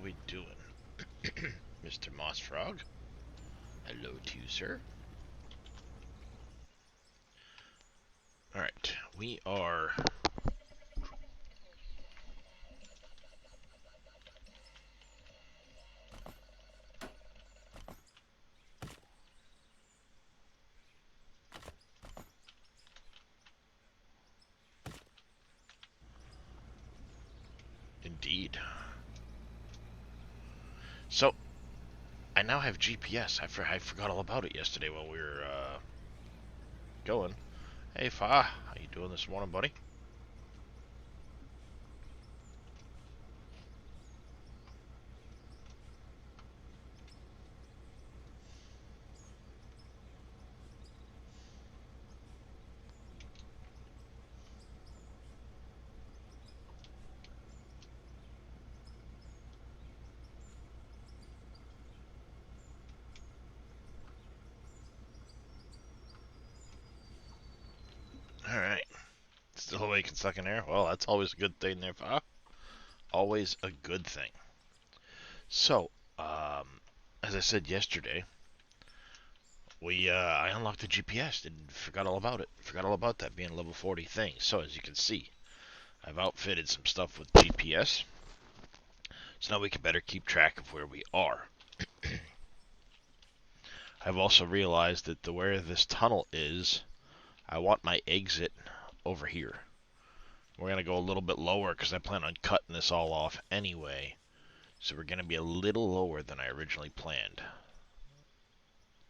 we doing? Mr. Mossfrog? Hello to you, sir. Alright, we are... Indeed. So, I now have GPS. I forgot all about it yesterday while we were, going. Hey, Fa, how you doing this morning, buddy? Alright. Still awake and sucking air? Well, that's always a good thing there, Fa. Always a good thing. So, as I said yesterday, I unlocked the GPS and forgot all about it. Forgot all about that being a level 40 thing. So, as you can see, I've outfitted some stuff with GPS. So now we can better keep track of where we are. I've also realized that where this tunnel is, I want my exit over here. We're going to go a little bit lower because I plan on cutting this all off anyway. So we're going to be a little lower than I originally planned.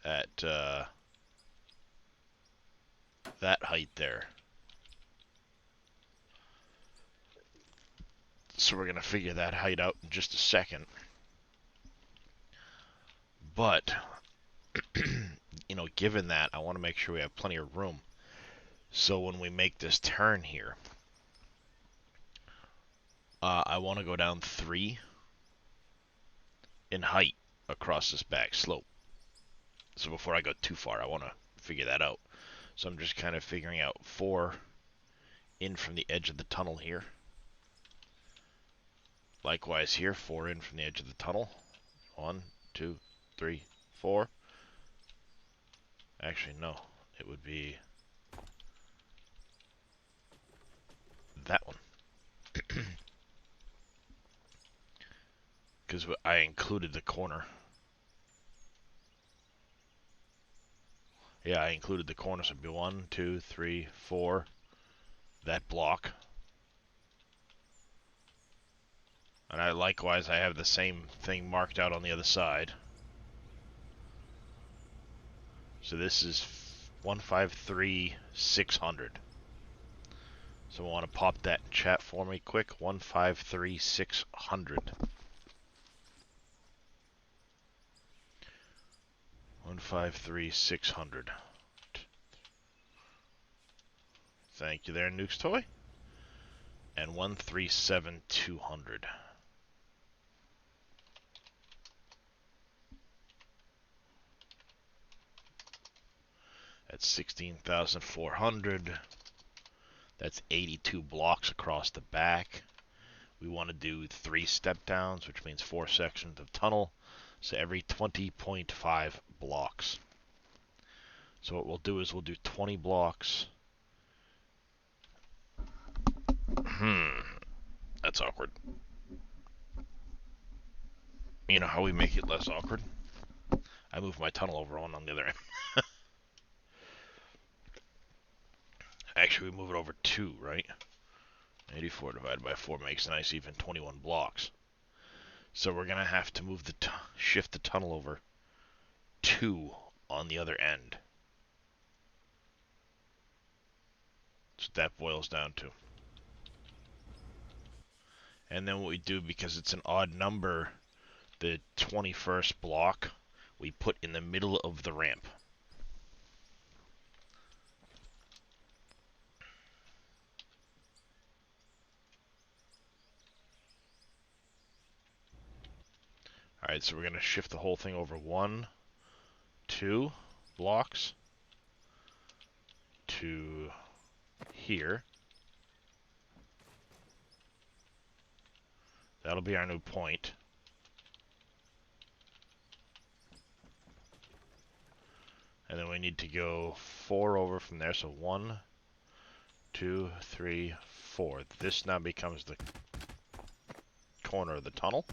At that height there. So we're going to figure that height out in just a second. But, given that, I want to make sure we have plenty of room. So when we make this turn here, I want to go down 3 in height across this back slope. So before I go too far, I want to figure that out. So I'm just kind of figuring out 4 in from the edge of the tunnel here. Likewise here, 4 in from the edge of the tunnel. 1, 2, 3, 4. Actually, no. It would be that one. Because I included the corner. Yeah, I included the corner, so it'd be 1, 2, 3, 4. That block. And likewise, I have the same thing marked out on the other side. So this is 153, 600. So I want to pop that in chat for me quick. 153, 600. 153, 600. Thank you there, Nuke's Toy. And 137, 200. That's 16,400. That's 82 blocks across the back. We want to do 3 step downs, which means 4 sections of tunnel. So every 20.5 blocks. So what we'll do is we'll do 20 blocks. That's awkward. You know how we make it less awkward? I move my tunnel over on the other end. Actually, we move it over 2, right? 84 divided by 4 makes a nice even 21 blocks. So we're going to have to move shift the tunnel over 2 on the other end. That's what that boils down to. And then what we do, because it's an odd number, the 21st block we put in the middle of the ramp. Alright, so we're going to shift the whole thing over 1, 2 blocks to here. That'll be our new point. And then we need to go 4 over from there. So 1, 2, 3, 4. This now becomes the corner of the tunnel.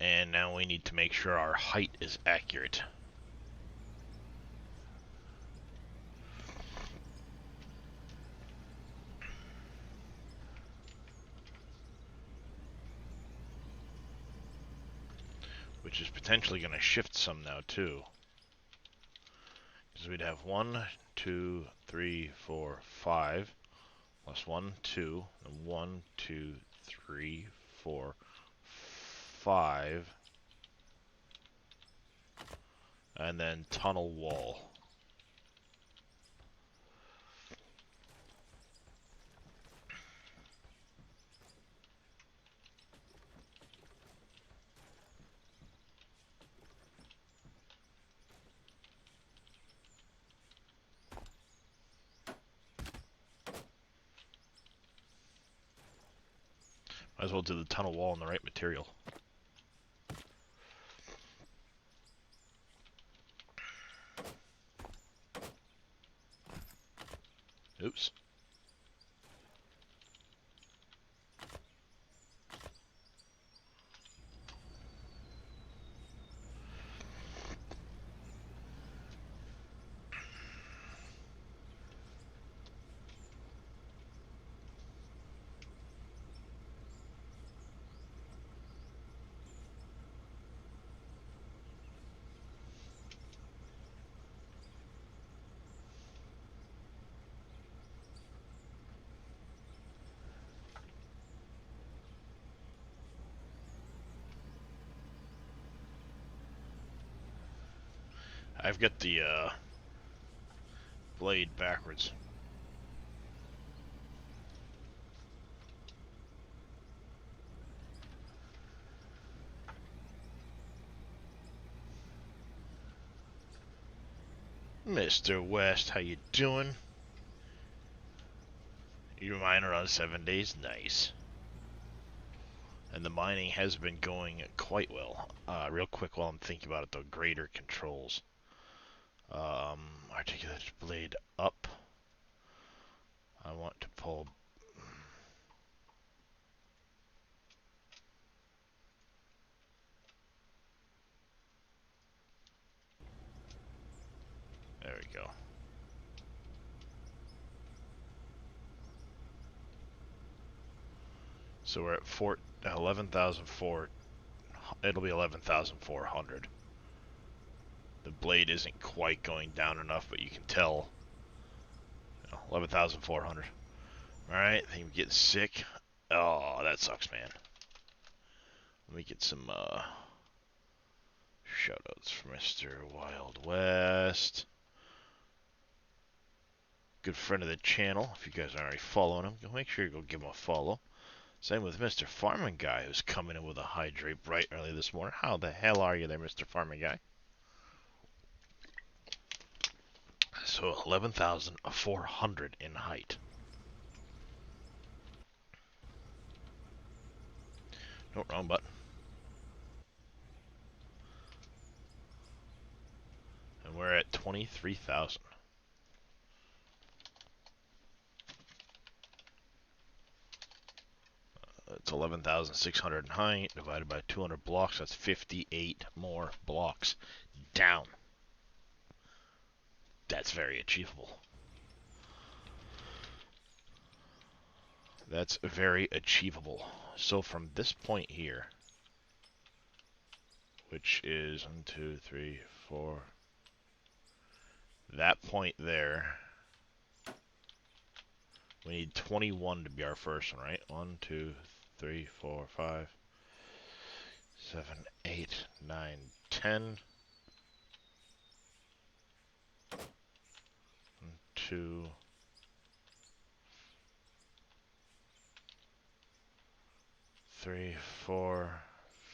And now we need to make sure our height is accurate. Which is potentially going to shift some now too. Because we'd have 1, 2, 3, 4, 5. Plus 1, 2, and 1, 2, 3, 4, 5. And then tunnel wall. Might as well do the tunnel wall in the right material. Oops. I've got the blade backwards. Mr. West, how you doing? Your miner on 7 days? Nice. And the mining has been going quite well. Real quick while I'm thinking about it though, greater controls. Articulated blade up. I want to pull... There we go. So we're at 11,400. It'll be 11,400. The blade isn't quite going down enough, but you can tell. 11,400. Alright, I think I'm getting sick. Oh, that sucks, man. Let me get some shoutouts for Mr. Wild West. Good friend of the channel. If you guys aren't already following him, make sure you go give him a follow. Same with Mr. Farming Guy, who's coming in with a hydrate bright early this morning. How the hell are you there, Mr. Farming Guy? So 11,400 in height. No, wrong button. And we're at 23,000. It's 11,600 in height, divided by 200 blocks, that's 58 more blocks down. That's very achievable. That's very achievable. So from this point here, which is 1, 2, 3, 4, that point there, we need 21 to be our first one, right? 1, 2, 3, 4, 5, 7, 8, 9, 10. 2, 3, 4,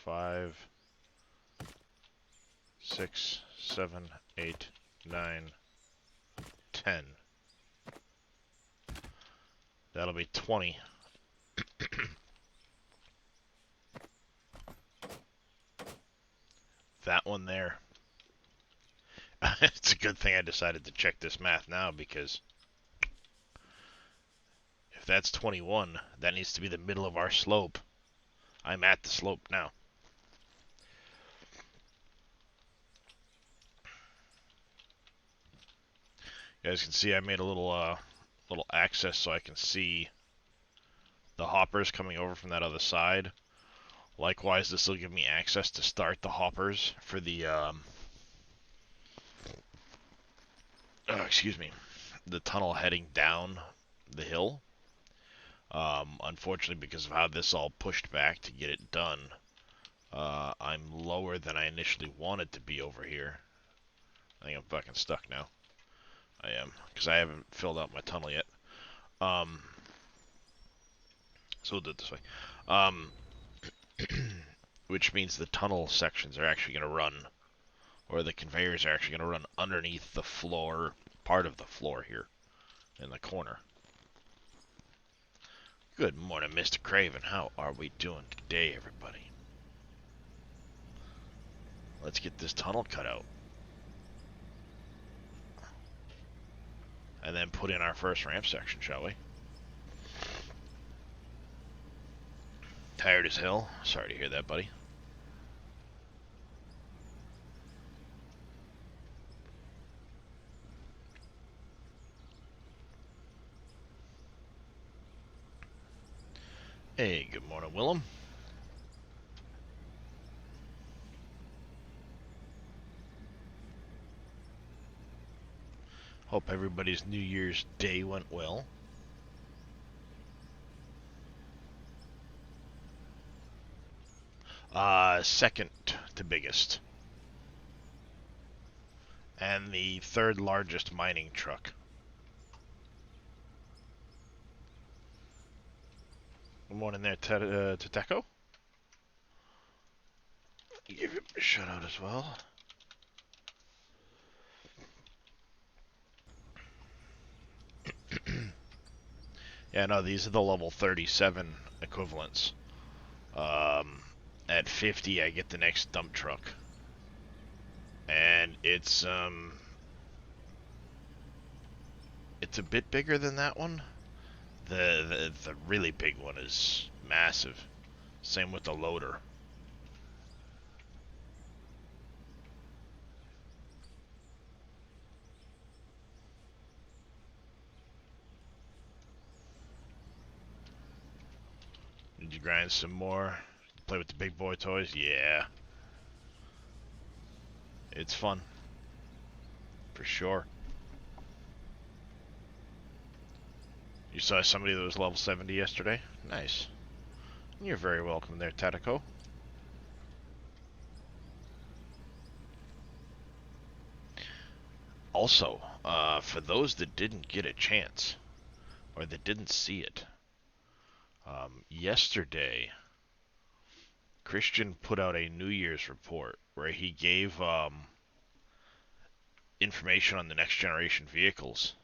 5, 6, 7, 8, 9, 10. That'll be 20. that one there. It's a good thing I decided to check this math now, because if that's 21, that needs to be the middle of our slope. I'm at the slope now. You guys can see I made a little access so I can see the hoppers coming over from that other side. Likewise, this will give me access to start the hoppers for the excuse me, the tunnel heading down the hill. Unfortunately, because of how this all pushed back to get it done, I'm lower than I initially wanted to be over here. I think I'm fucking stuck now. I am, because I haven't filled out my tunnel yet. So we'll do it this way. Which means the tunnel sections are actually going to run, or the conveyors are actually going to run underneath the floor, part of the floor here, in the corner. Good morning, Mr. Craven. How are we doing today, everybody? Let's get this tunnel cut out. And then put in our first ramp section, shall we? Tired as hell. Sorry to hear that, buddy. Hey, good morning, Willem. Hope everybody's New Year's Day went well. Second to biggest. And the third largest mining truck. Good morning there, Tateco. Give him a shout out as well. Yeah, no, these are the level 37 equivalents. At 50, I get the next dump truck. And it's a bit bigger than that one. The really big one is massive. Same with the loader. Did you grind some more? Play with the big boy toys? Yeah. It's fun. For sure. You saw somebody that was level 70 yesterday? Nice. You're very welcome there, Tateco. Also, for those that didn't get a chance, or that didn't see it, yesterday, Christian put out a New Year's report where he gave information on the next generation vehicles.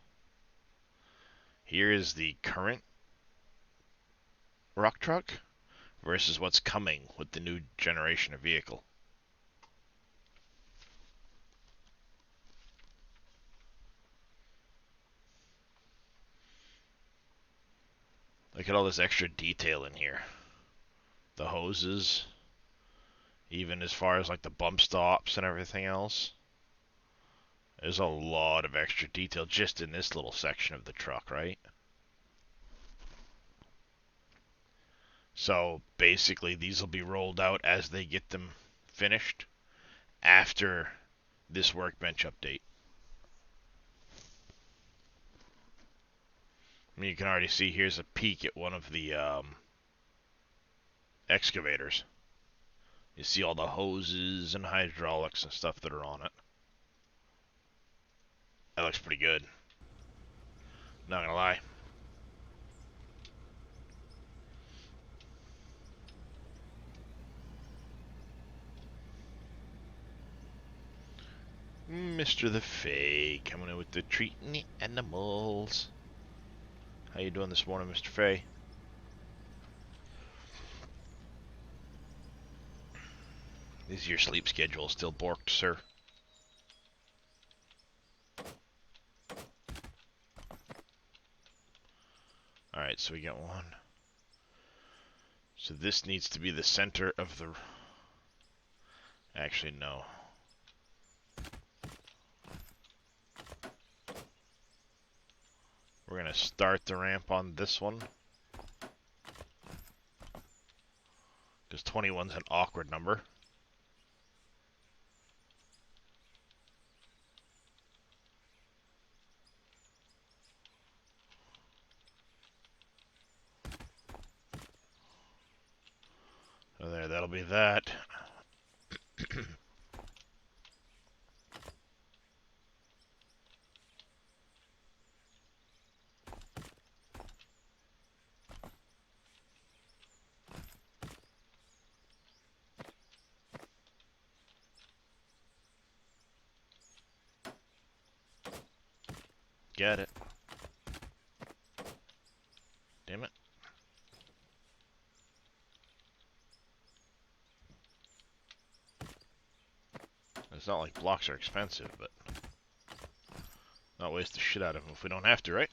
Here is the current rock truck versus what's coming with the new generation of vehicle. Look at all this extra detail in here. The hoses, even as far as like the bump stops and everything else. There's a lot of extra detail just in this little section of the truck, right? So basically these will be rolled out as they get them finished after this workbench update. I mean, you can already see here's a peek at one of the excavators. You see all the hoses and hydraulics and stuff that are on it. That looks pretty good. Not gonna lie. Mr. the Fae coming in with the treating the animals. How you doing this morning, Mr. Fae? Is your sleep schedule still borked, sir? Alright, so we got one. So this needs to be the center of the... Actually, no. We're going to start the ramp on this one. Because 21's an awkward number. So there, that'll be that. Get it. Damn it. It's not like blocks are expensive, but not waste the shit out of them if we don't have to, right?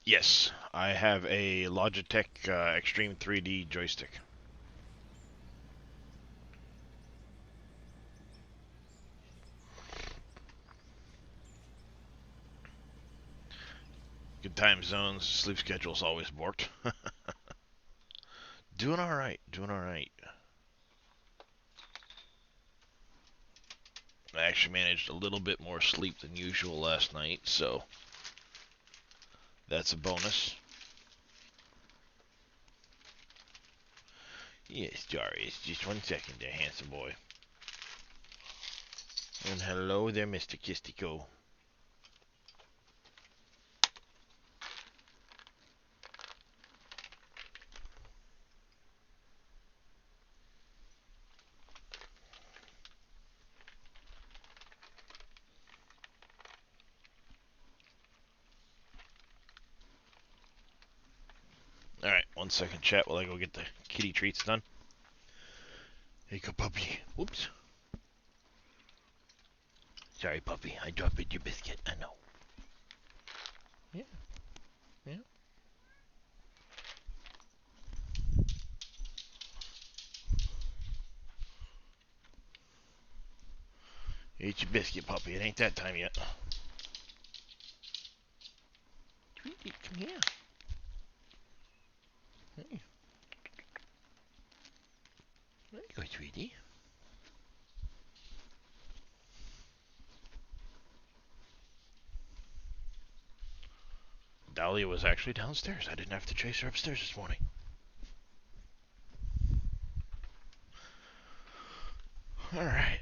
Yes, I have a Logitech Extreme 3D joystick. Good time zones, sleep schedule's always borked. Doing alright, doing alright. I actually managed a little bit more sleep than usual last night, so that's a bonus. Yes, Darius, just 1 second there, handsome boy. And hello there, Mr. Kistico. Alright, 1 second chat while I go get the kitty treats done. Here you go, puppy. Whoops. Sorry, puppy. I dropped your biscuit. I know. Yeah. Yeah. Eat your biscuit, puppy. It ain't that time yet. Tweety, come here. Hey. There you go, Tweety. Dahlia was actually downstairs. I didn't have to chase her upstairs this morning. Alright.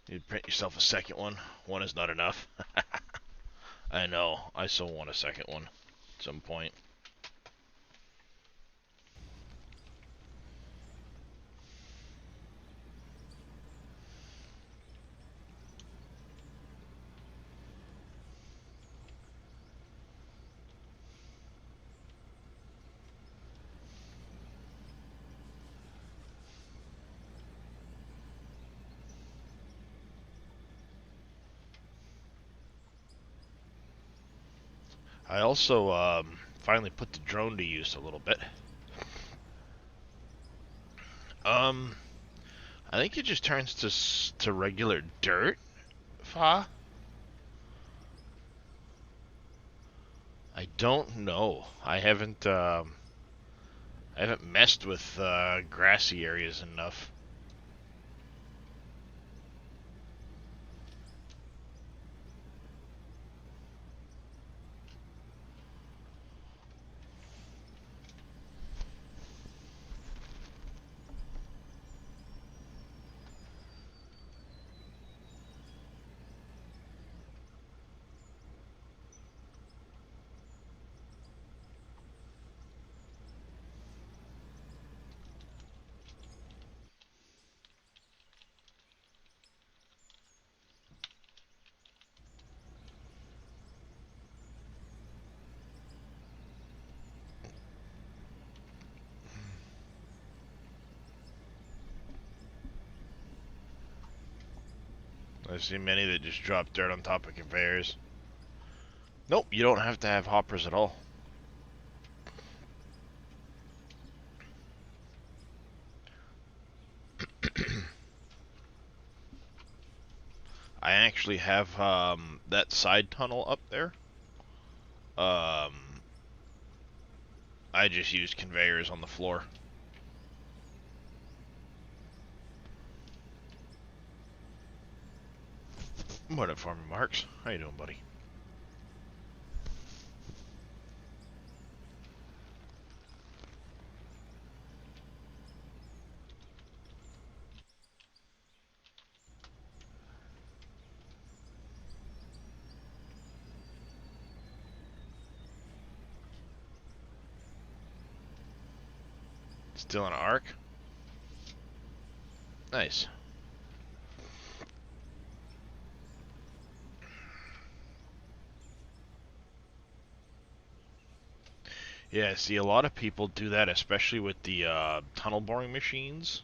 You'd print yourself a second one. One is not enough. I know. I so want a second one at some point. I also finally put the drone to use a little bit. I think it just turns to regular dirt, Fa. I don't know. I haven't messed with grassy areas enough. I've seen many that just drop dirt on top of conveyors. Nope, you don't have to have hoppers at all. I actually have that side tunnel up there. I just use conveyors on the floor. What up, Farmer Marks? How you doing, buddy? Still in an arc? Nice. Yeah, see, a lot of people do that, especially with the tunnel boring machines,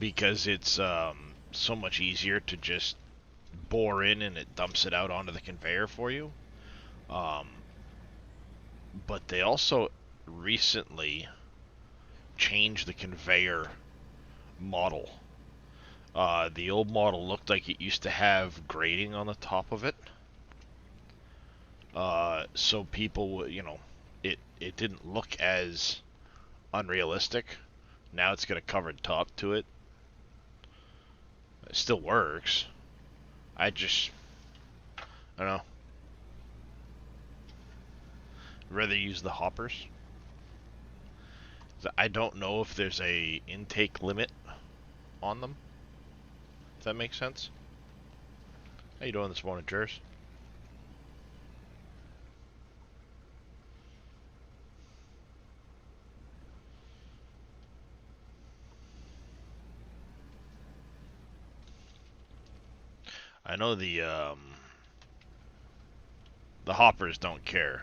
because it's so much easier to just bore in and it dumps it out onto the conveyor for you. Um, but they also recently changed the conveyor model. The old model looked like it used to have grading on the top of it. So people would, it didn't look as unrealistic. Now it's got a covered top to it. It still works. I don't know. Rather use the hoppers. I don't know if there's a intake limit on them. If that makes sense. How you doing this morning, Jers? I know the hoppers don't care.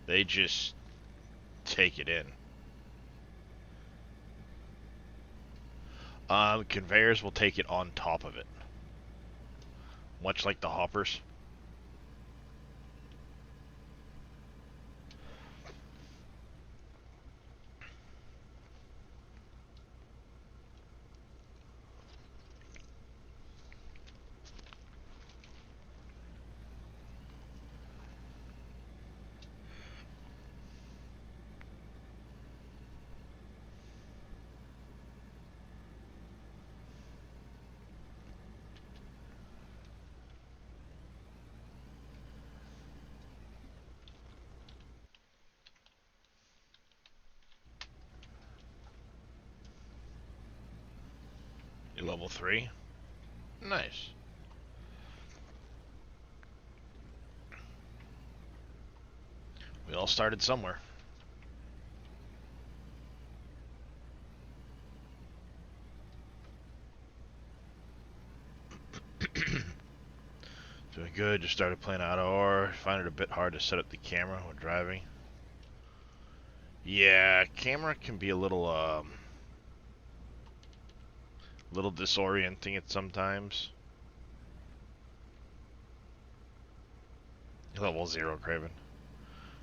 They just take it in. Conveyors will take it on top of it. Much like the hoppers. You're level 3? Nice. We all started somewhere. Doing good, just started playing Auto Or. Find it a bit hard to set up the camera when driving. Yeah, camera can be a little disorienting at sometimes. Level 0, Craven.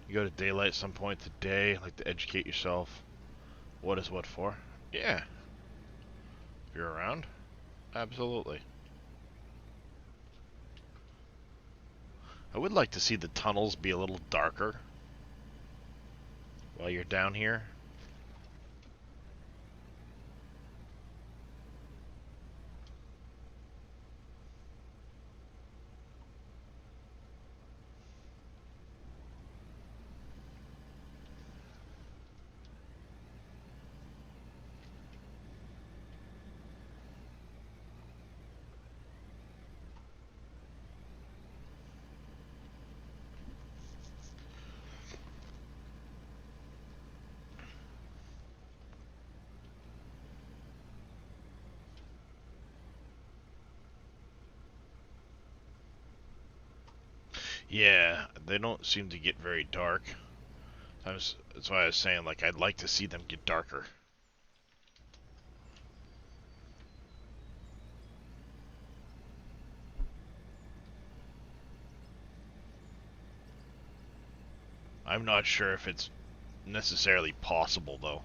You go to daylight some point today, like to educate yourself. What is what for? Yeah. If you're around? Absolutely. I would like to see the tunnels be a little darker while you're down here. Yeah, they don't seem to get very dark. That's why I was saying, like, I'd like to see them get darker. I'm not sure if it's necessarily possible, though.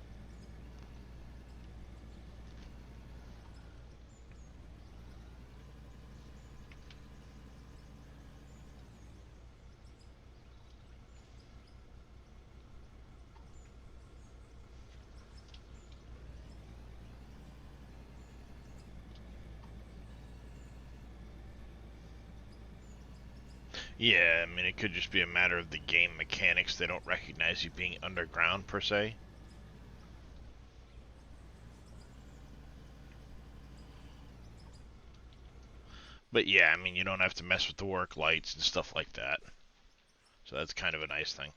Yeah, I mean, it could just be a matter of the game mechanics. They don't recognize you being underground, per se. But yeah, I mean, you don't have to mess with the work lights and stuff like that. So that's kind of a nice thing.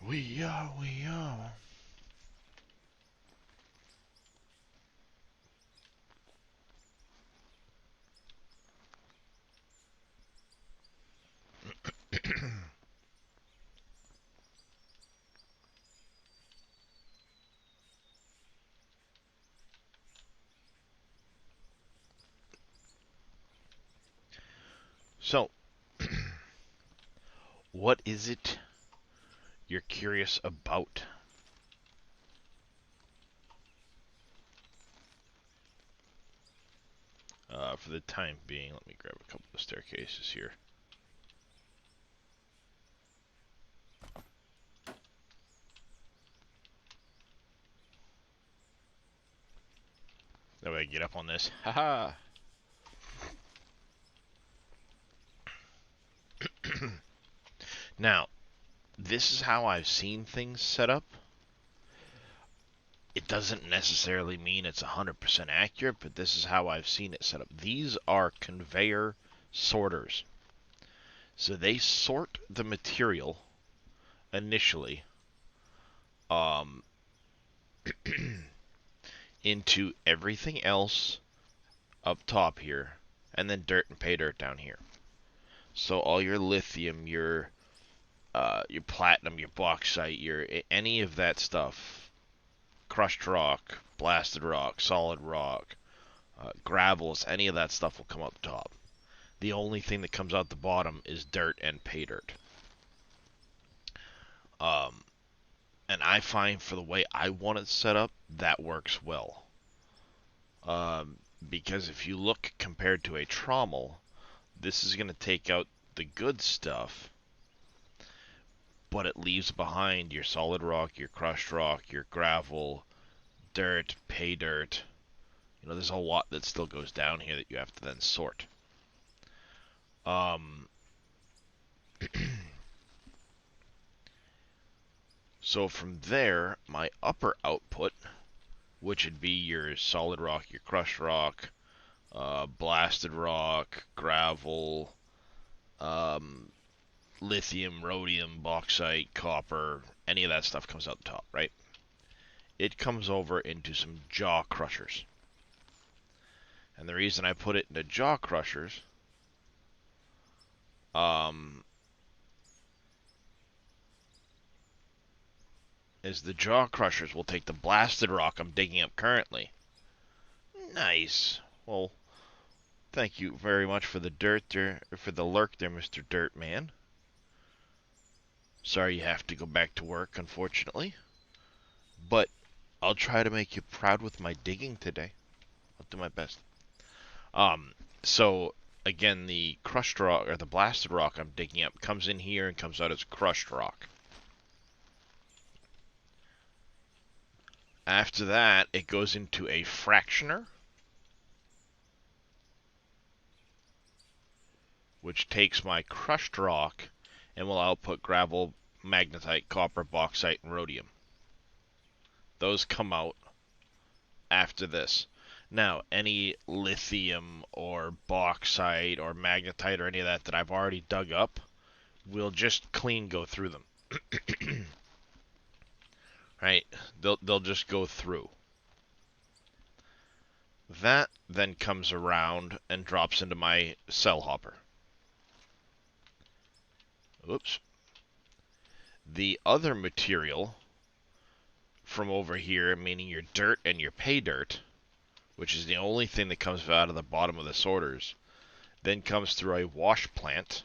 we are. So, what is it you're curious about? For the time being, let me grab a couple of staircases here. That way I get up on this. Haha! Now, this is how I've seen things set up. It doesn't necessarily mean it's 100% accurate, but this is how I've seen it set up. These are conveyor sorters. So they sort the material initially into everything else up top here, and then dirt and pay dirt down here. So all your lithium, your platinum, your bauxite, your any of that stuff, crushed rock, blasted rock, solid rock, gravels, any of that stuff will come up top. The only thing that comes out the bottom is dirt and pay dirt. And I find for the way I want it set up, that works well. Because if you look compared to a trommel, this is going to take out the good stuff, but it leaves behind your solid rock, your crushed rock, your gravel, dirt, pay dirt. You know, there's a lot that still goes down here that you have to then sort. So from there, my upper output, which would be your solid rock, your crushed rock, blasted rock, gravel, lithium, rhodium, bauxite, copper, any of that stuff comes out the top, right? It comes over into some jaw crushers. And the reason I put it into jaw crushers is the jaw crushers will take the blasted rock I'm digging up currently. Nice. Well, thank you very much for the dirt there, for the lurk there, Mr. Dirtman. Sorry you have to go back to work, unfortunately. But I'll try to make you proud with my digging today. I'll do my best. So again, the crushed rock or the blasted rock I'm digging up comes in here and comes out as crushed rock. After that, it goes into a fractioner, which takes my crushed rock and will output gravel, magnetite, copper, bauxite, and rhodium. Those come out after this. Now, any lithium or bauxite or magnetite or any of that I've already dug up, will just clean go through them. Right? They'll just go through. That then comes around and drops into my cell hopper. Oops. The other material from over here, meaning your dirt and your pay dirt, which is the only thing that comes out of the bottom of the sorters, then comes through a wash plant.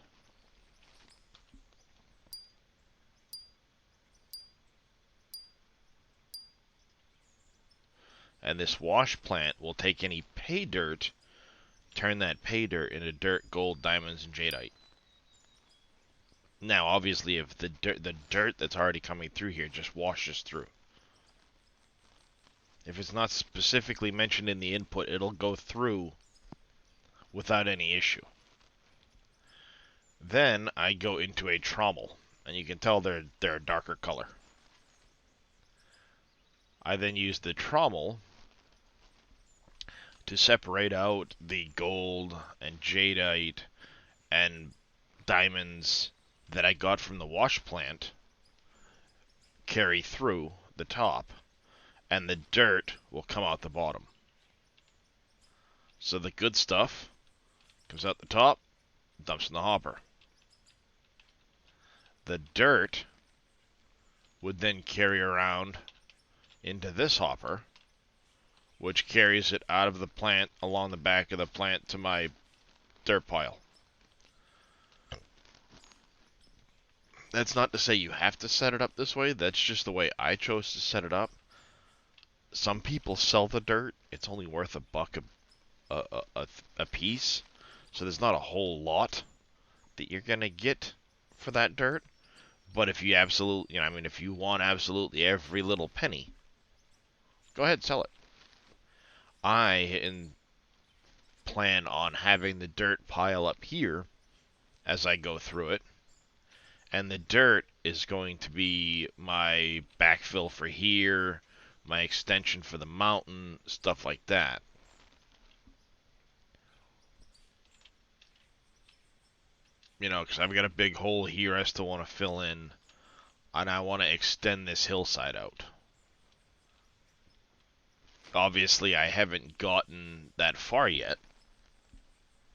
And this wash plant will take any pay dirt, turn that pay dirt into dirt, gold, diamonds, and jadeite. Now, obviously, if the dirt that's already coming through here just washes through. If it's not specifically mentioned in the input, it'll go through without any issue. Then I go into a trommel, and you can tell they're a darker color. I then use the trommel to separate out the gold and jadeite and diamonds that I got from the wash plant, carry through the top, and the dirt will come out the bottom. So the good stuff comes out the top, dumps in the hopper. The dirt would then carry around into this hopper, which carries it out of the plant along the back of the plant to my dirt pile. That's not to say you have to set it up this way. That's just the way I chose to set it up. Some people sell the dirt. It's only worth $1 a piece. So there's not a whole lot that you're going to get for that dirt. But if you absolutely, if you want absolutely every little penny, go ahead and sell it. I plan on having the dirt pile up here as I go through it. And the dirt is going to be my backfill for here, my extension for the mountain, stuff like that. Because I've got a big hole here I still want to fill in, and I want to extend this hillside out. Obviously, I haven't gotten that far yet,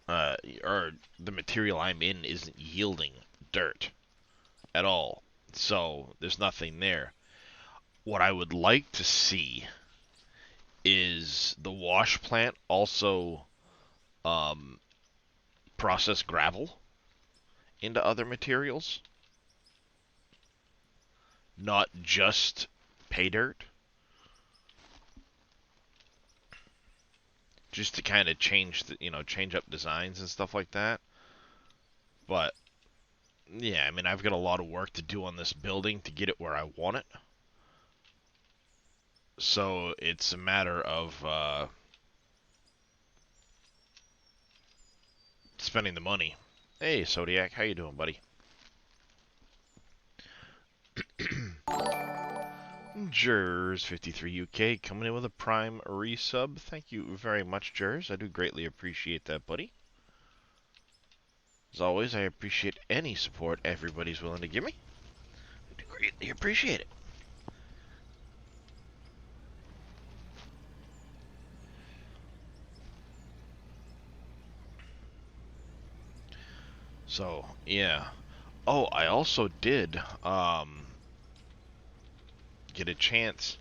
or the material I'm in isn't yielding dirt at all, so there's nothing there. What I would like to see is the wash plant also process gravel into other materials, not just pay dirt. Just to kind of change up designs and stuff like that. But yeah, I've got a lot of work to do on this building to get it where I want it. So it's a matter of spending the money. Hey, Zodiac, how you doing, buddy? Jers53 UK coming in with a Prime resub. Thank you very much, Jers. I do greatly appreciate that, buddy. As always, I appreciate any support everybody's willing to give me. I do greatly appreciate it. So, yeah. Oh, I also did get a chance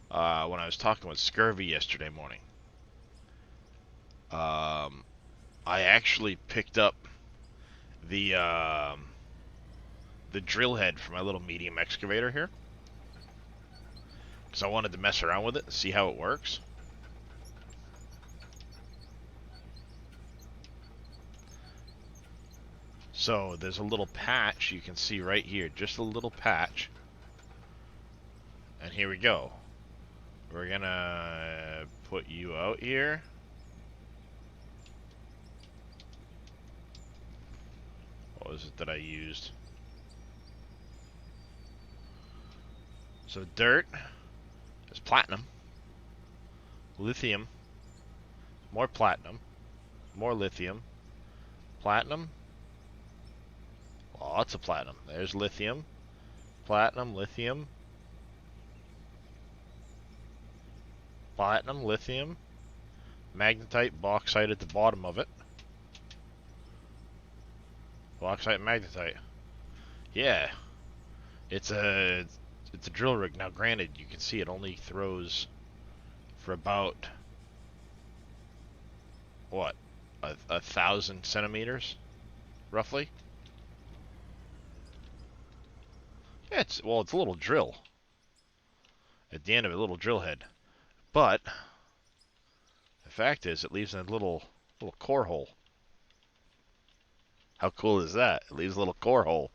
when I was talking with Scurvy yesterday morning. I actually picked up the drill head for my little medium excavator here, because I wanted to mess around with it and see how it works. So there's a little patch you can see right here, just a little patch. And here we go. We're gonna put you out here. What was it that I used? So dirt is platinum, lithium, more platinum, more lithium, platinum, lots of platinum. There's lithium, platinum, lithium, platinum, lithium, magnetite, bauxite at the bottom of it. Bauxite, magnetite. Yeah, it's a drill rig. Now, granted, you can see it only throws for about what, 1,000 centimeters, roughly. Yeah, it's a little drill. At the end of a little drill head, but the fact is, it leaves a little core hole. How cool is that? It leaves a little core hole.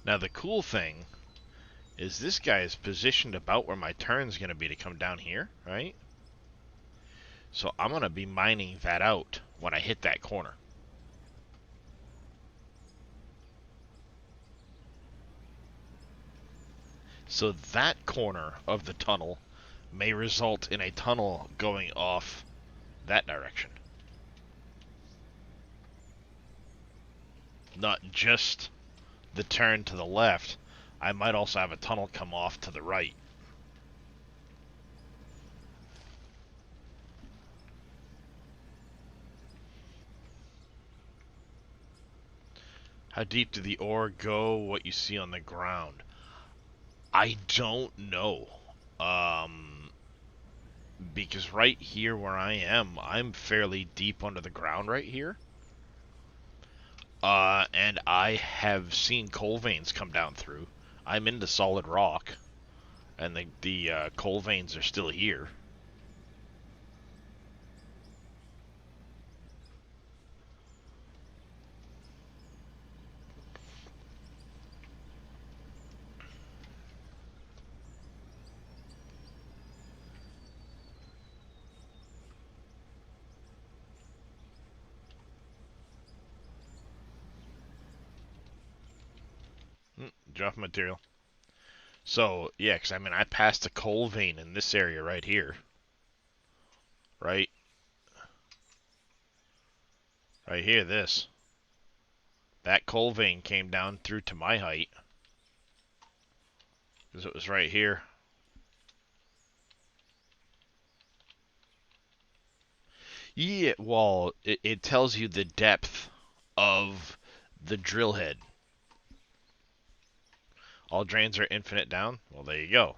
Now the cool thing is this guy is positioned about where my turn's going to be to come down here, right? So I'm going to be mining that out when I hit that corner. So that corner of the tunnel may result in a tunnel going off that direction. Not just the turn to the left, I might also have a tunnel come off to the right. How deep did the ore go? What you see on the ground? I don't know. Because right here where I am, I'm fairly deep under the ground right here. And I have seen coal veins come down through. I'm into solid rock, and the coal veins are still here. Drop material. So, yeah, because I mean, I passed a coal vein in this area right here. Right? Right here, this. That coal vein came down through to my height. Because it was right here. Yeah, well, it tells you the depth of the drill head. All drains are infinite down. Well, there you go.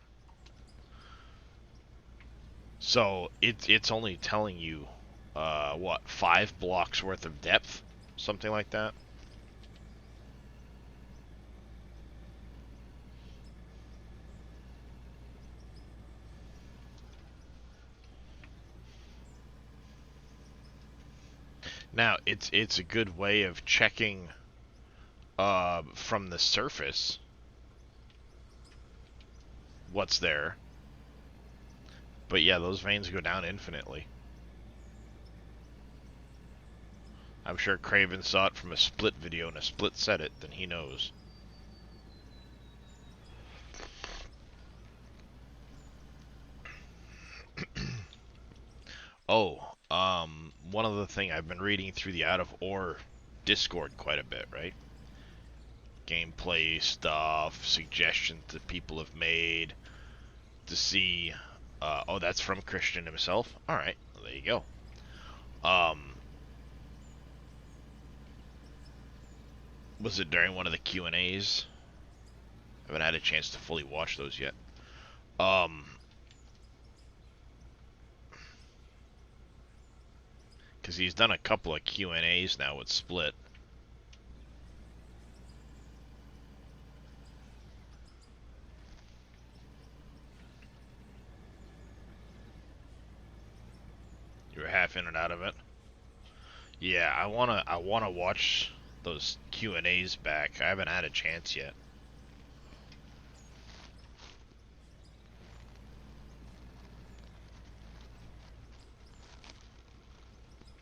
So it's only telling you, what, 5 blocks worth of depth, something like that. Now it's a good way of checking, from the surface, what's there. But yeah, those veins go down infinitely. I'm sure Craven saw it from a Split video, and a Split said it, then he knows. Oh, one other thing, I've been reading through the Out of Ore Discord quite a bit, right? Gameplay stuff, suggestions that people have made to see. Oh, that's from Christian himself? Alright, well, there you go. Was it during one of the Q&As? I haven't had a chance to fully watch those yet. Because he's done a couple of Q&As now with Split. You were half in and out of it. Yeah, I wanna watch those Q&As back. I haven't had a chance yet.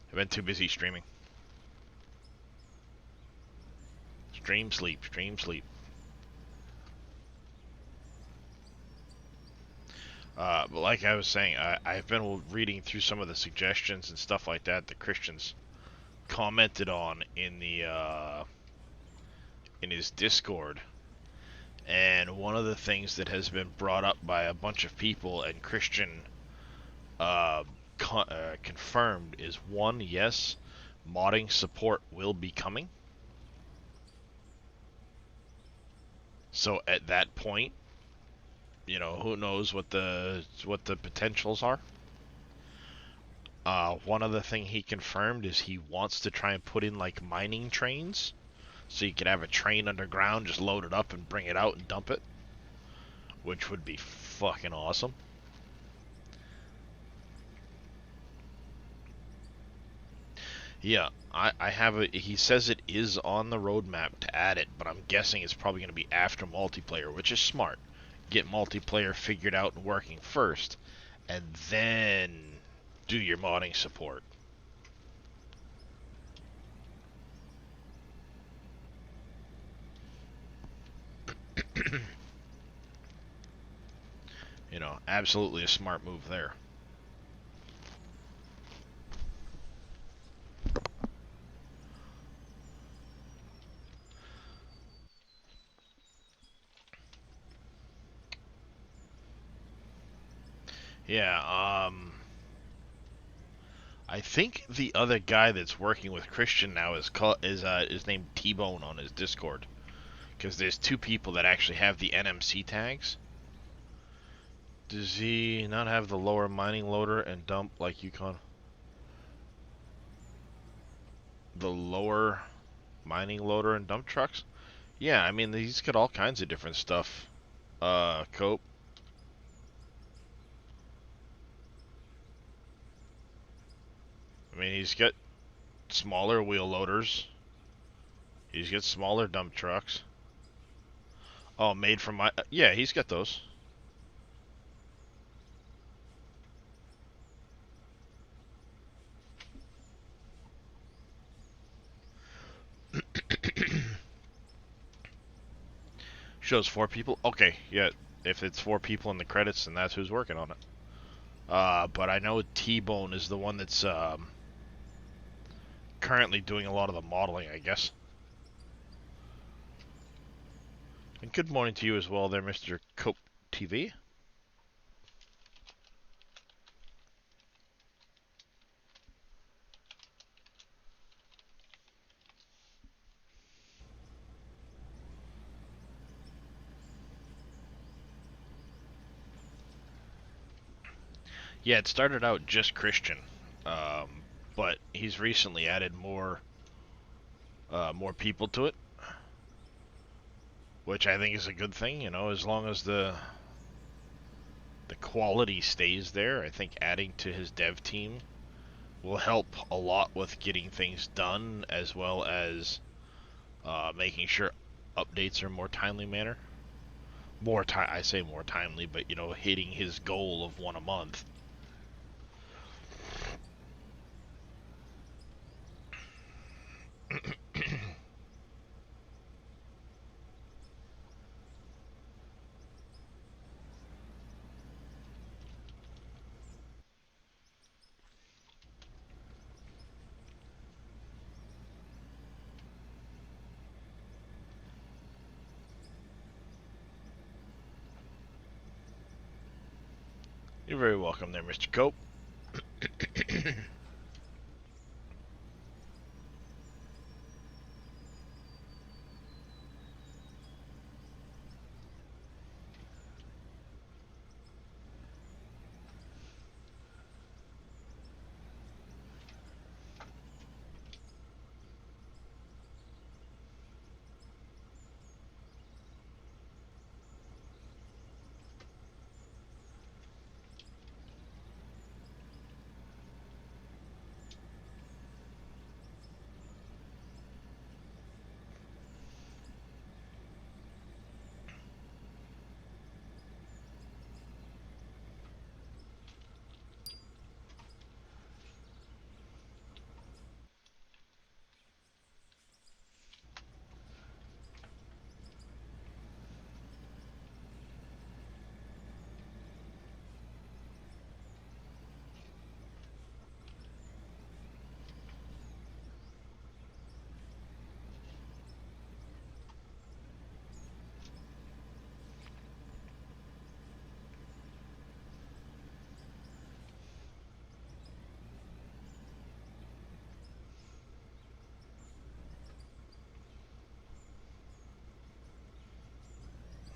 I've been too busy streaming. Stream sleep, stream sleep. But like I was saying, I've been reading through some of the suggestions and stuff like that Christians commented on in in his Discord, and one of the things that has been brought up by a bunch of people and Christian confirmed is, one, yes, modding support will be coming. So at that point, you know, who knows what the potentials are. One other thing he confirmed is he wants to try and put in like mining trains, so you could have a train underground, just load it up and bring it out and dump it, which would be fucking awesome. Yeah, I have it. He says it is on the roadmap to add it, but I'm guessing it's probably going to be after multiplayer, which is smart. Get multiplayer figured out and working first, and then do your modding support. You know, absolutely a smart move there. Yeah, I think the other guy that's working with Christian now is named T-Bone on his Discord, because there's two people that actually have the NMC tags. Does he not have the lower mining loader and dump like Yukon? The lower mining loader and dump trucks? Yeah, I mean, he's got all kinds of different stuff. Cope. I mean, he's got smaller wheel loaders. He's got smaller dump trucks. Oh, made from my... yeah, he's got those. Shows 4 people. Okay, yeah. If it's 4 people in the credits, then that's who's working on it. But I know T-Bone is the one that's currently doing a lot of the modeling, I guess. And good morning to you as well there, Mr. Cope TV. Yeah, it started out just Christian, but he's recently added more people to it, which I think is a good thing. You know, as long as the quality stays there, I think adding to his dev team will help a lot with getting things done, as well as making sure updates are more timely manner. I say more timely, but you know, hitting his goal of 1 a month. You're very welcome there, Mr. Cope.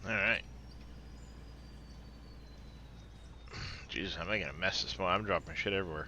Alright. Jesus, I'm making a mess this morning. I'm dropping shit everywhere.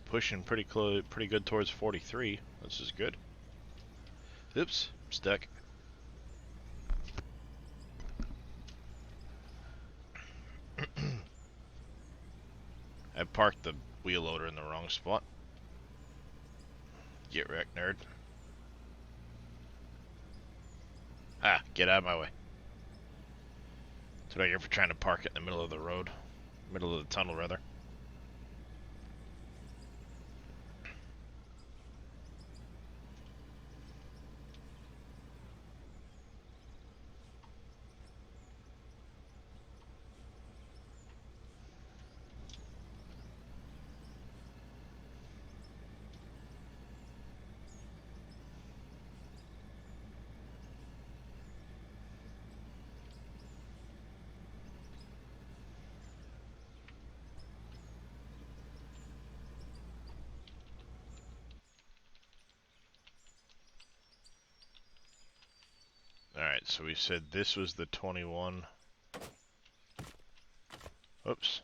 Pushing pretty close, pretty good towards 43. This is good. Oops, stuck. I parked the wheel loader in the wrong spot. Get wrecked, nerd. Ah, get out of my way. That's what I get for trying to park it in the middle of the road. Middle of the tunnel, rather. Alright, so we said this was the 21. Oops.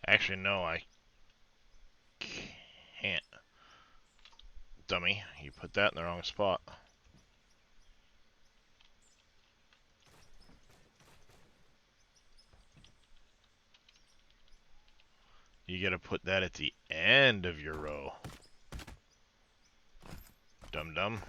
Actually, no, I can't. Dummy, you put that in the wrong spot. You gotta put that at the end of your row. Dum-dum.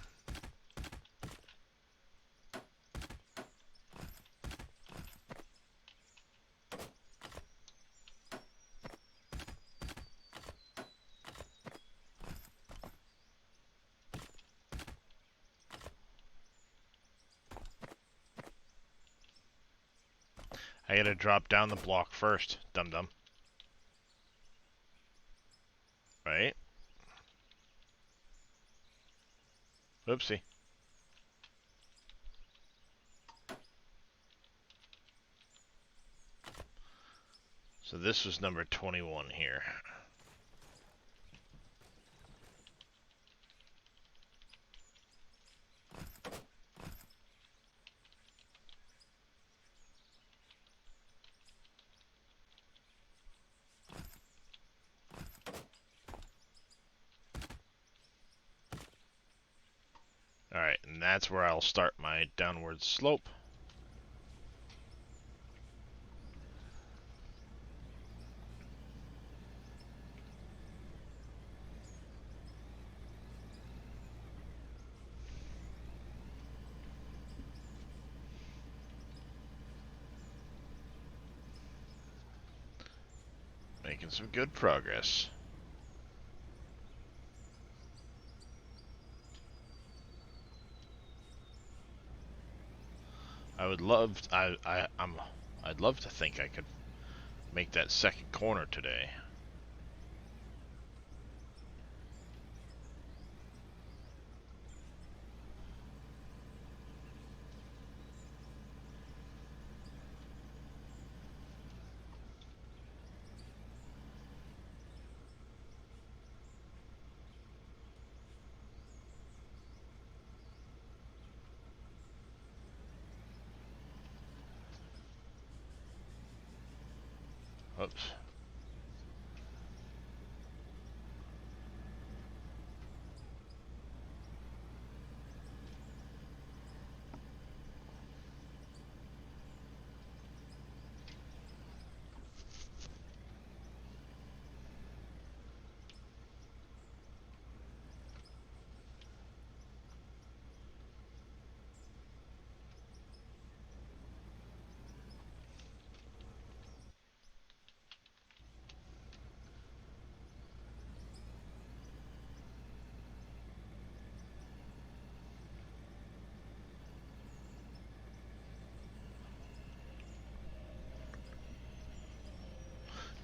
I gotta drop down the block first, dum-dum. Right? Oopsie. So this was number 21 here. And that's where I'll start my downward slope. Making some good progress. I'd love to think I could make that second corner today. Oops.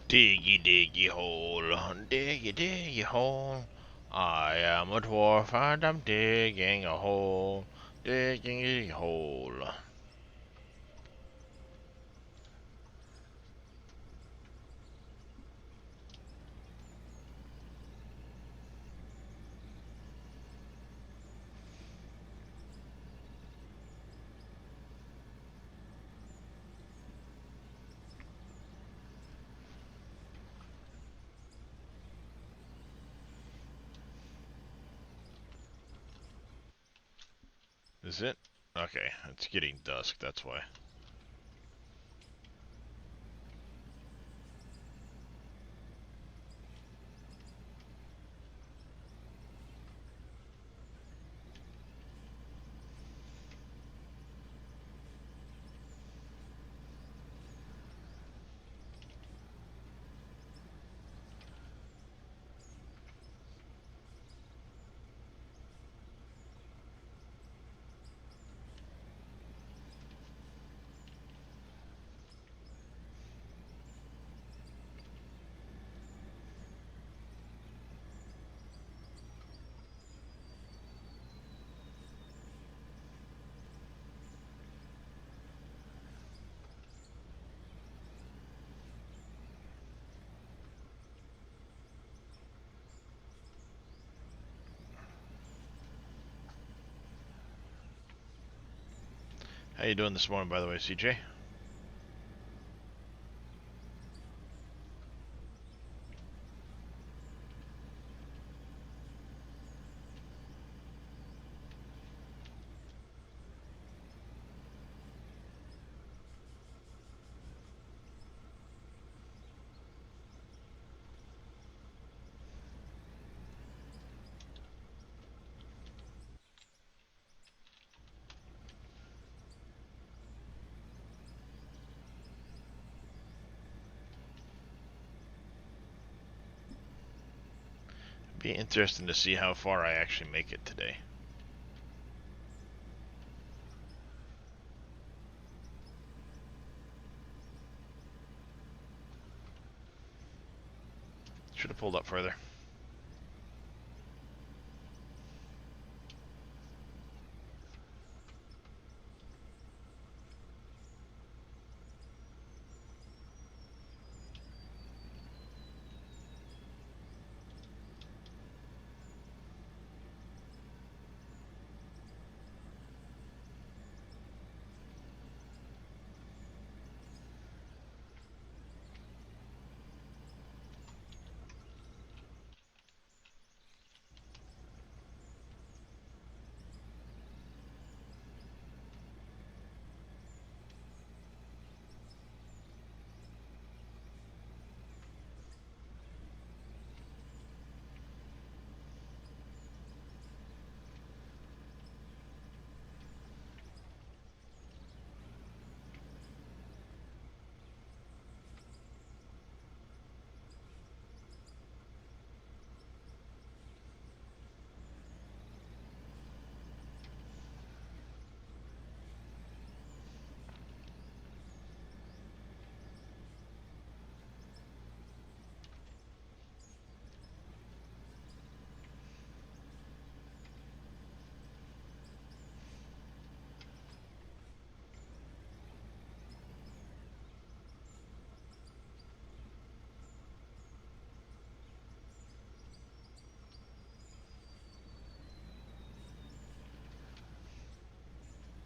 Diggy diggy hole, diggy diggy hole. I am a dwarf and I'm digging a hole, digging a hole. Is it? Okay, it's getting dusk, that's why. How you doing this morning, by the way, CJ? Be interesting to see how far I actually make it today. Should have pulled up further.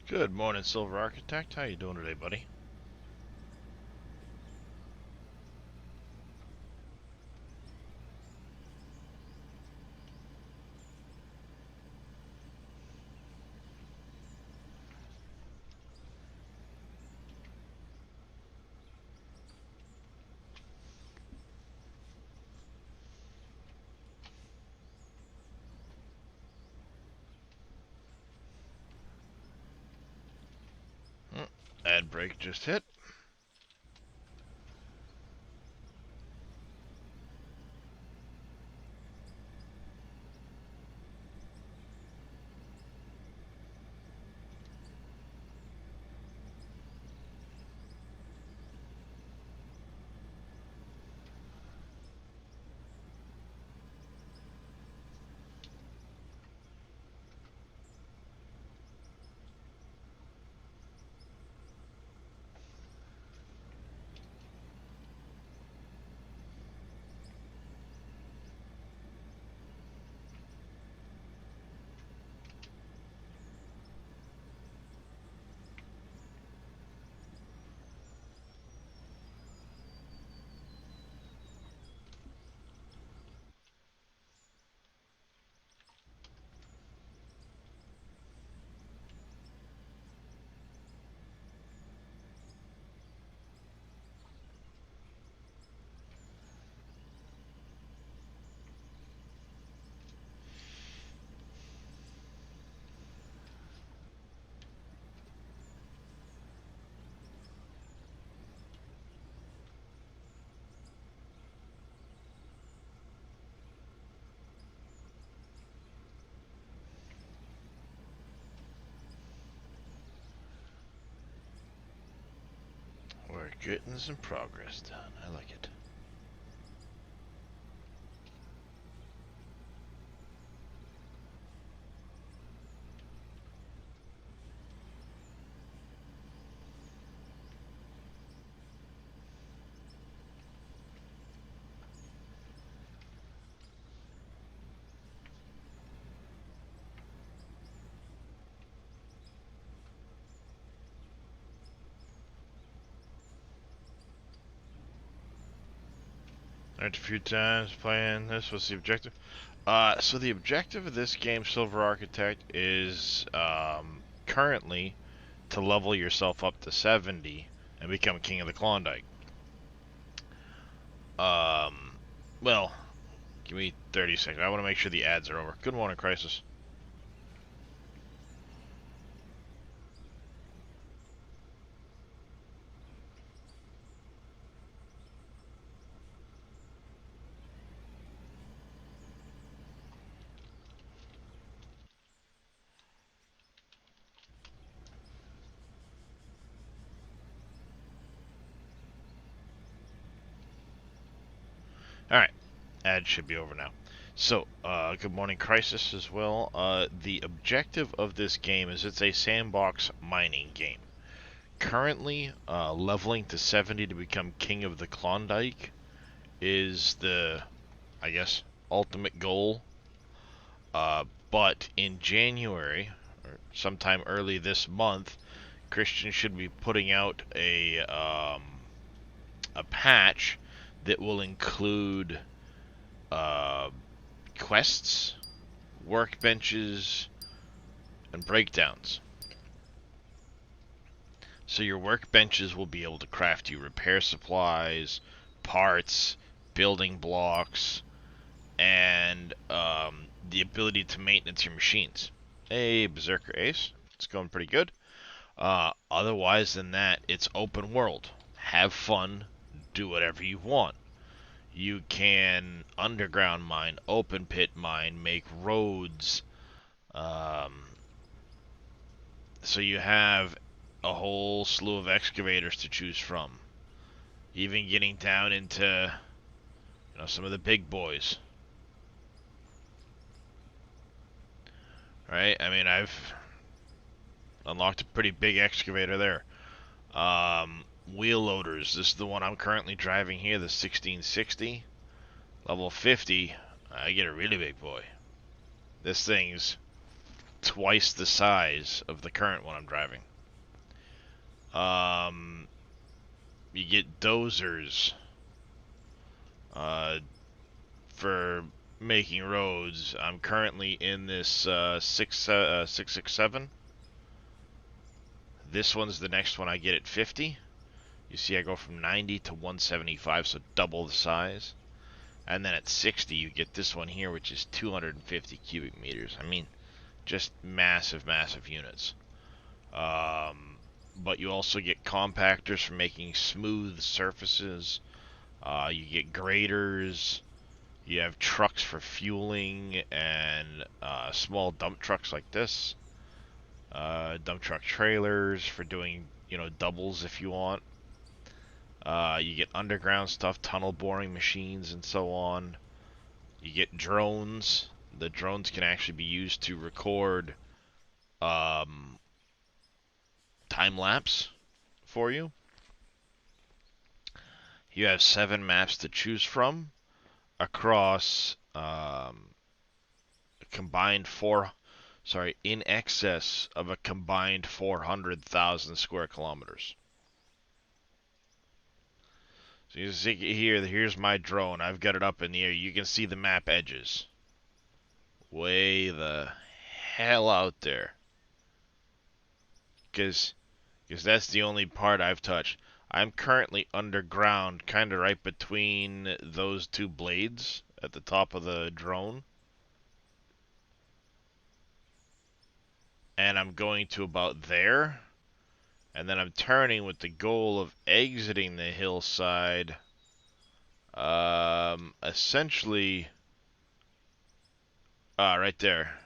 Good morning, Silver Architect. How you doing today, buddy? Ad break just hit. We're getting some progress done. I like it. Learned a few times playing this. What's the objective? So the objective of this game, Silver Architect, is currently to level yourself up to 70 and become King of the Klondike. Well, give me 30 seconds. I want to make sure the ads are over. Good morning, Crisis. Alright, ads should be over now. So, good morning, Crisis, as well. The objective of this game is it's a sandbox mining game. Currently, leveling to 70 to become King of the Klondike is the, I guess, ultimate goal. But in January, or sometime early this month, Christian should be putting out a patch that will include quests, workbenches, and breakdowns. So your workbenches will be able to craft you repair supplies, parts, building blocks, and the ability to maintenance your machines. Hey, Berserker Ace, it's going pretty good. Otherwise than that, it's open world. Have fun, do whatever you want. You can underground mine, open pit mine, make roads. So you have a whole slew of excavators to choose from. Even getting down into, some of the big boys. Right? I mean, I've unlocked a pretty big excavator there. Wheel loaders. This is the one I'm currently driving here, the 1660. Level 50, I get a really big boy. This thing's twice the size of the current one I'm driving. You get dozers for making roads. I'm currently in this 667. This one's the next one I get at 50. You see I go from 90 to 175, so double the size. And then at 60 you get this one here, which is 250 cubic meters. I mean, just massive, massive units. But you also get compactors for making smooth surfaces. You get graders. You have trucks for fueling and small dump trucks like this. Dump truck trailers for doing, doubles if you want. You get underground stuff, tunnel boring machines and so on. You get drones. The drones can actually be used to record time-lapse for you. You have 7 maps to choose from across in excess of a combined 400,000 square kilometers. So you see here, here's my drone. I've got it up in the air. You can see the map edges. Way the hell out there. Because that's the only part I've touched. I'm currently underground, kind of right between those two blades at the top of the drone. And I'm going to about there. And then I'm turning with the goal of exiting the hillside. Essentially, right there.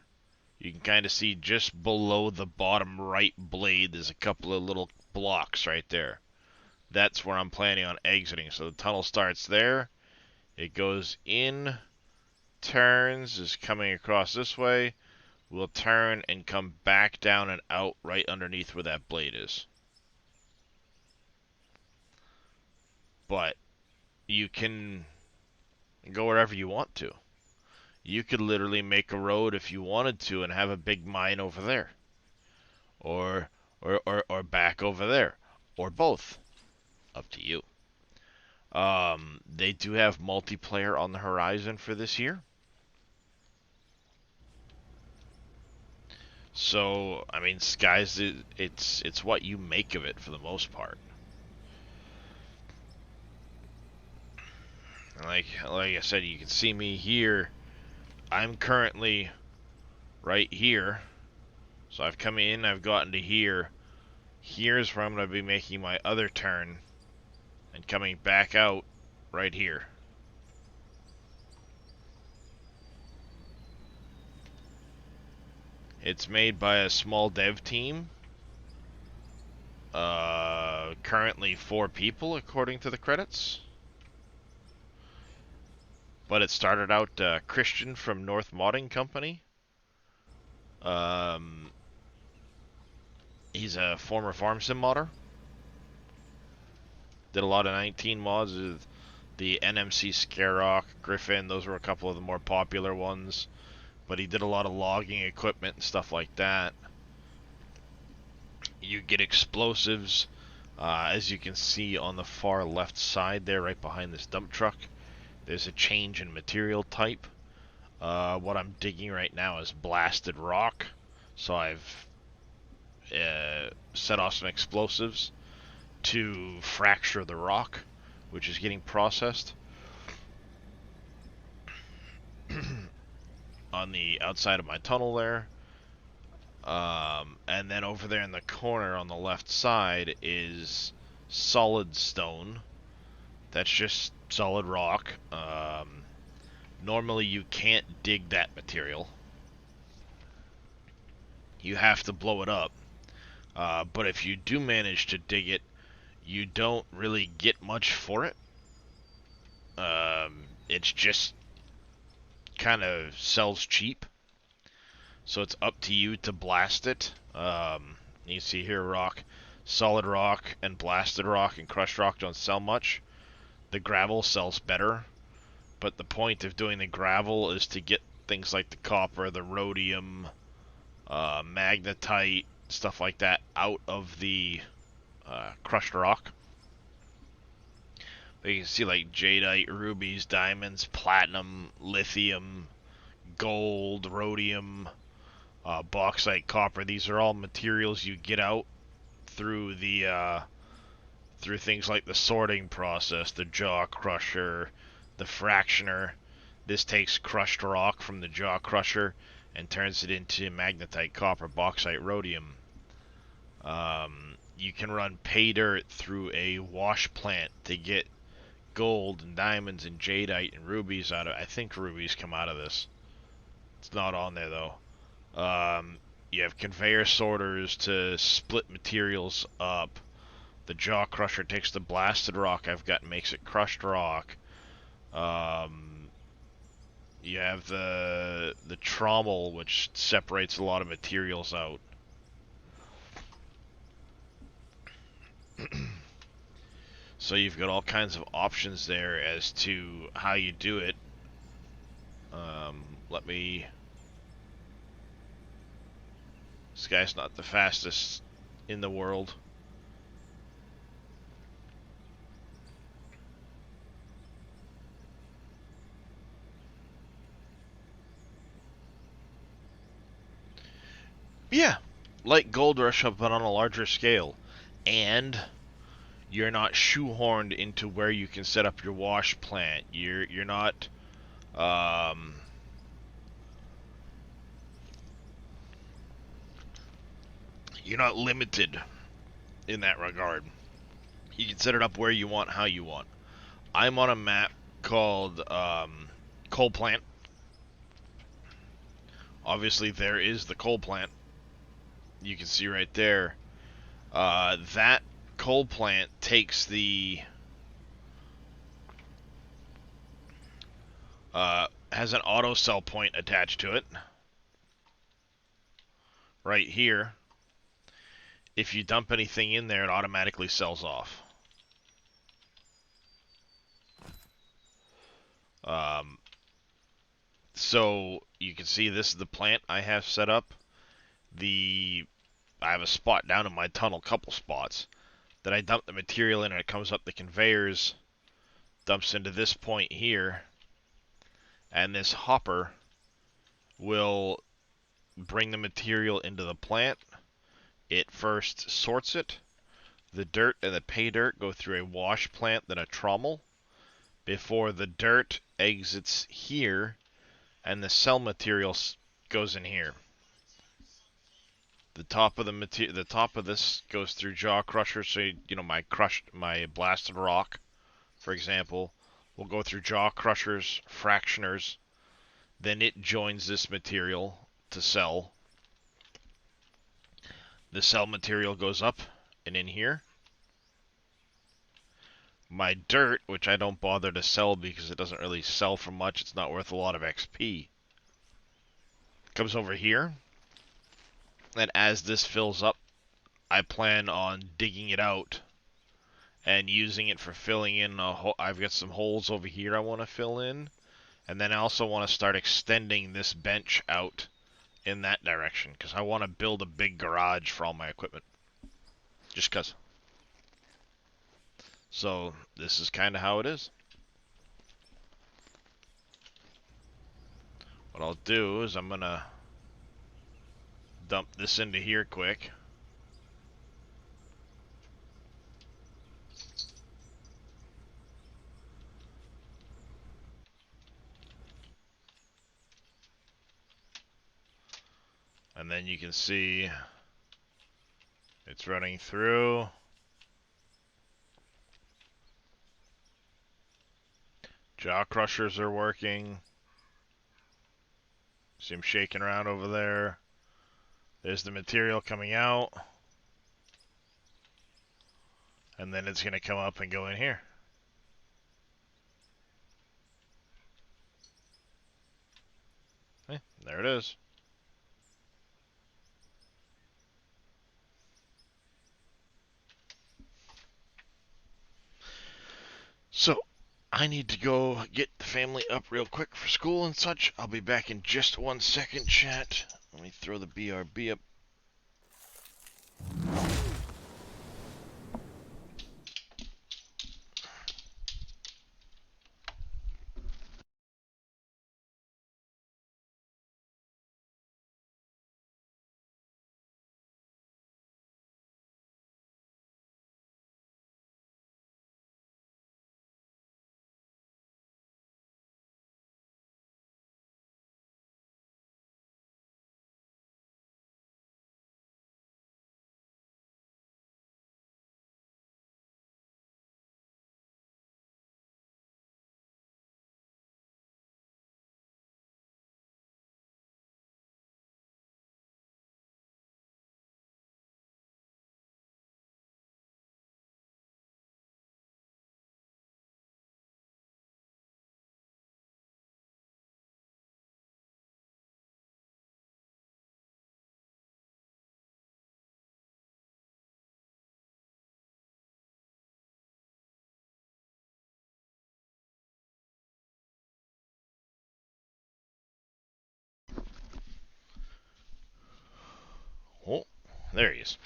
You can kind of see just below the bottom right blade, there's a couple of little blocks right there. That's where I'm planning on exiting. So the tunnel starts there. It goes in, turns, is coming across this way. We'll turn and come back down and out right underneath where that blade is. But you can go wherever you want to. You could literally make a road if you wanted to and have a big mine over there. Or back over there. Or both. Up to you. They do have multiplayer on the horizon for this year. So, I mean, it's what you make of it for the most part. Like I said, you can see me here. I'm currently right here. So I've come in, I've gotten to here. Here's where I'm going to be making my other turn. And coming back out right here. It's made by a small dev team. Currently 4 people, according to the credits. But it started out Christian from North Modding Company. He's a former farm sim modder. Did a lot of 19 mods with the NMC Scarerock, Griffin. Those were a couple of the more popular ones. But he did a lot of logging equipment and stuff like that. You get explosives, as you can see on the far left side there, right behind this dump truck. There's a change in material type. What I'm digging right now is blasted rock. So I've set off some explosives to fracture the rock, which is getting processed. On the outside of my tunnel there. And then over there in the corner on the left side is solid stone. That's just solid rock. Normally you can't dig that material. You have to blow it up. But if you do manage to dig it, you don't really get much for it. It's just kind of sells cheap. So it's up to you to blast it. You see here rock, solid rock and blasted rock and crushed rock don't sell much. The gravel sells better. But the point of doing the gravel is to get things like the copper, the rhodium, magnetite, stuff like that out of the crushed rock. But you can see like jadeite, rubies, diamonds, platinum, lithium, gold, rhodium, bauxite, copper. These are all materials you get out through the through things like the sorting process, the jaw crusher, the fractioner. This takes crushed rock from the jaw crusher and turns it into magnetite, copper, bauxite, rhodium. You can run pay dirt through a wash plant to get gold and diamonds and jadeite and rubies out of. I think rubies come out of this. It's not on there though. You have conveyor sorters to split materials up. The jaw crusher takes the blasted rock I've got and makes it crushed rock. You have the trommel, which separates a lot of materials out. So you've got all kinds of options there as to how you do it. Let me... This guy's not the fastest in the world. Yeah, like Gold Rush, but on a larger scale. And you're not shoehorned into where you can set up your wash plant. You're not you're not limited in that regard. You can set it up where you want, how you want. I'm on a map called Coal Plant. Obviously, there is the coal plant. You can see right there. That coal plant takes the has an auto sell point attached to it right here. If you dump anything in there, it automatically sells off. So you can see this is the plant I have set up. I have a spot down in my tunnel, couple spots, that I dump the material in and it comes up the conveyors, dumps into this point here, and this hopper will bring the material into the plant. It first sorts it. The dirt and the pay dirt go through a wash plant, then a trommel, before the dirt exits here and the cell material goes in here. The top of this goes through jaw crusher. So you know my blasted rock, for example, will go through jaw crushers, fractioners. Then it joins this material to sell. The cell material goes up and in here. My dirt, which I don't bother to sell because it doesn't really sell for much, it's not worth a lot of XP, comes over here. And as this fills up, I plan on digging it out and using it for filling in I've got some holes over here I want to fill in, and then I also want to start extending this bench out in that direction because I want to build a big garage for all my equipment, just because. So this is kind of how it is. What I'll do is I'm gonna dump this into here quick. And then you can see it's running through. Jaw crushers are working. See them shaking around over there. There's the material coming out. And then it's going to come up and go in here. There it is. So, I need to go get the family up real quick for school and such. I'll be back in just 1 second, chat. Let me throw the BRB up. Oh, there he is.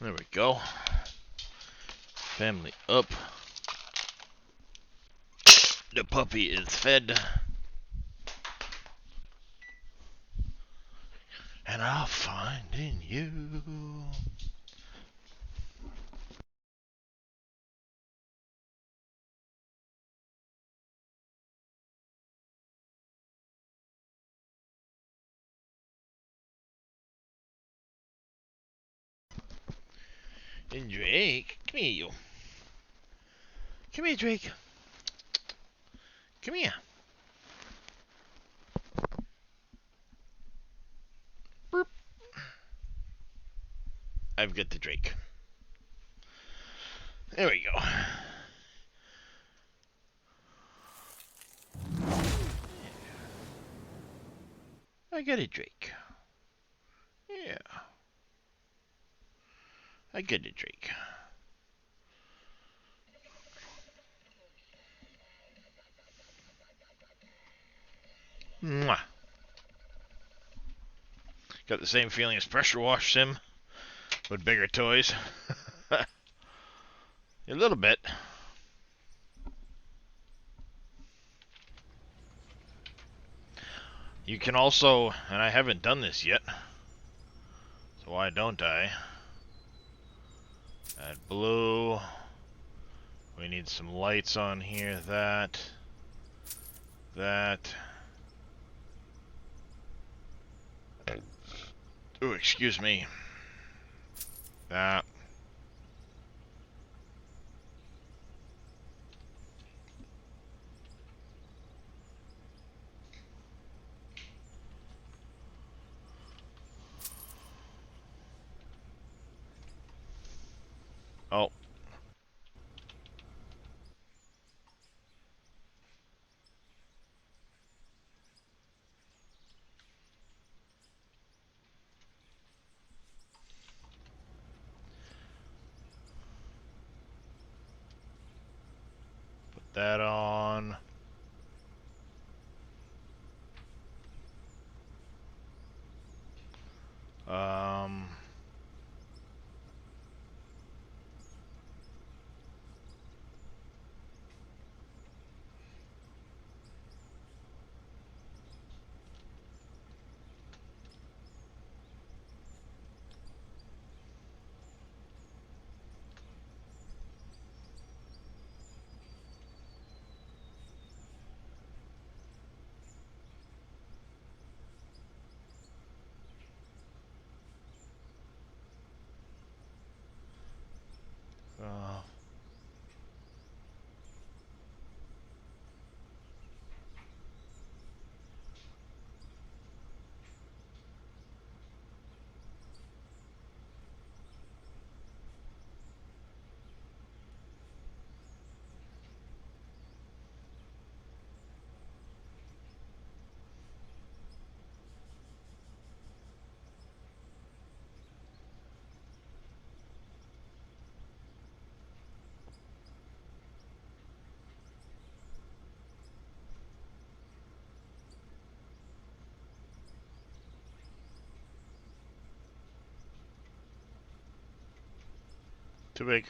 There we go. Family up. The puppy is fed. And I'll find in you. And Drake, come here, you. Come here, Drake. Come here. Burp. I've got the Drake. There we go. I got a Drake. Yeah. I got a Drake. Mwah. Got the same feeling as Pressure Wash Sim with bigger toys. A little bit. You can also, and I haven't done this yet, so why don't I? Add blue. We need some lights on here. That. Oh, excuse me. That. Oh. Put that on. Um... Too big.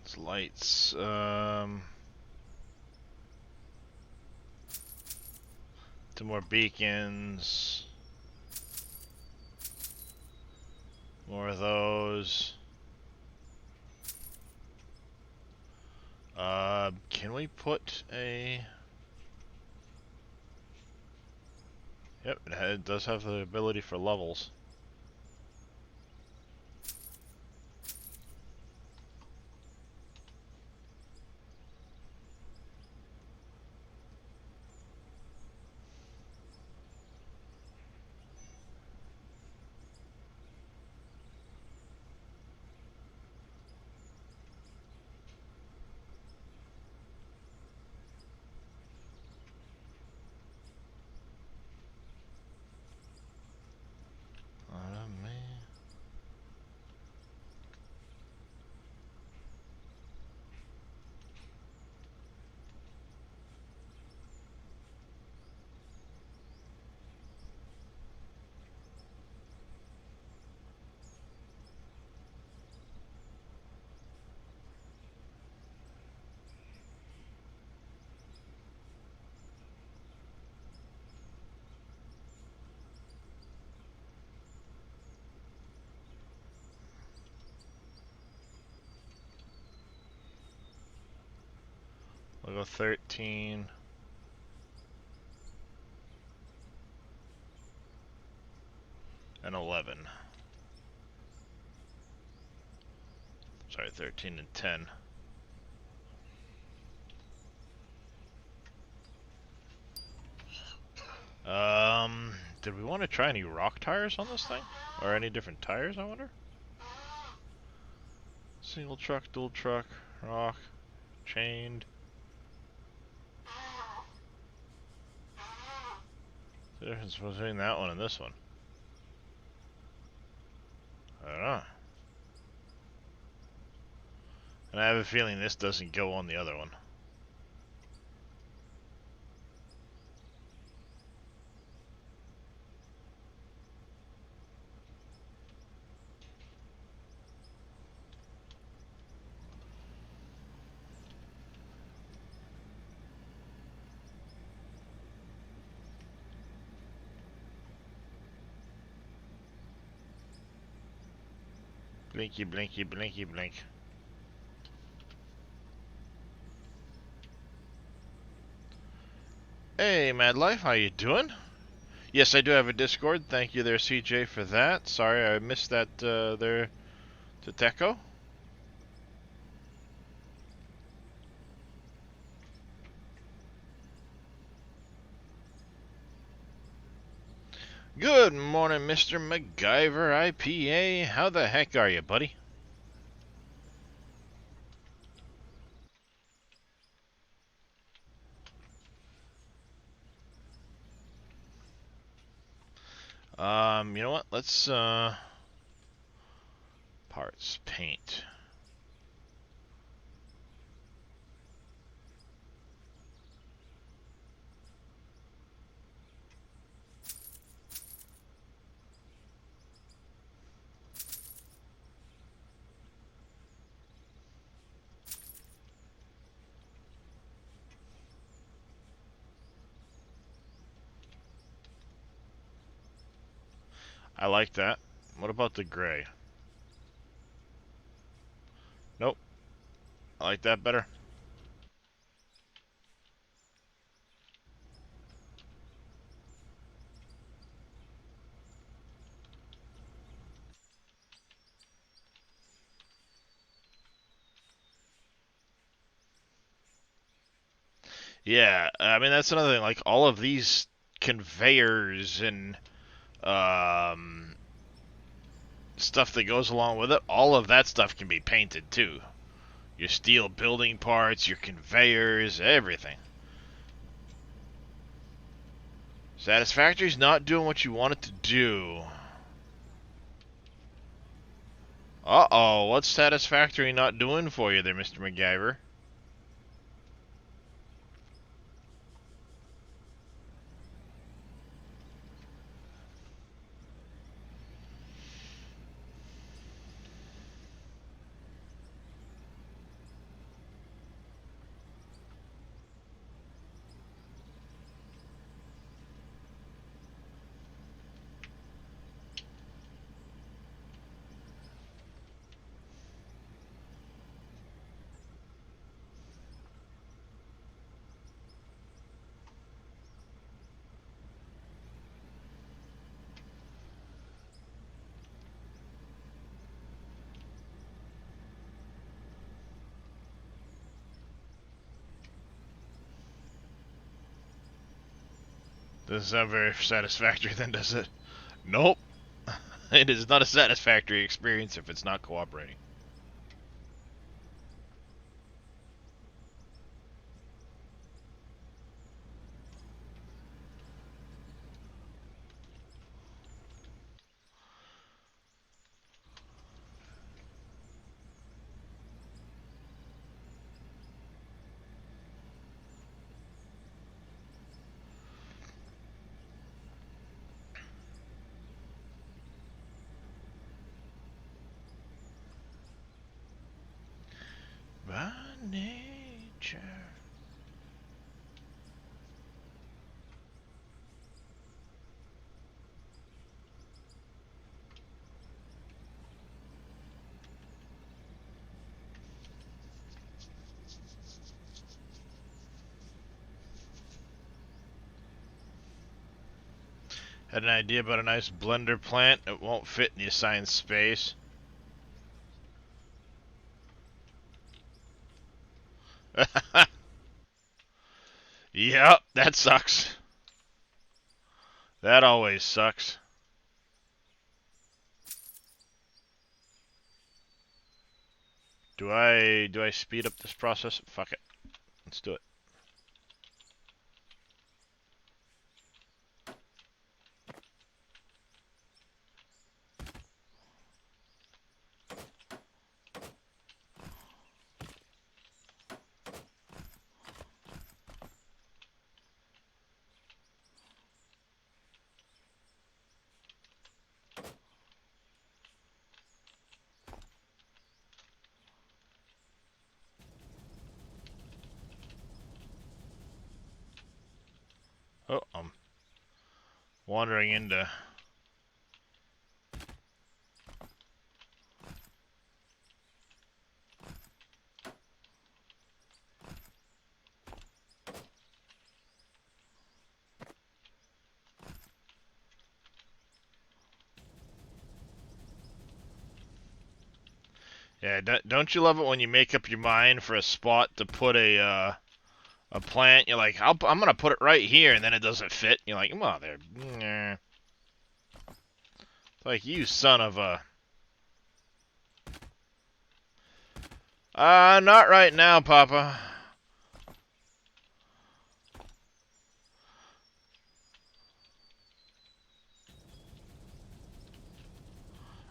It's lights. 2 more beacons. More of those. Can we put a... Yep, it does have the ability for levels. We'll go 13. And 11. Sorry, 13 and 10. Did we want to try any rock tires on this thing? Or any different tires, I wonder? Single truck, dual truck, rock, chained. What's the difference between that one and this one? I don't know. And I have a feeling this doesn't go on the other one. Blinky, blinky, blinky, blink. Hey, Mad Life, how you doing? Yes, I do have a Discord. Thank you there, CJ, for that. Sorry, I missed that there to Teco. Good morning, Mr. MacGyver IPA. How the heck are you, buddy? You know what? Let's parts paint. I like that. What about the gray? Nope. I like that better. Yeah, I mean that's another thing. Like all of these conveyors and stuff that goes along with it, all of that stuff can be painted too. Your steel building parts, your conveyors, everything. Satisfactory's not doing what you want it to do. Uh-oh, what's Satisfactory not doing for you there, Mr. MacGyver? Doesn't sound very satisfactory then, does it? Nope. It is not a satisfactory experience if it's not cooperating. By nature. Had an idea about a nice blender plant. It won't fit in the assigned space. Yep, that sucks. That always sucks. Do I speed up this process? Fuck it. Let's do it. Oh, I'm wandering into... Yeah, don't you love it when you make up your mind for a spot to put a plant? You're like, I'm gonna put it right here, and then it doesn't fit. You're like, mother, nah. It's like, you son of a... Not right now, Papa.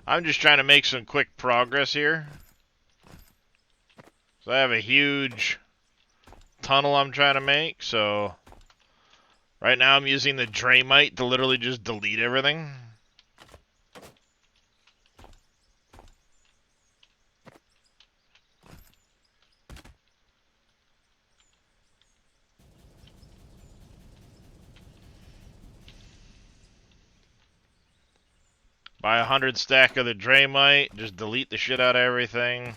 I'm just trying to make some quick progress here. So I have a huge tunnel I'm trying to make, so... Right now I'm using the Draymite to literally just delete everything. Buy 100 stack of the Draymite, just delete the shit out of everything.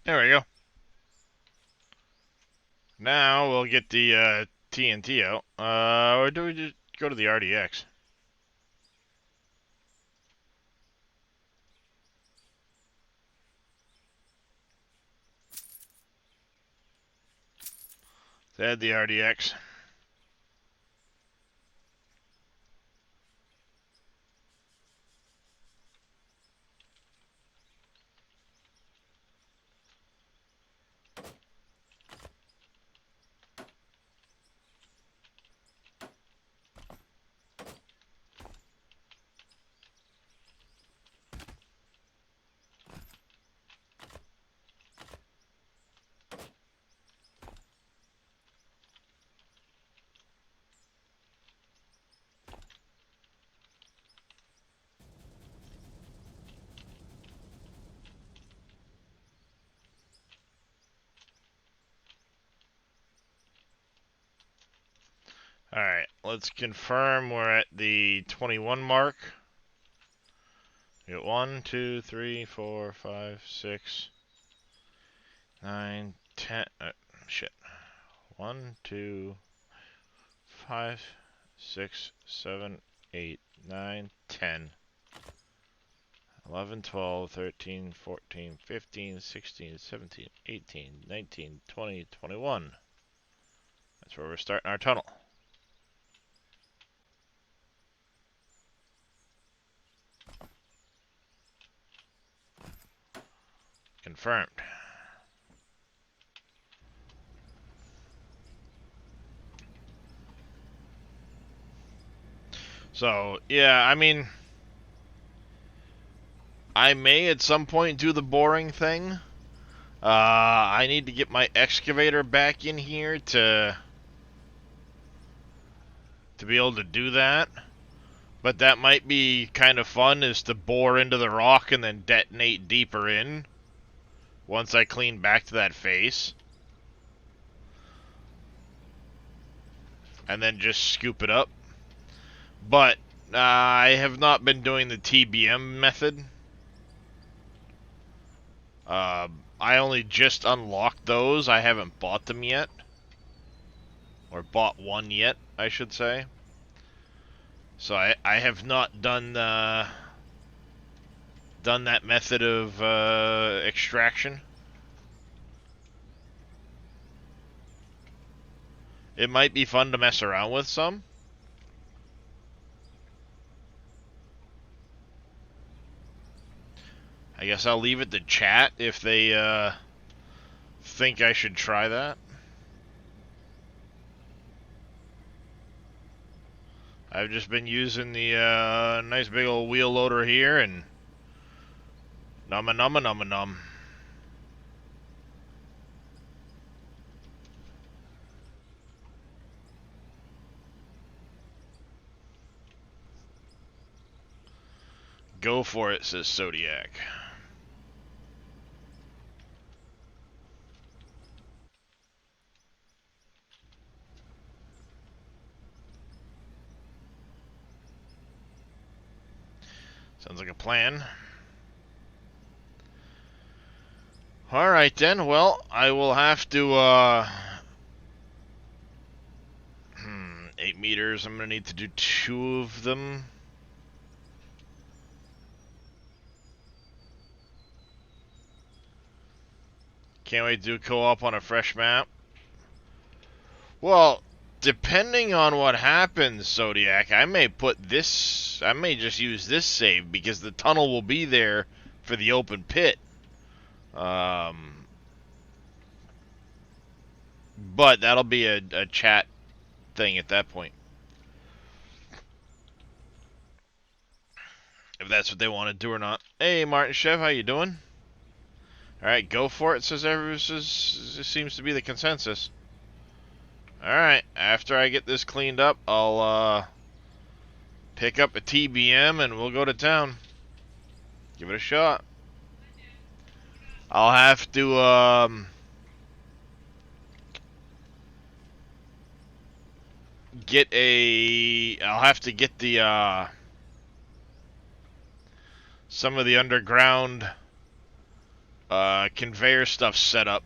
There we go. Now we'll get the TNT out. Or do we just go to the RDX? Let's add the RDX. Alright, let's confirm we're at the 21 mark. We got 1, 2, 3, 4, 5, 6, 9, 10. Shit. 1, 2, 5, 6, 7, 8, 9, 10. 11, 12, 13, 14, 15, 16, 17, 18, 19, 20, 21. That's where we're starting our tunnel. Confirmed. So, yeah, I mean, I may at some point do the boring thing. I need to get my excavator back in here to be able to do that. But that might be kind of fun, is to bore into the rock and then detonate deeper in once I clean back to that face. And then just scoop it up. But I have not been doing the TBM method. I only just unlocked those. I haven't bought them yet. Or bought one yet, I should say. So I have not done that method of extraction. It might be fun to mess around with some. I guess I'll leave it to chat if they think I should try that. I've just been using the nice big old wheel loader here and numma numma numma num. Go for it, says Zodiac. Sounds like a plan. Alright then, well, I will have to, 8 meters, I'm gonna need to do 2 of them. Can't wait to do co-op on a fresh map. Well, depending on what happens, Zodiac, I may just use this save because the tunnel will be there for the open pit. But that'll be a chat thing at that point. If that's what they want to do or not. Hey, Martin Chev, how you doing? Alright, go for it, seems to be the consensus. Alright, after I get this cleaned up, I'll pick up a TBM and we'll go to town. Give it a shot. I'll have to I'll have to get the some of the underground Conveyor stuff set up.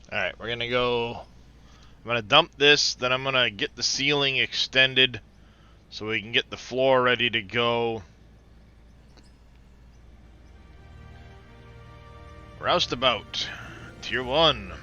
Alright, we're gonna go... I'm gonna dump this, then I'm gonna get the ceiling extended so we can get the floor ready to go. Roustabout, Tier 1.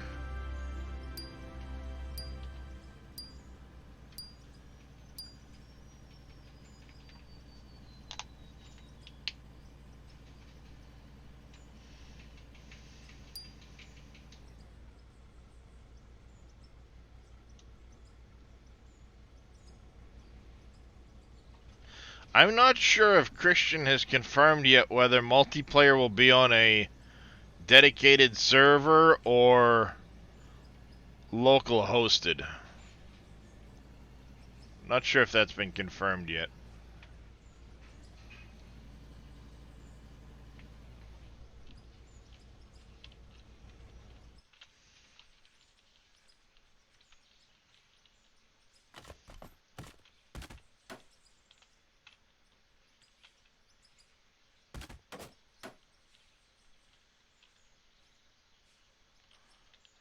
I'm not sure if Christian has confirmed yet whether multiplayer will be on a dedicated server or local hosted. Not sure if that's been confirmed yet.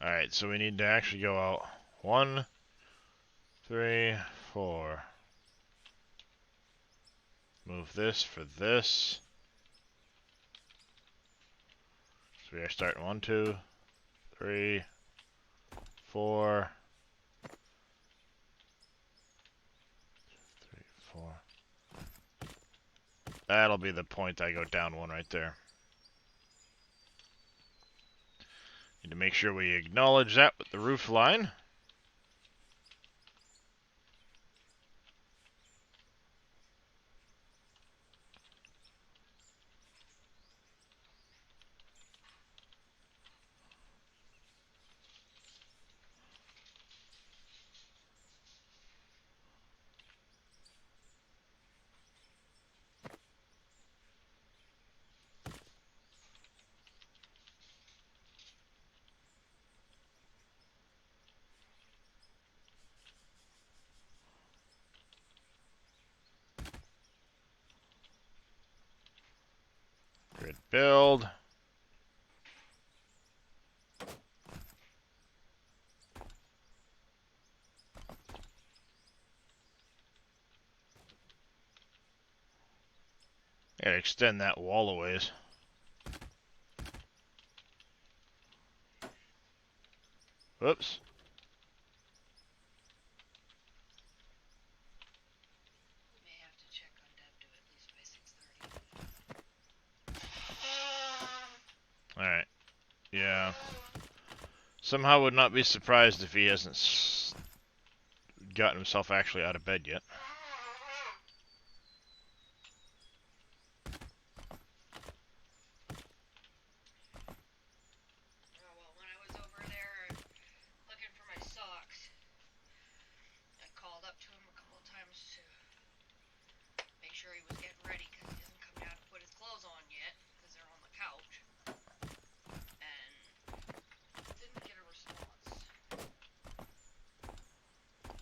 Alright, so we need to actually go out 1, 3, 4. Move this for this. So we are starting 1, 2, 3, 4. 3, 4. That'll be the point I go down 1 right there. Need to make sure we acknowledge that with the roof line. Grid build. Gotta extend that wall a ways. Whoops. Alright. Yeah. Somehow would not be surprised if he hasn't gotten himself actually out of bed yet.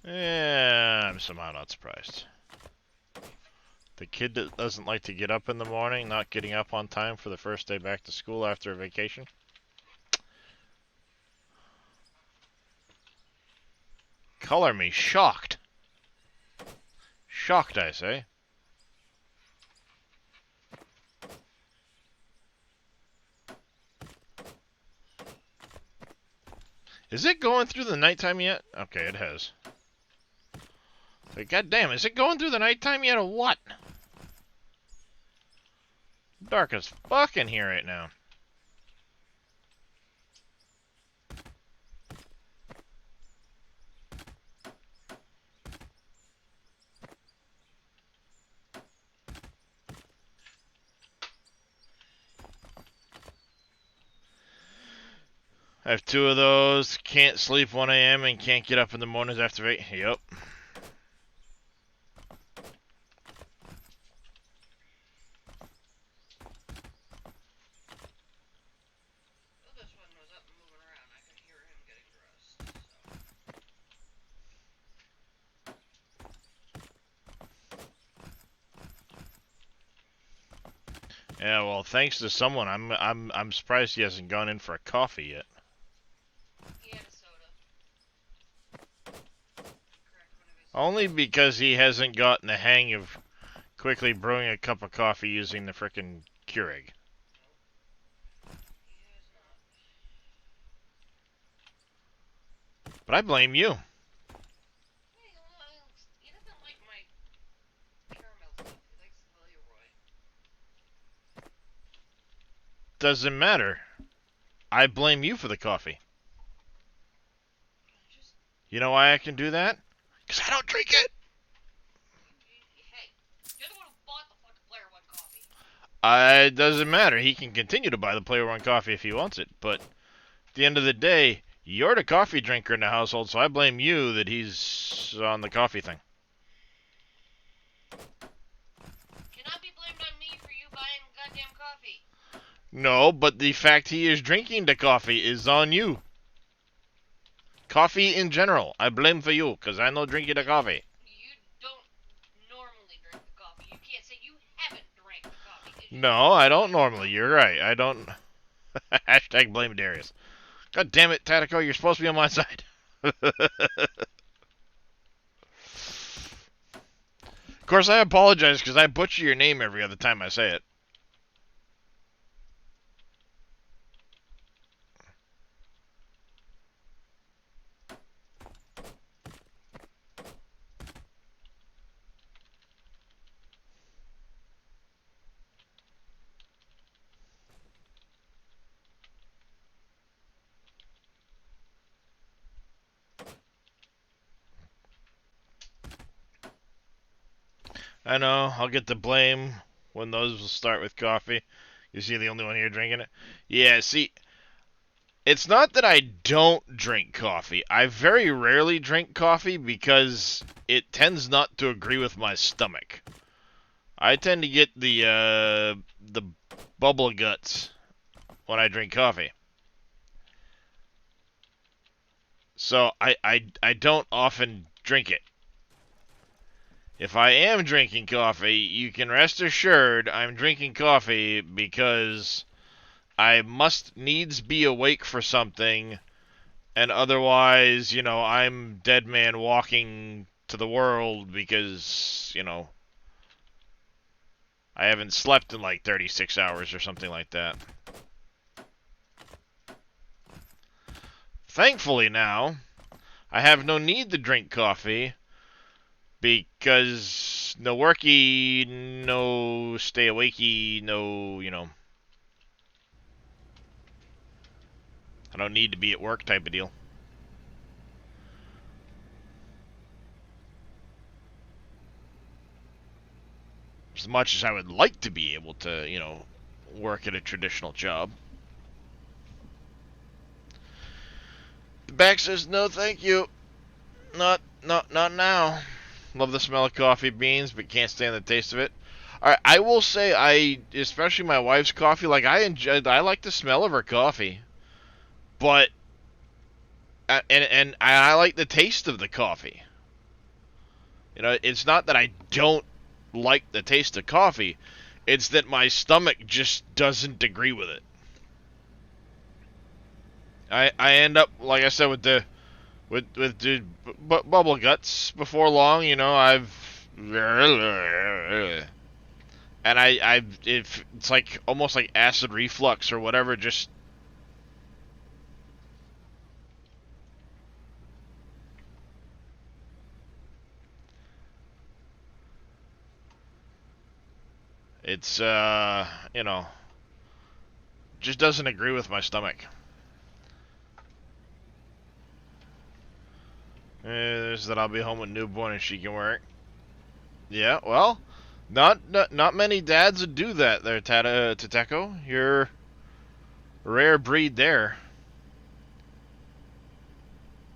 Yeah, I'm somehow not surprised. The kid that doesn't like to get up in the morning, not getting up on time for the first day back to school after a vacation. Color me shocked. Shocked, I say. Is it going through the nighttime yet? Okay, it has. Like, goddamn, is it going through the nighttime yet or what? Dark as fuck in here right now. I have 2 of those. Can't sleep 1 a.m. and can't get up in the mornings after 8. Yep. Yeah, well, thanks to someone, I'm surprised he hasn't gone in for a coffee yet. He had a soda. Only because he hasn't gotten the hang of quickly brewing a cup of coffee using the frickin' Keurig. But I blame you. He doesn't like my caramel stuff. He likes Leroy. Doesn't matter. I blame you for the coffee. You know why I can do that? Because I don't drink it. Hey, you're the one who bought the fucking Player One coffee. It doesn't matter. He can continue to buy the Player One coffee if he wants it. But at the end of the day, you're the coffee drinker in the household, so I blame you that he's on the coffee thing. Cannot be blamed on me for you buying goddamn coffee. No, but the fact he is drinking the coffee is on you. Coffee in general, I blame for you, because I know drinking the coffee. You don't normally drink the coffee. You can't say you haven't drank the coffee. No, I don't normally. You're right. I don't. Hashtag blame Darius. God damn it, Tatico, you're supposed to be on my side. Of course, I apologize because I butcher your name every other time I say it. I know, I'll get the blame when those will start with coffee. You see the only one here drinking it? Yeah, see, it's not that I don't drink coffee. I very rarely drink coffee because it tends not to agree with my stomach. I tend to get the bubble guts when I drink coffee. So I don't often drink it. If I am drinking coffee, you can rest assured I'm drinking coffee because I must needs be awake for something, and otherwise, I'm dead man walking to the world because, I haven't slept in like 36 hours or something like that. Thankfully now, I have no need to drink coffee because no worky, no stay awakey, no, I don't need to be at work type of deal. As much as I would like to be able to, work at a traditional job. The back says, no thank you. Not now. Love the smell of coffee beans, but can't stand the taste of it. Alright, I will say especially my wife's coffee, like I like the smell of her coffee. But and I like the taste of the coffee. It's not that I don't like the taste of coffee. It's that my stomach just doesn't agree with it. I end up, like I said, with the bubble guts. Before long, you know, and it's like almost like acid reflux or whatever. Just it's you know, just doesn't agree with my stomach. There's that I'll be home with newborn and she can work. Yeah, well, not many dads would do that there, Tateco. You're a rare breed there.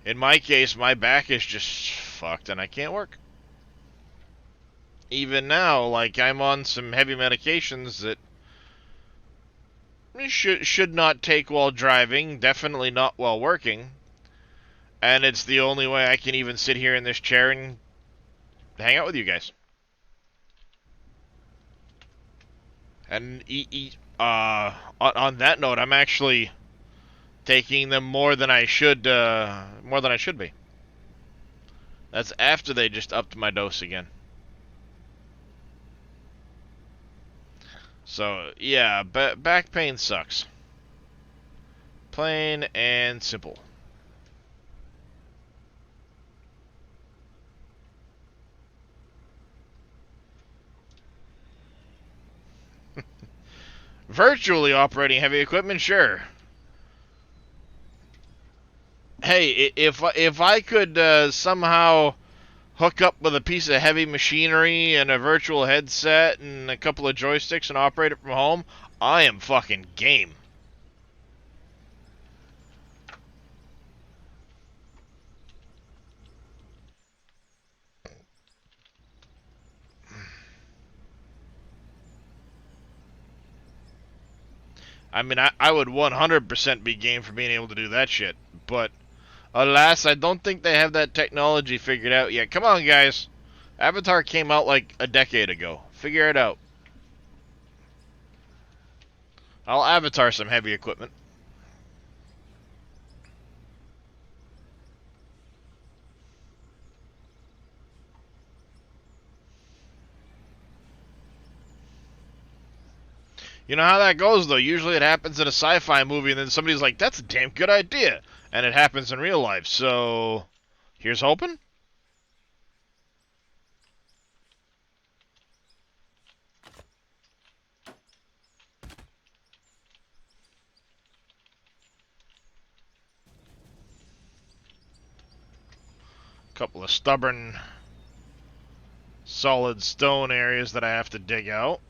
In my case, my back is just fucked and I can't work. Even now, like I'm on some heavy medications that should not take while driving, definitely not while working. And it's the only way I can even sit here in this chair and hang out with you guys. And on that note, I'm actually taking them more than I should be. That's after they just upped my dose again. So yeah, back pain sucks. Plain and simple. Virtually operating heavy equipment, sure. Hey, if I could somehow hook up with a piece of heavy machinery and a virtual headset and a couple of joysticks and operate it from home, I am fucking game. I mean, I would 100% be game for being able to do that shit. But, alas, I don't think they have that technology figured out yet. Come on, guys. Avatar came out like a decade ago. Figure it out. I'll avatar some heavy equipment. You know how that goes, though. Usually it happens in a sci-fi movie, and then somebody's like, that's a damn good idea. And it happens in real life. So, here's hoping. Couple of stubborn, solid stone areas that I have to dig out.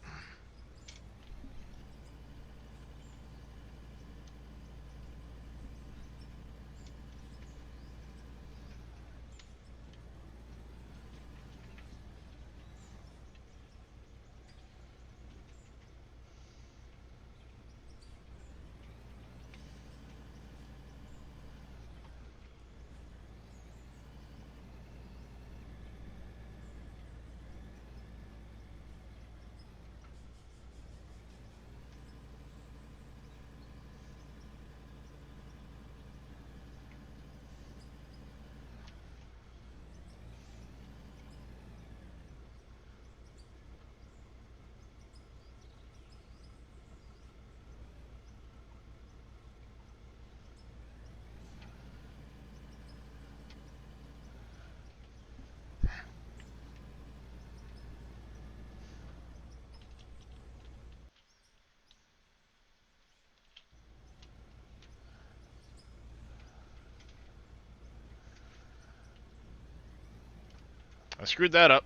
I screwed that up.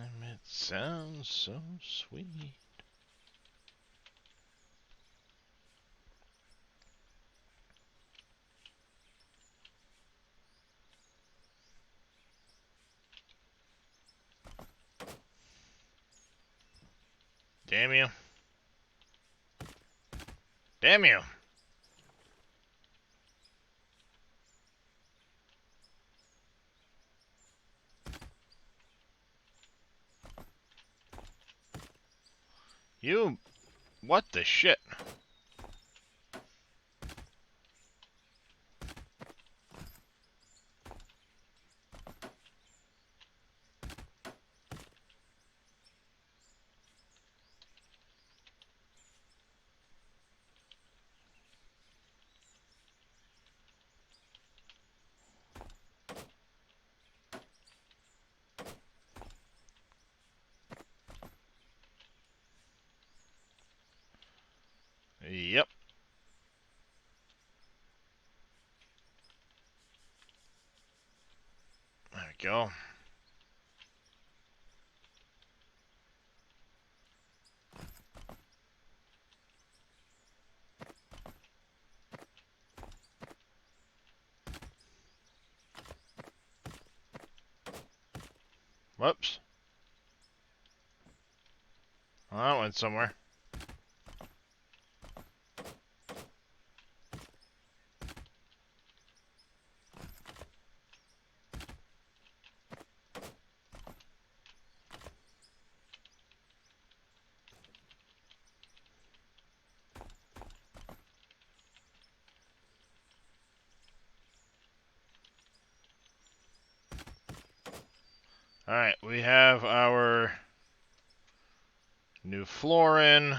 It sounds so sweet. Damn you. Damn you. You... What the shit? Yep. There we go. Whoops. Well, that went somewhere. Alright, we have our new floor in.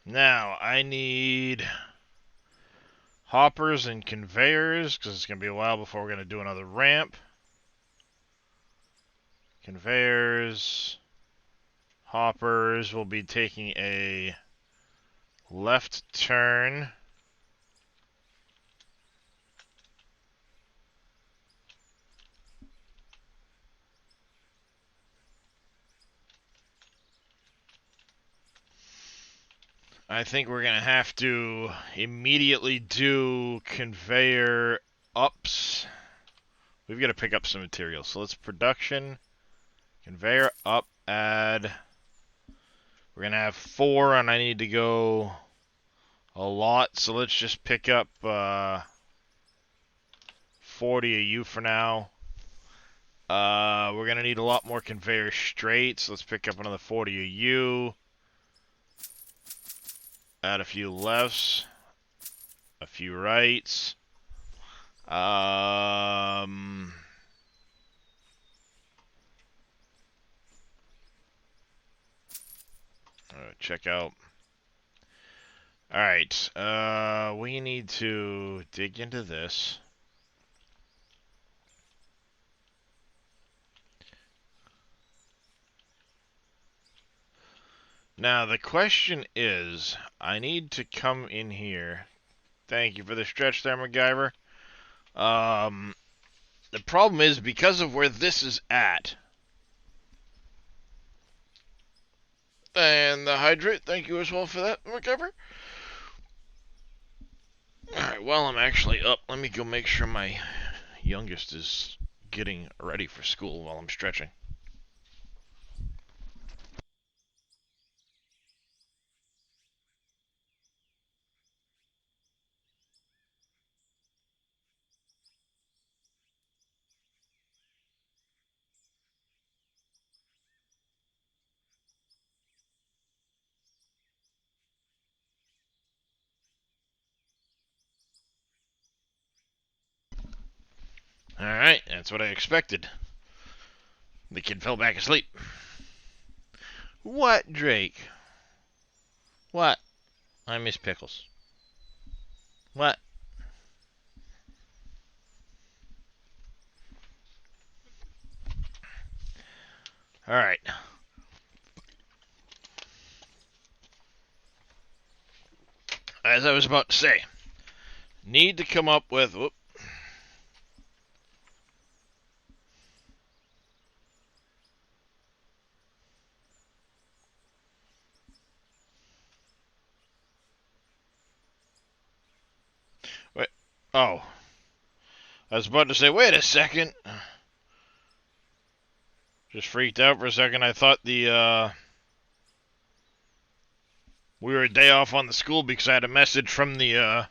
Now, I need hoppers and conveyors, because it's going to be a while before we're going to do another ramp. Conveyors, hoppers, will be taking a left turn. I think we're going to have to immediately do conveyor ups. We've got to pick up some materials. So let's production, conveyor up, add. We're going to have 4, and I need to go a lot. So let's just pick up 40 of you for now. We're going to need a lot more conveyor straight. So let's pick up another 40 of you. Add a few lefts, a few rights. Check out. Alright, we need to dig into this. Now, the question is, I need to come in here. Thank you for the stretch there, MacGyver. The problem is, because of where this is at, and the hydrate, thank you as well for that, MacGyver. Alright, while I'm actually up, let me go make sure my youngest is getting ready for school while I'm stretching. Alright, that's what I expected. The kid fell back asleep. What, Drake? What? I miss Pickles. What? Alright. As I was about to say, Need to come up with... Whoop. Wait. Oh. I was about to say, wait a second. Just freaked out for a second. I thought we were a day off on the school because I had a message from the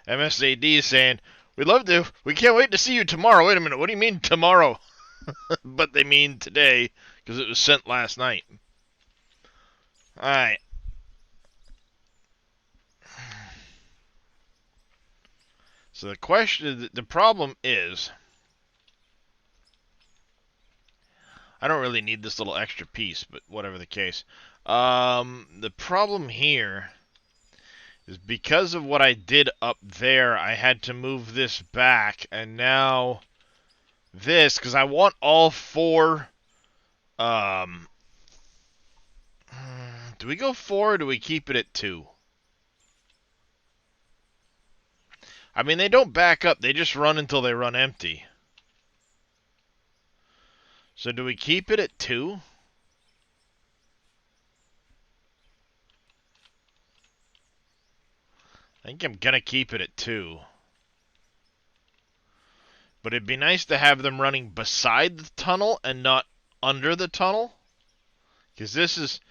MSAD saying, we can't wait to see you tomorrow. Wait a minute, what do you mean tomorrow? But they mean today, because it was sent last night. Alright. So the problem is, I don't really need this little extra piece, but whatever the case. The problem here is because of what I did up there, I had to move this back, and now this, because I want all four, do we go 4 or do we keep it at 2? I mean, they don't back up, they just run until they run empty. So do we keep it at 2? I think I'm gonna keep it at 2. But it'd be nice to have them running beside the tunnel and not under the tunnel. Because this is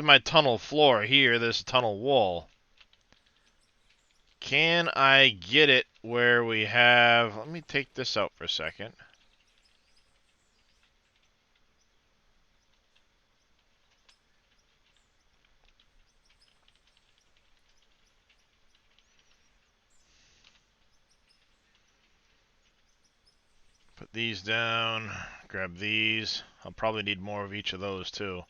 my tunnel floor here, this tunnel wall. Can I get it where we have... Let me take this out for a second. Put these down, grab these. I'll probably need more of each of those too.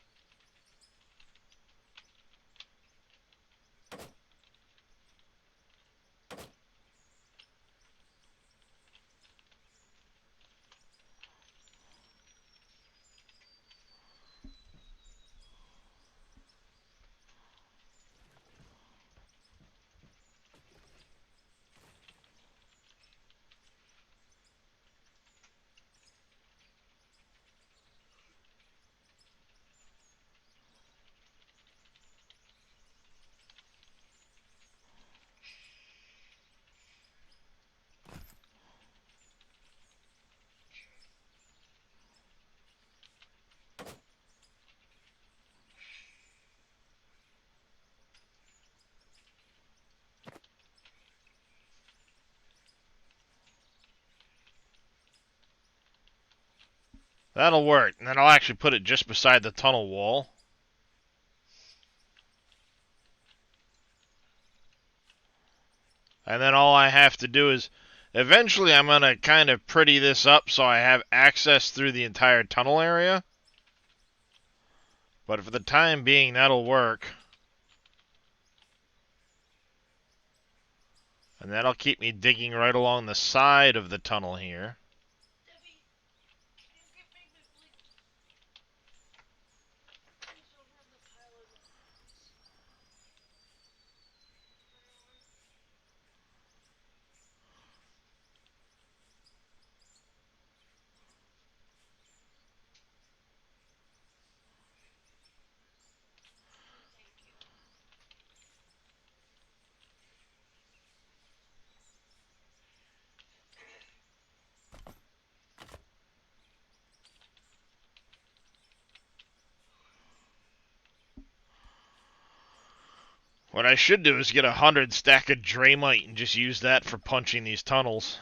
That'll work, and then I'll actually put it just beside the tunnel wall. And then all I have to do is, eventually I'm going to kind of pretty this up so I have access through the entire tunnel area. But for the time being, that'll work. And that'll keep me digging right along the side of the tunnel here. What I should do is get 100 stack of Draymite and just use that for punching these tunnels.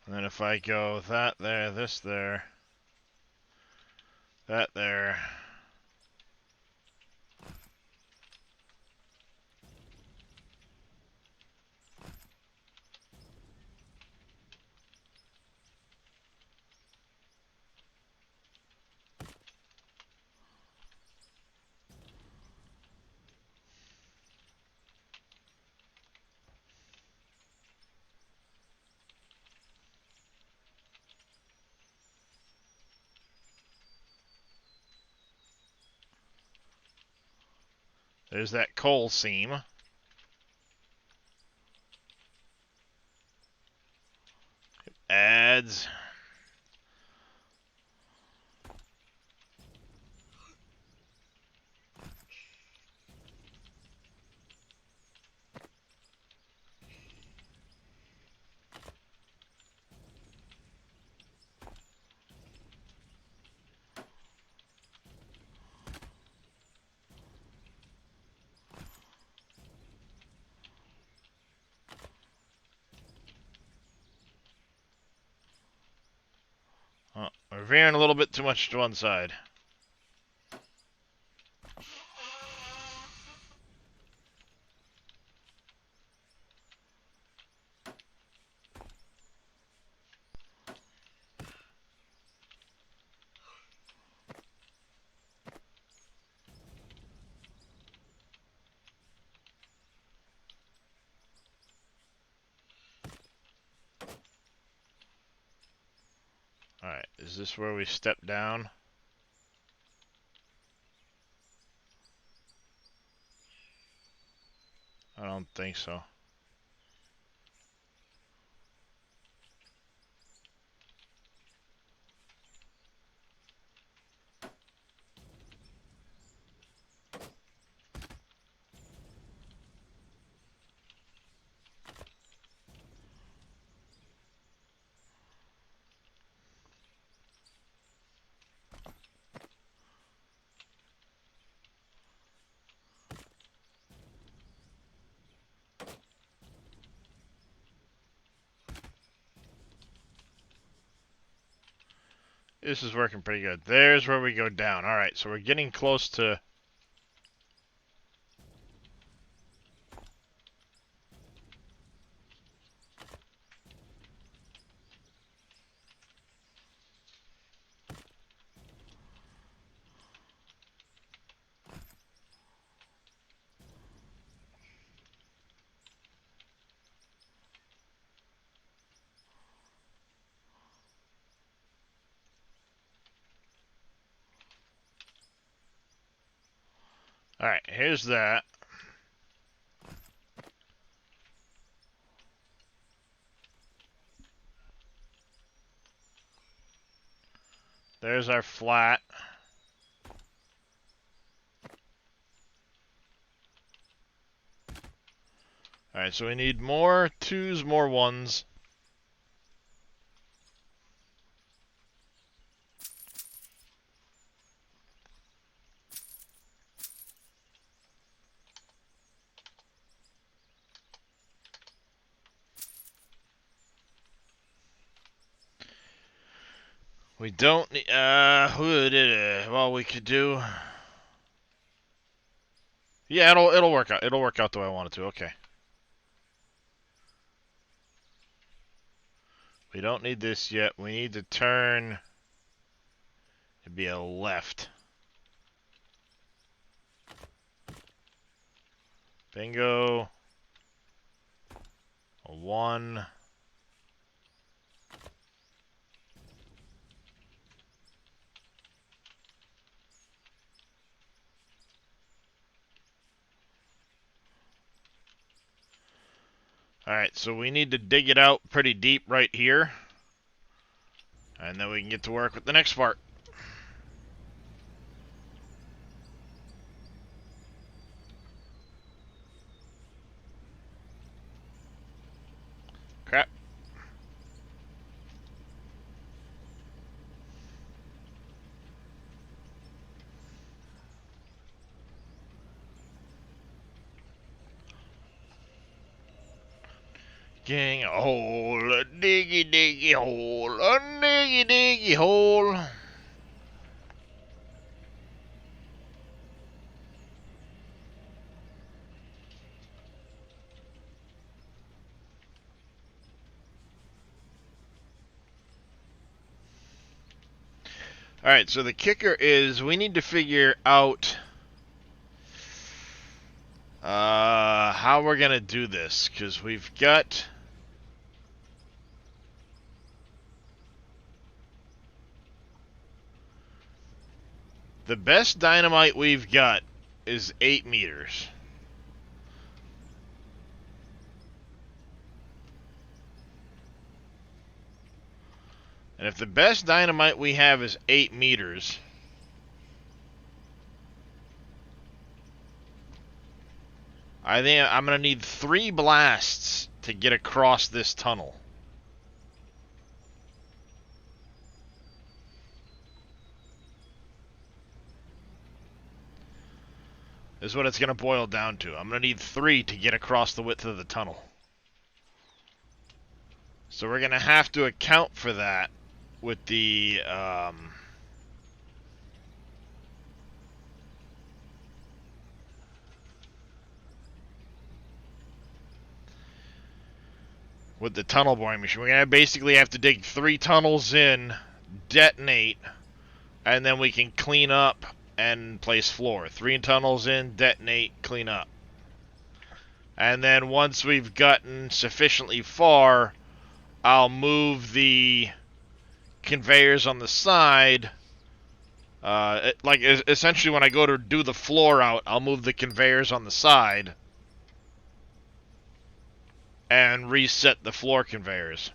And then if I go that there, this there, that there... There's that coal seam. Adds. Oh, we're veering a little bit too much to one side. Alright, is this where we step down? I don't think so. This is working pretty good. There's where we go down. Alright, so we're getting close to... Alright, here's that. There's our flat. Alright, so we need more twos, more ones. We don't need, well, we could do... Yeah, it'll work out. It'll work out the way I want it to. Okay. We don't need this yet. We need to turn... It'd be a left. Bingo. A 1. Alright, so we need to dig it out pretty deep right here. And then we can get to work with the next part. Crap. Gang a hole, a diggy diggy hole, a diggy diggy hole. Alright, so the kicker is we need to figure out how we're gonna do this, because we've got the best dynamite we've got is 8 meters. And if the best dynamite we have is 8 meters, I think I'm going to need 3 blasts to get across this tunnel. Is what it's going to boil down to. I'm going to need 3 to get across the width of the tunnel. So we're going to have to account for that with the tunnel boring machine. We're going to basically have to dig 3 tunnels in, detonate, and then we can clean up and place floor. 3 tunnels in, detonate, clean up. And then once we've gotten sufficiently far, I'll move the conveyors on the side. Essentially when I go to do the floor out, I'll move the conveyors on the side and reset the floor conveyors.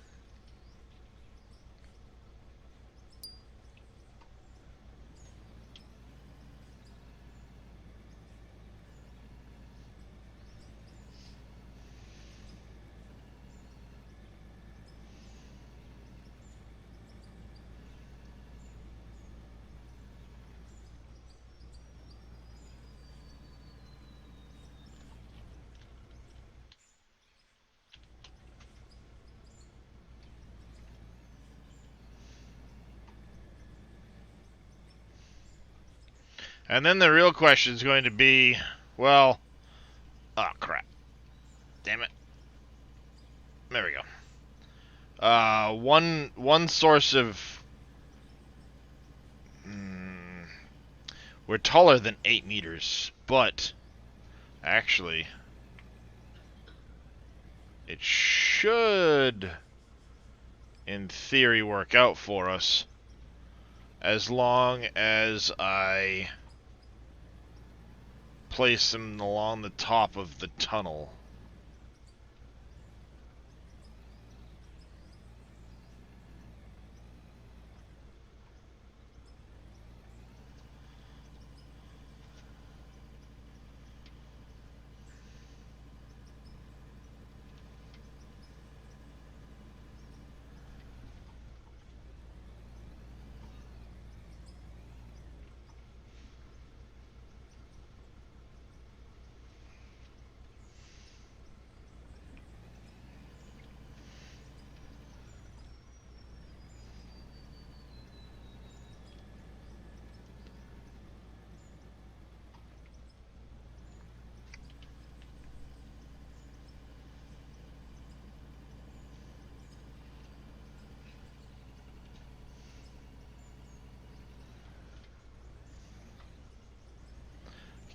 And then the real question is going to be, well, oh crap. Damn it. There we go. One source of... we're taller than 8 meters, but actually, it should, in theory, work out for us as long as I place them along the top of the tunnel.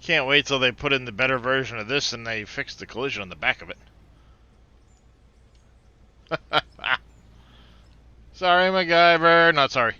Can't wait till they put in the better version of this and they fix the collision on the back of it. Sorry, MacGyver. Not sorry.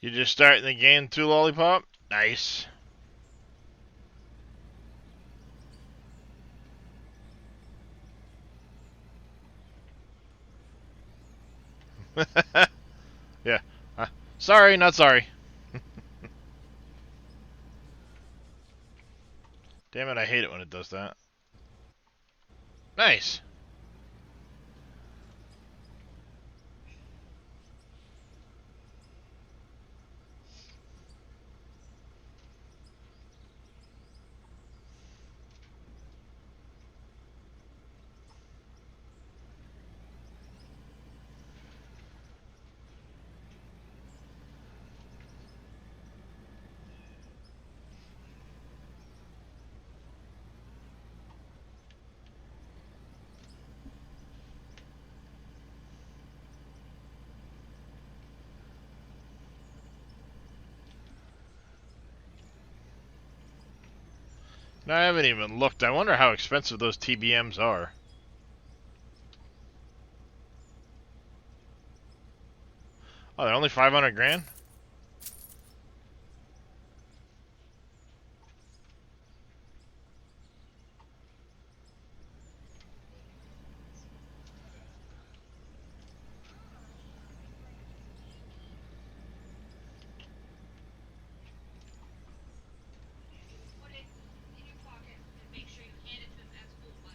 You just starting the game too, Lollipop? Nice. Sorry, not sorry. Damn it, I hate it when it does that. Nice. No, I haven't even looked. I wonder how expensive those TBMs are. Oh, they're only 500 grand? Put it in your pocket and make sure you hand it to him at school, bud.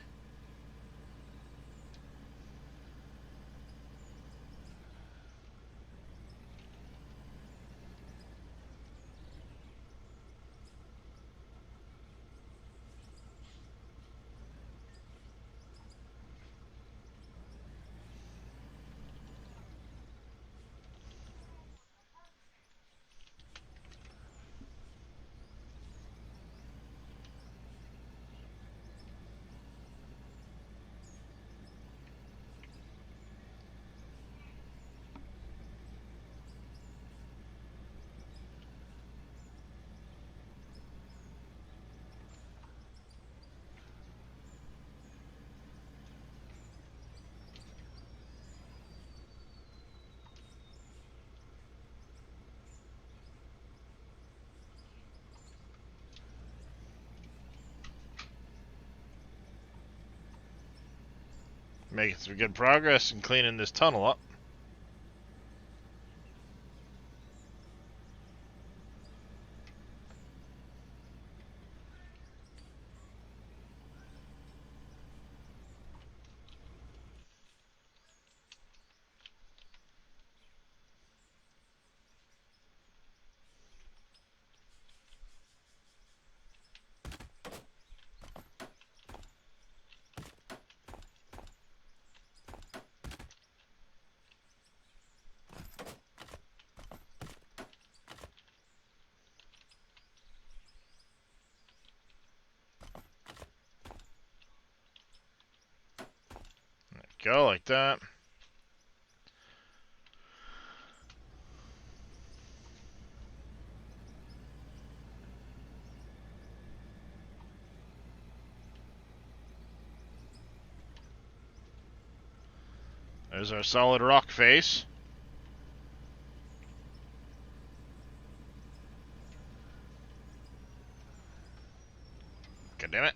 Making some good progress in cleaning this tunnel up. Go like that. There's our solid rock face. God damn it.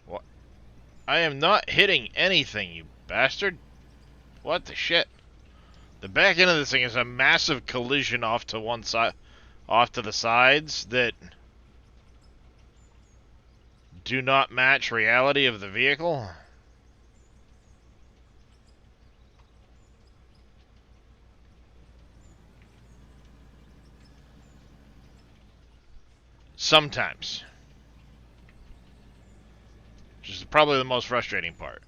What? I am not hitting anything, you bastard. What the shit? The back end of this thing is a massive collision off to one side, off to the sides that do not match reality of the vehicle. Sometimes. Which is probably the most frustrating part.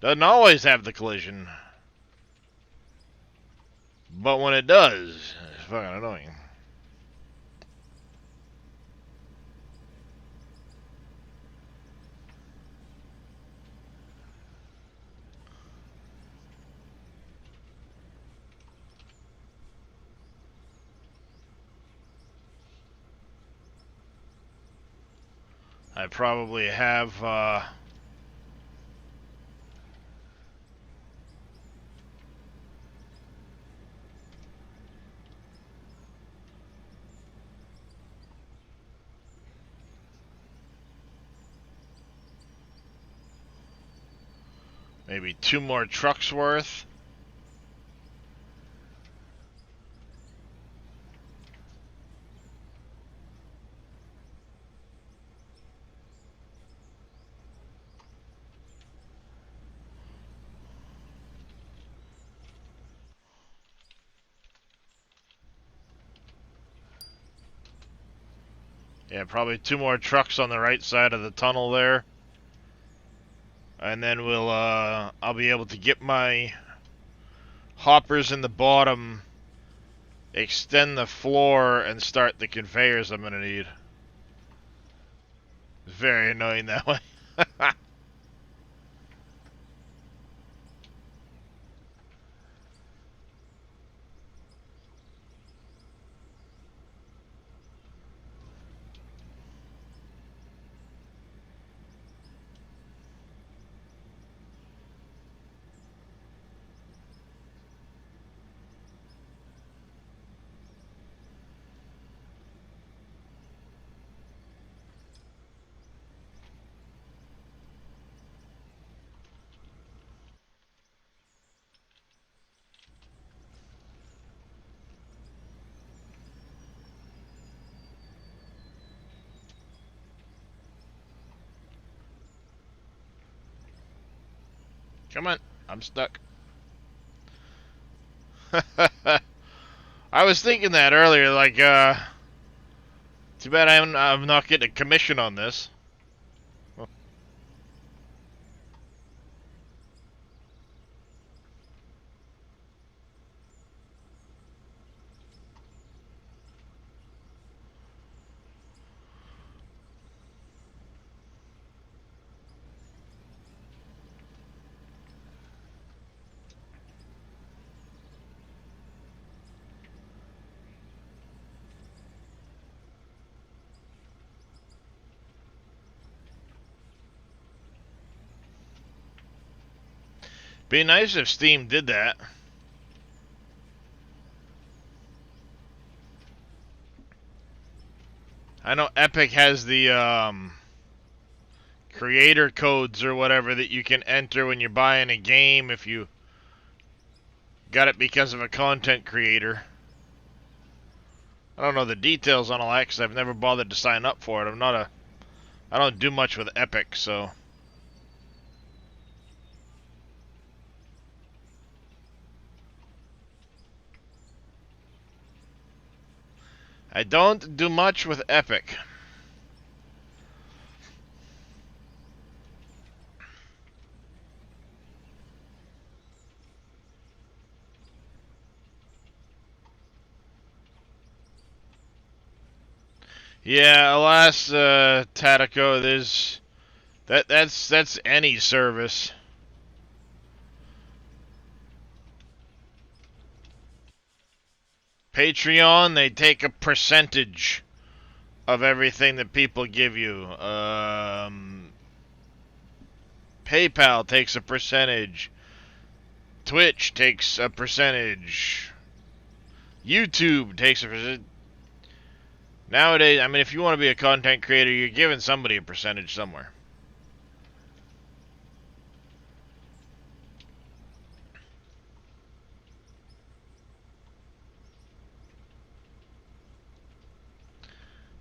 Doesn't always have the collision. But when it does, it's fucking annoying. I probably have, maybe 2 more trucks worth. Yeah, probably 2 more trucks on the right side of the tunnel there. And then I'll be able to get my hoppers in the bottom, extend the floor, and start the conveyors I'm gonna need. It's very annoying that way. Come on, I'm stuck. I was thinking that earlier, like, too bad I'm not getting a commission on this. Be nice if Steam did that. I know Epic has the creator codes or whatever that you can enter when you're buying a game if you got it because of a content creator. I don't know the details on all that because I've never bothered to sign up for it. I don't do much with Epic, so. I don't do much with Epic. Yeah, alas, Tatico, that's any service. Patreon, they take a percentage of everything that people give you. PayPal takes a percentage. Twitch takes a percentage. YouTube takes a percentage. Nowadays, I mean, if you want to be a content creator, you're giving somebody a percentage somewhere.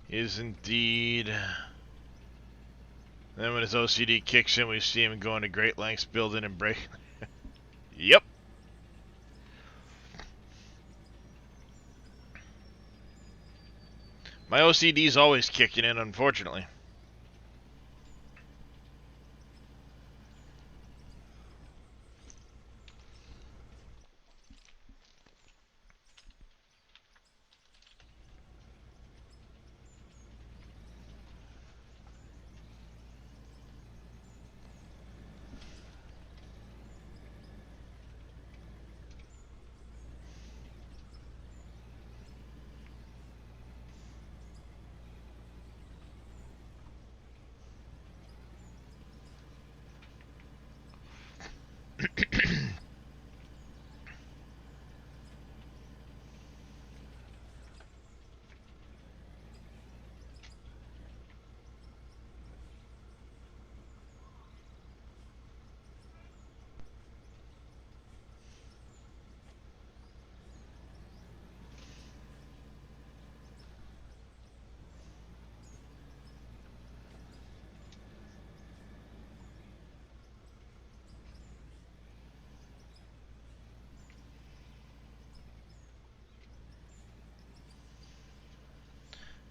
Is indeed. Then when his OCD kicks in, we see him going to great lengths, building and breaking. Yep. My OCD's always kicking in, unfortunately.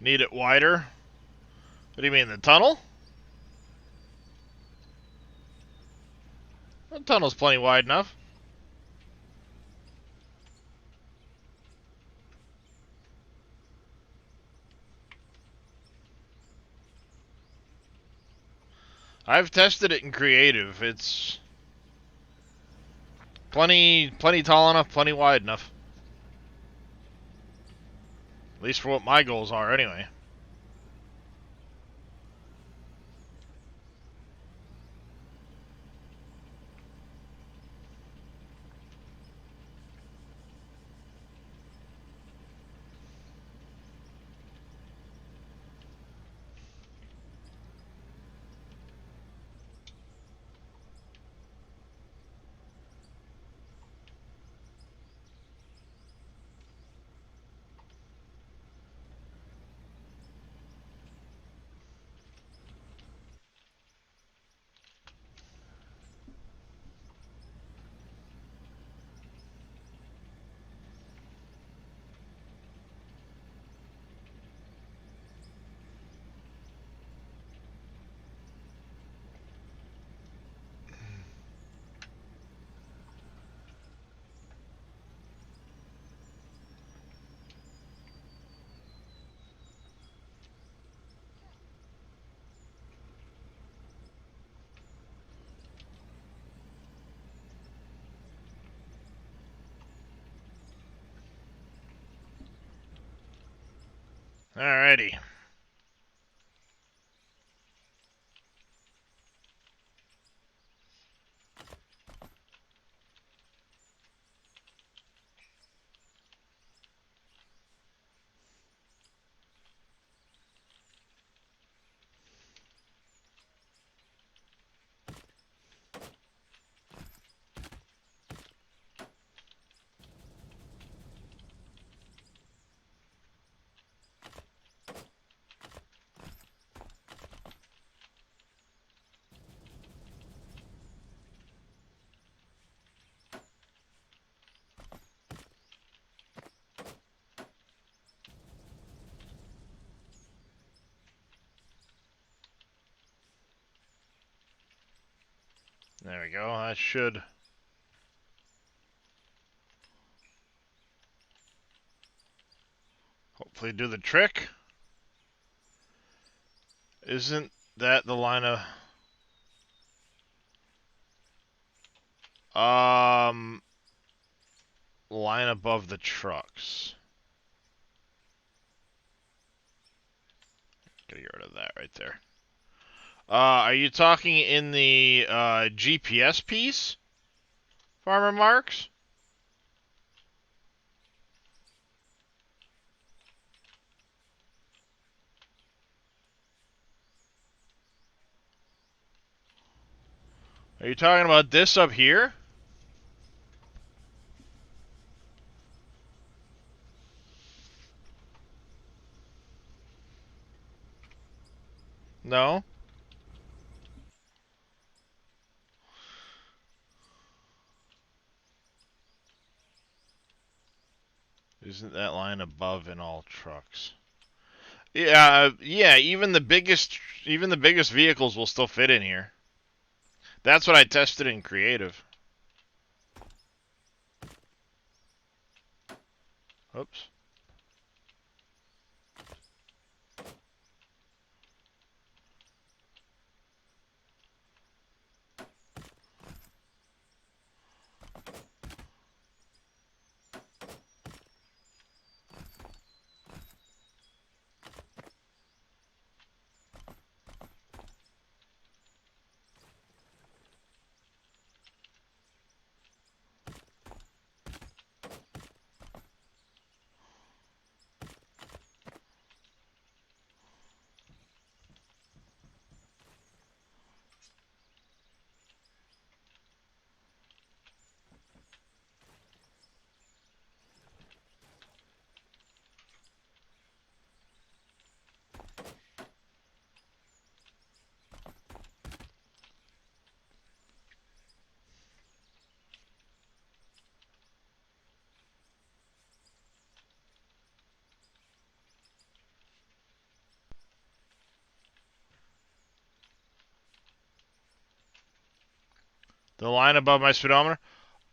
Need it wider? What do you mean, the tunnel? The tunnel's plenty wide enough. I've tested it in creative. It's plenty tall enough, plenty wide enough. At least for what my goals are, anyway. Alrighty. There we go. I should hopefully do the trick. Isn't that the line of... line above the trucks. Gotta get rid of that right there. Are you talking in the GPS piece, Farmer Marks? Are you talking about this up here? No? Isn't that line above in all trucks? Yeah, even the biggest vehicles will still fit in here. That's what I tested in creative. Oops. The line above my speedometer?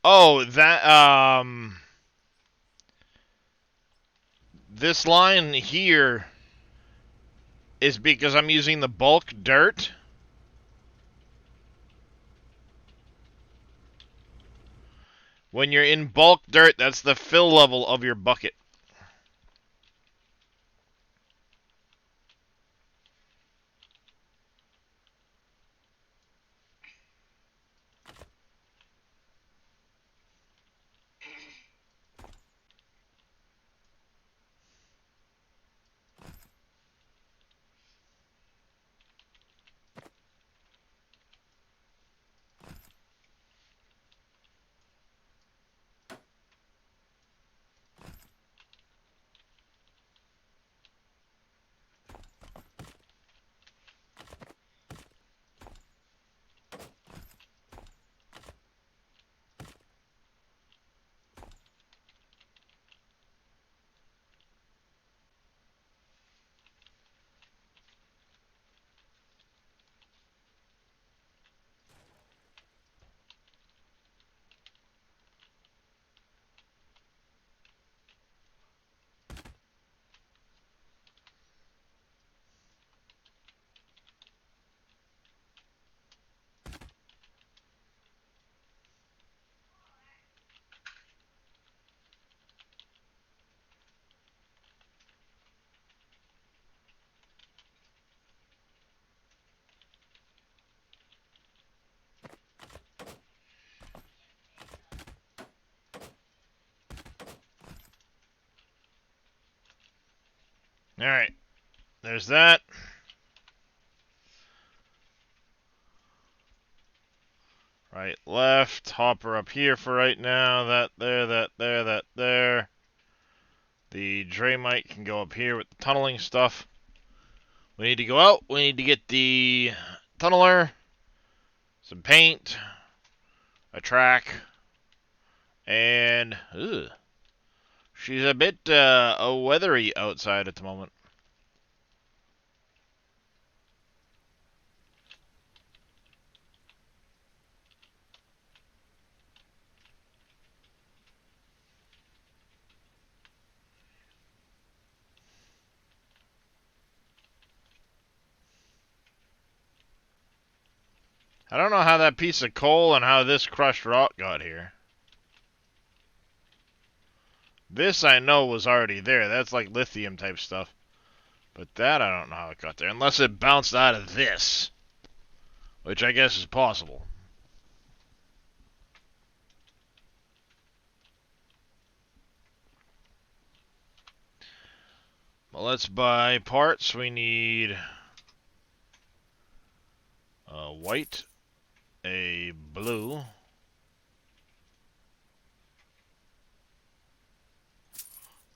Oh, that, this line here is because I'm using the bulk dirt. When you're in bulk dirt, that's the fill level of your bucket. Alright, there's that. Right, left, hopper up here for right now. That there, that there, that there. The Draymite can go up here with the tunneling stuff. We need to go out. We need to get the tunneler, some paint, a track, and she's a bit weathery outside at the moment. I don't know how that piece of coal and how this crushed rock got here. This I know was already there. That's like lithium type stuff. But that I don't know how it got there. Unless it bounced out of this. Which I guess is possible. Well, let's buy parts. We need a white, a blue,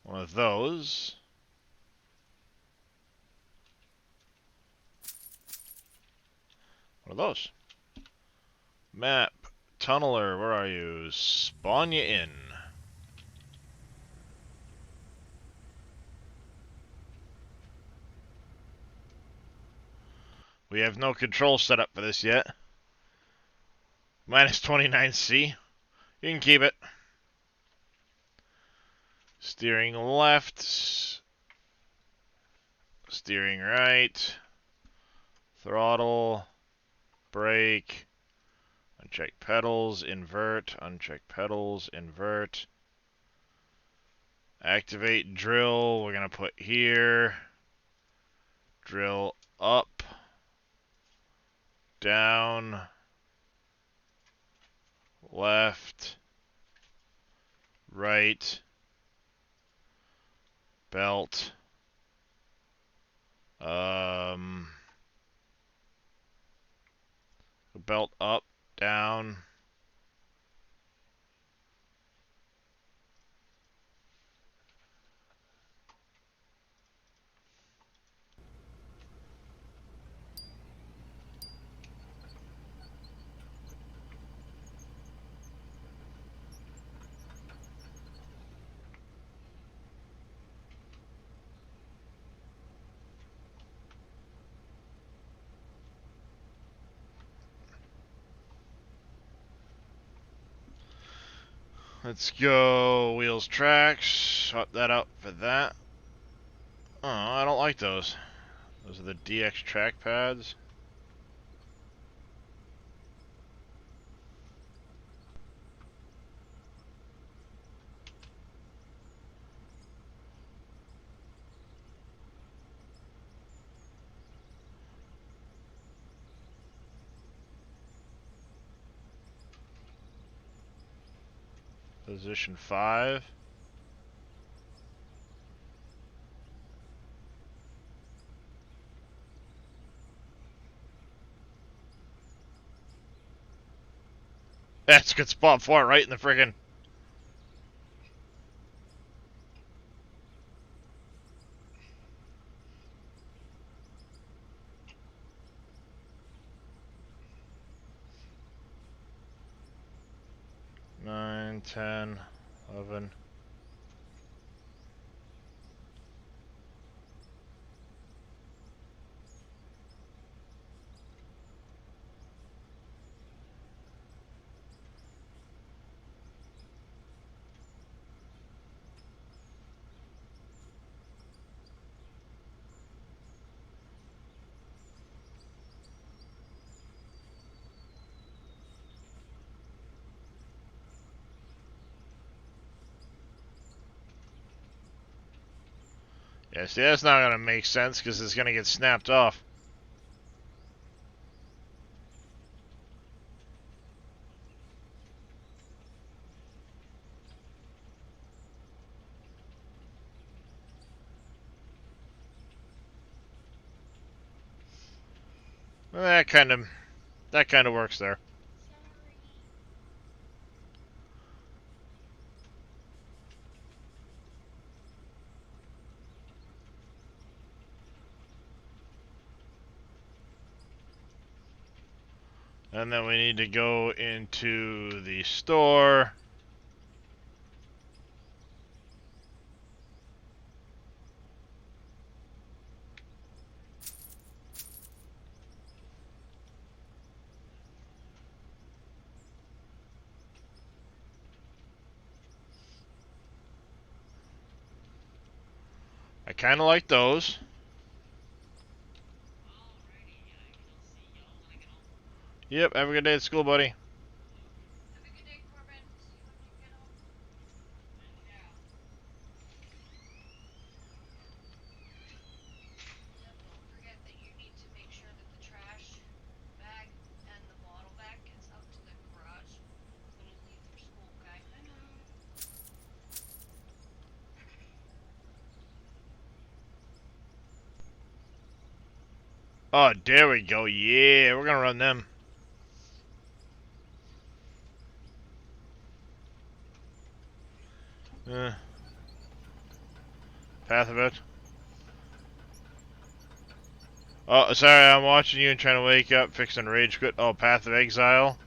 one of those. What are those? Map. Tunneler, where are you? Spawn you in. We have no control set up for this yet. Minus 29C. You can keep it. Steering left. Steering right. Throttle. Brake. Uncheck pedals. Invert. Uncheck pedals. Invert. Activate drill. We're going to put here. Drill up. Down. Left. Right. Belt. Belt up, down. Let's go wheels tracks. Swap that out for that. Oh, I don't like those. Those are the DX track pads. Position 5. That's a good spot for it, right in the friggin'. Nine, 10, 11. Yeah, see, that's not gonna make sense because it's gonna get snapped off. Well, that kind of works there. And then we need to go into the store. I kind of like those. Yep, have a good day at school, buddy. Have a good day, Corbin. See you when you get home. Yeah. Yep, don't forget that you need to make sure that the trash bag and the bottle bag gets out to the garage when you leave for school, okay? I know. Oh, there we go. Yeah, we're gonna run them. Path of it. Oh, sorry, I'm watching you and trying to wake up, fixing rage quit. Oh, Path of Exile.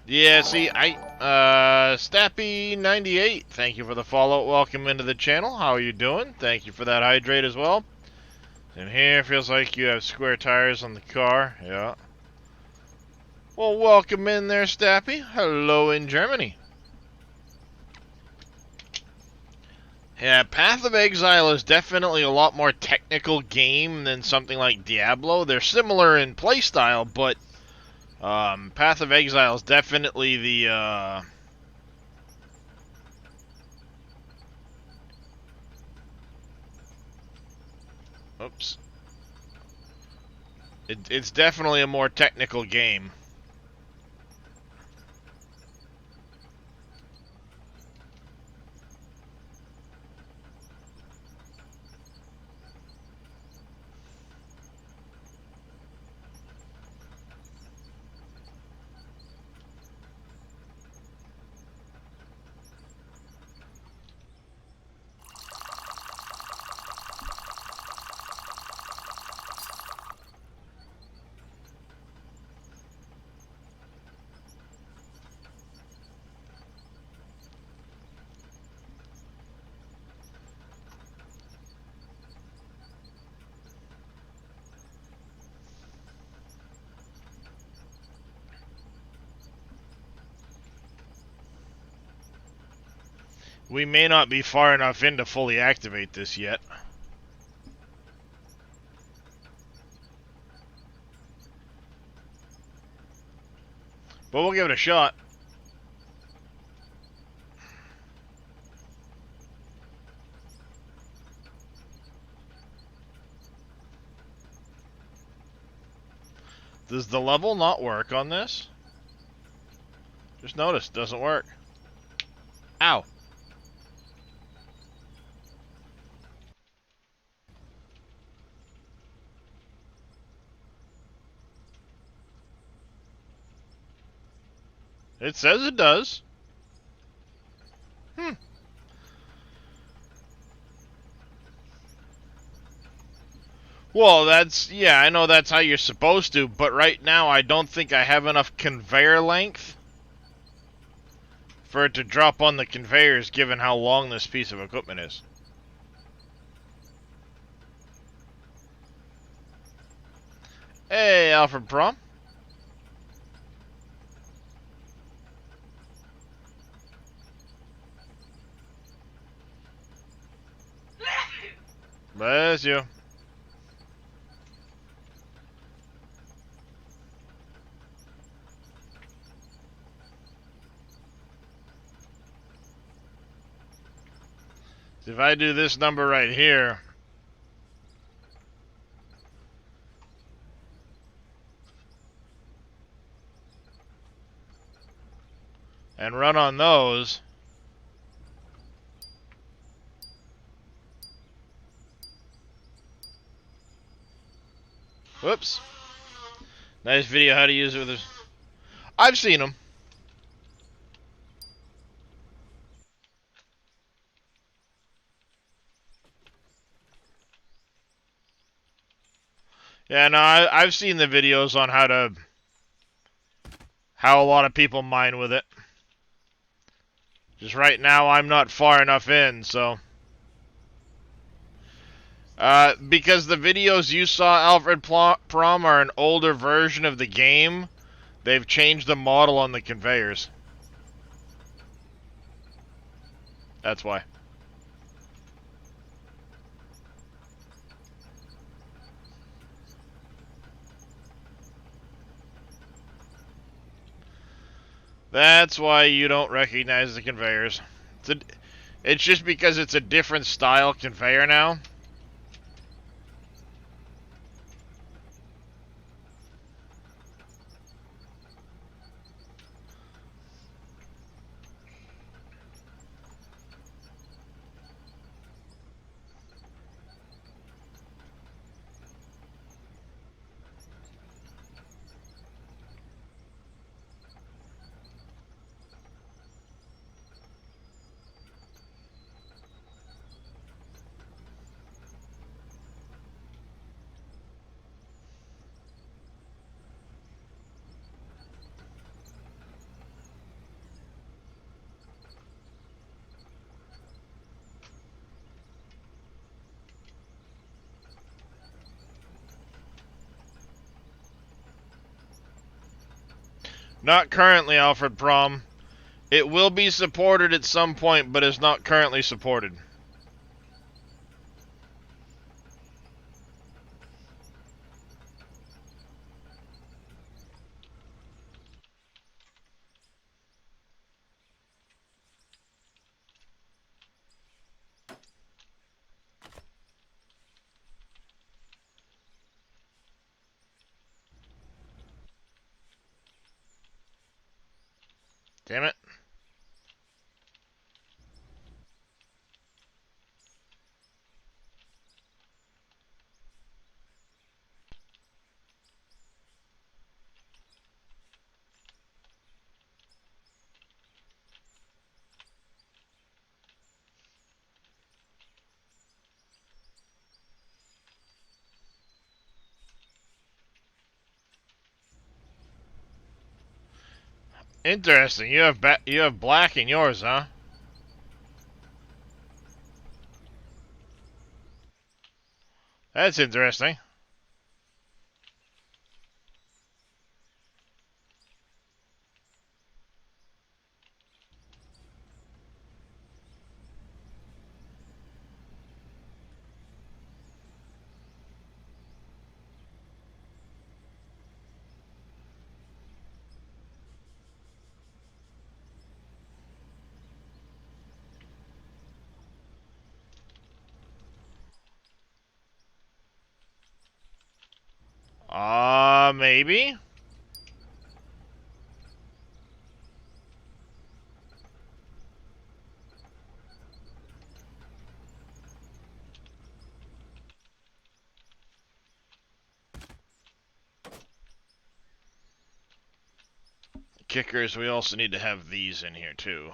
Yeah, see, Stappy98, thank you for the follow. Welcome into the channel. How are you doing? Thank you for that hydrate as well. And here, feels like you have square tires on the car. Yeah. Well, welcome in there, Stappy. Hello in Germany. Yeah, Path of Exile is definitely a lot more technical game than something like Diablo. They're similar in playstyle, but Path of Exile is definitely the oops. It's definitely a more technical game. We may not be far enough in to fully activate this yet. But we'll give it a shot. Does the level not work on this? Just notice, it doesn't work. Ow. It says it does. Well, yeah, I know that's how you're supposed to, but right now I don't think I have enough conveyor length for it to drop on the conveyors given how long this piece of equipment is. Hey, Alfred Prom. Bless you. If I do this number right here, and run on those, whoops. Nice video how to use it with this. I've seen them. Yeah, no, I've seen the videos on how a lot of people mine with it. Just right now, I'm not far enough in, so. Because the videos you saw, Alfred Prom, are an older version of the game. They've changed the model on the conveyors. That's why. That's why you don't recognize the conveyors. It's just because it's a different style conveyor now. Not currently, Alfred Prom. It will be supported at some point, but is not currently supported. Damn it. Interesting. You have black in yours, huh? That's interesting. maybe. Kickers, we also need to have these in here too.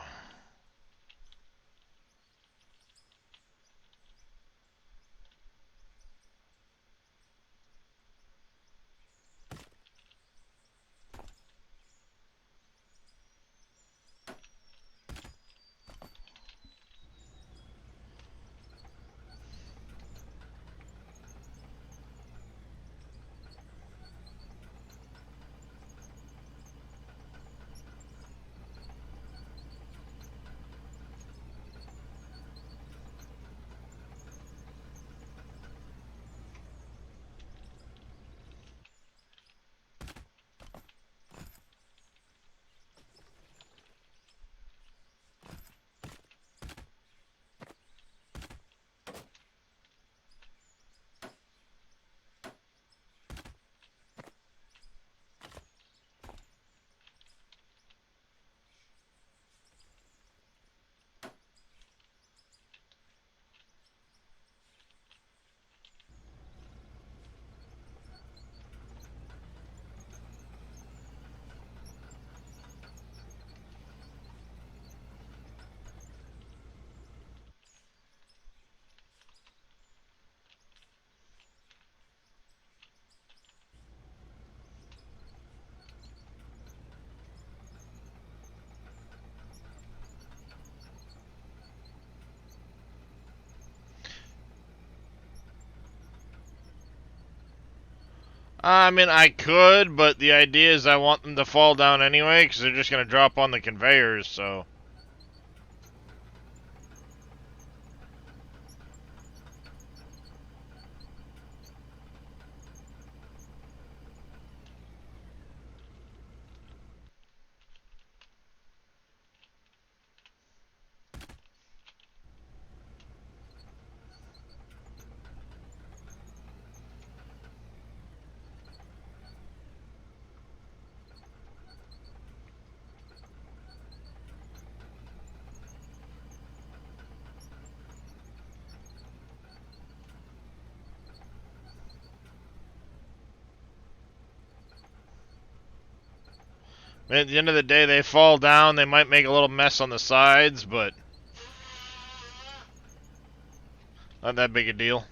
I mean, I could, but the idea is I want them to fall down anyway, because they're just going to drop on the conveyors, so... At the end of the day, they fall down, they might make a little mess on the sides, but... not that big a deal.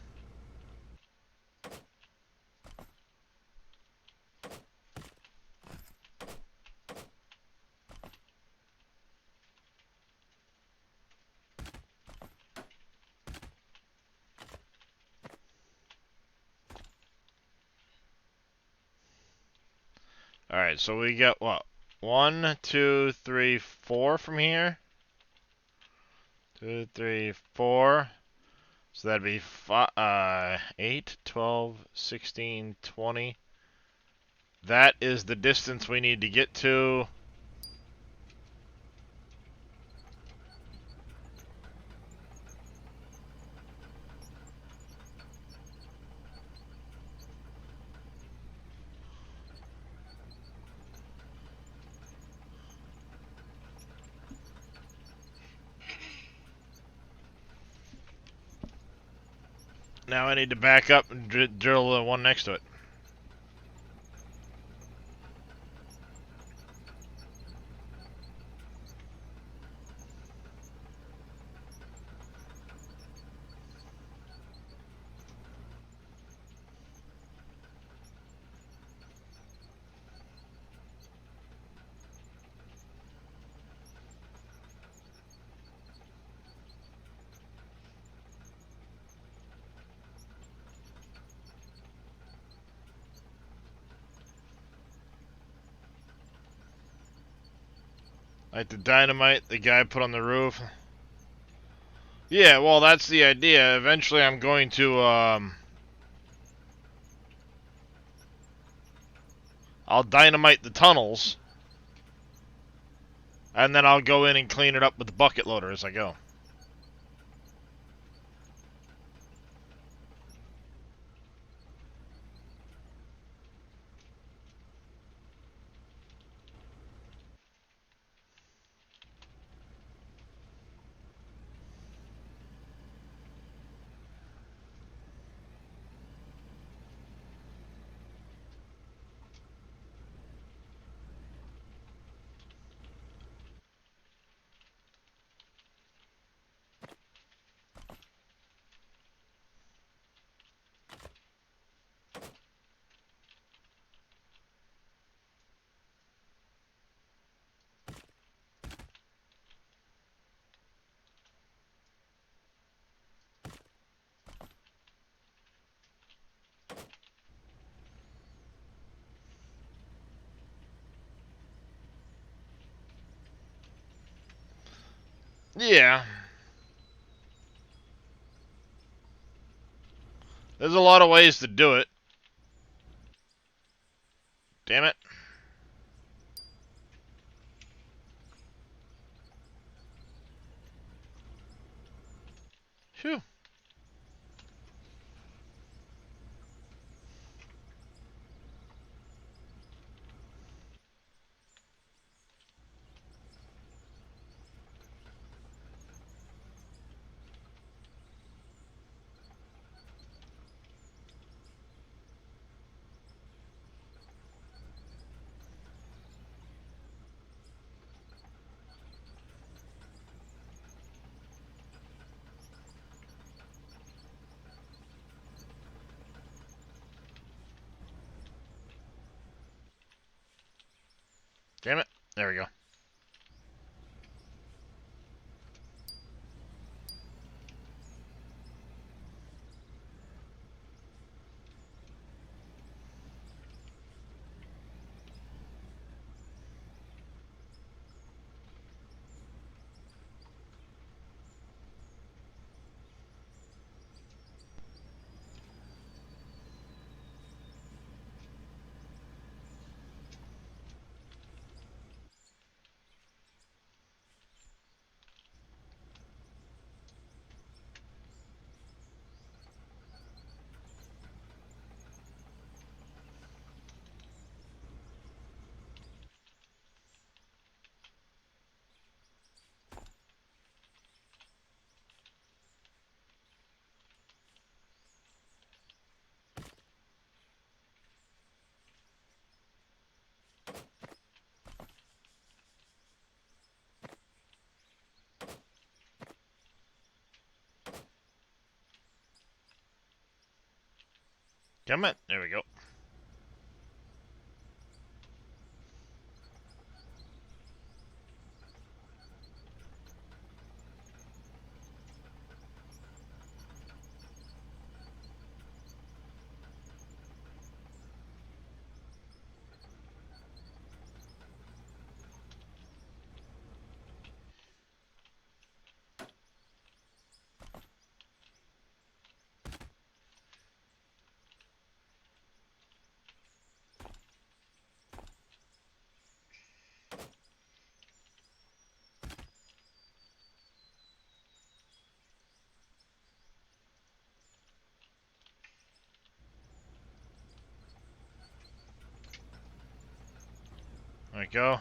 Alright, so we got, what? 1, 2, 3, 4 from here? 2, 3, 4. So that'd be 8, 12, 16, 20. That is the distance we need to get to. Now I need to back up and drill the one next to it. Like the dynamite the guy put on the roof. Yeah, well, that's the idea. Eventually I'm going to, I'll dynamite the tunnels. And then I'll go in and clean it up with the bucket loader as I go. Yeah. There's a lot of ways to do it. Damn it. Phew. Damn it. There we go. Damn it. There we go. There we go.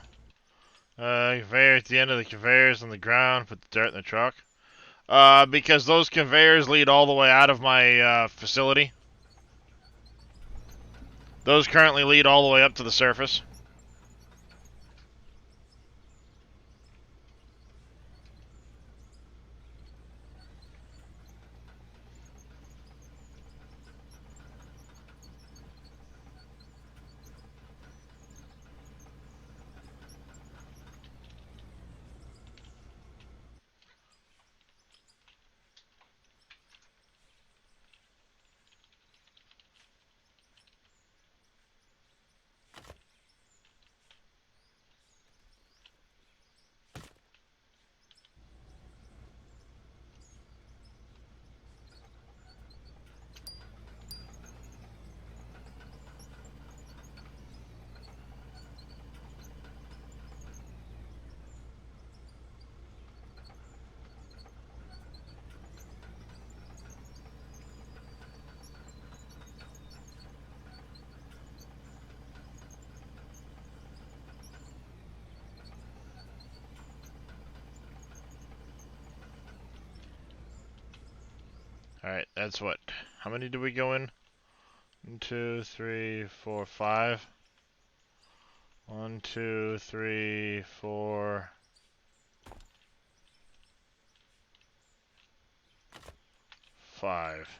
Conveyor at the end of the conveyors on the ground. Put the dirt in the truck. Because those conveyors lead all the way out of my facility. Those currently lead all the way up to the surface. Alright, that's what? How many did we go in? 1, 2, 3, 4, 5. 1, 2, 3, 4, 5.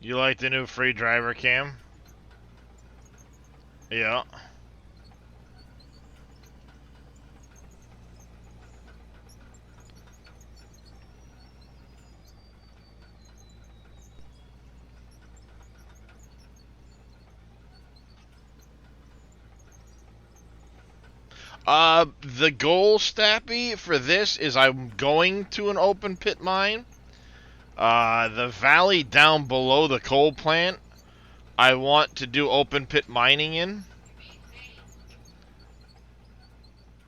You like the new free driver cam? Yeah. The goal, Stappy, for this is I'm going to an open pit mine. The valley down below the coal plant, I want to do open pit mining in.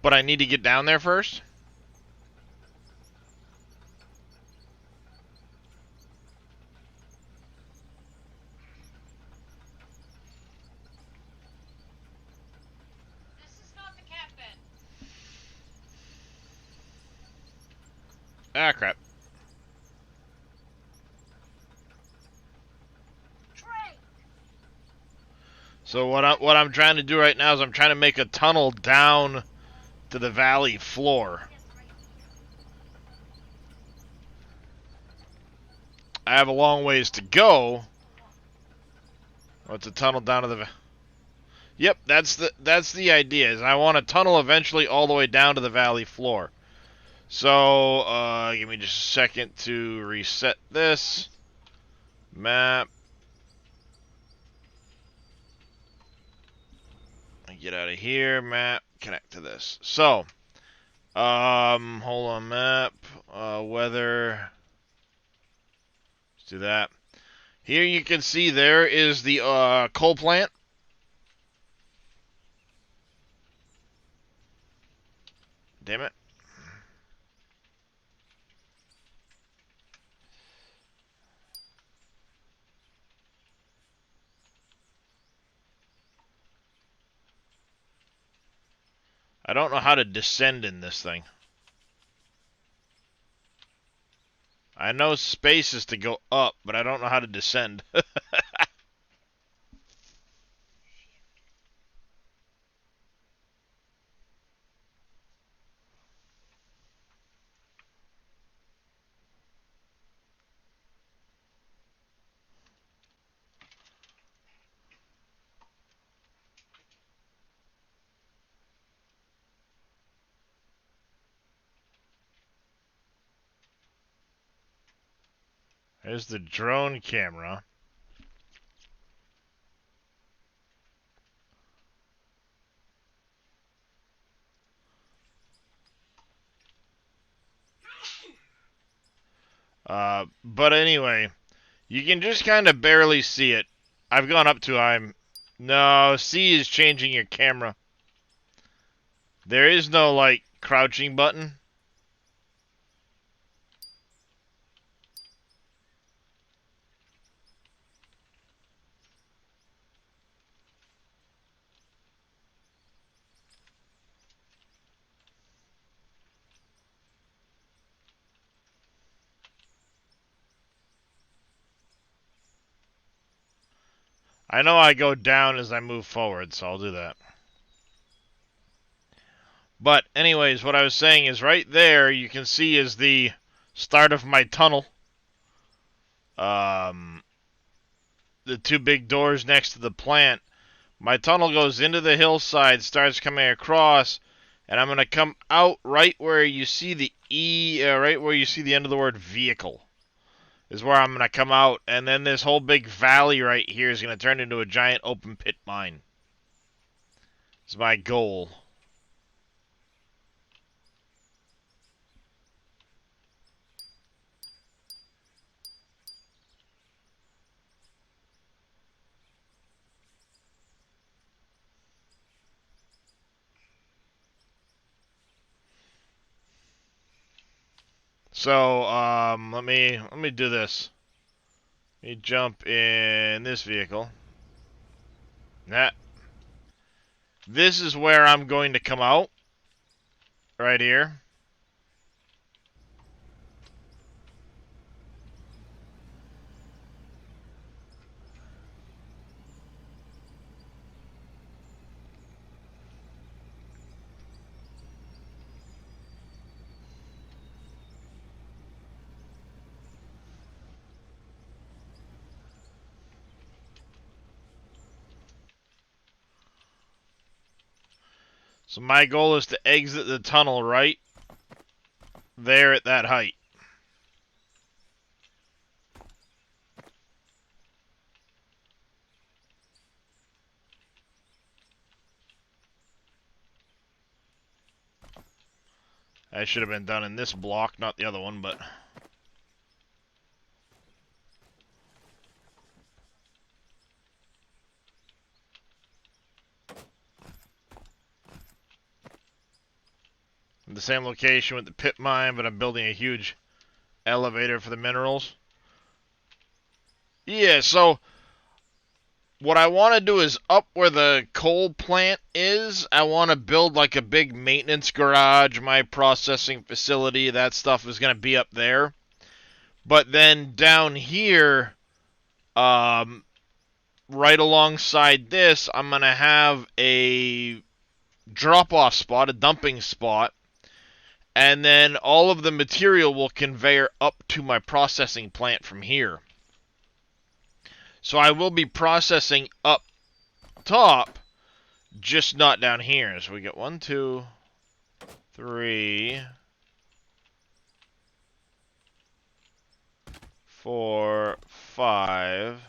But I need to get down there first. This is not the cat bed. Ah, crap. Trey! So what I'm trying to do right now is I'm trying to make a tunnel down to the valley floor. I have a long ways to go. Oh, it's a tunnel down to the. Yep, that's the idea. Is I want to tunnel eventually all the way down to the valley floor. So give me just a second to reset this map. Get out of here, map. Connect to this. So, hold on, map. Weather. Let's do that. Here you can see there is the coal plant. Damn it. I don't know how to descend in this thing. I know space is to go up, but I don't know how to descend. There's the drone camera. But anyway, you can just kind of barely see it. I've gone up to No, C is changing your camera. There is no, like, crouching button. I know I go down as I move forward, so I'll do that. But anyways, what I was saying is right there you can see is the start of my tunnel. The two big doors next to the plant. My tunnel goes into the hillside, starts coming across, and I'm going to come out right where you see the right where you see the end of the word vehicle. Is where I'm going to come out, and then this whole big valley right here is going to turn into a giant open pit mine. It's my goal. So, let me do this. Let me jump in this vehicle. That. This is where I'm going to come out. Right here. So my goal is to exit the tunnel right there at that height. I should have been done in this block, not the other one, but... the same location with the pit mine, but I'm building a huge elevator for the minerals. Yeah, so what I want to do is up where the coal plant is, I want to build like a big maintenance garage, my processing facility, that stuff is going to be up there. But then down here, right alongside this, I'm going to have a drop-off spot, a dumping spot, and then all of the material will conveyor up to my processing plant from here. So I will be processing up top, just not down here. So we get 1, 2, 3, 4, 5.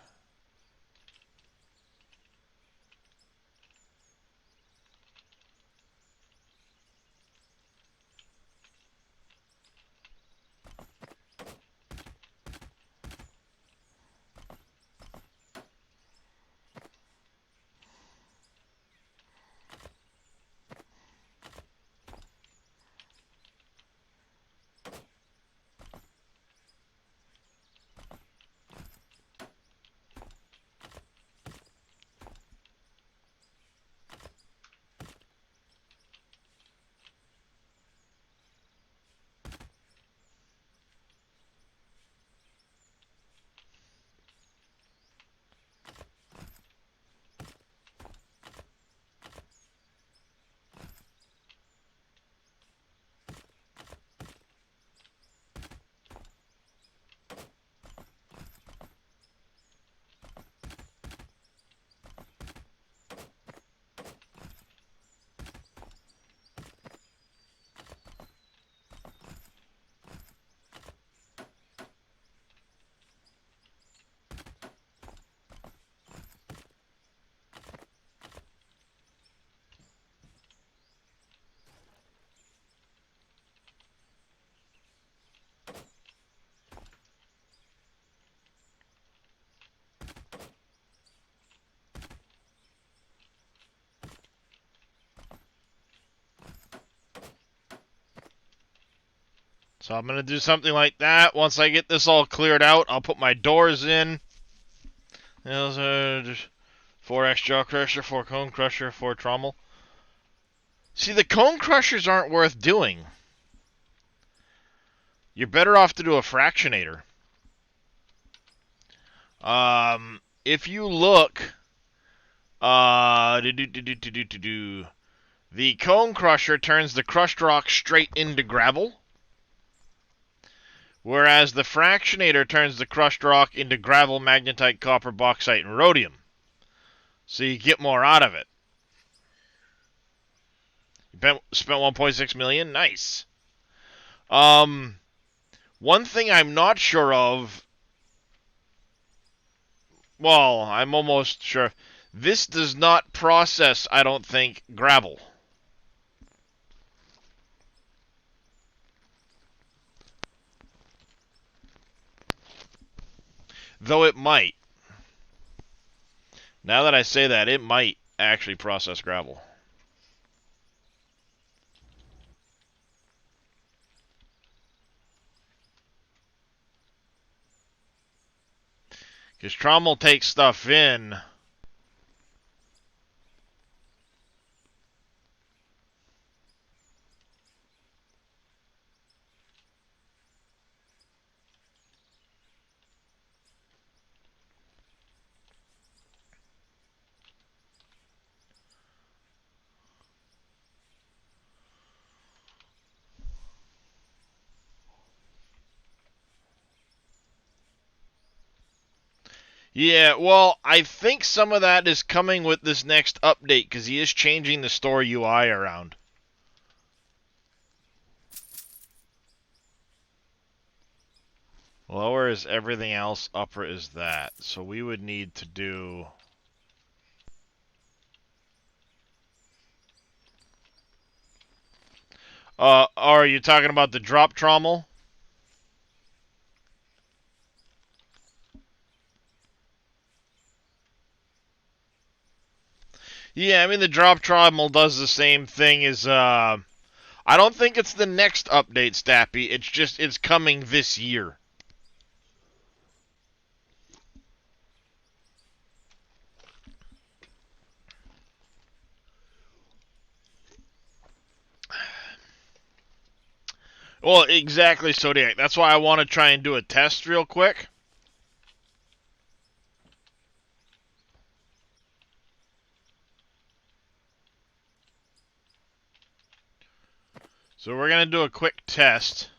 So I'm going to do something like that. Once I get this all cleared out, I'll put my doors in. Those are just 4 jaw crusher, 4 cone crusher, 4 trommel. See, the cone crushers aren't worth doing. You're better off to do a fractionator. If you look, the cone crusher turns the crushed rock straight into gravel, whereas the fractionator turns the crushed rock into gravel, magnetite, copper, bauxite, and rhodium. So you get more out of it. You spent 1.6 million? Nice. One thing I'm not sure of, well, I'm almost sure, this does not process, I don't think, gravel. Though it might. Now that I say that, it might actually process gravel. Because trommel takes stuff in. Yeah, well, I think some of that is coming with this next update, because he is changing the store UI around. Lower is everything else, upper is that. So we would need to do... are you talking about the drop trommel? Yeah, I mean, the drop trommel does the same thing as, I don't think it's the next update, Stappy. It's just, it's coming this year. Well, exactly, Zodiac. That's why I want to try and do a test real quick. So we're going to do a quick test.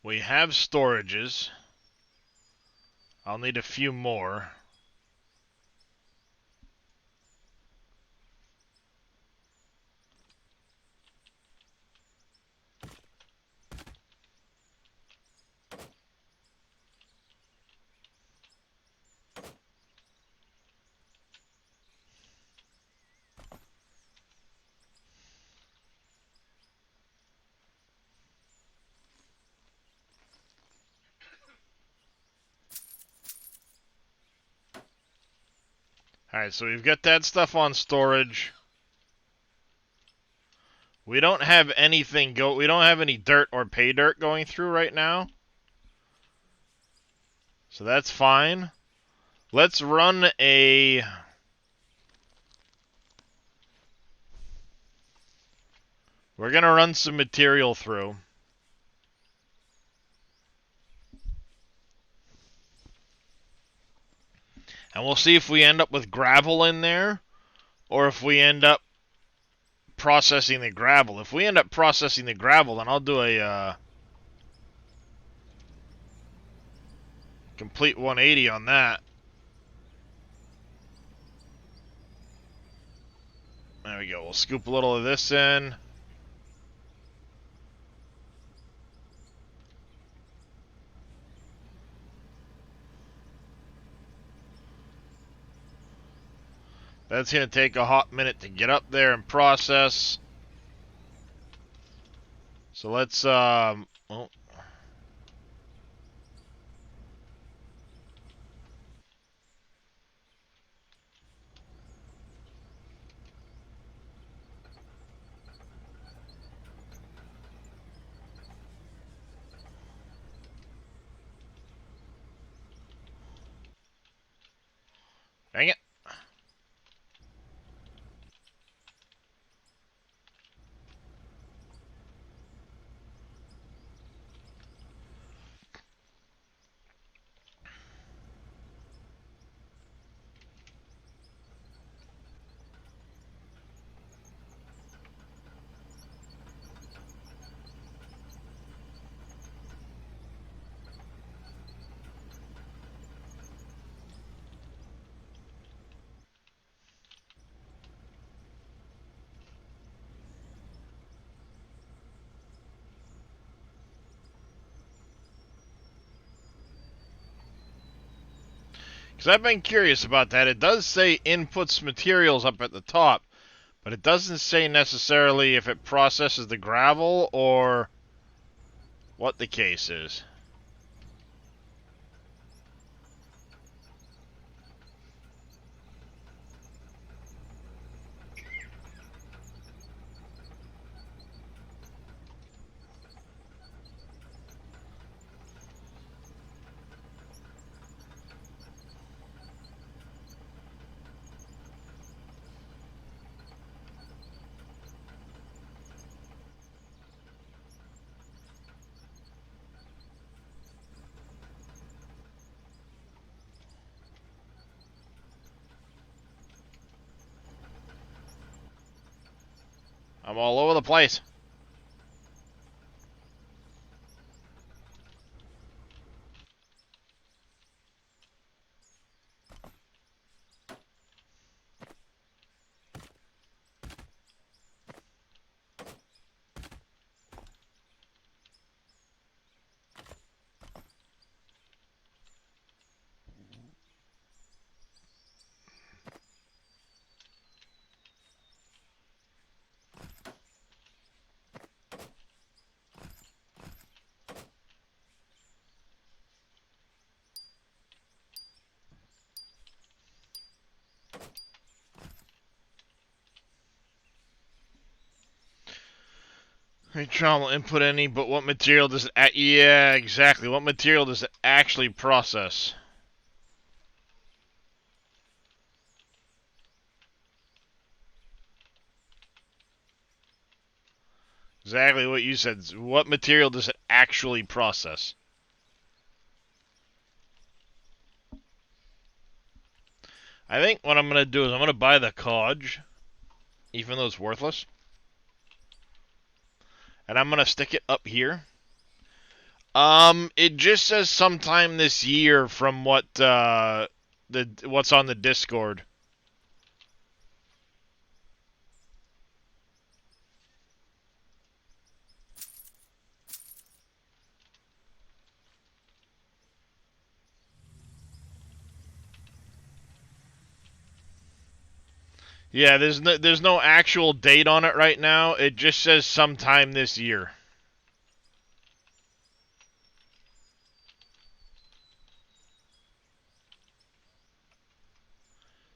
We have storages. I'll need a few more. Alright, so we've got that stuff on storage. We don't have anything we don't have any dirt or pay dirt going through right now. So that's fine. Let's run a... We're going to run some material through. And we'll see if we end up with gravel in there, or if we end up processing the gravel. If we end up processing the gravel, then I'll do a complete 180 on that. There we go. We'll scoop a little of this in. That's going to take a hot minute to get up there and process. So let's, oh. Dang it. Because I've been curious about that. It does say inputs materials up at the top, but it doesn't say necessarily if it processes the gravel or what the case is. I'm all over the place. Neutron will input any, but what material does it... Yeah, exactly. What material does it actually process? Exactly what you said. What material does it actually process? I think what I'm going to do is I'm going to buy the Codge, even though it's worthless. And I'm going to stick it up here. It just says sometime this year from what, what's on the Discord. Yeah, there's no actual date on it right now. It just says sometime this year.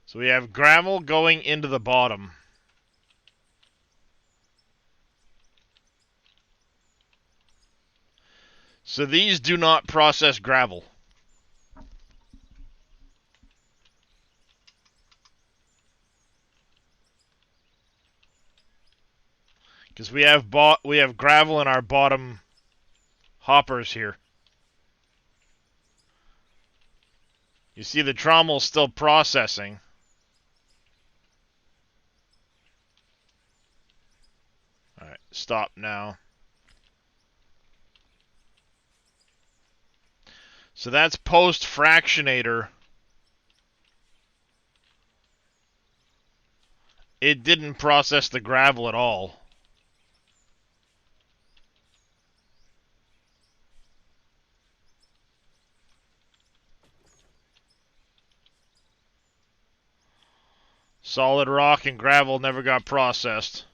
So we have gravel going into the bottom. So these do not process gravel. Because we have gravel in our bottom hoppers here. You see the trommel's still processing. Alright, stop now. So that's post-fractionator. It didn't process the gravel at all. Solid rock and gravel never got processed.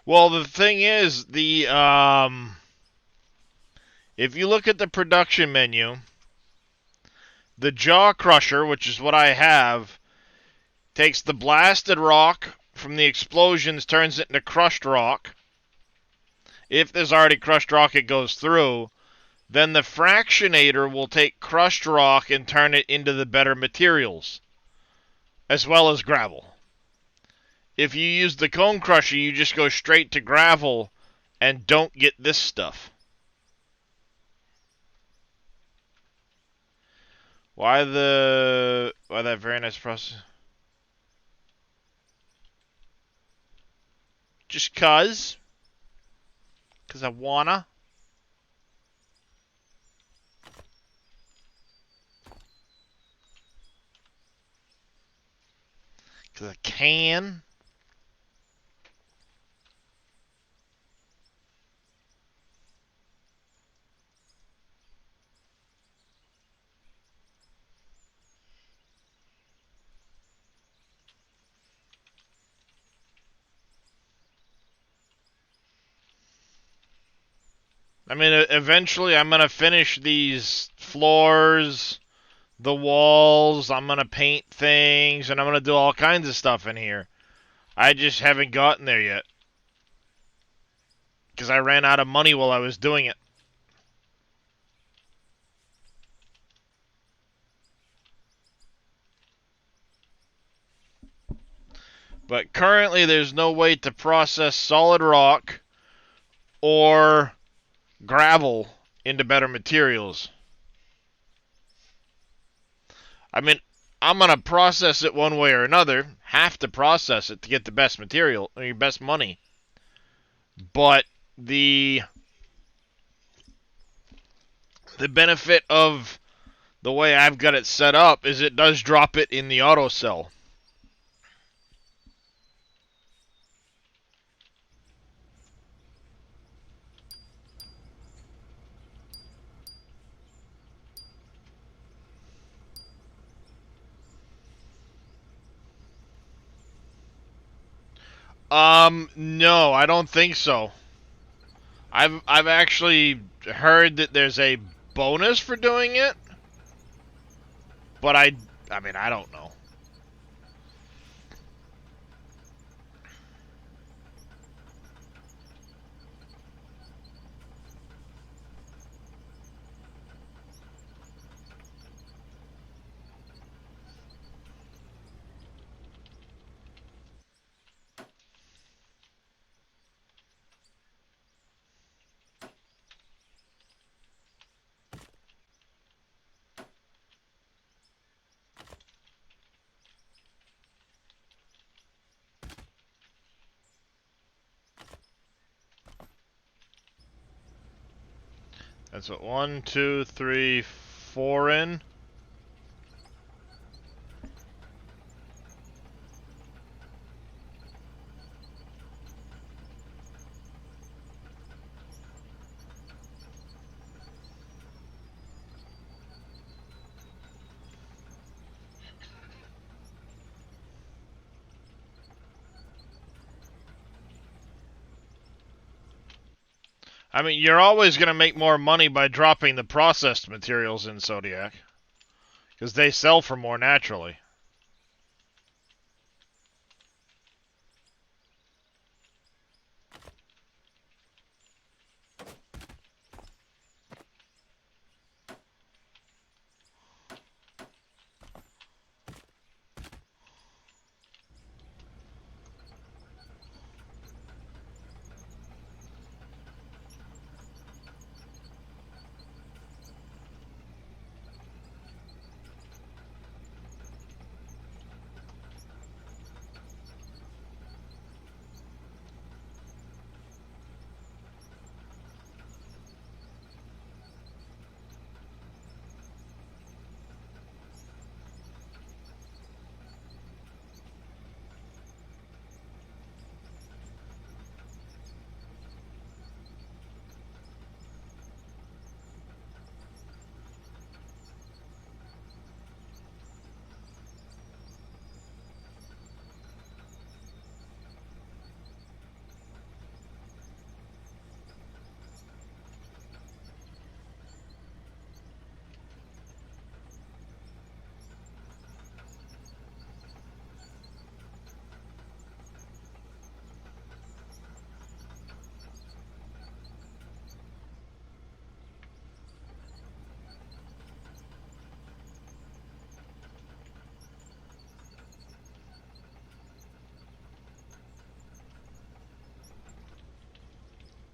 Well, the thing is, if you look at the production menu, the jaw crusher, which is what I have, takes the blasted rock from the explosions, turns it into crushed rock. If there's already crushed rock, it goes through. Then the fractionator will take crushed rock and turn it into the better materials, as well as gravel. If you use the cone crusher, you just go straight to gravel and don't get this stuff. Why that very nice process? Just cuz I wanna. Cuz I can. I mean, eventually I'm gonna finish these floors, the walls, I'm gonna paint things, and I'm gonna do all kinds of stuff in here. I just haven't gotten there yet. Because I ran out of money while I was doing it. But currently there's no way to process solid rock or gravel into better materials. I mean, I'm going to process it one way or another. Have to process it to get the best material, or your best money. But the benefit of the way I've got it set up is it does drop it in the auto cell. No, I don't think so. I've actually heard that there's a bonus for doing it, but I mean I don't know. That's what 1, 2, 3, 4 in. I mean, you're always going to make more money by dropping the processed materials in Zodiac, because they sell for more naturally.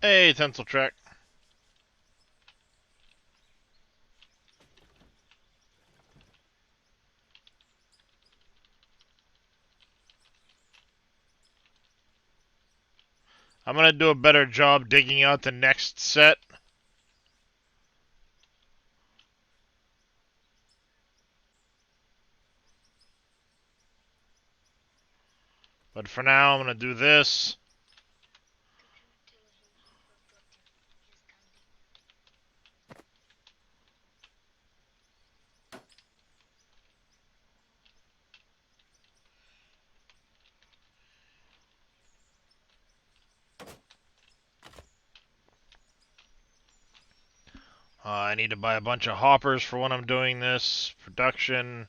Hey, Tensile Track. I'm going to do a better job digging out the next set. But for now, I'm going to do this. I need to buy a bunch of hoppers for when I'm doing this. Production.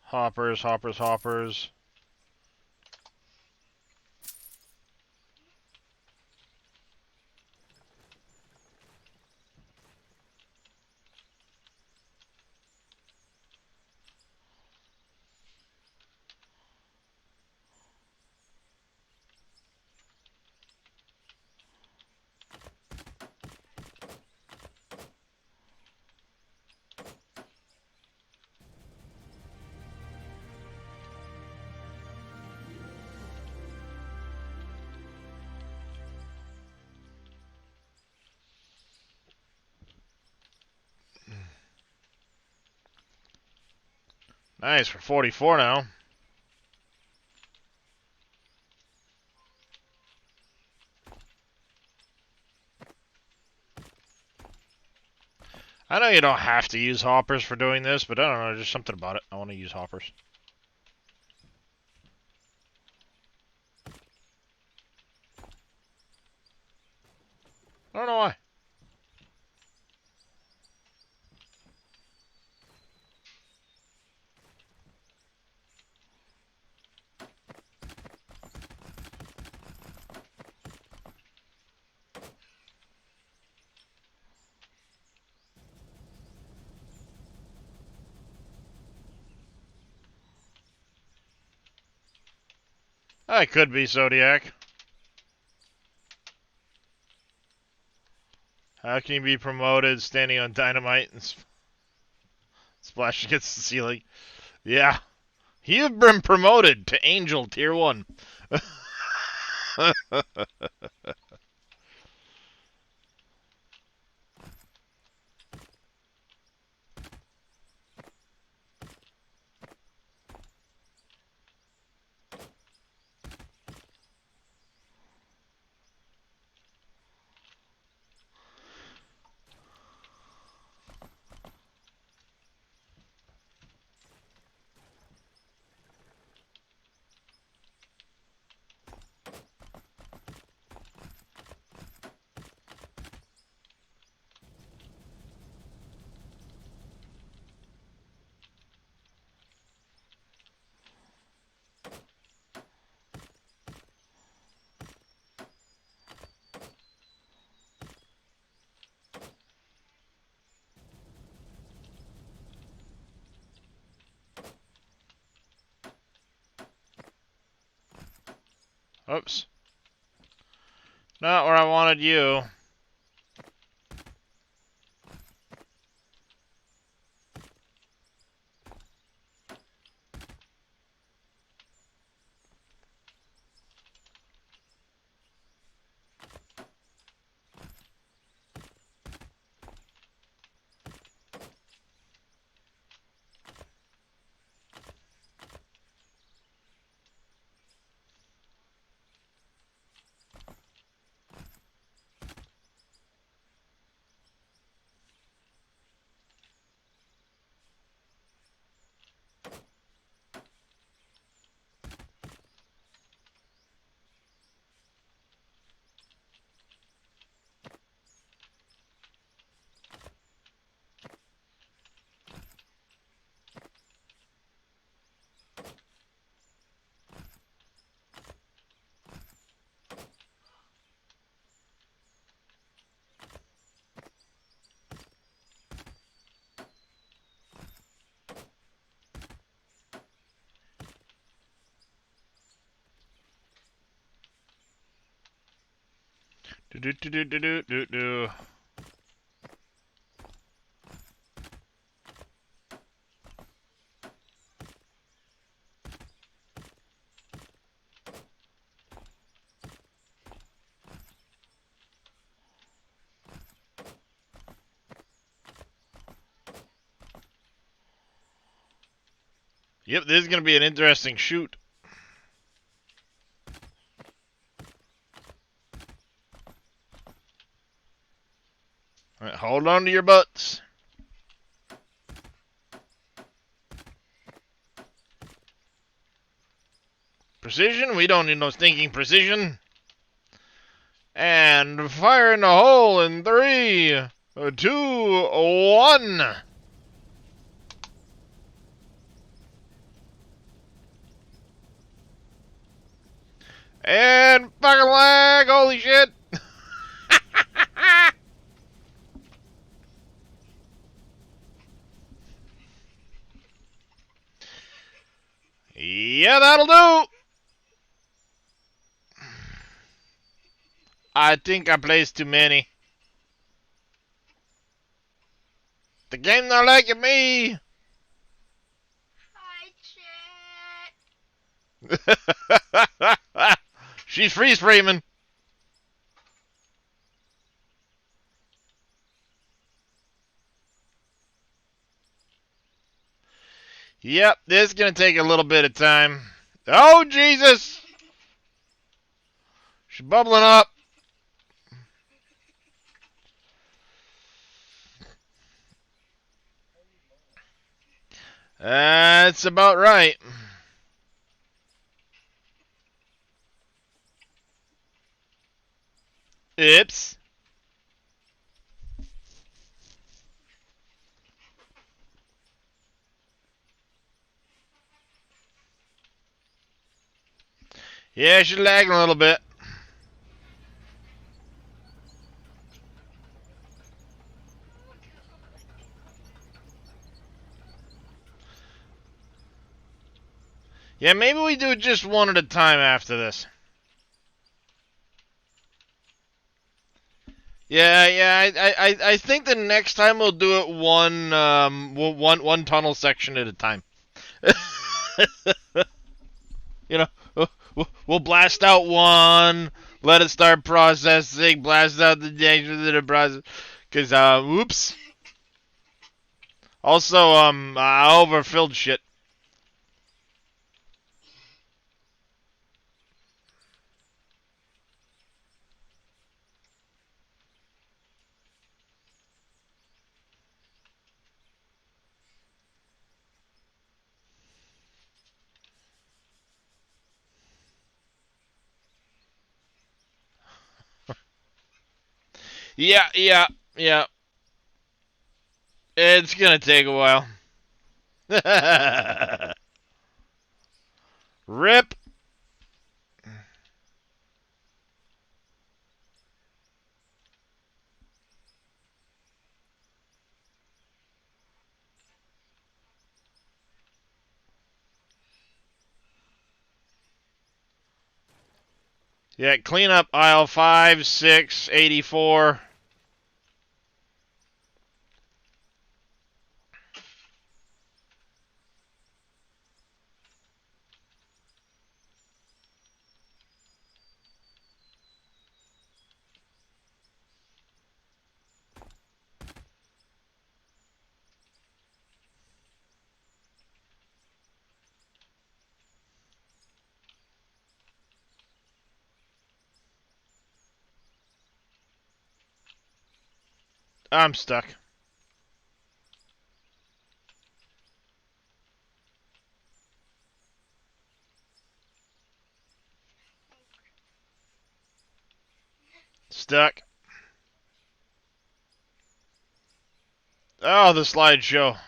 Hoppers, hoppers, hoppers. Nice, for 44 now. I know you don't have to use hoppers for doing this, but I don't know, just something about it. I want to use hoppers. I don't know why. I could be Zodiac. How can you be promoted standing on dynamite and splash against the ceiling? Yeah. You've been promoted to Angel Tier 1. Oops. Not where I wanted you. Do do do do do do do do. Yep, this is going to be an interesting shoot. All right, hold on to your butts. Precision? We don't need no stinking precision. And fire in the hole in 3, 2, 1. And fucking lag, holy shit. Yeah, that'll do. I think I placed too many. The game not liking me. Hi, chat. She's freeze framing. Yep, this is gonna take a little bit of time. Oh Jesus! She's bubbling up. That's about right. Oops. Yeah, she's lagging a little bit. Yeah, maybe we do just one at a time after this. I think the next time we'll do it one tunnel section at a time. You know, we'll blast out one, let it start processing, blast out the next one, the process. Cause whoops. Also, I overfilled shit. Yeah. It's gonna take a while. Rip. Yeah, clean up aisle 5, 6, 84. I'm stuck. Stuck. Oh, the slideshow.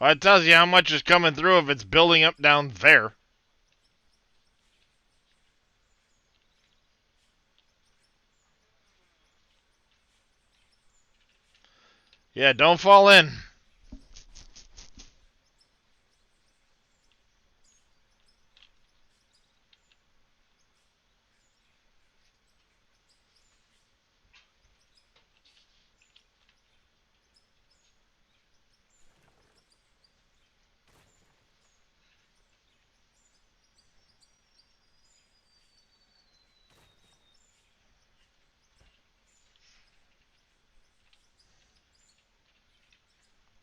Well, it tells you how much is coming through if it's building up down there. Yeah, don't fall in.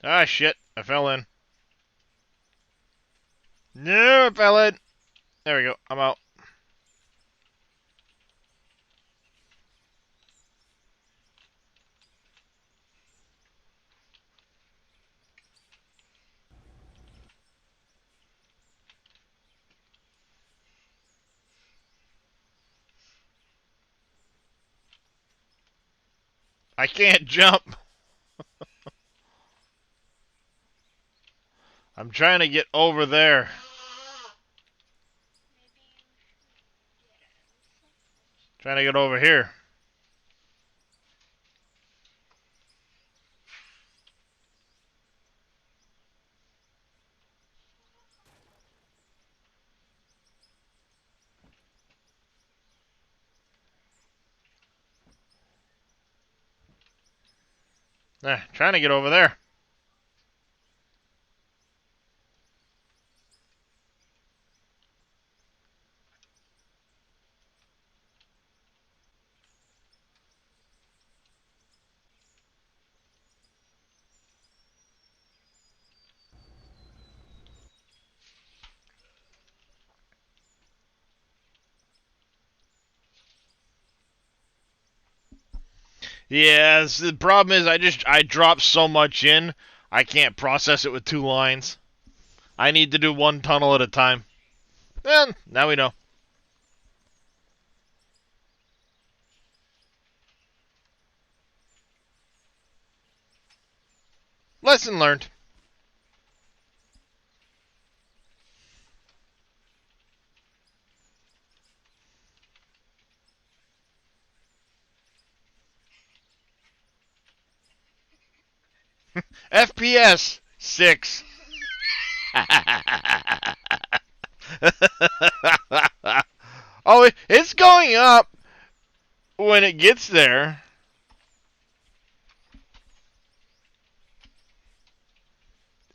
Ah, shit. I fell in. No, I fell in. There we go. I'm out. I can't jump. I'm trying to get over there. Trying to get over here. Trying to get over there. Yeah, the problem is I drop so much in, I can't process it with 2 lines. I need to do 1 tunnel at a time. And now we know. Lesson learned. FPS 6. Oh, it's going up when it gets there.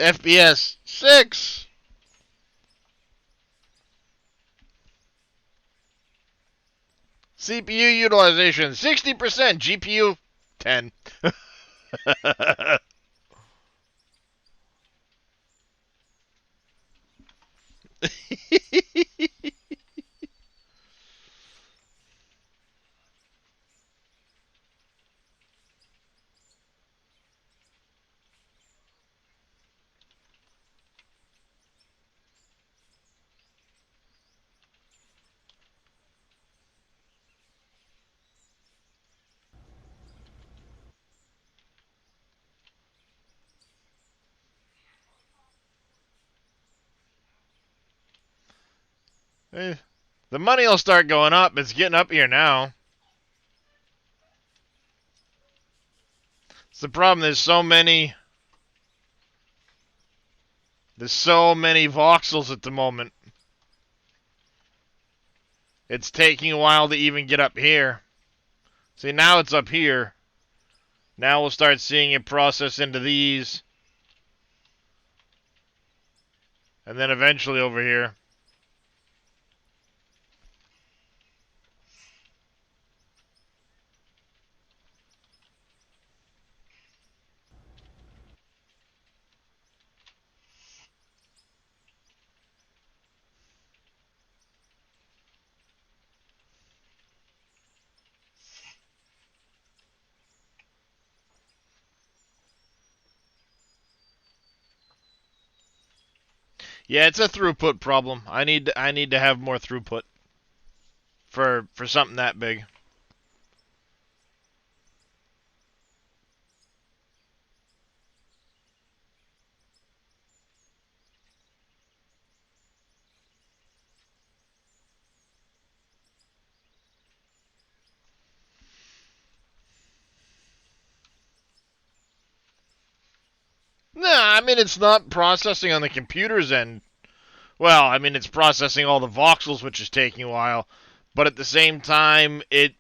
FPS 6. CPU utilization 60%, GPU 10. The money will start going up. It's getting up here now. It's the problem. There's so many voxels at the moment. It's taking a while to even get up here. See, now it's up here. Now we'll start seeing it process into these. And then eventually over here. Yeah, it's a throughput problem. I need to have more throughput for something that big. Nah, I mean it's not processing on the computer's end. Well, I mean it's processing all the voxels, which is taking a while, but at the same time it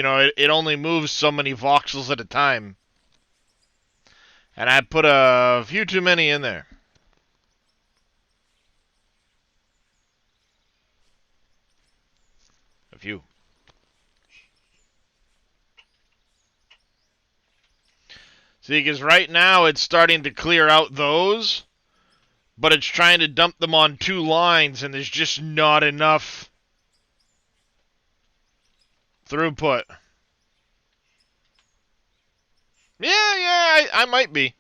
only moves so many voxels at a time. And I put a few too many in there. A few. See, because right now it's starting to clear out those, but it's trying to dump them on 2 lines, and there's just not enough throughput. Yeah, I might be.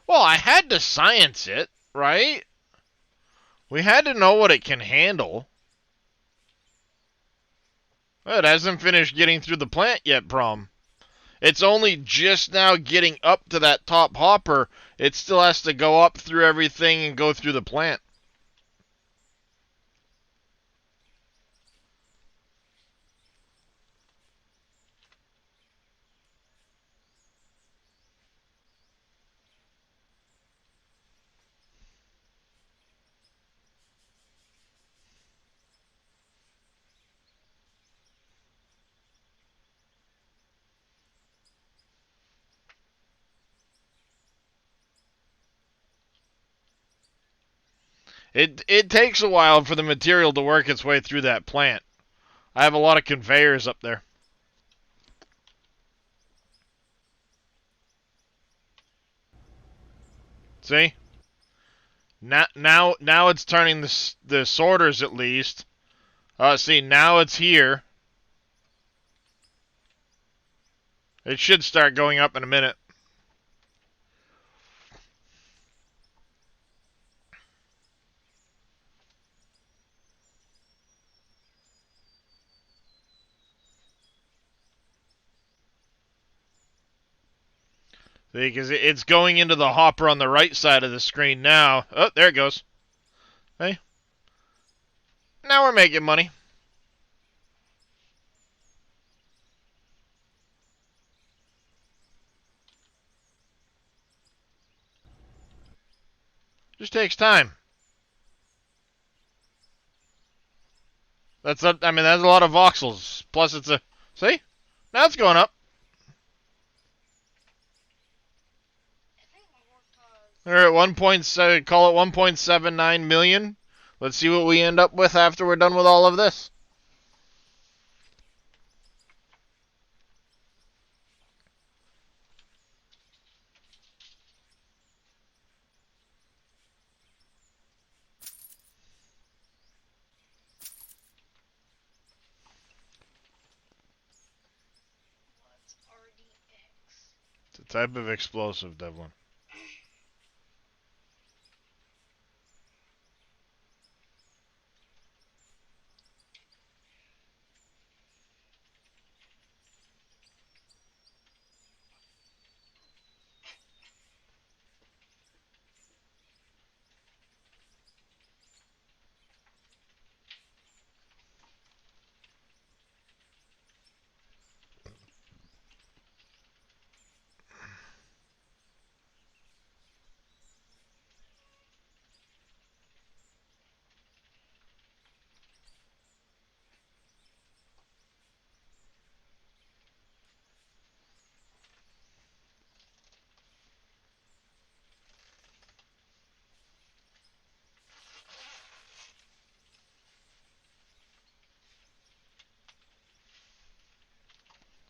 Well, I had to science it, right? We had to know what it can handle. Well, it hasn't finished getting through the plant yet, Prom. It's only just now getting up to that top hopper. It still has to go up through everything and go through the plant. It takes a while for the material to work its way through that plant. I have a lot of conveyors up there. See? Now it's turning the sorters at least. See, now it's here. It should start going up in a minute. See, because it's going into the hopper on the right side of the screen now. Oh, there it goes. Hey. Now we're making money. Just takes time. That's a lot of voxels. Plus it's a... See? Now it's going up. All right, 1.7, call it 1.79 million. Let's see what we end up with after we're done with all of this. What's RDX? It's a type of explosive, Devlin.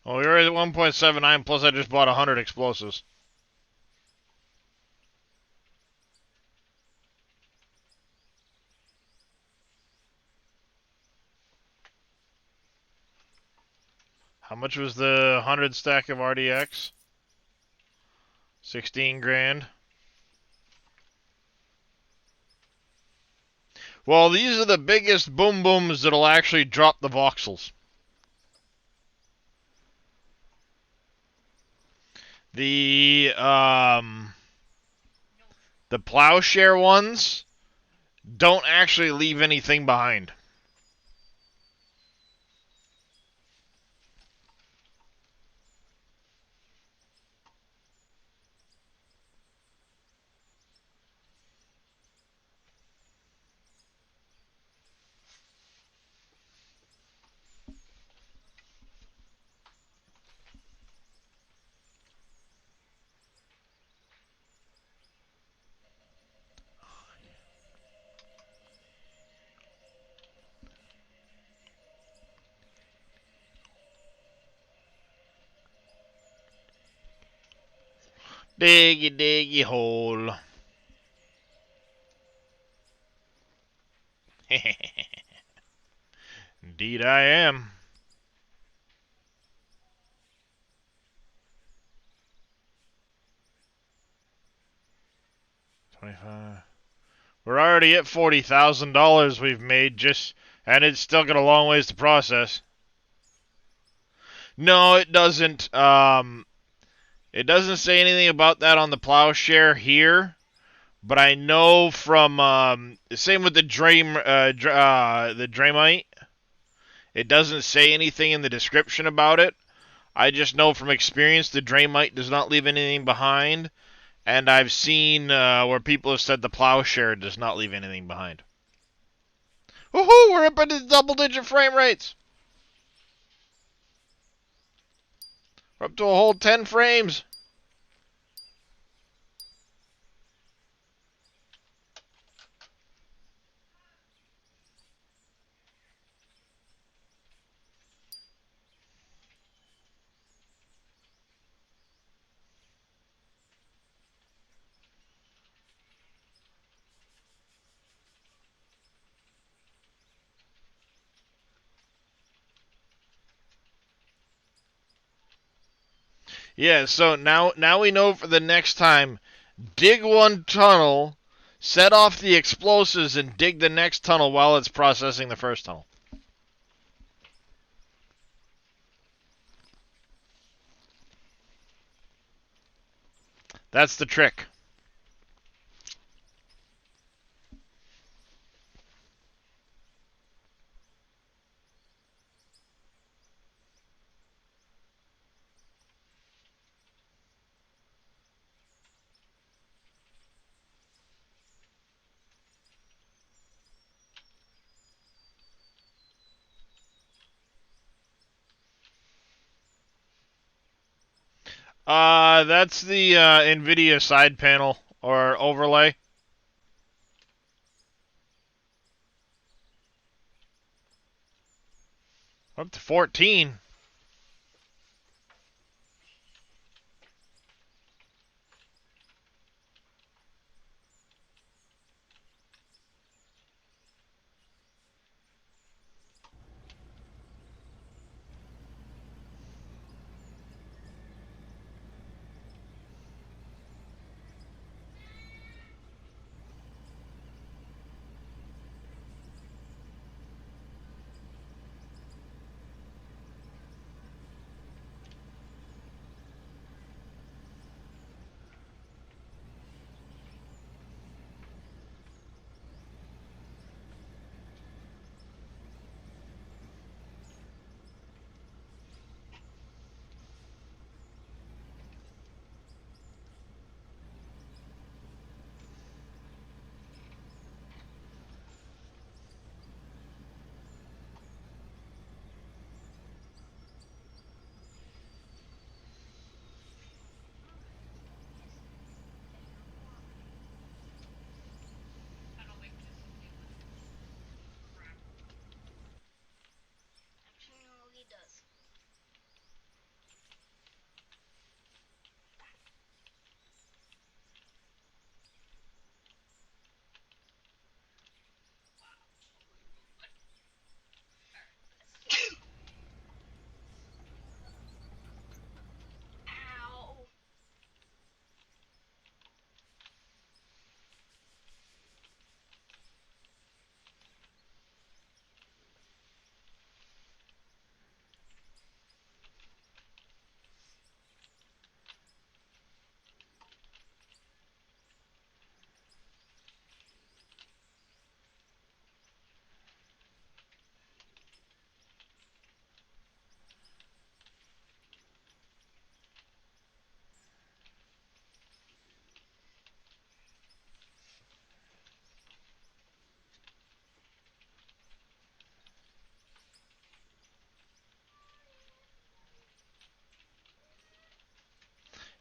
Oh, we're at 1.79, plus I just bought 100 explosives. How much was the 100 stack of RDX? 16 grand. Well, these are the biggest boom booms that'll actually drop the voxels. The plowshare ones don't actually leave anything behind. Diggy, diggy hole. Indeed I am. 25. We're already at $40,000 we've made and it's still got a long ways to process. No, it doesn't. It doesn't say anything about that on the Plowshare here, but I know from same with the the Dramite. It doesn't say anything in the description about it. I just know from experience the Dramite does not leave anything behind, and I've seen where people have said the Plowshare does not leave anything behind. Woohoo! We're up into double-digit frame rates. We're up to a whole 10 frames. Yeah, so now we know for the next time, dig one tunnel, set off the explosives, and dig the next tunnel while it's processing the first tunnel. That's the trick. That's the NVIDIA side panel or overlay. Up to 14. I don't think this is even crap. Actually, no, he does. Ow.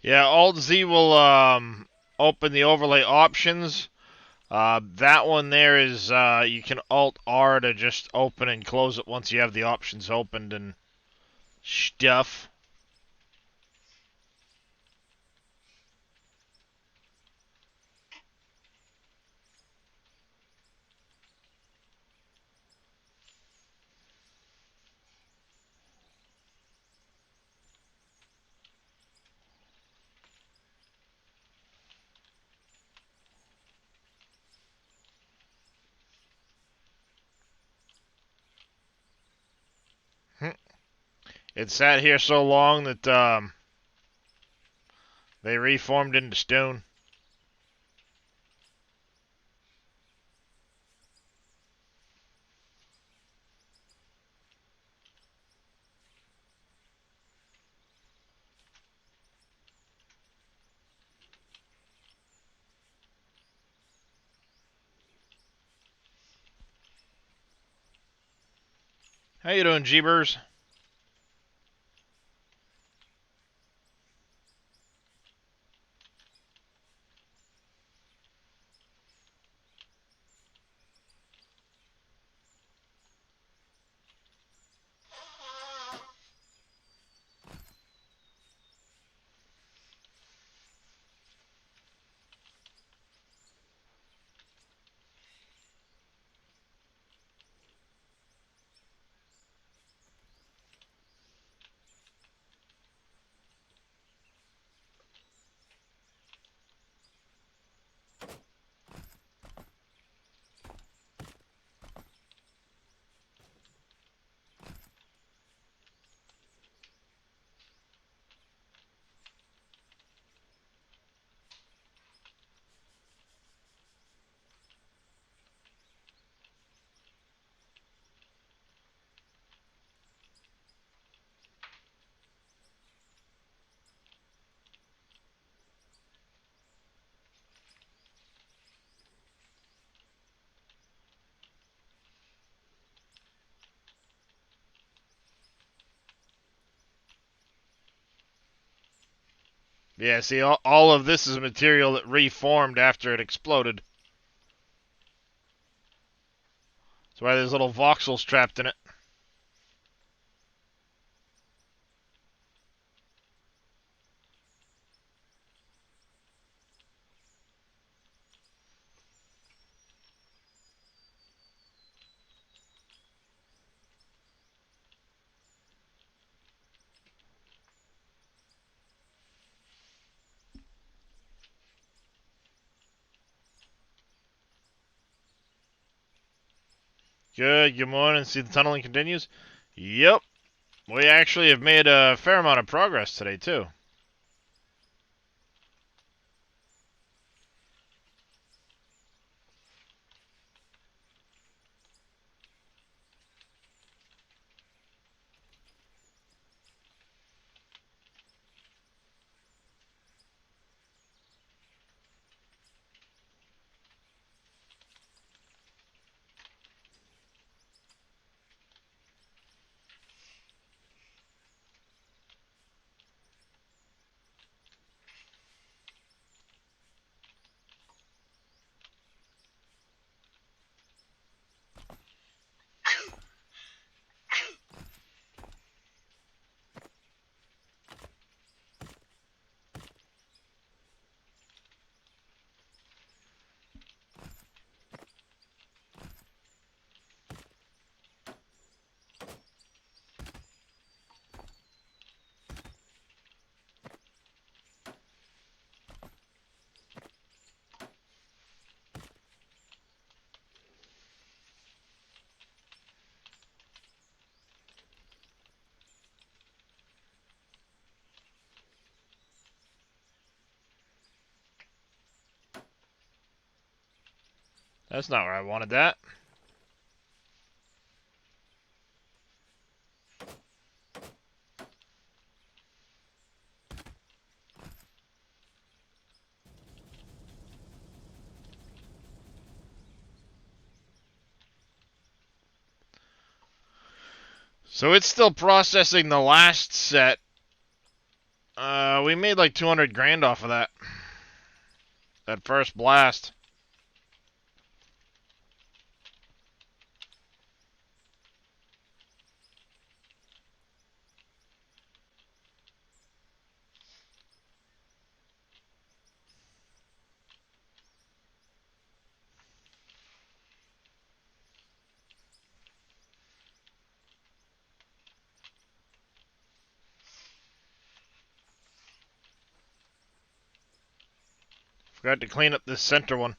Yeah, Alt Z will open the overlay options. That one there is you can Alt R to just open and close it once you have the options opened and stuff. It sat here so long that they reformed into stone. How you doing, Jeebers? Yeah, see, all of this is material that reformed after it exploded. That's why there's little voxels trapped in it. Good morning. See the tunneling continues? Yep. We actually have made a fair amount of progress today, too. That's not where I wanted that. So it's still processing the last set. We made like 200 grand off of that. That first blast. Forgot to clean up this center one.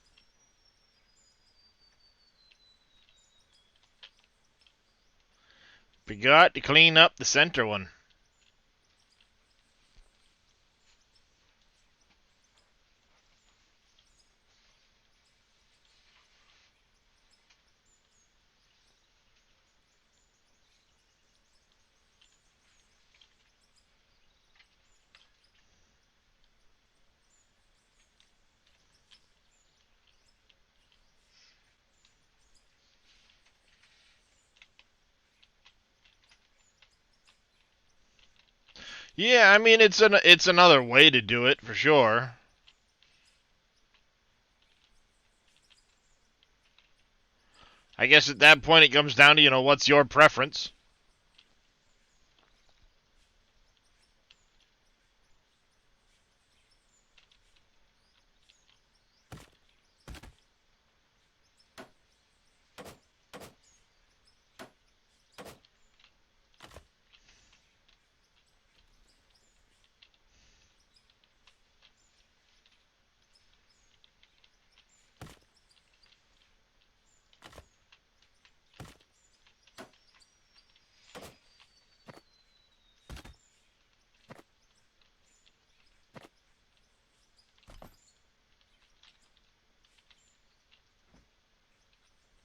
Forgot to clean up the center one. Yeah, I mean it's another way to do it for sure. I guess at that point it comes down to, what's your preference?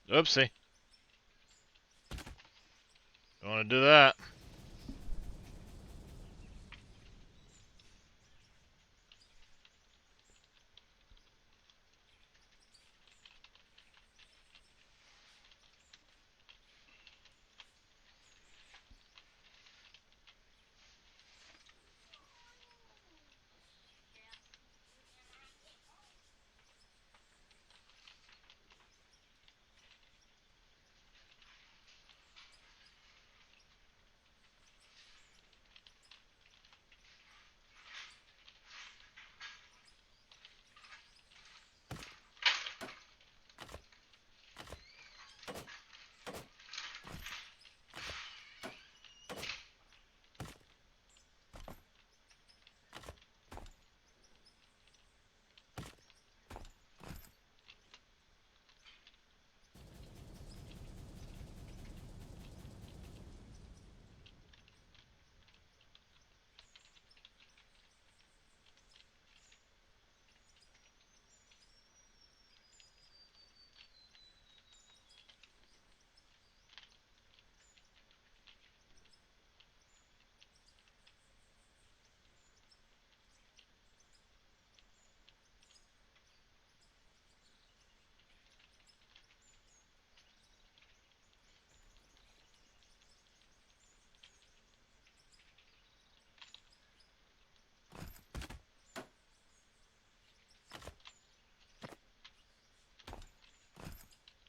Oopsie. Don't want to do that.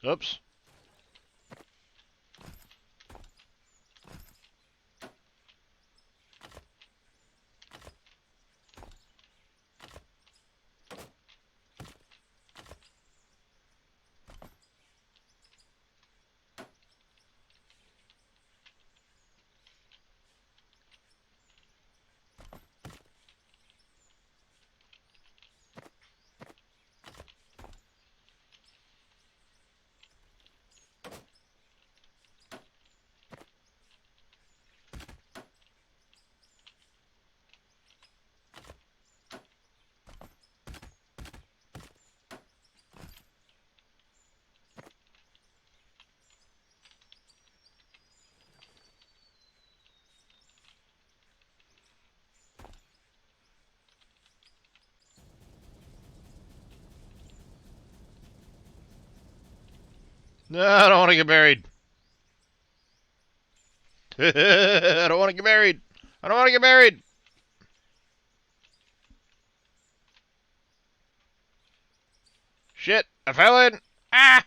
Oops. No, I don't want to get married. I don't want to get married. I don't want to get married. Shit, I fell in. Ah!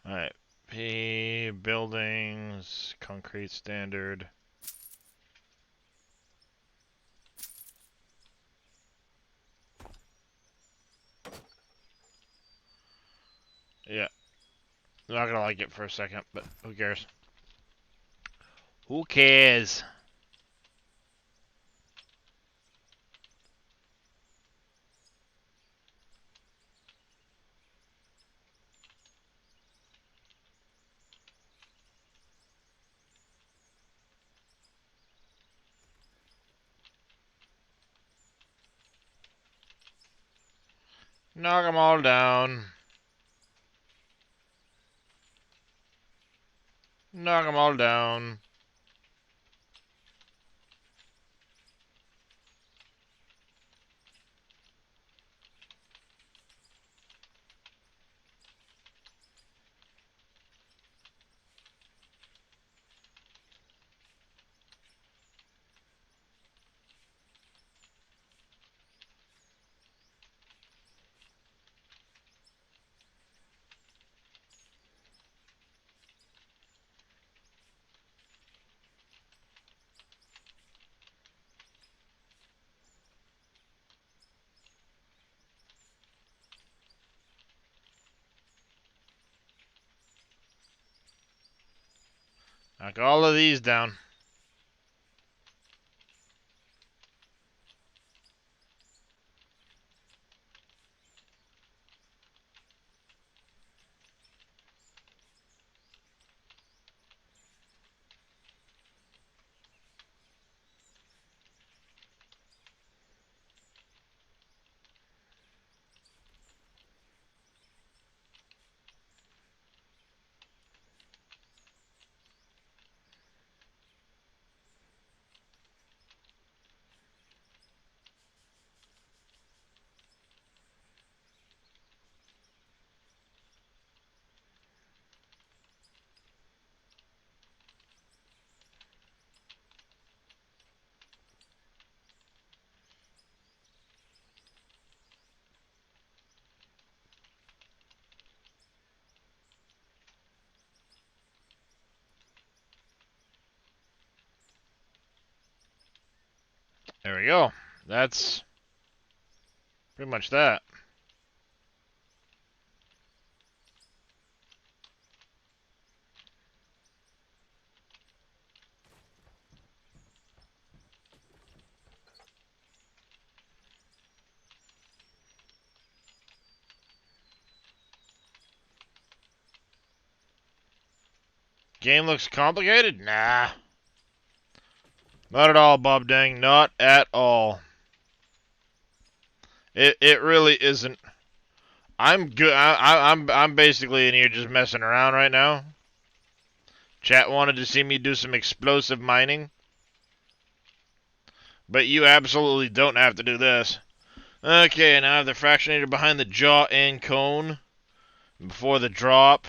Alright. P buildings, concrete standard. Yeah. I'm not gonna like it for a second, but who cares? Who cares? Knock them all down. Knock them all down. Knock all of these down. There we go. That's pretty much that. Game looks complicated? Nah. Not at all, Bob Dang. Not at all. It really isn't. I'm good. I'm basically in here just messing around right now. Chat wanted to see me do some explosive mining, but you absolutely don't have to do this. Okay, now I have the fractionator behind the jaw and cone before the drop.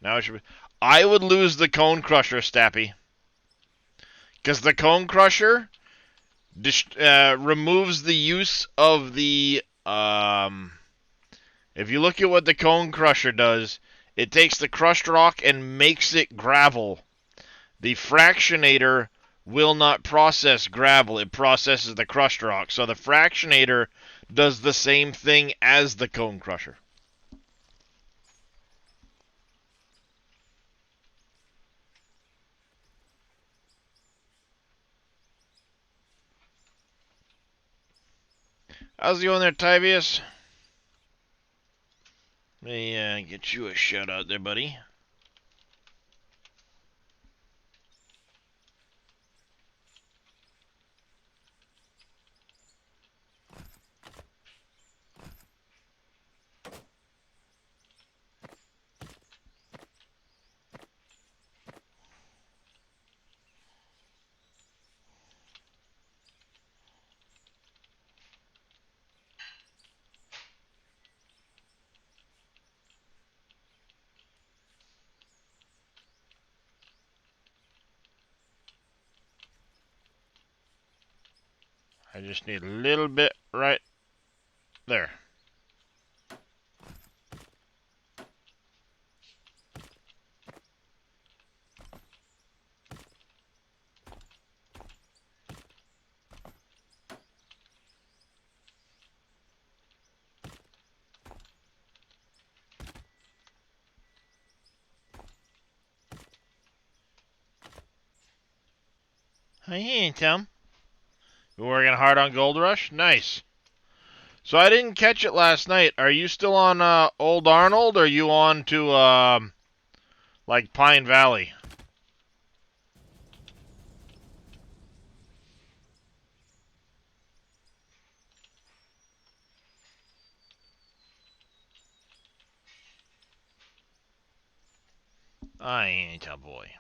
Now it should be. I would lose the cone crusher, Stappy, because the cone crusher removes the use of the If you look at what the cone crusher does, it takes the crushed rock and makes it gravel. The fractionator will not process gravel, it processes the crushed rock. So the fractionator does the same thing as the cone crusher. How's it going there, Tibius? Let me get you a shout out there, buddy. I just need a little bit right there. Hey, Tom. Been working hard on Gold Rush? Nice. So I didn't catch it last night. Are you still on Old Arnold, or are you on to like Pine Valley? I ain't a boy.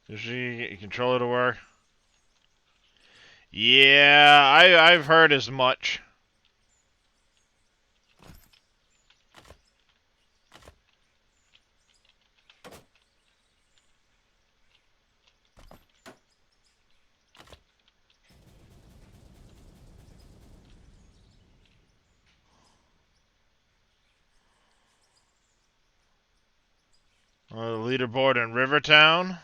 Does she get your controller to work? Yeah, I've heard as much. The leaderboard in Rivertown.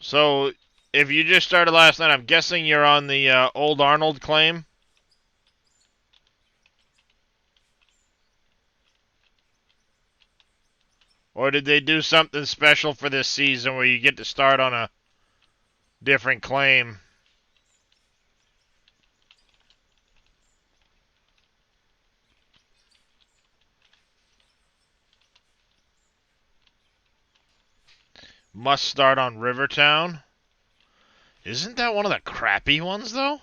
So, if you just started last night, I'm guessing you're on the Old Arnold claim? Or did they do something special for this season where you get to start on a different claim? Must start on Rivertown? Isn't that one of the crappy ones, though?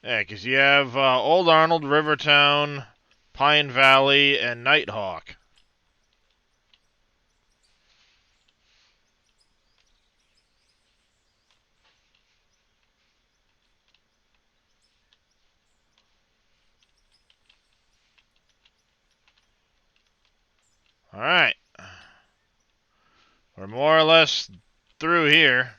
Yeah, because you have Old Arnold, Rivertown, Pine Valley, and Nighthawk. Alright. We're more or less through here.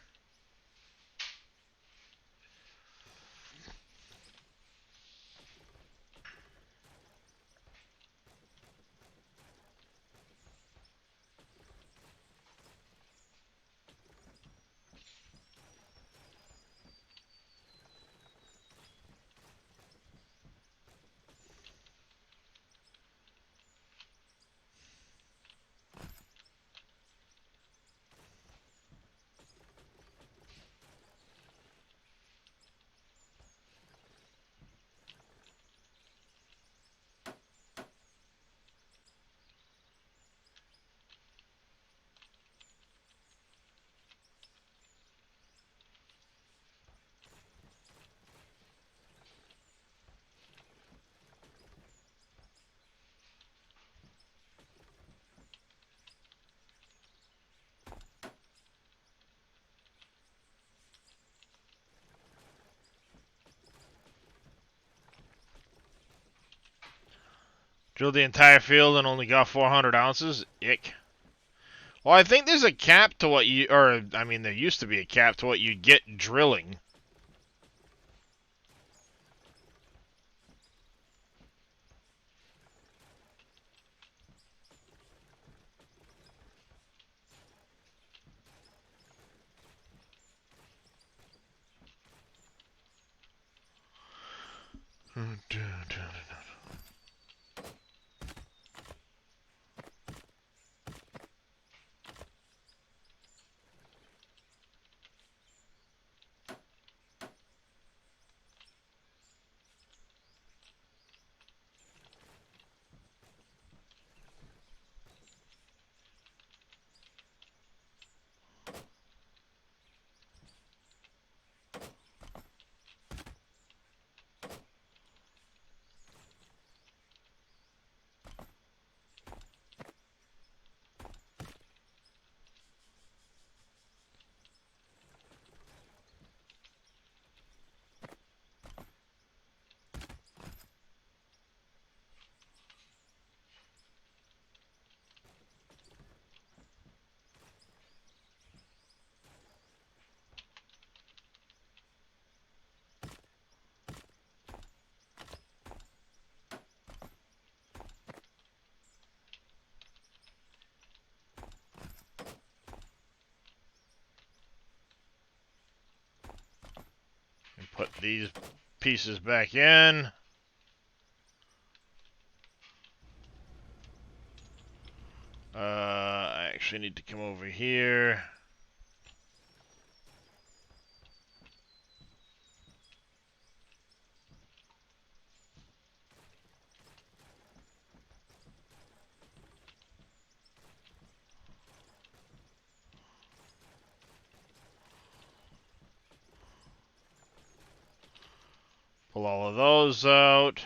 Drilled the entire field and only got 400 ounces? Ick. Well, I think there's a cap to what you, or, I mean, there used to be a cap to what you get drilling. these pieces back in. I actually need to come over here. Pull all of those out.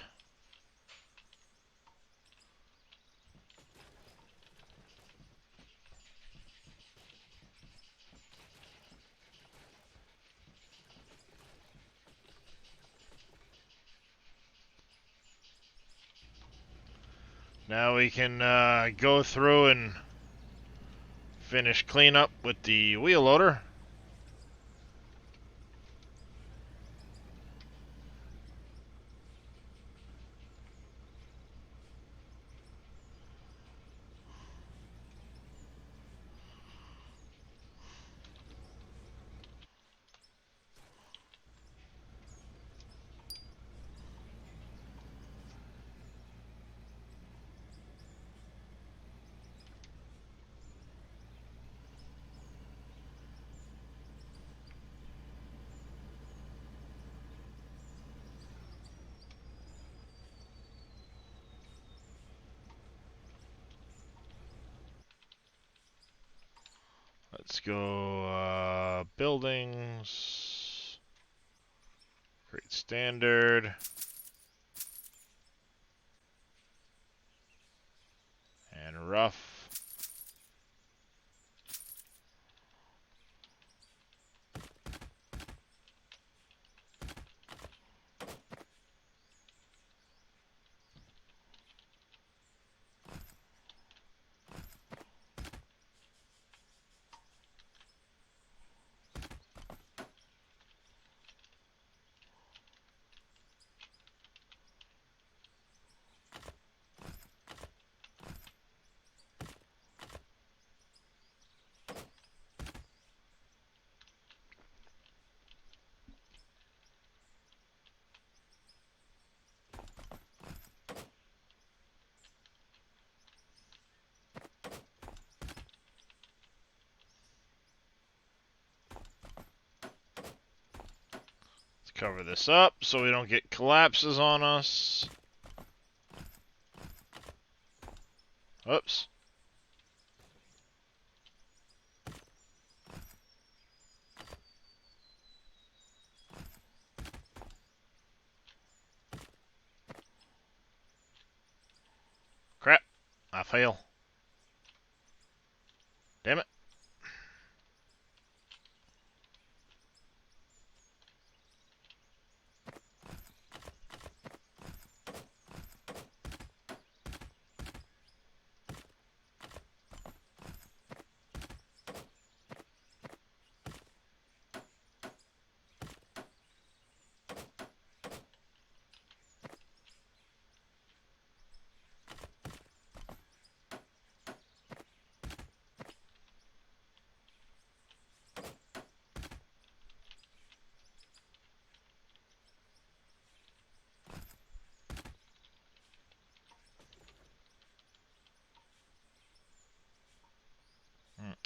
Now we can go through and finish cleanup with the wheel loader. Let's go buildings, create standard, and rough. Cover this up so we don't get collapses on us. Oops. Crap. I fail. Damn it.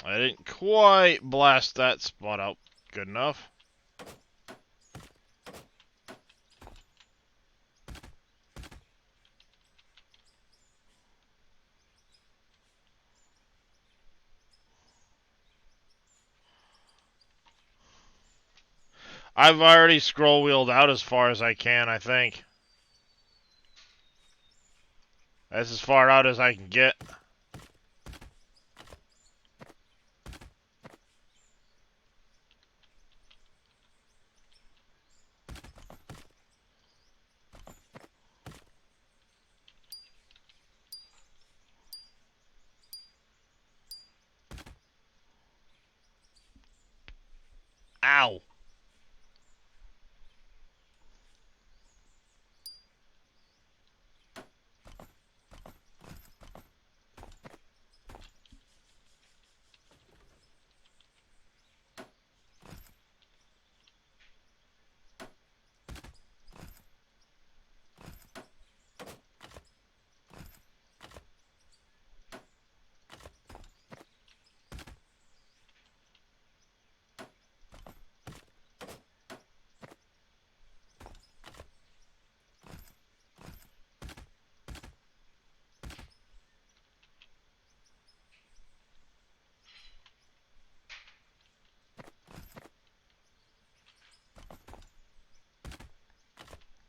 I didn't quite blast that spot out good enough. I've already scroll wheeled out as far as I can, I think. That's as far out as I can get. Ow.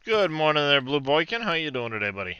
Good morning there, Blue Boykin. How you doing today, buddy?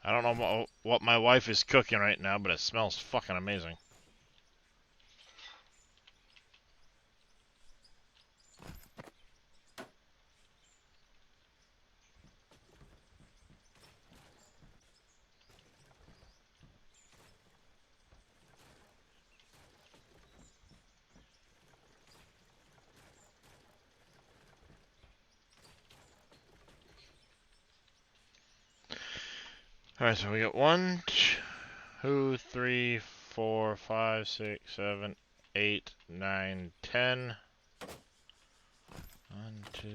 I don't know what my wife is cooking right now, but it smells fucking amazing. Alright, so we got 1, 2, 3, 4, 5, 6, 7, 8, 9, 10. 1, 2,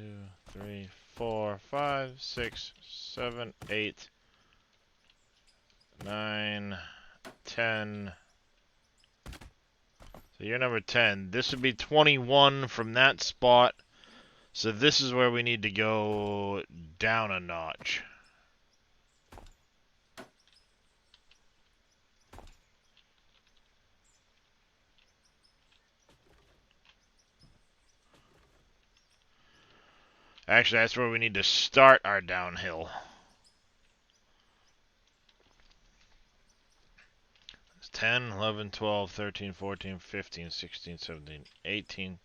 3, 4, 5, 6, 7, 8, 9, 10. So you're number 10. This would be 21 from that spot. So this is where we need to go down a notch. Actually, that's where we need to start our downhill. It's 10, 11, 12, 13, 14, 15, 16, 17, 18,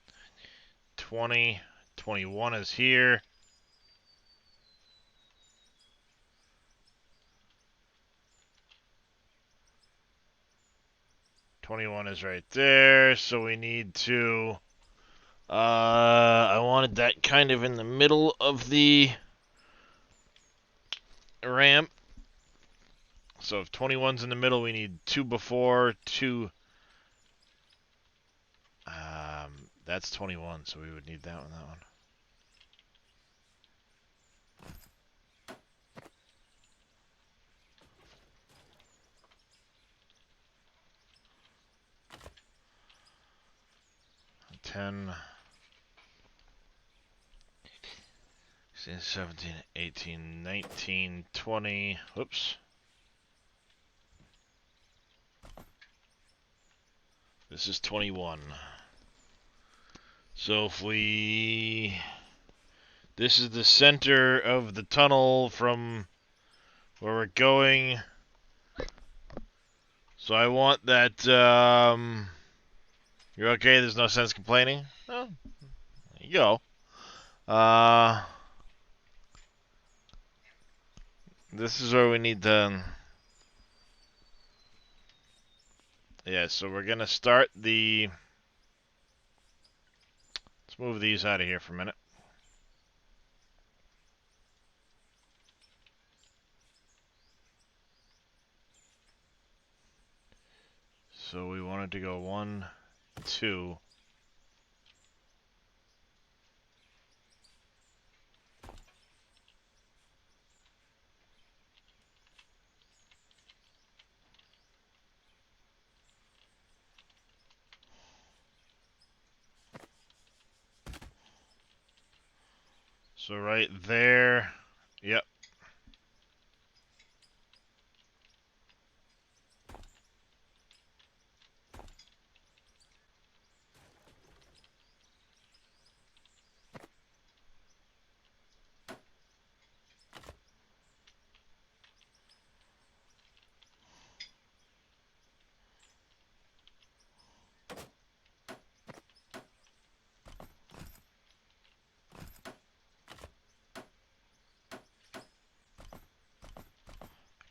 20, 21 is here. '21 is right there, so we need to... I wanted that kind of in the middle of the ramp. So if 21's in the middle, we need 2 before, 2... that's 21, so we would need that one, that one. Ten, 16, 17, 18, 19, 20. Whoops. This is 21. So if we... This is the center of the tunnel from where we're going. So I want that, you're okay? There's no sense complaining? Well, there you go. This is where we need to... Yeah, so we're going to start the... Let's move these out of here for a minute. So we wanted to go 1, 2... So right there, yep.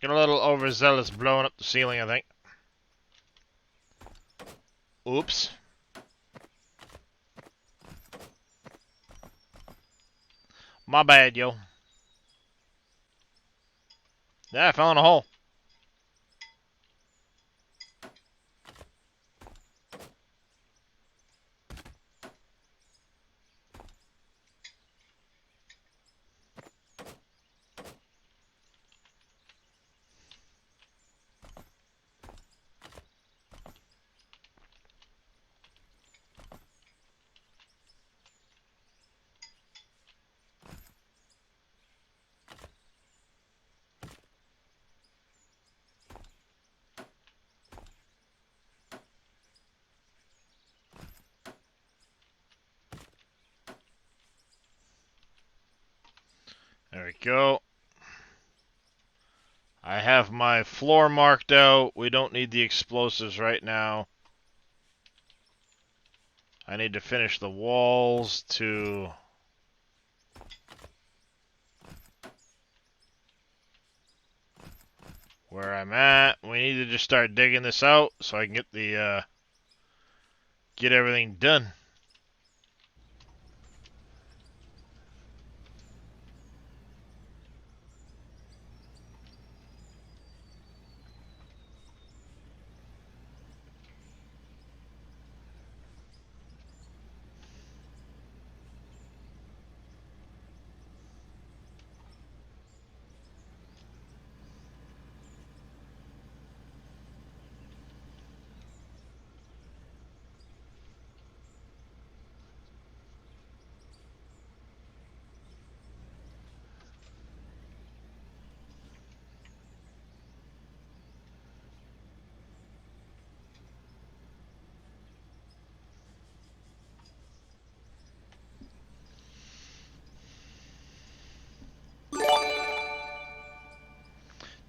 Get a little overzealous blowing up the ceiling, I think. Oops. My bad, yo. Yeah, I fell in a hole. There we go. I have my floor marked out. We don't need the explosives right now. I need to finish the walls to where I'm at. We need to just start digging this out so I can get the get everything done.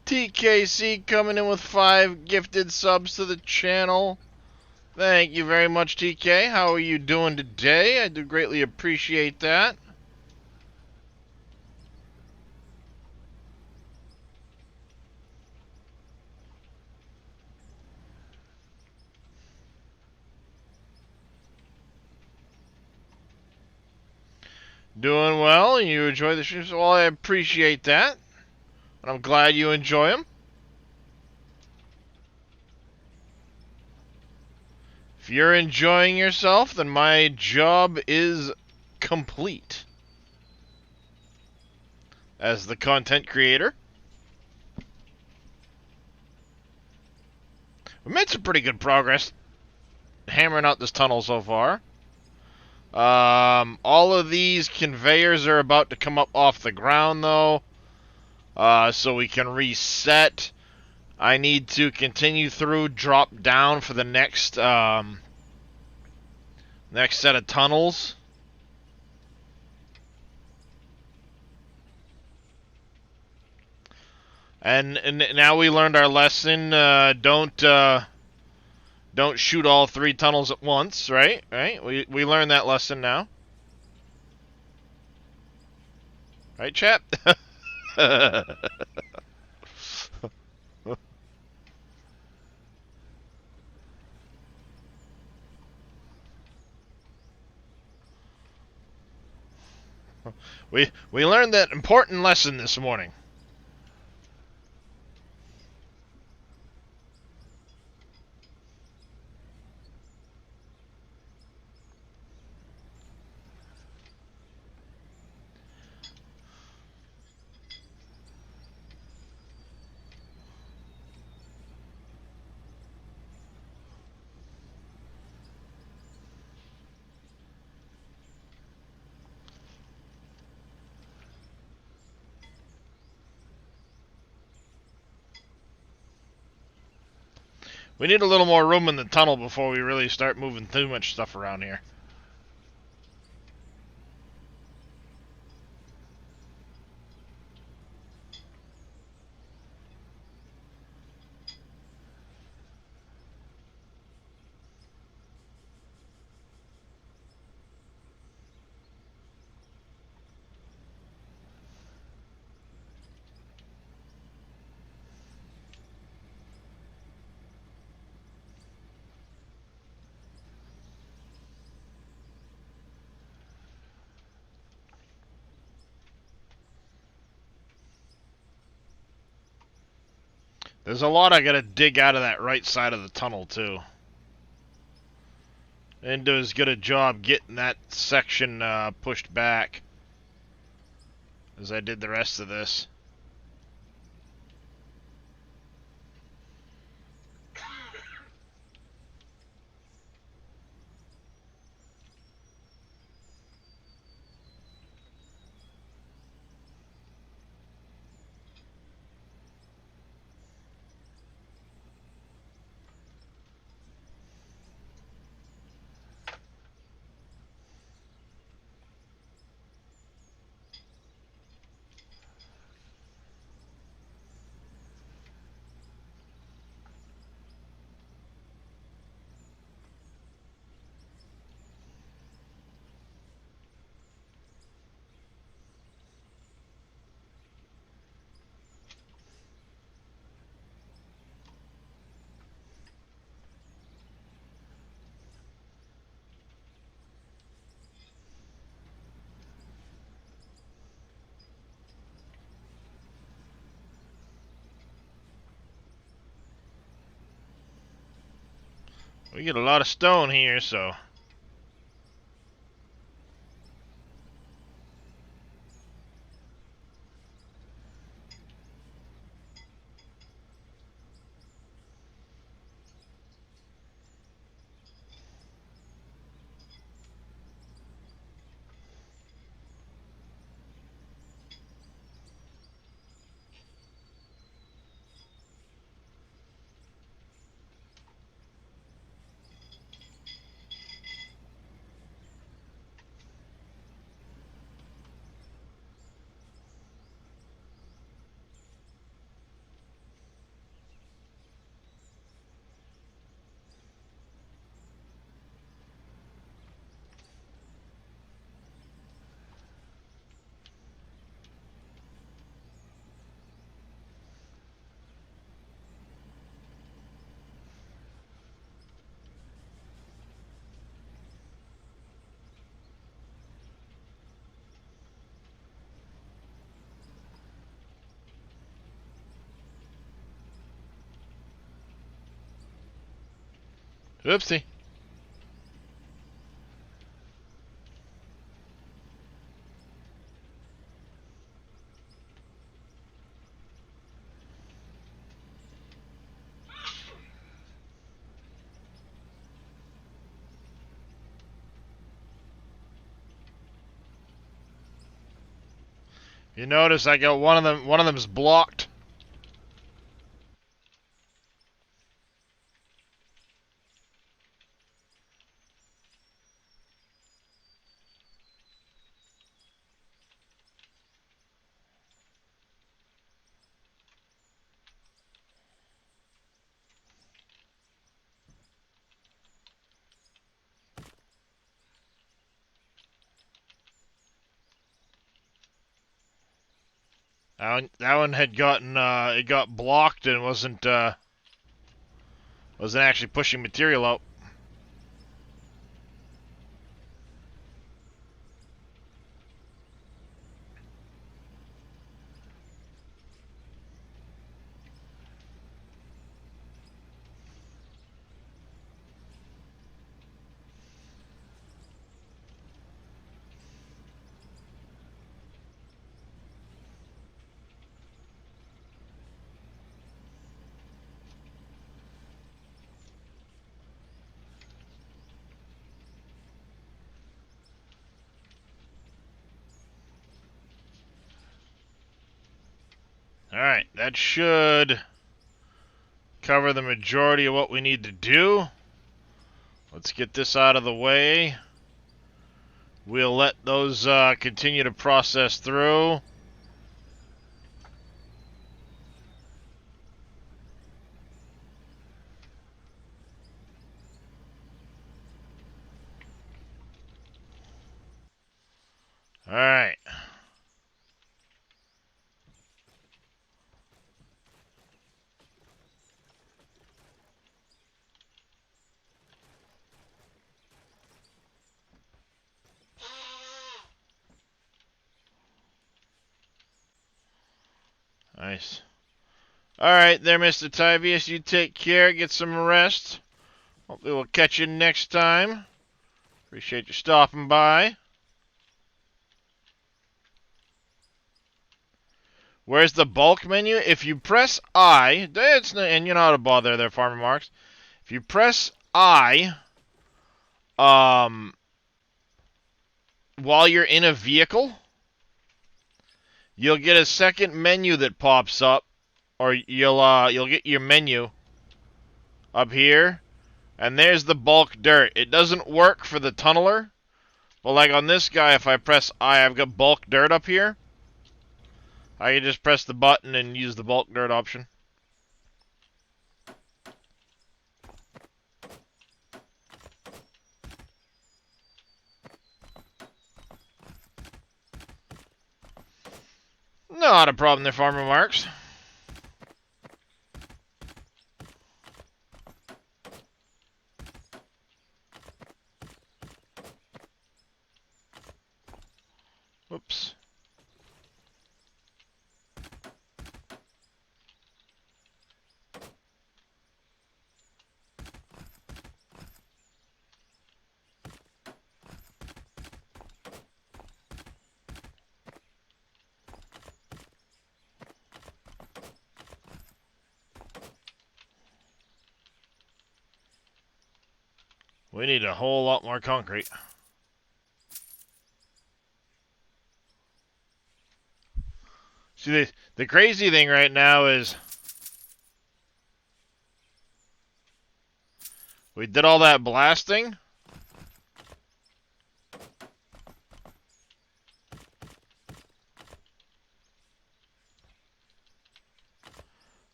TKC coming in with 5 gifted subs to the channel. Thank you very much, TK. How are you doing today? I do greatly appreciate that. Doing well, and you enjoy the streams? Well, I appreciate that. And I'm glad you enjoy them. If you're enjoying yourself, then my job is complete as the content creator. We made some pretty good progress hammering out this tunnel so far. All of these conveyors are about to come up off the ground, though, so we can reset. I need to continue through, drop down for the next next set of tunnels. And now we learned our lesson. Don't shoot all 3 tunnels at once, right? Right? We learned that lesson now. Right, chap? we learned that important lesson this morning. We need a little more room in the tunnel before we really start moving too much stuff around here. There's a lot I gotta dig out of that right side of the tunnel, too. I didn't do as good a job getting that section pushed back as I did the rest of this. We get a lot of stone here, so... Oopsie. You notice I got one of them's blocked. That one had gotten it got blocked and wasn't actually pushing material out. Alright, that should cover the majority of what we need to do. Let's get this out of the way. We'll let those continue to process through. Alright. Nice. Alright there, Mr. Tyvius. You take care. Get some rest. Hopefully we'll catch you next time. Appreciate you stopping by. Where's the bulk menu? If you press I, and you know how to bother there, Farmer Marks. If you press I, while you're in a vehicle, you'll get a second menu that pops up, or you'll get your menu up here, and there's the bulk dirt. It doesn't work for the tunneler, but like on this guy, if I press I, I've got bulk dirt up here. I can just press the button and use the bulk dirt option. Not a problem there, Farmer Marks. Whoops. We need a whole lot more concrete. See, the crazy thing right now is we did all that blasting.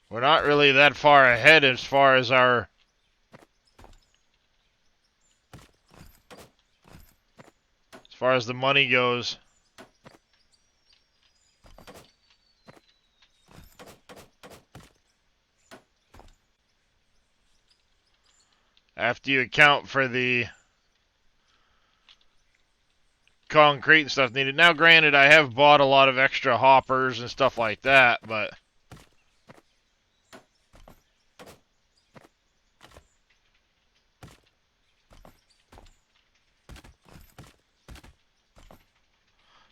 We're not really that far ahead as far as the money goes. After you account for the concrete and stuff needed. Now, granted, I have bought a lot of extra hoppers and stuff like that, but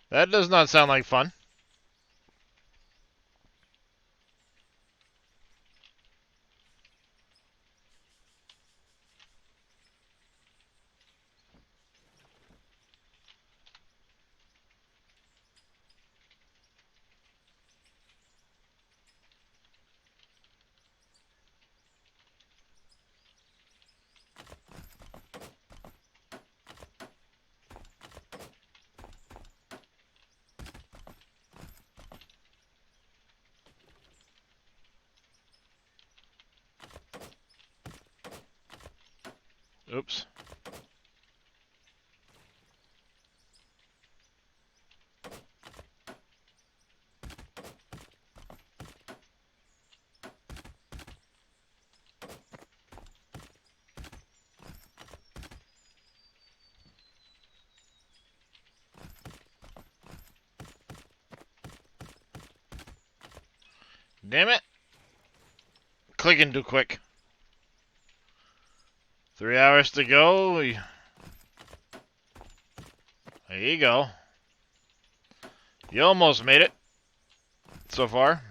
that does not sound like fun. Oops. Damn it. Clicking too quick. 3 hours to go. There you go. You almost made it so far.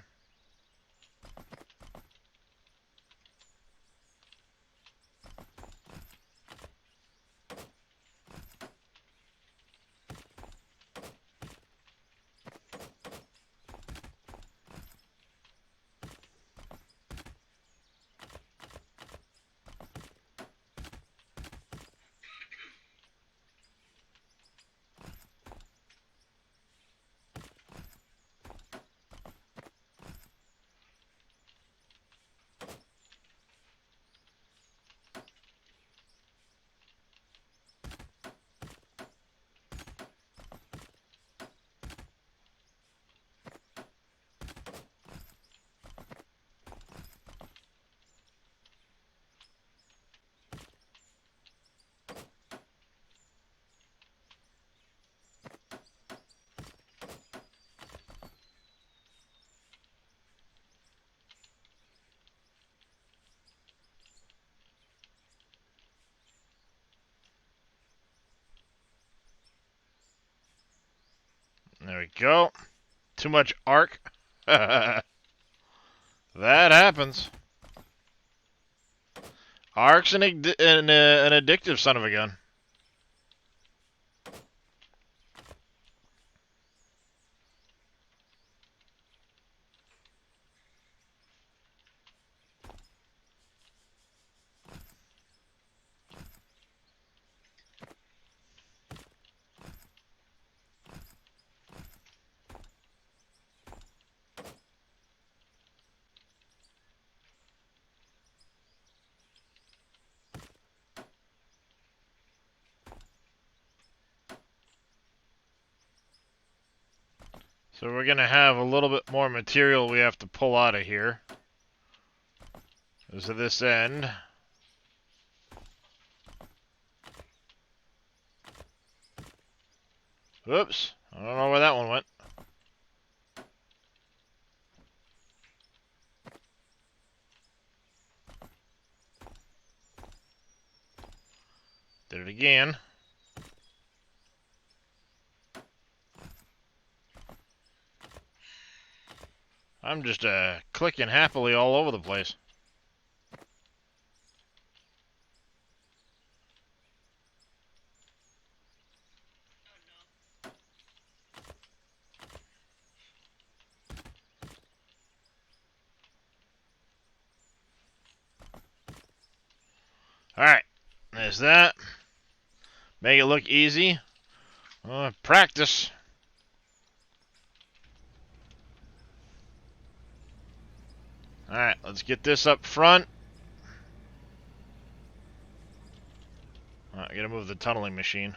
go. Too much arc. That happens. Arc's an addictive son of a gun. So we're going to have a little bit more material we have to pull out of here. This is this end. Whoops. I don't know where that one went. Did it again. I'm just clicking happily all over the place. Alright, there's that. Make it look easy. Practice. Alright, let's get this up front. I gotta move the tunneling machine.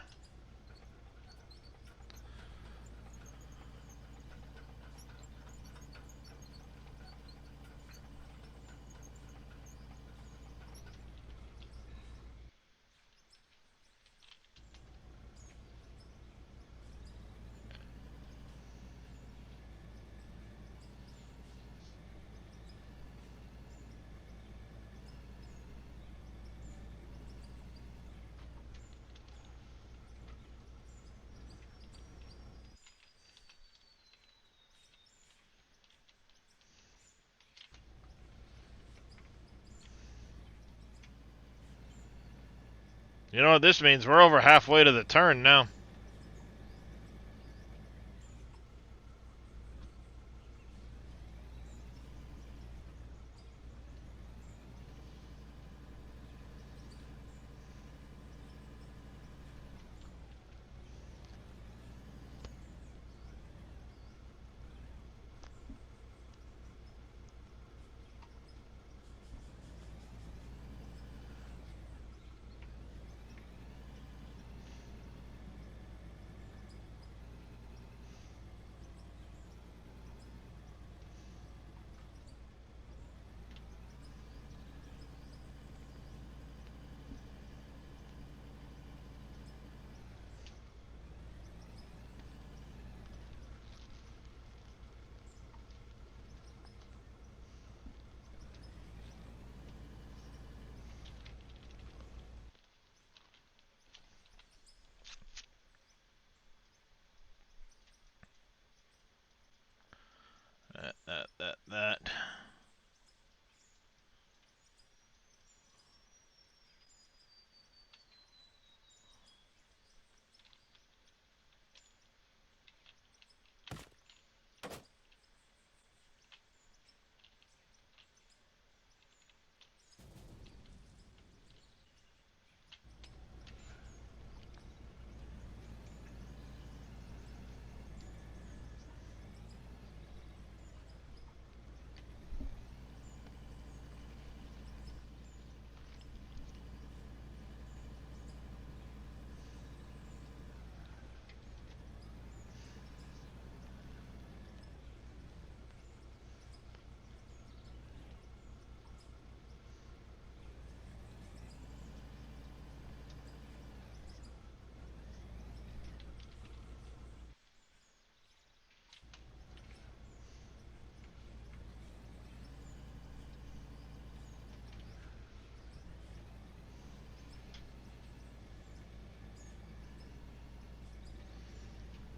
You know what this means? We're over halfway to the turn now.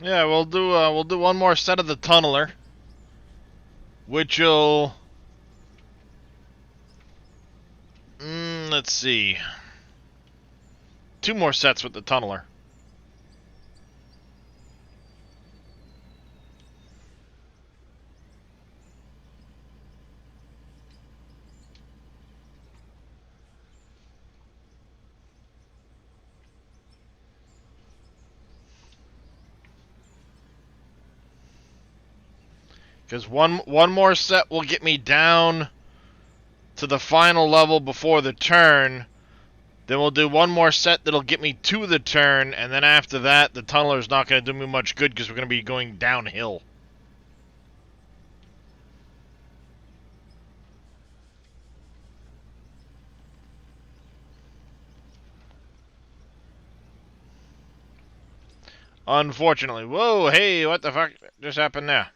Yeah, we'll do one more set of the tunneler, which'll let's see, 2 more sets with the tunneler. Because one more set will get me down to the final level before the turn. Then we'll do one more set that'll get me to the turn, and then after that, the tunneler's not going to do me much good because we're going to be going downhill. Unfortunately. Whoa, hey, what the fuck just happened there?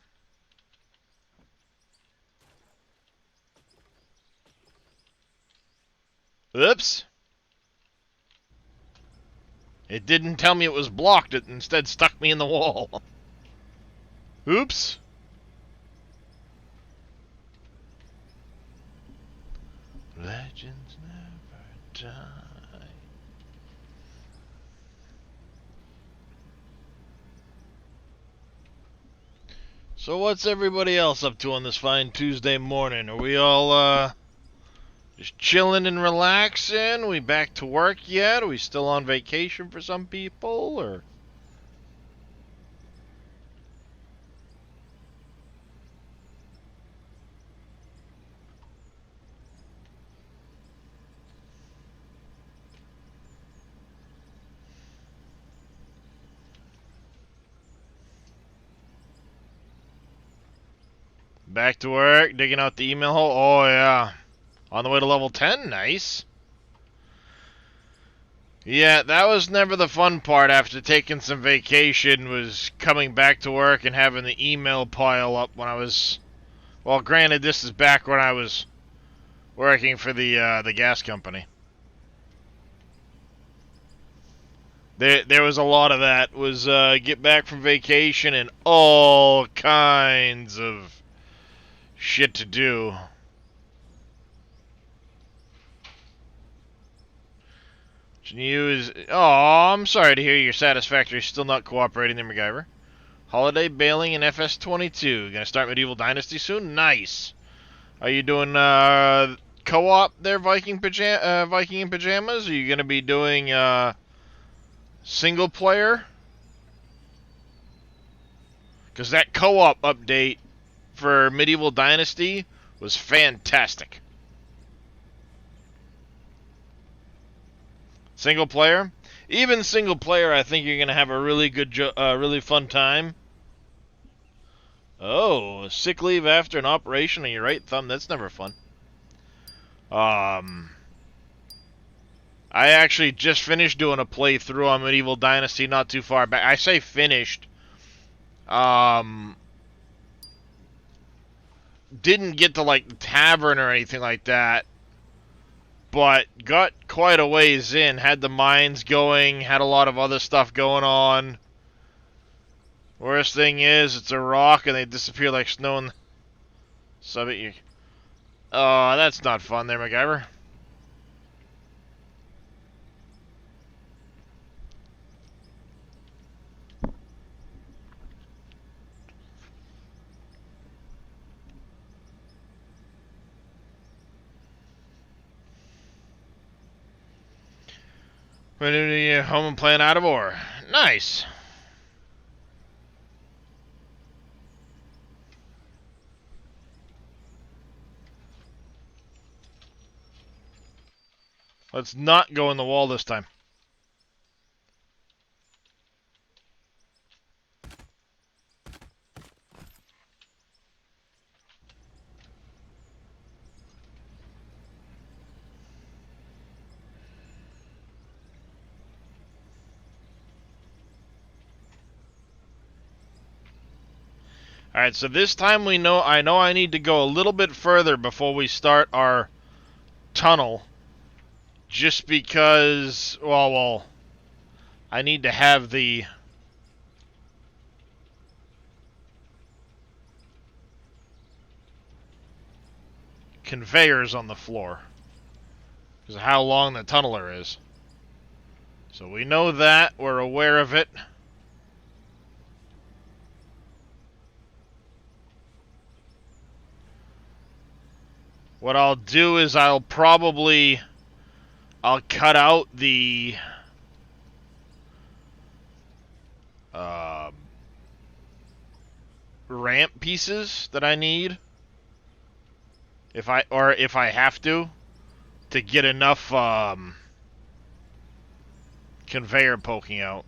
Oops. It didn't tell me it was blocked. It instead stuck me in the wall. Oops. Legends never die. So what's everybody else up to on this fine Tuesday morning? Are we all, just chilling and relaxing? Are we back to work yet? Are we still on vacation for some people, or? Back to work, digging out the email hole? Oh, yeah. On the way to level 10? Nice. Yeah, that was never the fun part after taking some vacation, was coming back to work and having the email pile up when I was... Well, granted, this is back when I was working for the gas company. There was a lot of that. Was get back from vacation and all kinds of shit to do. News. Oh, I'm sorry to hear your Satisfactory still not cooperating there, MacGyver. Holiday bailing in FS22. Gonna start Medieval Dynasty soon? Nice. Are you doing co-op there, Viking in Pajamas? Are you gonna be doing single player? Because that co-op update for Medieval Dynasty was fantastic. Single player? Even single player, I think you're going to have a really good, really fun time. Oh, sick leave after an operation on your right thumb. That's never fun. I actually just finished doing a playthrough on Medieval Dynasty not too far back. I say finished. Didn't get to, like, the tavern or anything like that. But got quite a ways in, had the mines going, had a lot of other stuff going on. Worst thing is, it's a rock and they disappear like snow in the... Oh, that's not fun there, MacGyver. Ready to home and playing out of ore. Nice. Let's not go in the wall this time. Alright, so this time I know I need to go a little bit further before we start our tunnel. Just because, well, I need to have the conveyors on the floor. Because of how long the tunneler is. So we know that. We're aware of it. What I'll do is I'll cut out the ramp pieces that I need. If I have to get enough conveyor poking out.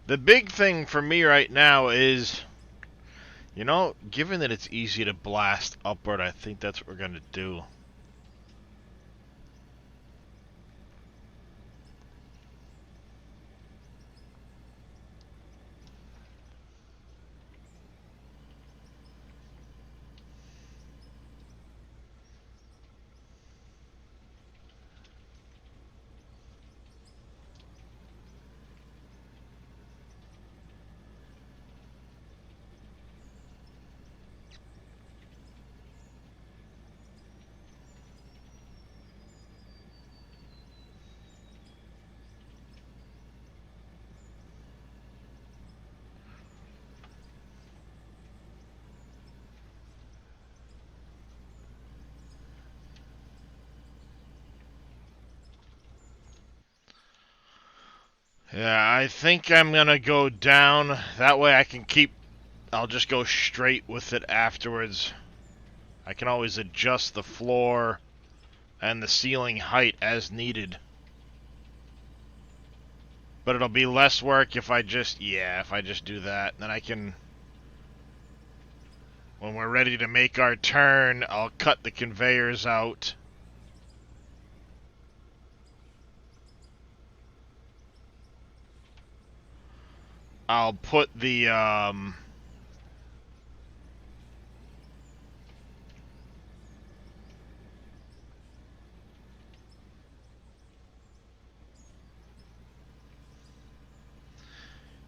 The big thing for me right now is, you know, given that it's easy to blast upward, I think that's what we're going to do. Yeah, I think I'm going to go down. That way I'll just go straight with it afterwards. I can always adjust the floor and the ceiling height as needed. But it'll be less work if I just do that. Then I can, when we're ready to make our turn, I'll cut the conveyors out. I'll put the,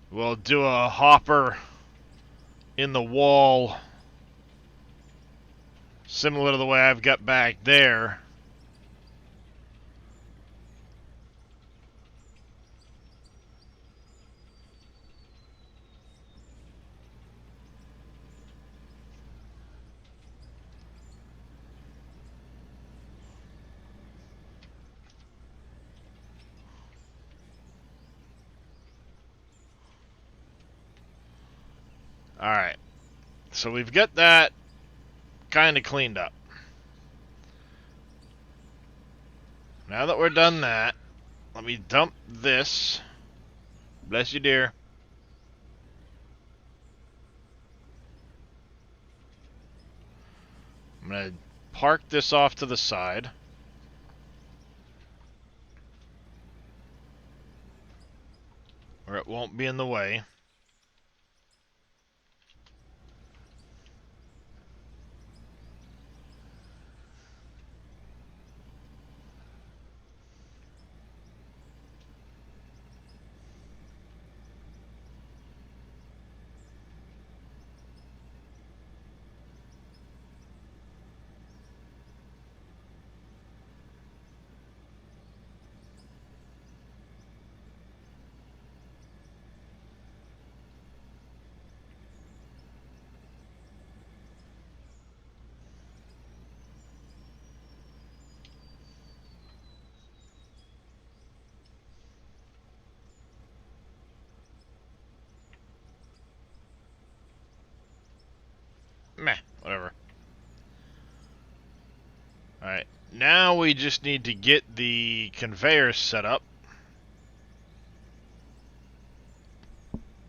we'll do a hopper in the wall, similar to the way I've got back there. Alright, so we've got that kind of cleaned up. Now that we're done that, let me dump this. Bless you, dear. I'm going to park this off to the side. Where it won't be in the way. now we just need to get the conveyor set up.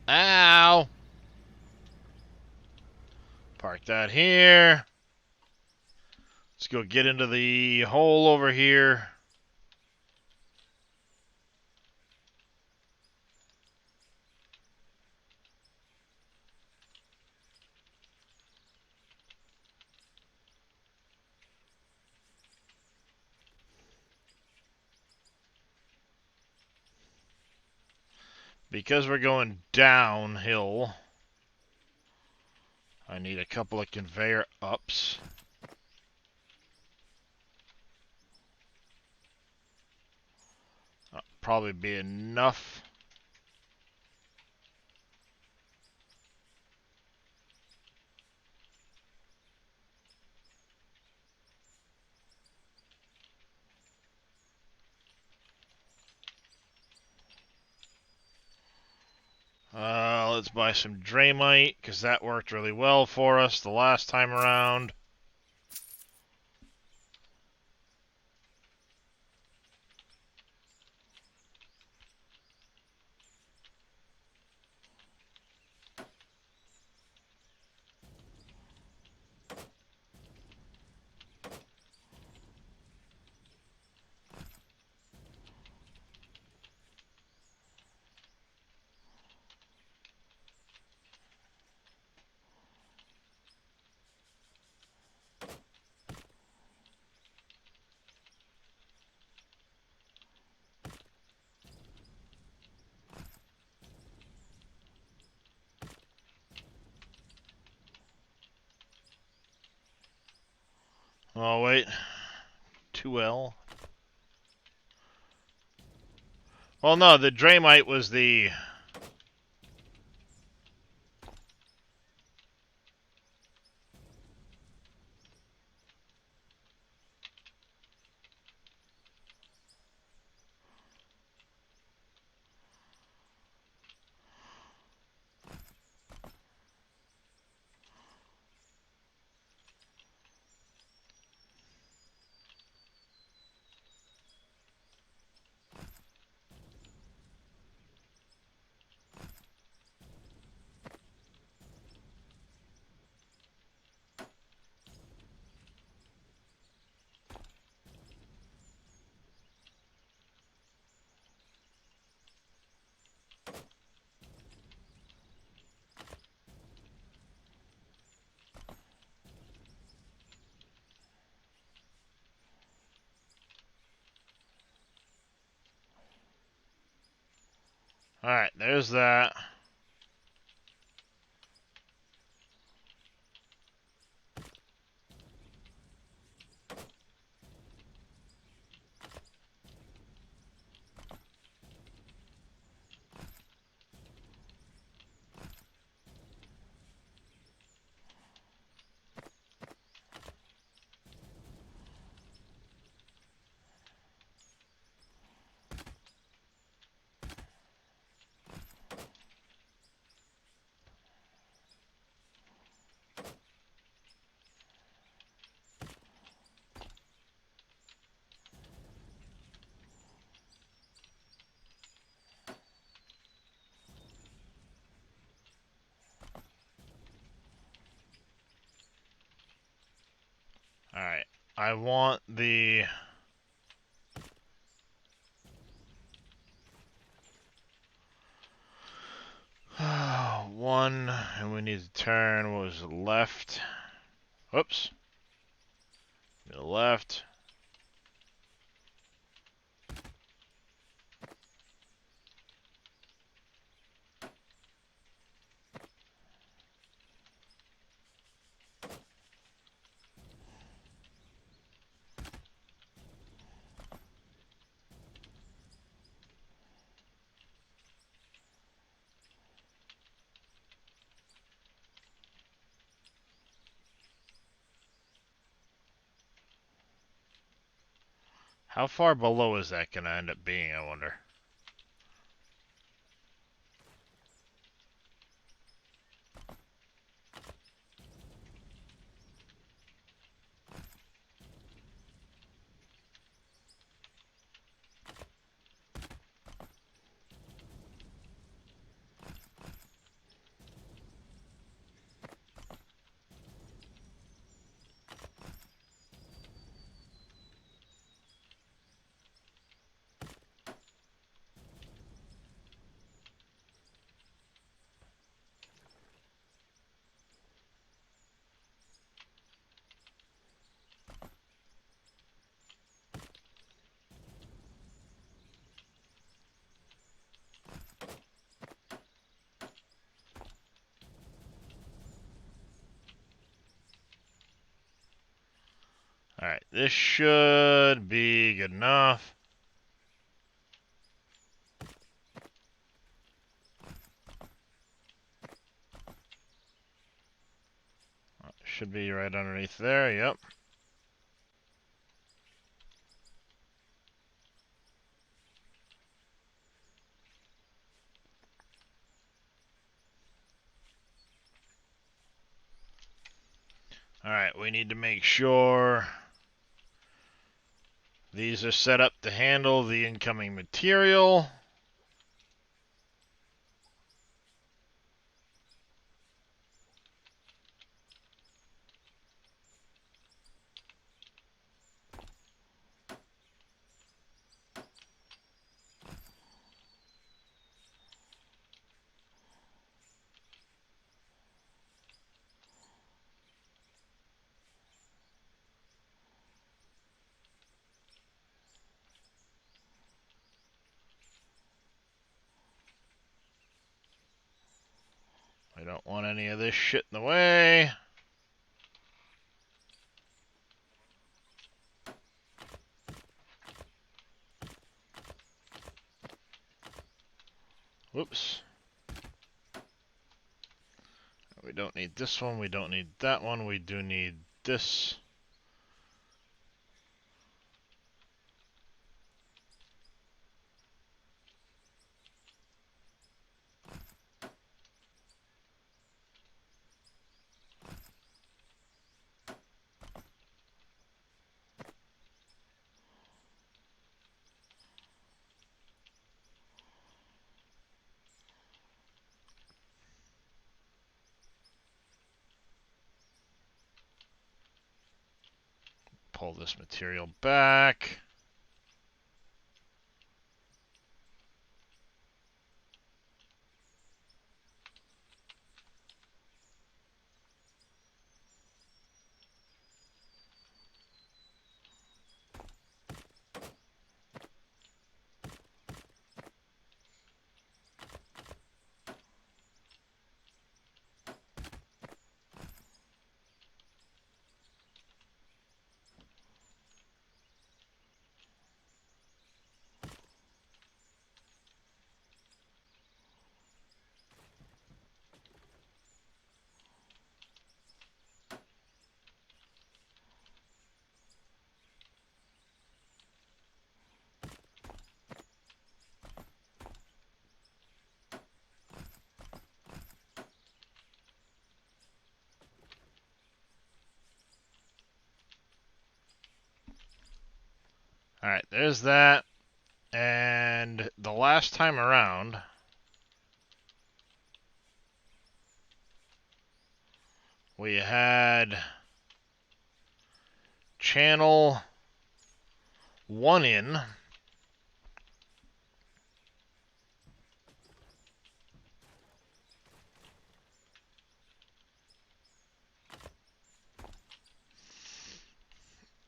Ow! Park that here. Let's go get into the hole over here. Because we're going downhill, I need a couple of conveyor ups. Probably be enough. Let's buy some Draymite, because that worked really well for us the last time around. Oh, wait. 2L. Well, no, the Draymite was the... Alright, there's that. Alright, I want the... one, and we need to turn, what was it, left? Whoops. To the left. How far below is that going to end up being, I wonder? Alright, this should be good enough. Should be right underneath there, yep. Alright, we need to make sure these are set up to handle the incoming material. I don't want any of this shit in the way. Whoops. We don't need this one, we don't need that one, we do need this. Pull this material back. Alright, there's that. And the last time around, we had channel 1 in.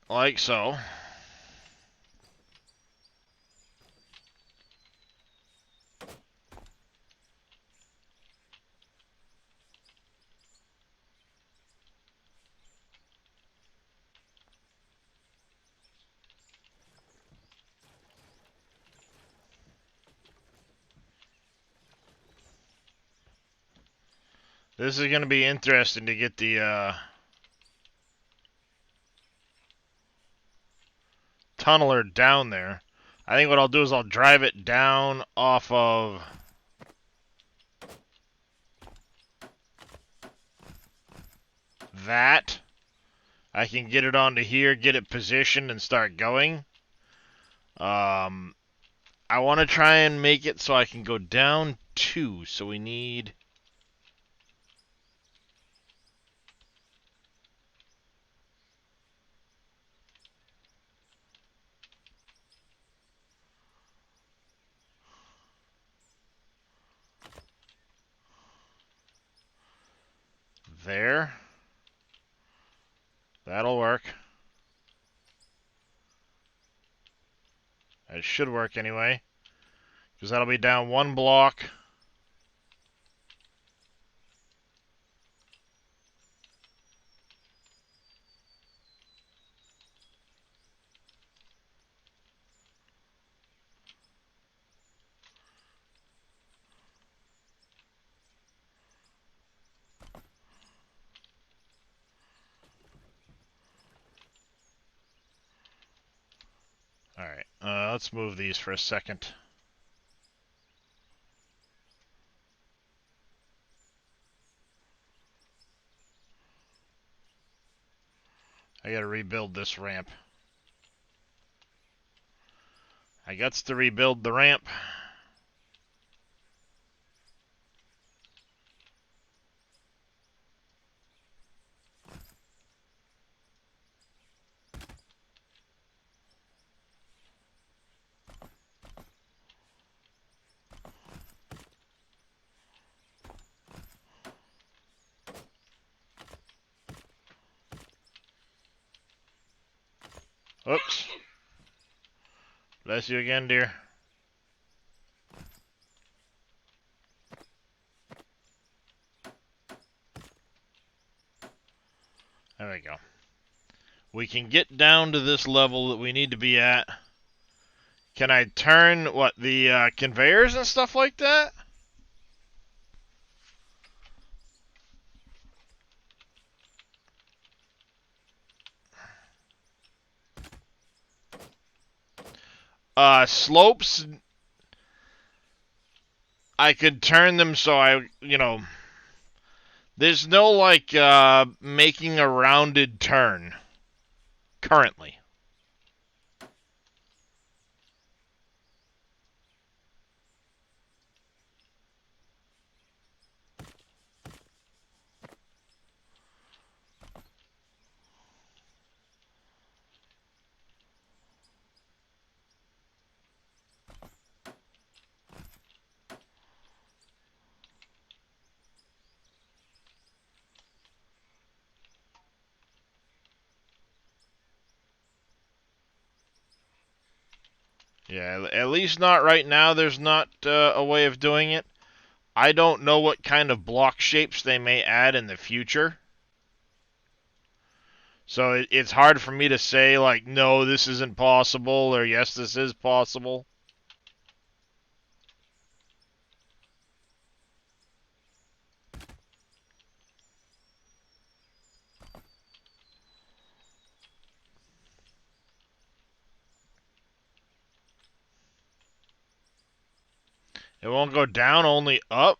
Like so. This is going to be interesting to get the tunneler down there. I think what I'll do is I'll drive it down off of that. I can get it onto here, get it positioned, and start going. I want to try and make it so I can go down 2. So we need... there. That'll work. It should work anyway. Because that'll be down 1 block. let's move these for a second. I gotta rebuild this ramp. I got to rebuild the ramp. Oops. Bless you again, dear. There we go. We can get down to this level that we need to be at. Can I turn, what, the conveyors and stuff like that? Slopes, I could turn them so there's no, like, making a rounded turn currently. Yeah, at least not right now. There's not a way of doing it. I don't know what kind of block shapes they may add in the future. So it's hard for me to say, like, no, this isn't possible, or yes, this is possible. It won't go down, only up.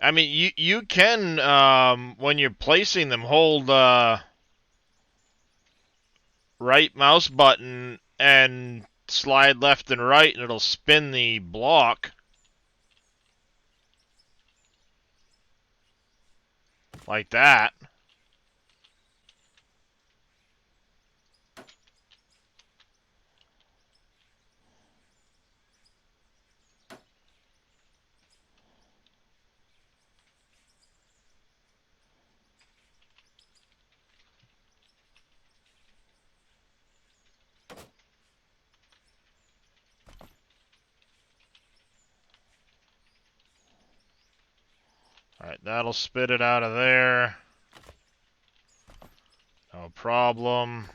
I mean, you can, when you're placing them, hold right mouse button and slide left and right, and it'll spin the block. Like that. Alright, that'll spit it out of there. No problem.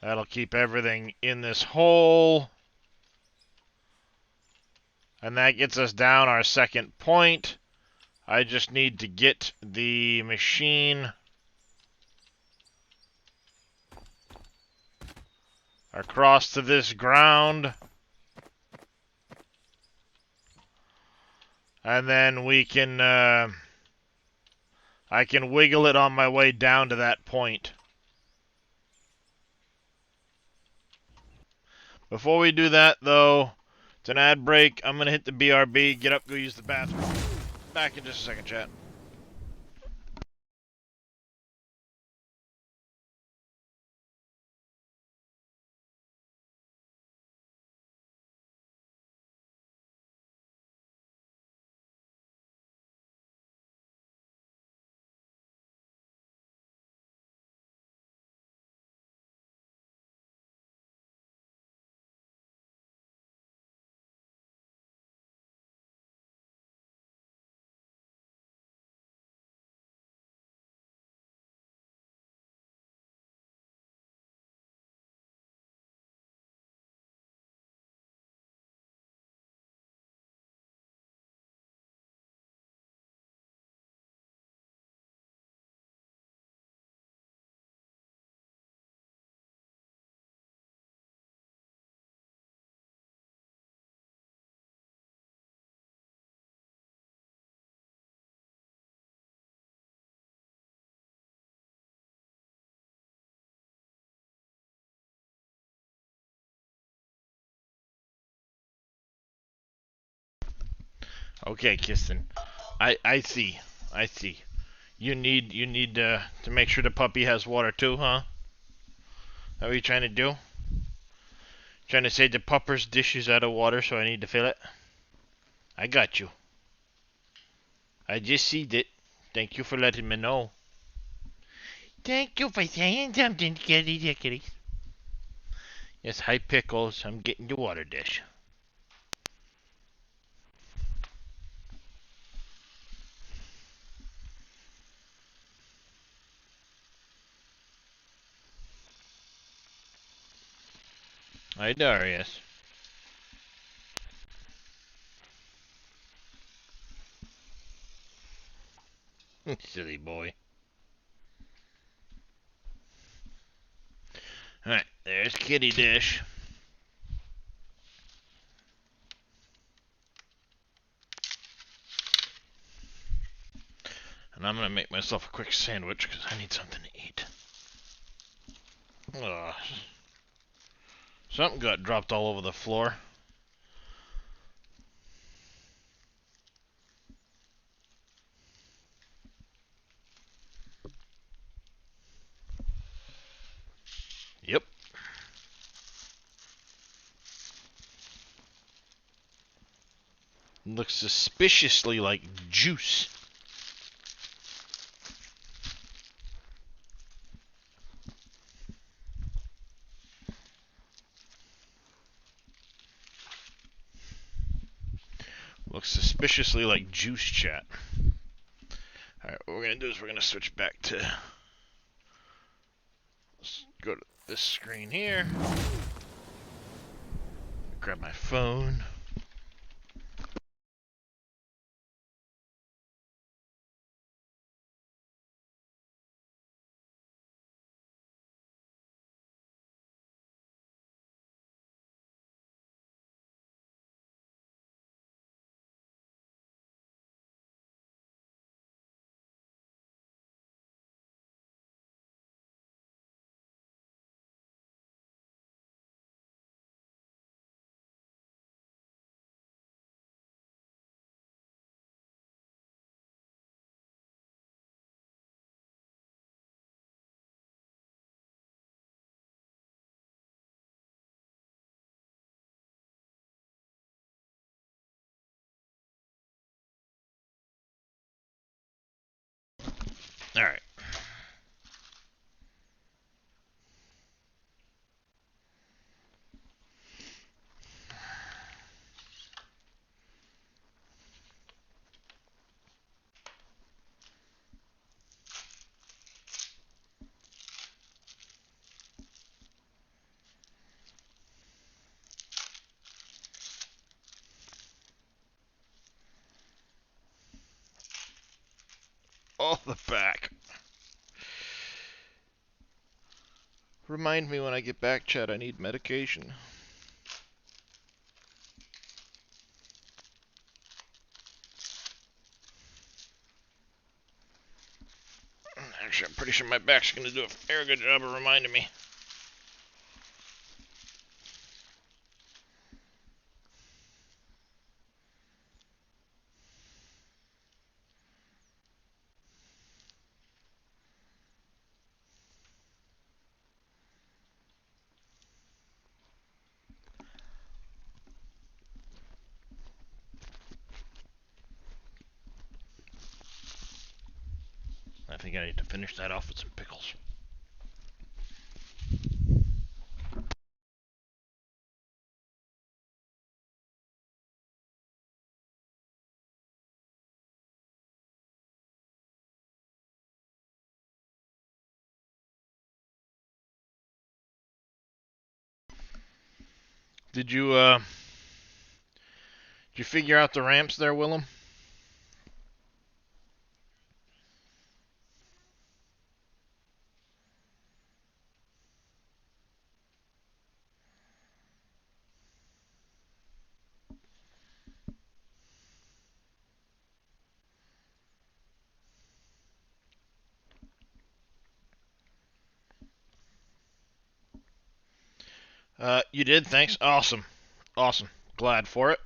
That'll keep everything in this hole. And that gets us down our second point. I just need to get the machine across to this ground. And then we can, I can wiggle it on my way down to that point. Before we do that, though, it's an ad break. I'm going to hit the BRB, get up, go use the bathroom. Back in just a second, chat. Okay, Kisten. I see. I see. You need to make sure the puppy has water too, huh? That what you trying to do? Trying to say the pupper's dish is out of water, so I need to fill it? I got you. I just seed it. Thank you for letting me know. Thank you for saying something, kitty dickity. Yes, hi Pickles. I'm getting the water dish. Hi Darius. Silly boy. Alright, there's kitty dish. And I'm gonna make myself a quick sandwich because I need something to eat. Ugh. Something got dropped all over the floor. Yep. Looks suspiciously like juice. Looks suspiciously like juice, chat. Alright, what we're gonna do is we're gonna switch back to... Let's go to this screen here. Grab my phone. Alright. Oh, the back. Remind me when I get back, Chad, I need medication. Actually, I'm pretty sure my back's gonna do a very good job of reminding me. I think I need to finish that off with some pickles. Did you figure out the ramps there, Willem? You did, thanks. Awesome. Awesome. Glad for it.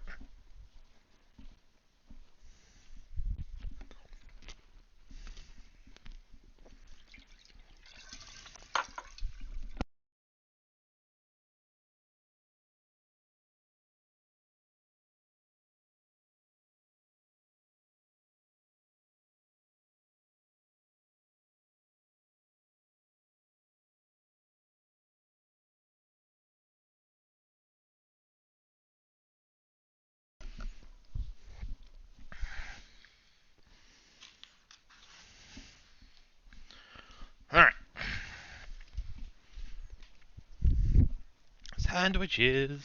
sandwiches.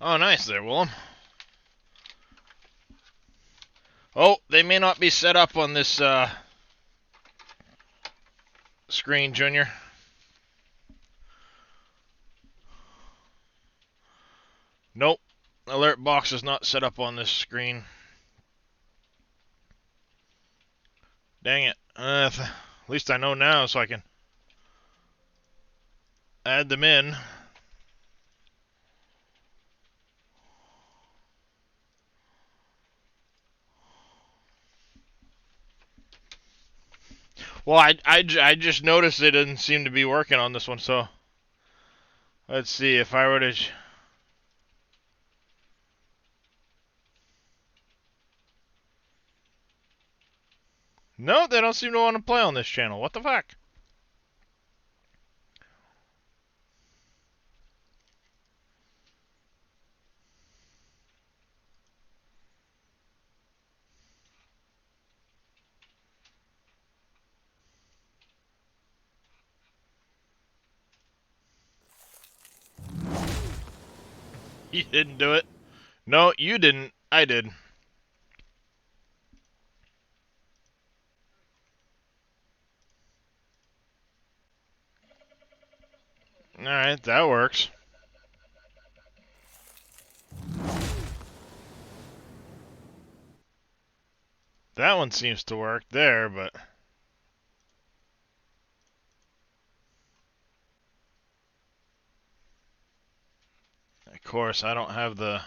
Oh, nice there, Willem. Oh, they may not be set up on this screen, Junior. Nope. Alert box is not set up on this screen. Dang it. At least I know now so I can add them in. Well, I just noticed it didn't seem to be working on this one, so let's see if I were to... No, they don't seem to want to play on this channel. What the fuck? You didn't do it. No, you didn't. I did. Alright, that works. That one seems to work there, but... Of course, I don't have the...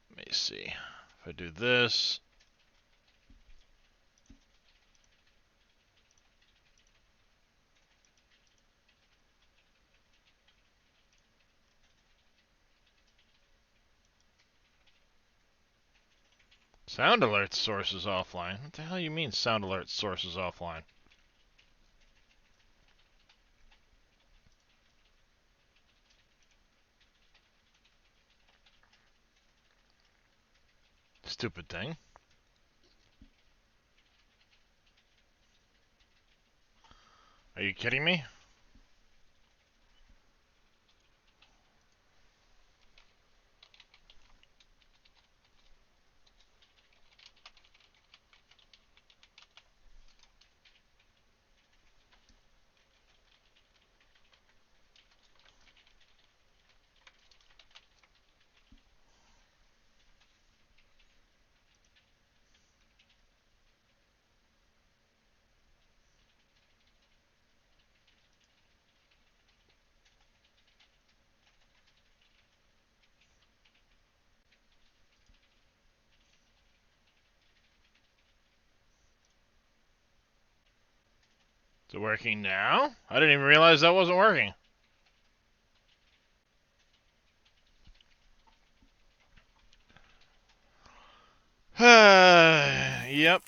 Let me see. If I do this... Sound alert source is offline. What the hell you mean sound alert source is offline? Stupid thing. Are you kidding me? Is it working now? I didn't even realize that wasn't working. Yep.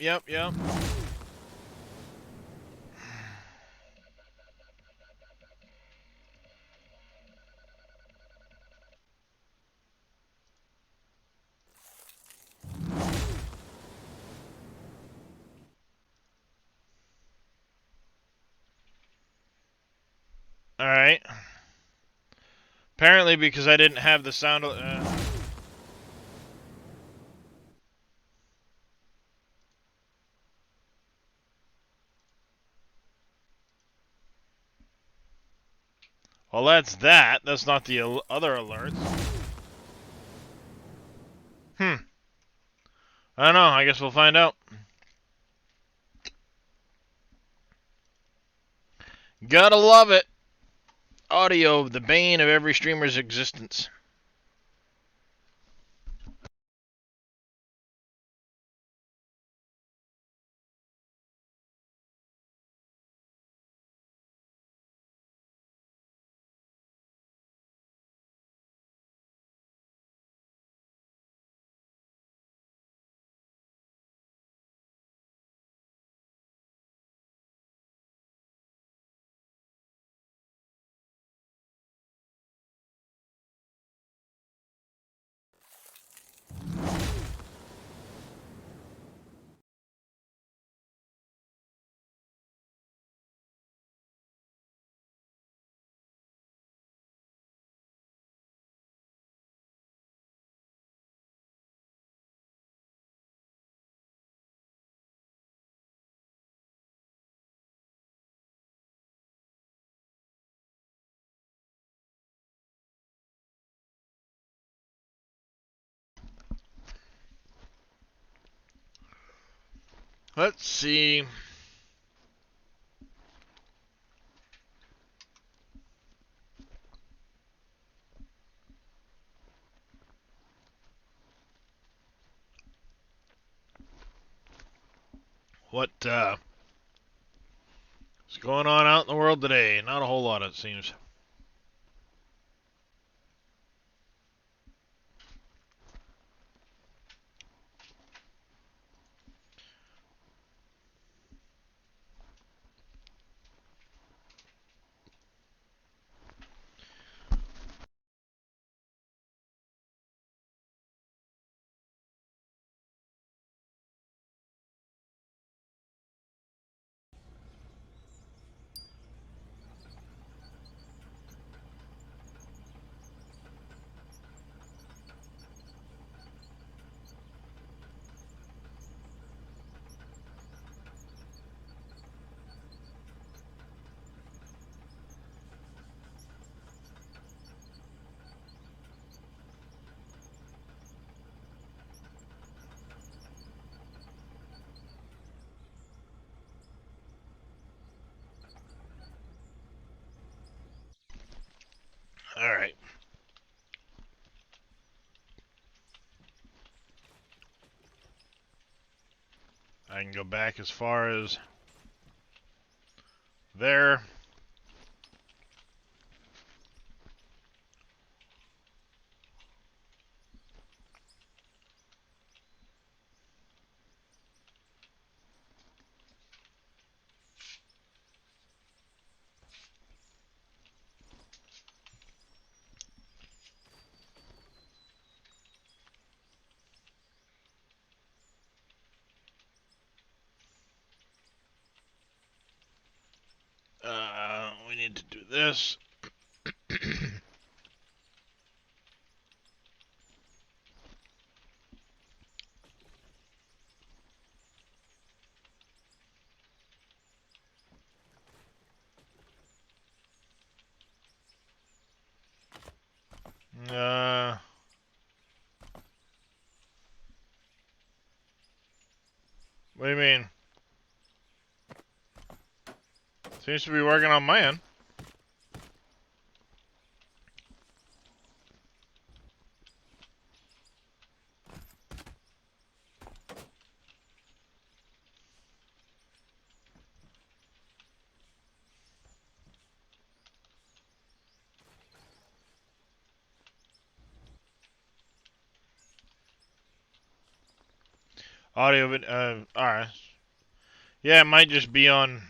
Alright. Apparently because I didn't have the sound... Well, that's that. That's not the other alerts. I don't know. I guess we'll find out. Gotta love it. Audio, the bane of every streamer's existence. Let's see. What is going on out in the world today? Not a whole lot, it seems. All right. I can go back as far as there. We need to do this. uh, what do you mean? Seems to be working on my end. Audio, alright. Yeah, it might just be on.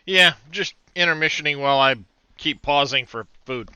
Yeah, just intermissioning while I keep pausing for food.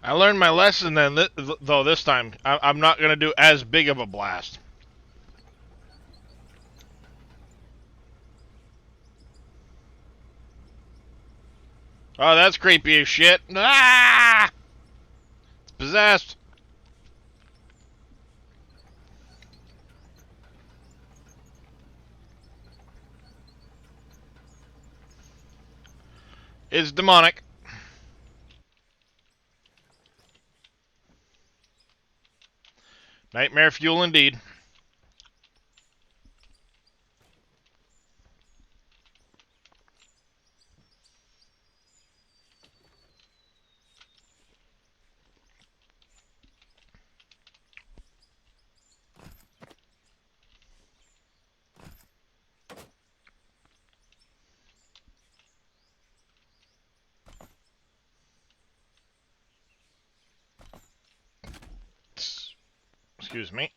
I learned my lesson then, though this time. I'm not going to do as big of a blast. Oh, that's creepy as shit. Ah! It's possessed. It's demonic. Nightmare fuel indeed. Excuse me.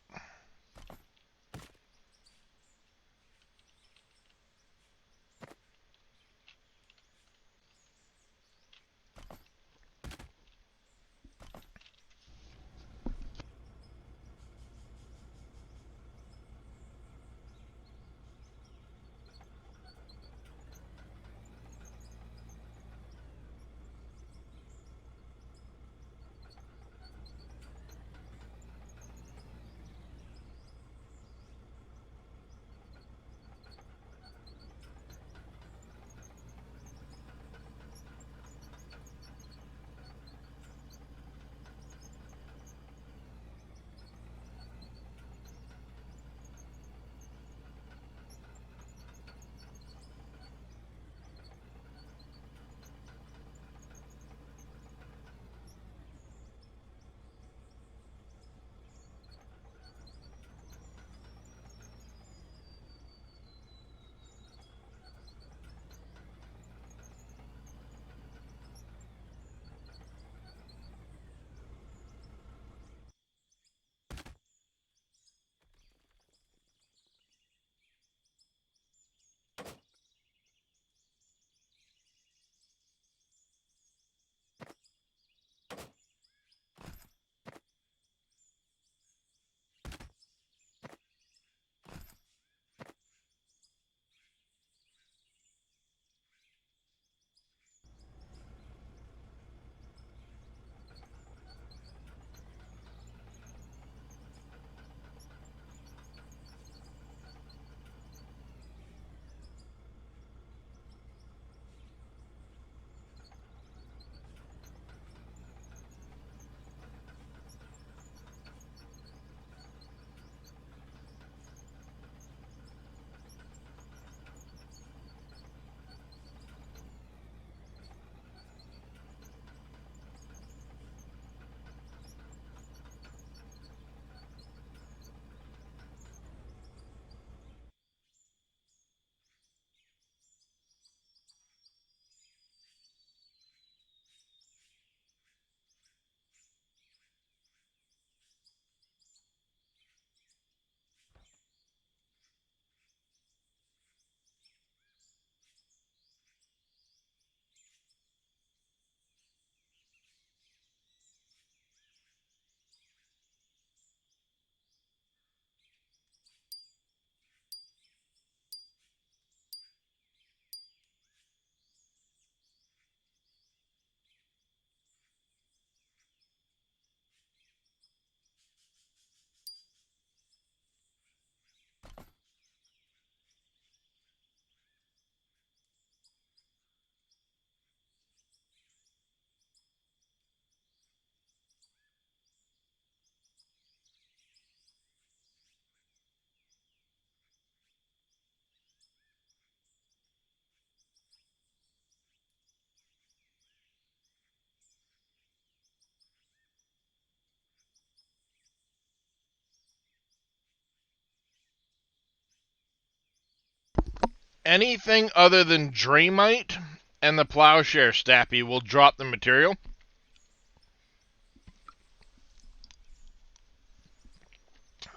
Anything other than Draymite and the Plowshare Stappy will drop the material.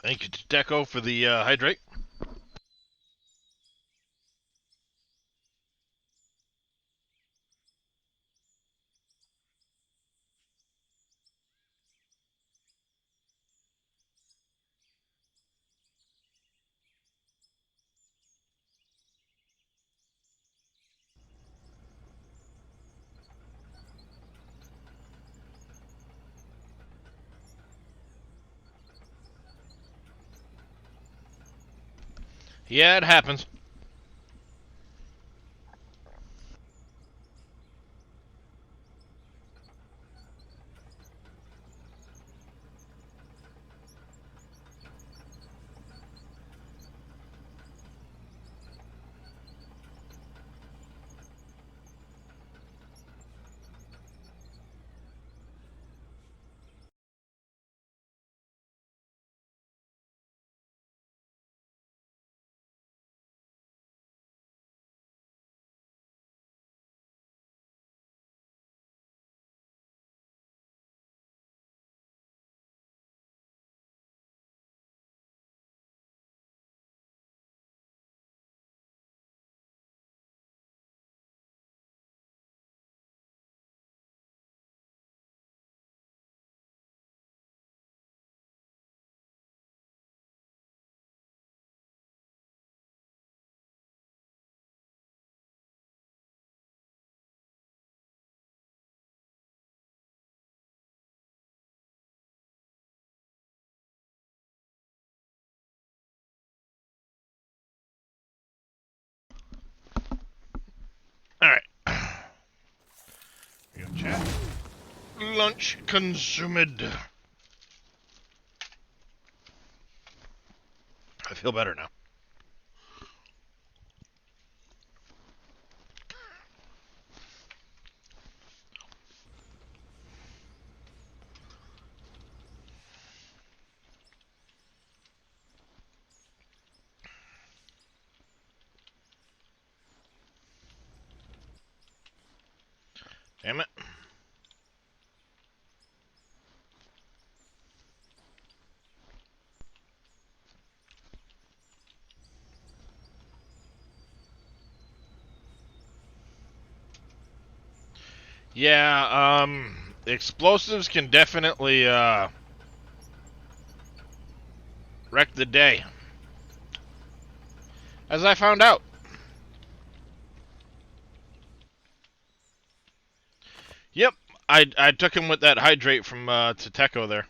Thank you to Deco for the hydrate. Yeah, it happens. All right. Here we go, chat. Lunch consumed. I feel better now. Damn it. Yeah, explosives can definitely, wreck the day. As I found out. Yep, I took him with that hydrate from, Tateco there.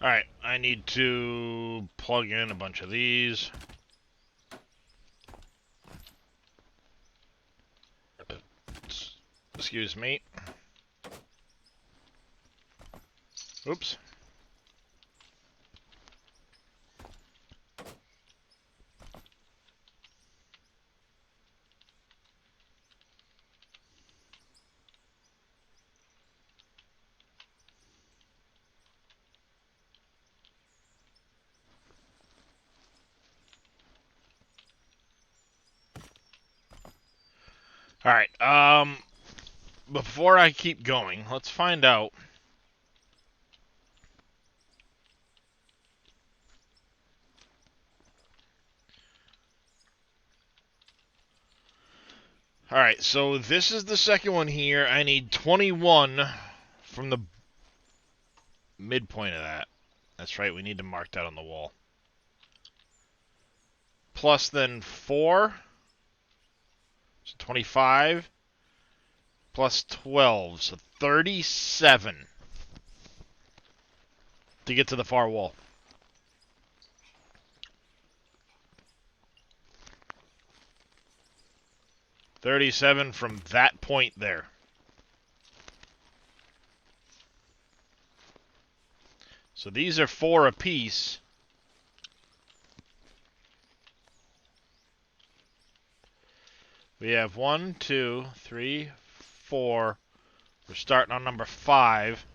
Alright, I need to plug in a bunch of these. Excuse me. Oops. Alright, before I keep going, let's find out. Alright, so this is the second one here. I need 21 from the midpoint of that. That's right, we need to mark that on the wall. Plus then 4. So 25. Plus 12. So 37. To get to the far wall. 37 from that point there. So these are 4 apiece. We have 1, 2, 3, 4. We're starting on number 5.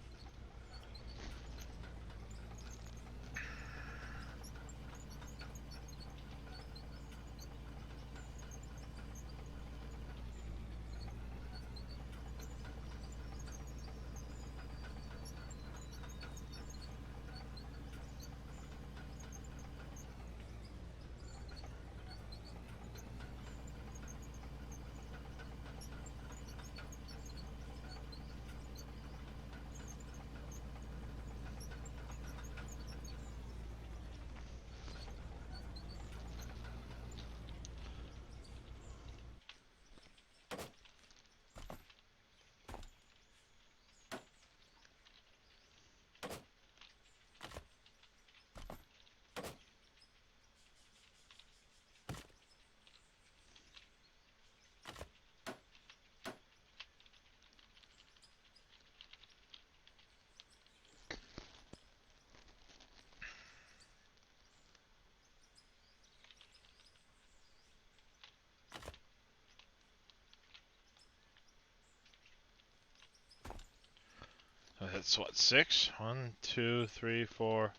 That's what, 6? 1, 2, 3, 4,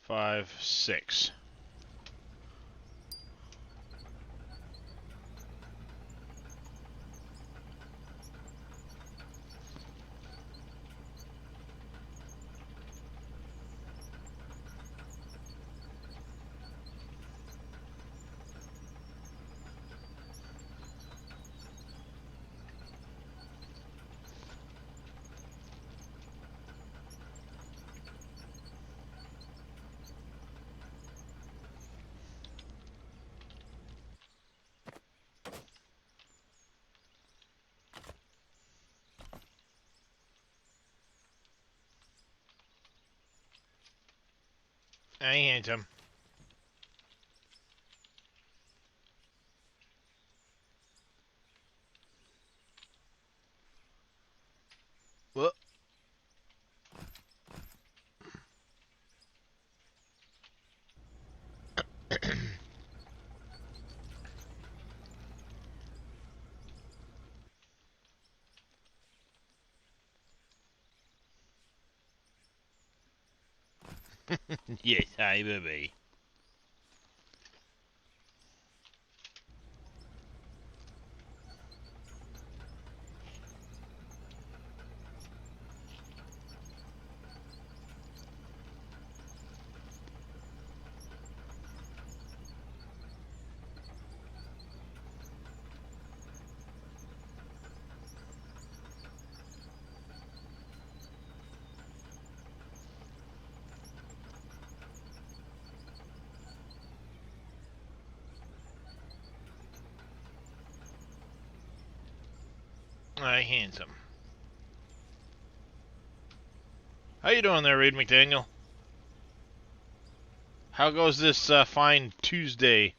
5, 6. I hate him. What? Yes, hi, baby. Hi, handsome. How you doing there, Reed McDaniel? How goes this fine Tuesday?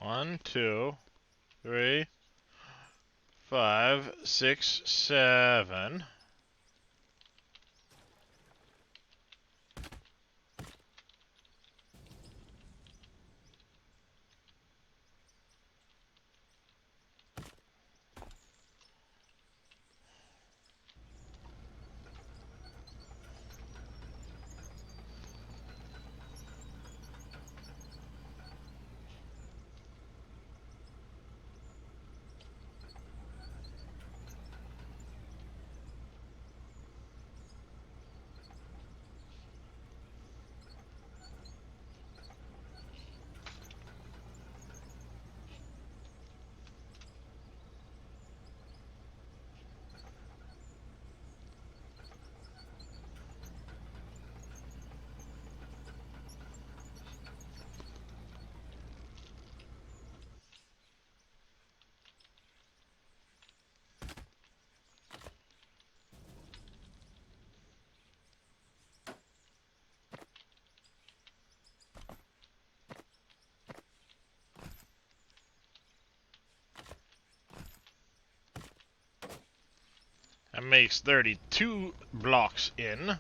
One, 2, 3, 5, 6, 7. That makes 32 blocks in.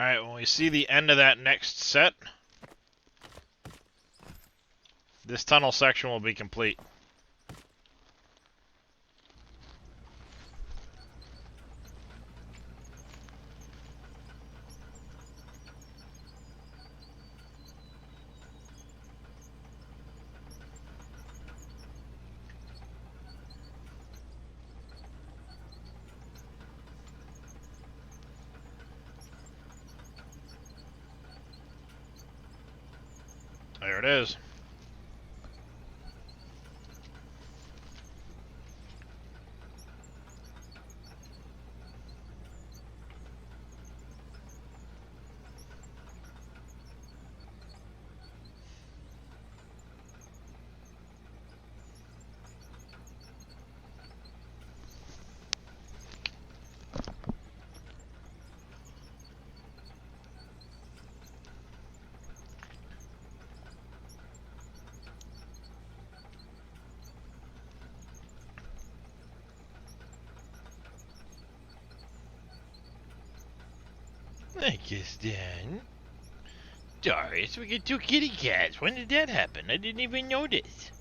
Alright, when we see the end of that next set, this tunnel section will be complete. There it is. I guess then. Doris, we get 2 kitty cats. When did that happen? I didn't even notice.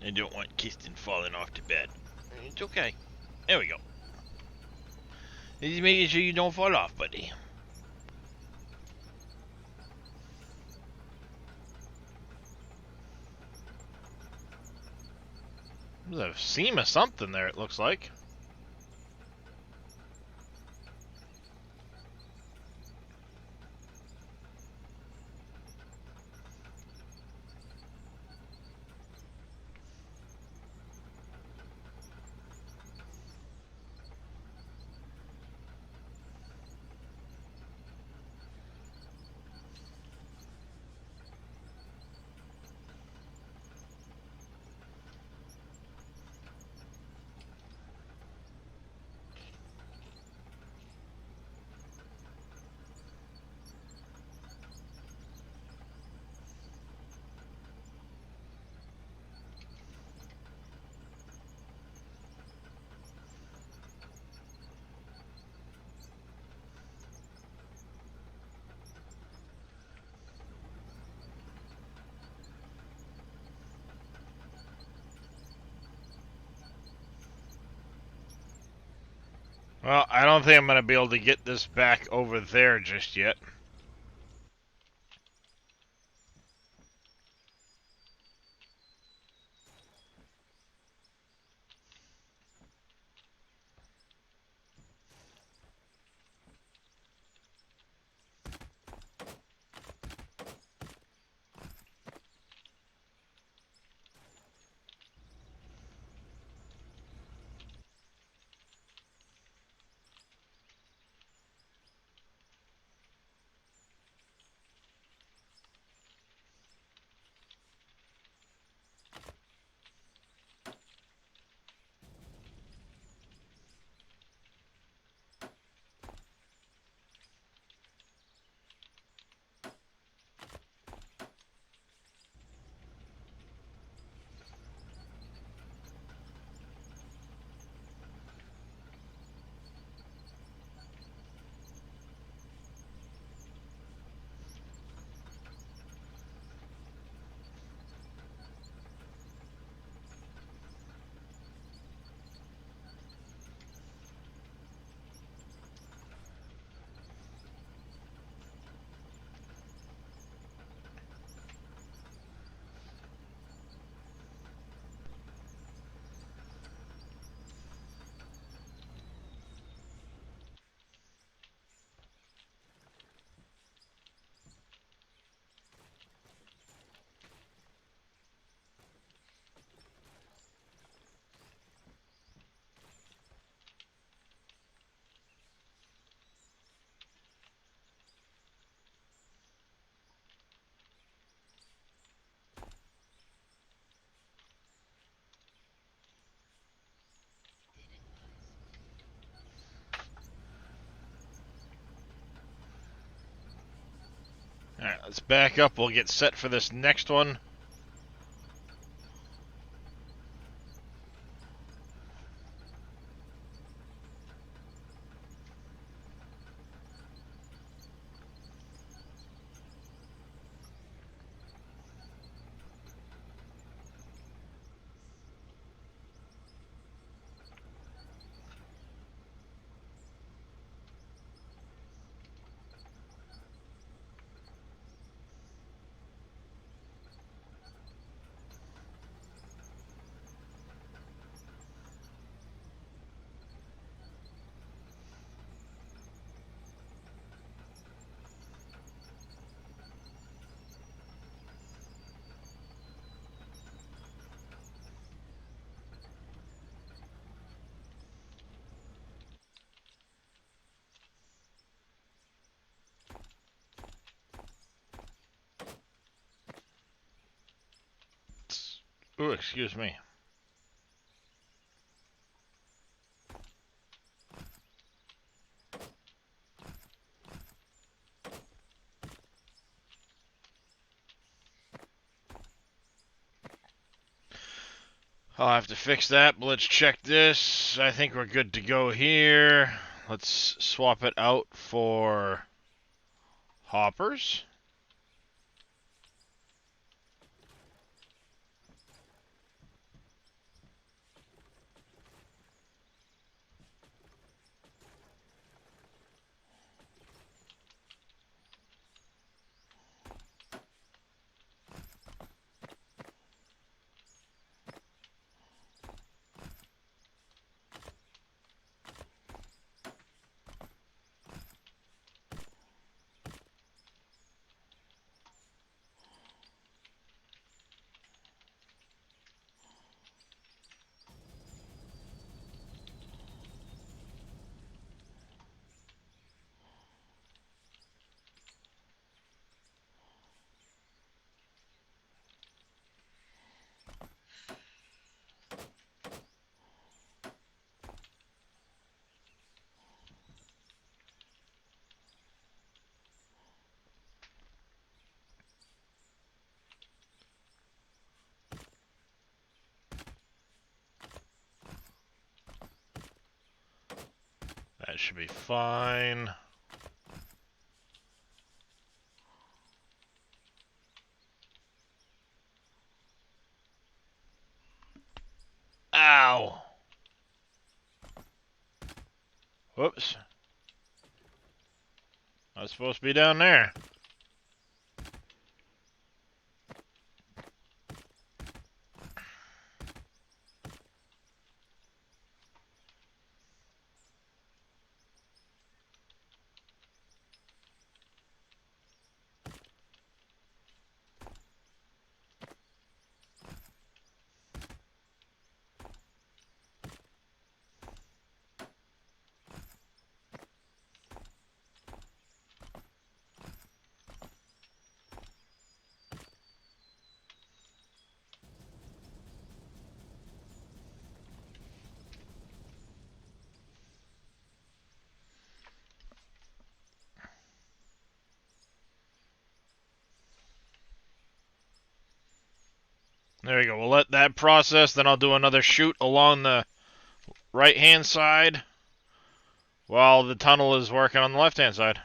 I don't want Kirsten falling off to bed. It's okay. There we go. Just making sure you don't fall off, buddy. There's a seam of something there, it looks like. Well, I don't think I'm going to be able to get this back over there just yet. Let's back up. We'll get set for this next one. Ooh, excuse me. I'll have to fix that, but let's check this. I think we're good to go here. Let's swap it out for hoppers. That should be fine. Ow! Whoops. I was supposed to be down there. There we go. We'll let that process, then I'll do another shoot along the right-hand side while the tunnel is working on the left-hand side.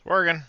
Working.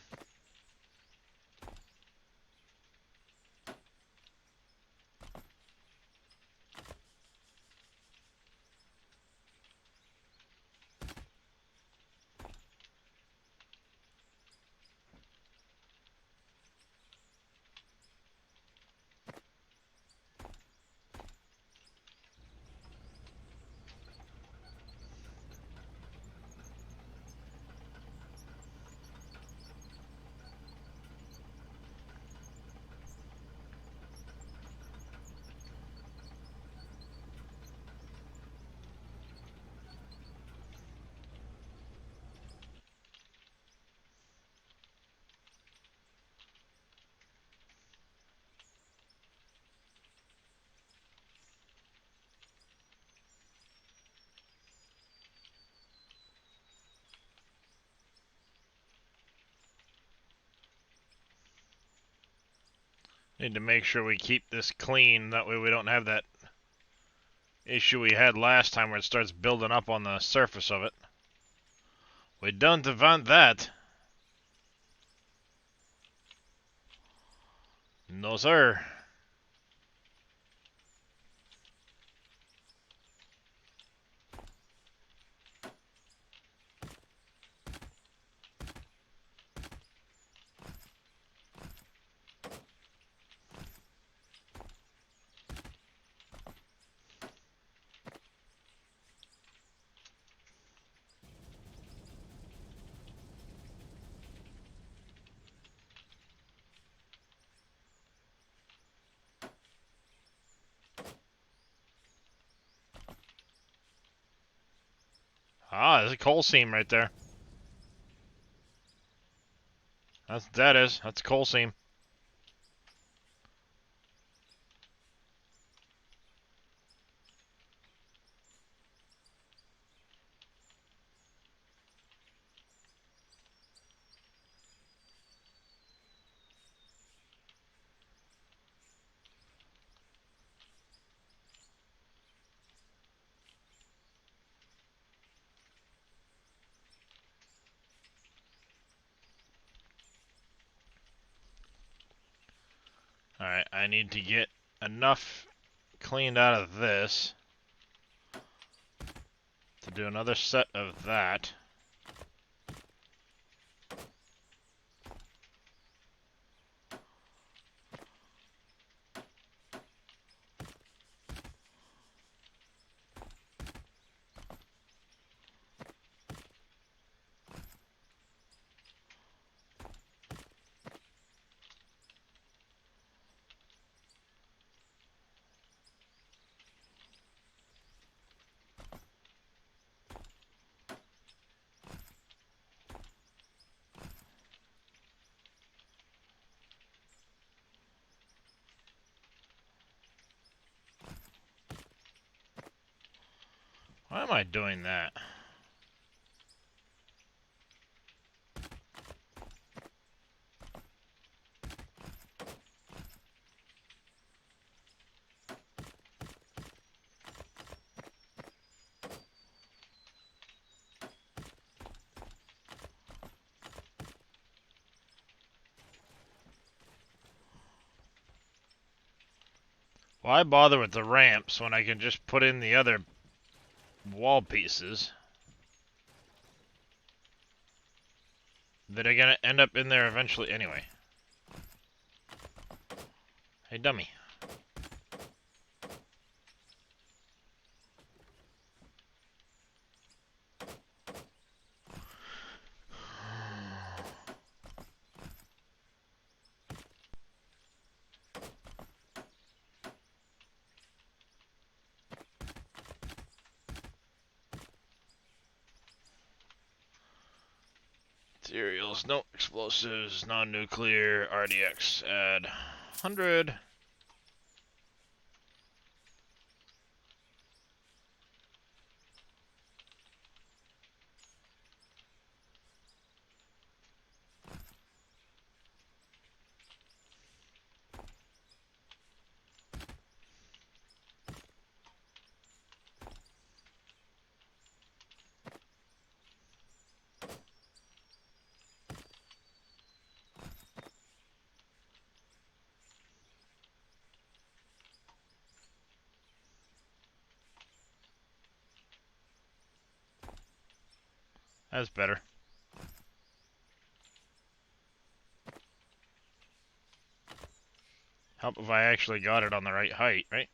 Need to make sure we keep this clean, that way we don't have that issue we had last time where it starts building up on the surface of it. We don't want that. No, sir. Ah, there's a coal seam right there. That's a coal seam. Alright, I need to get enough cleaned out of this to do another set of that. Why am I doing that? Why bother with the ramps when I can just put in the other wall pieces that are gonna end up in there eventually anyway? Hey, dummy. Materials, no explosives, non-nuclear, RDX, add 100. That's better. Help if I actually got it on the right height, right?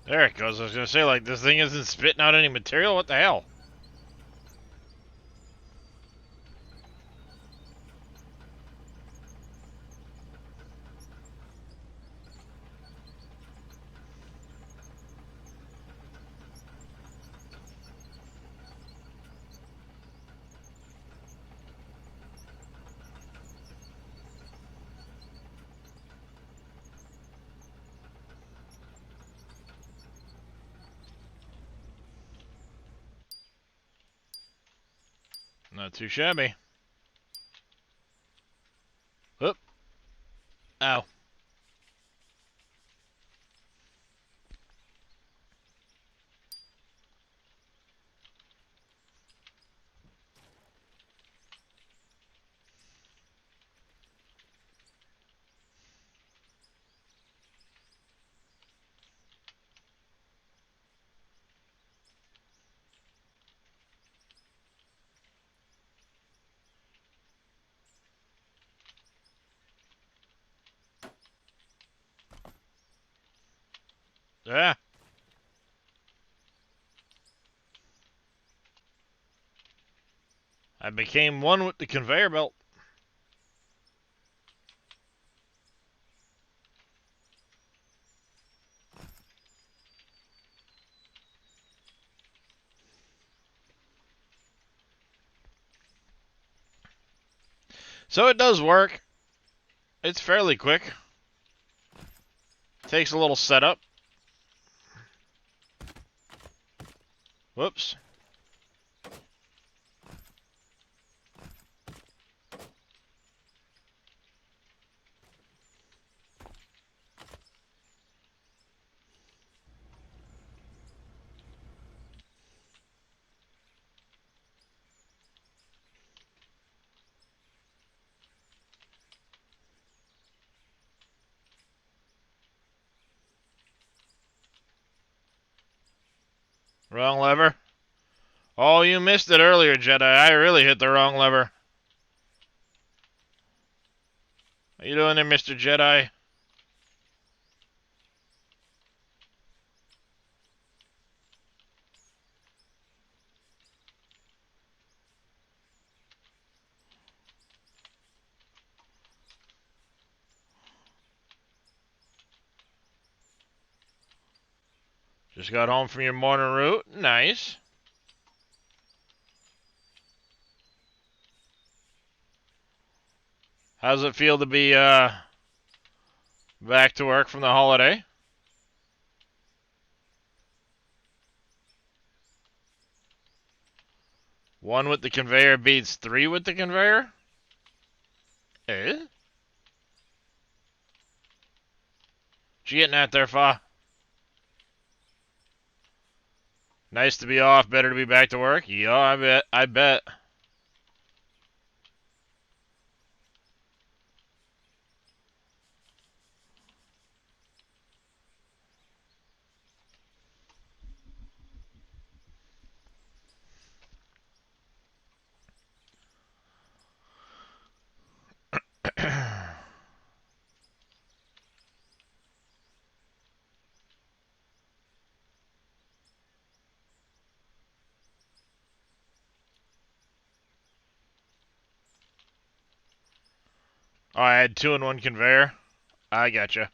There it goes. I was gonna say, like, this thing isn't spitting out any material. What the hell? Not too shabby. Oop. Ow. Yeah. I became one with the conveyor belt. So it does work. It's fairly quick. Takes a little setup. Whoops. Wrong lever. Oh, you missed it earlier, Jedi. I really hit the wrong lever. How you doing there, Mr. Jedi? Just got home from your morning route. Nice. How's it feel to be back to work from the holiday? One with the conveyor beats 3 with the conveyor? Eh? What you getting at there, Fa? Nice to be off, better to be back to work? Yeah, I bet. I bet. Oh, I had 2 in 1 conveyor. I gotcha.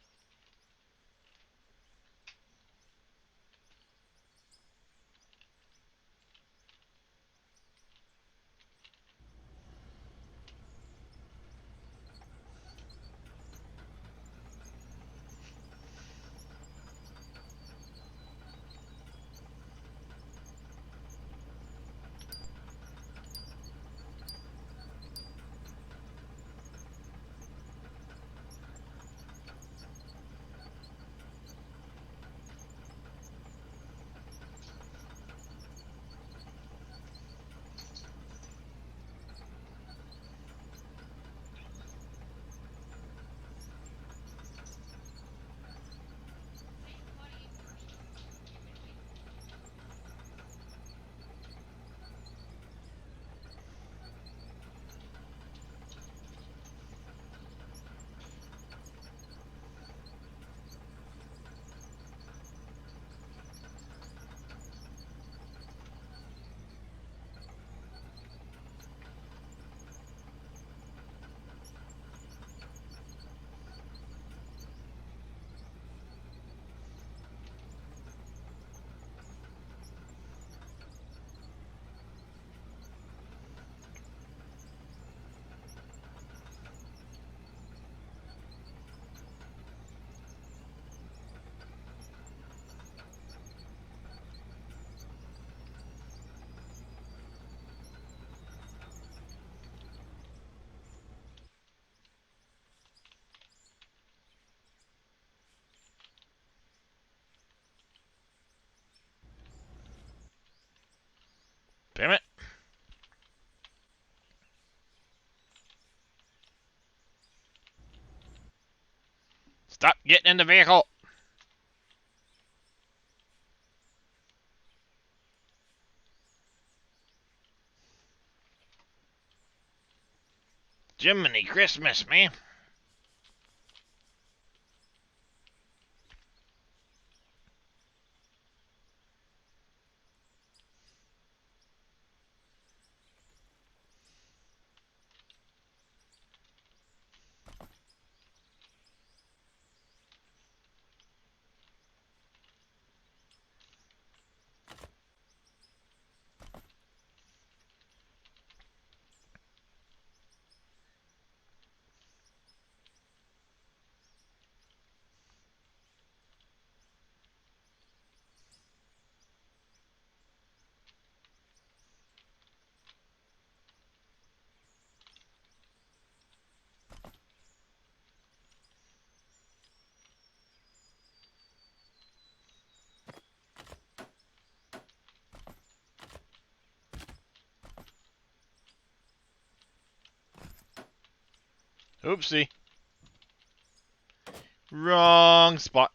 Damn it. Stop getting in the vehicle. Jiminy Christmas, man. Oopsie. Wrong spot.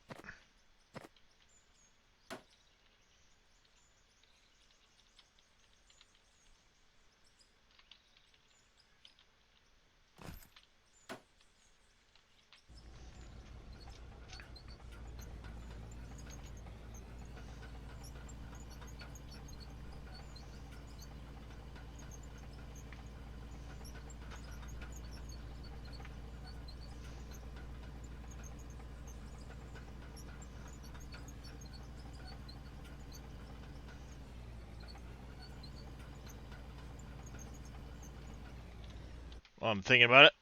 While I'm thinking about it.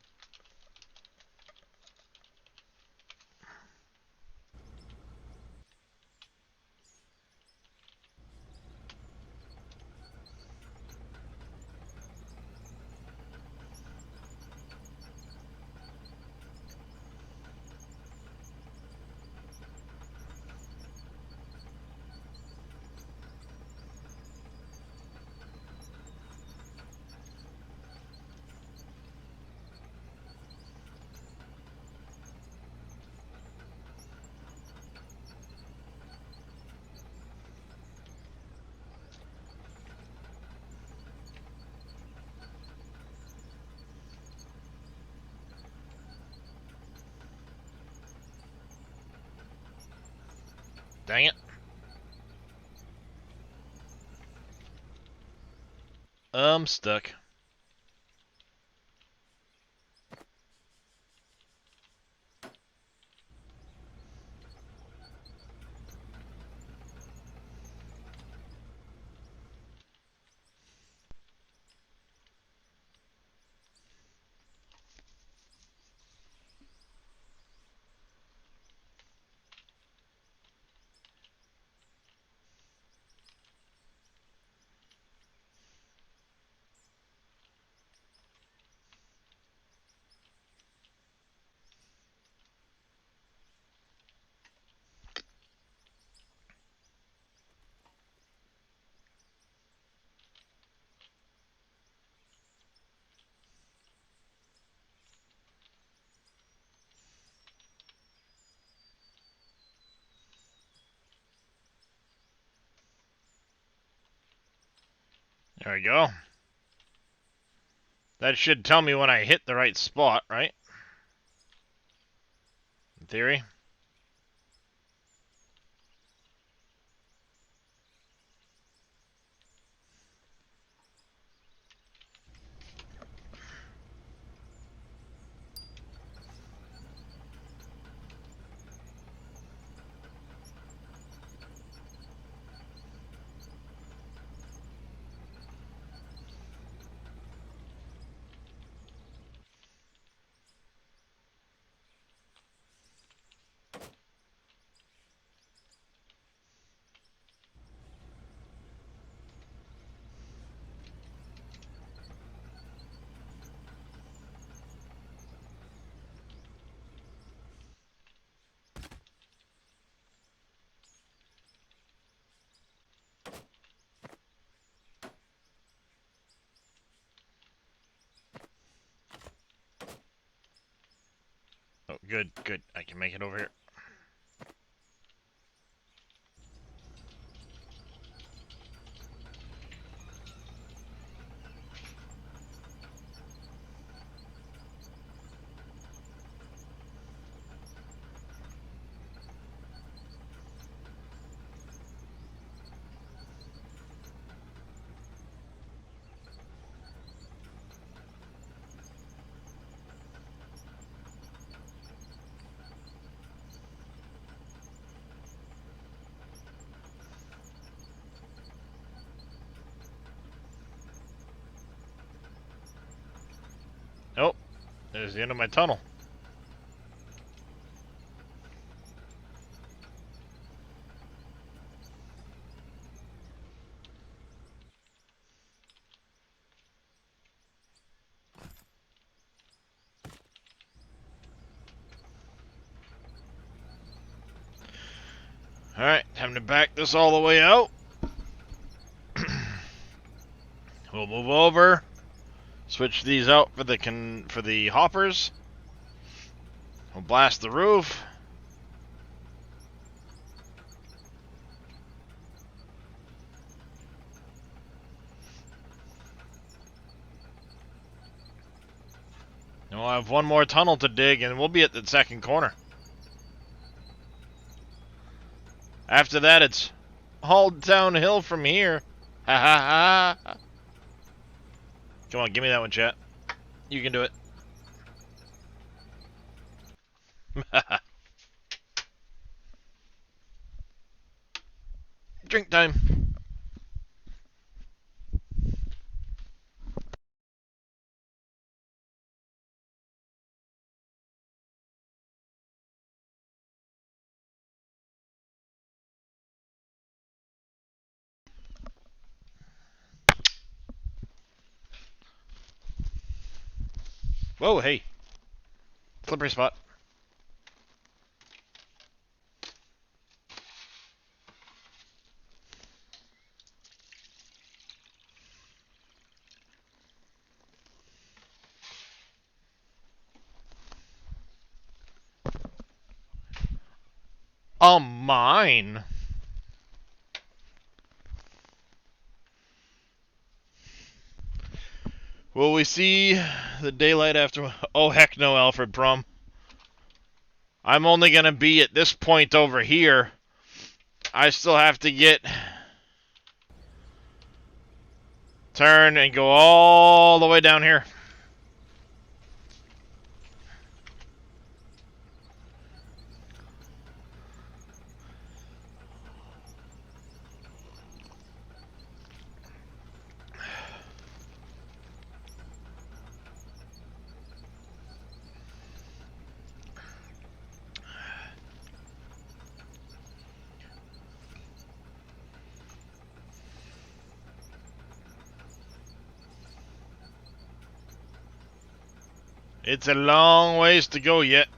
Dang it. I'm stuck. There we go. That should tell me when I hit the right spot, right? In theory. Oh, good, good. I can make it over here. Oh, there's the end of my tunnel. Alright, time to back this all the way out. We'll move over. Switch these out for the hoppers. We'll blast the roof. And we'll have one more tunnel to dig and we'll be at the second corner. After that, it's all downhill from here. Ha ha ha. Come on, give me that one, chat. You can do it. Drink time. Whoa, hey. Slippery spot. Mine. Will we see the daylight after? Oh, heck no, Alfred Prum. I'm only going to be at this point over here. I still have to turn and go all the way down here. It's a long ways to go yet.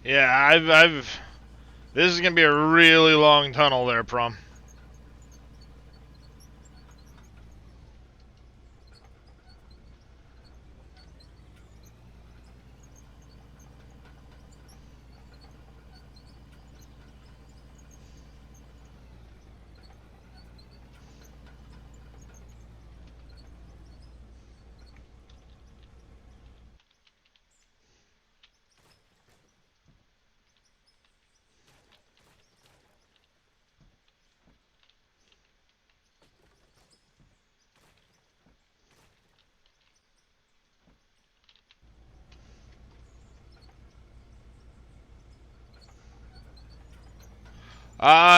Yeah, this is gonna be a really long tunnel there, Prom.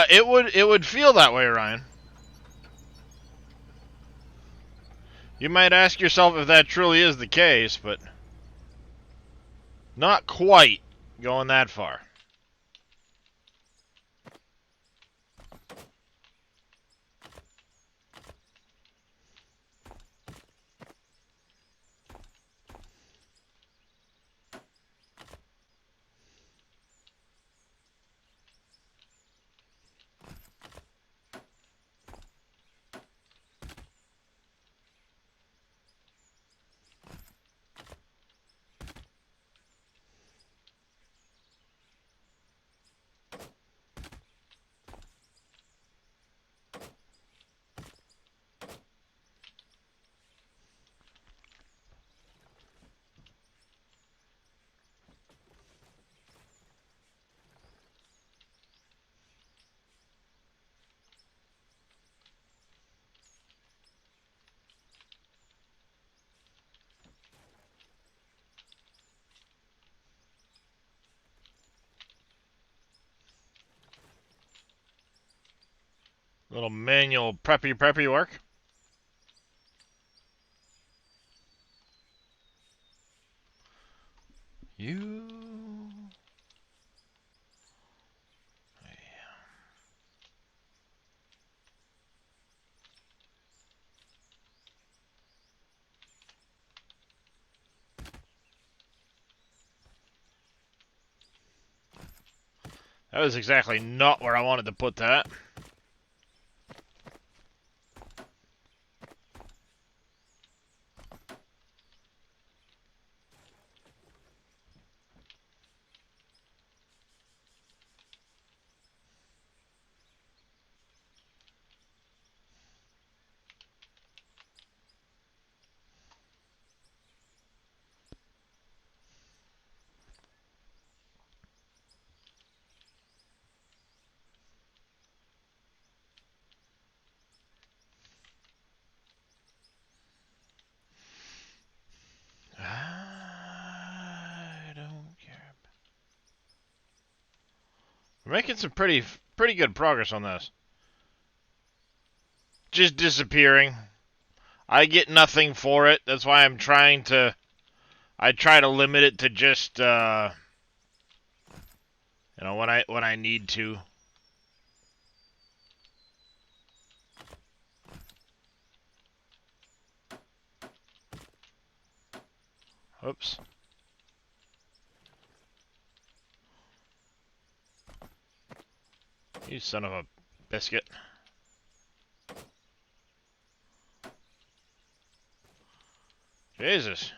It would feel that way, Ryan. You might ask yourself if that truly is the case, but not quite going that far. Little manual preppy work. You... That was exactly not where I wanted to put that. We're making some pretty good progress on this. Just disappearing. I get nothing for it. That's why I'm trying to... I try to limit it to just, you know, when I need to. Oops. You son of a biscuit. Jesus.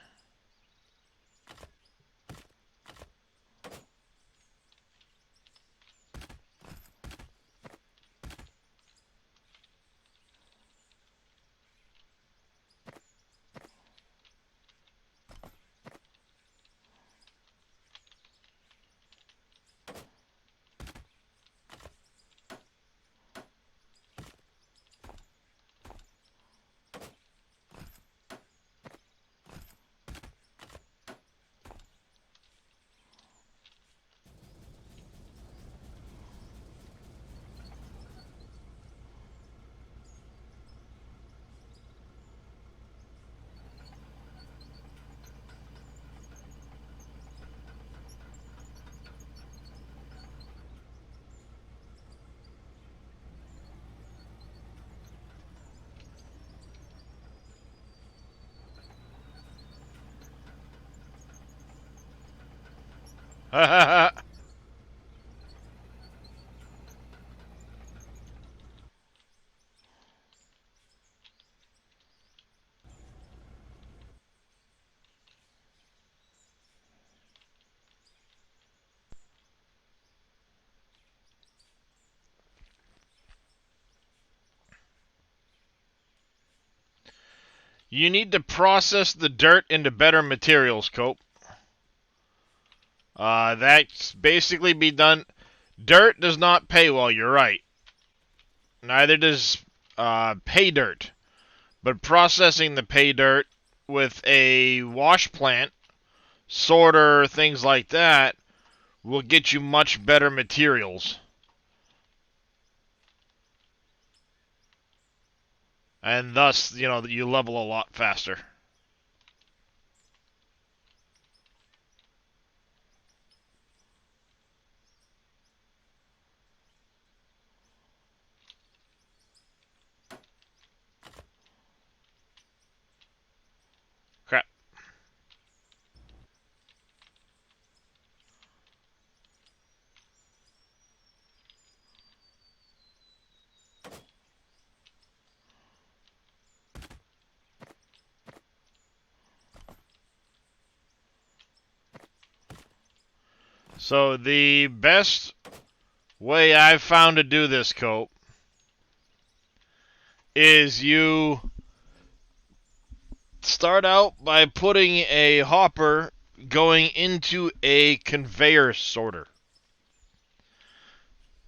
You need to process the dirt into better materials, Cope. That's basically be done. Dirt does not pay well, you're right. Neither does pay dirt. But processing the pay dirt with a wash plant, sorter, things like that, will get you much better materials. And thus, you know, you level a lot faster. Crap. So the best way I've found to do this, Cope, is you start out by putting a hopper going into a conveyor sorter.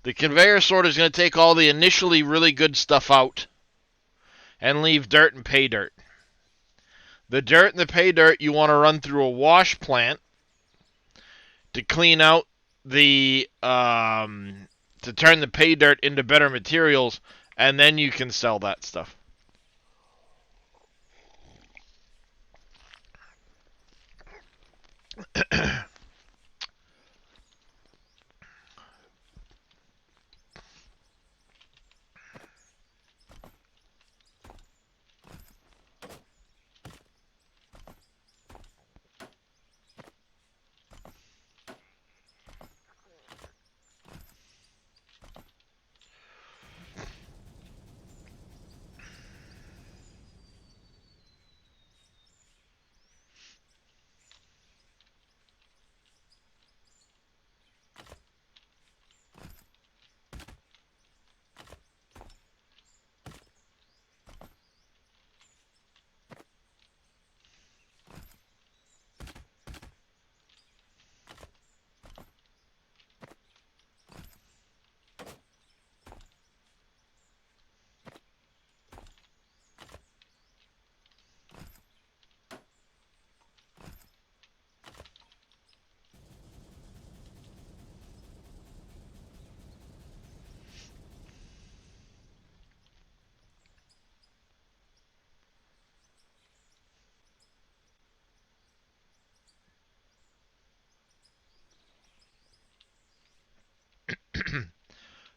The conveyor sorter is going to take all the initially really good stuff out and leave dirt and pay dirt. The dirt and the pay dirt you want to run through a wash plant to clean out the to turn the pay dirt into better materials, and then you can sell that stuff.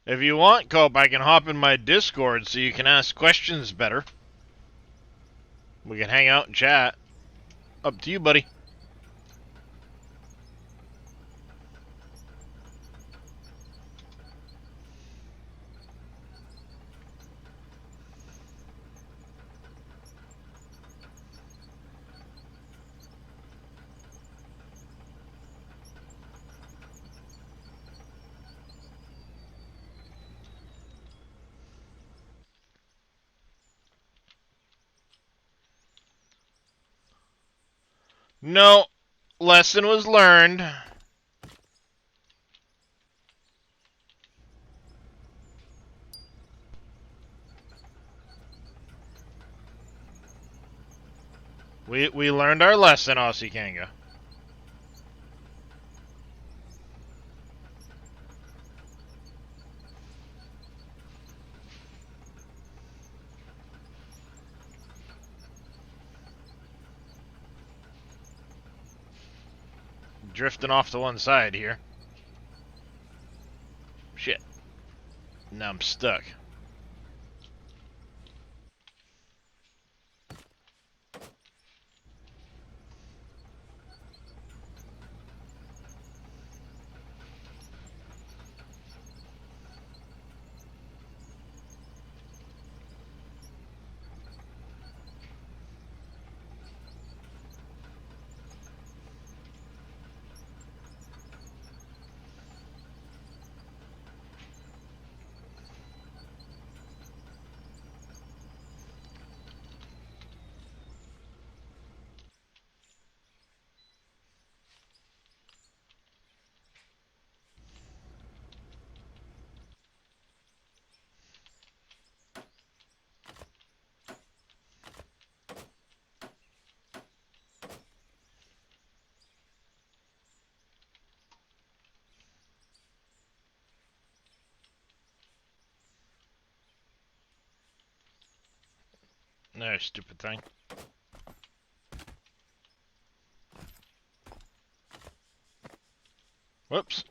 If you want, Cope, I can hop in my Discord so you can ask questions better. We can hang out and chat. Up to you, buddy. No, lesson was learned. We learned our lesson, Aussie Kanga. Drifting off to one side here. Shit. Now I'm stuck. No, stupid thing. Whoops.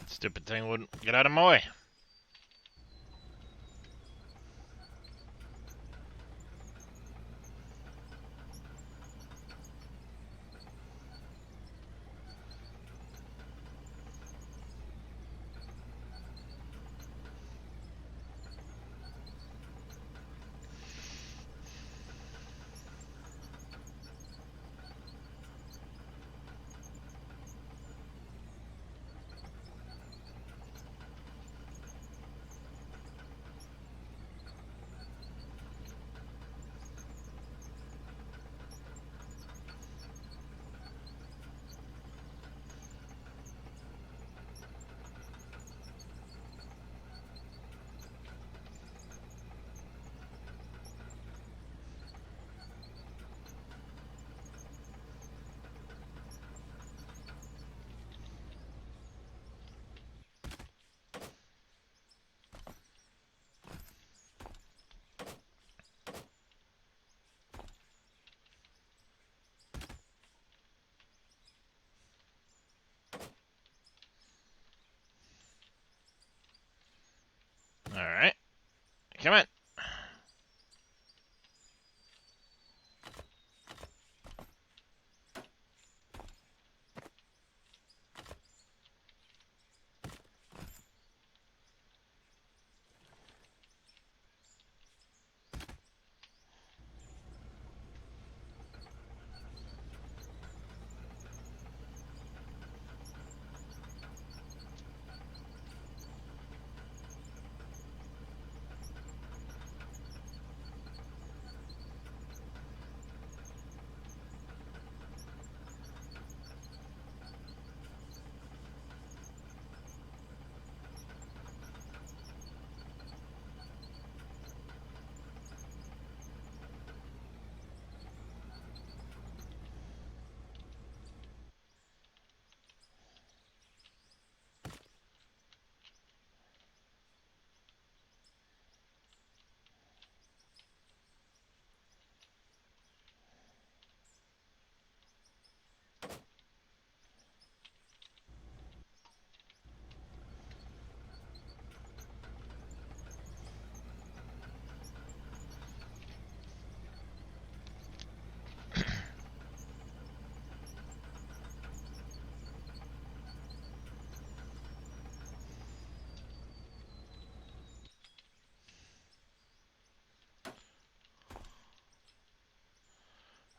Stupid thing wouldn't get out of my way.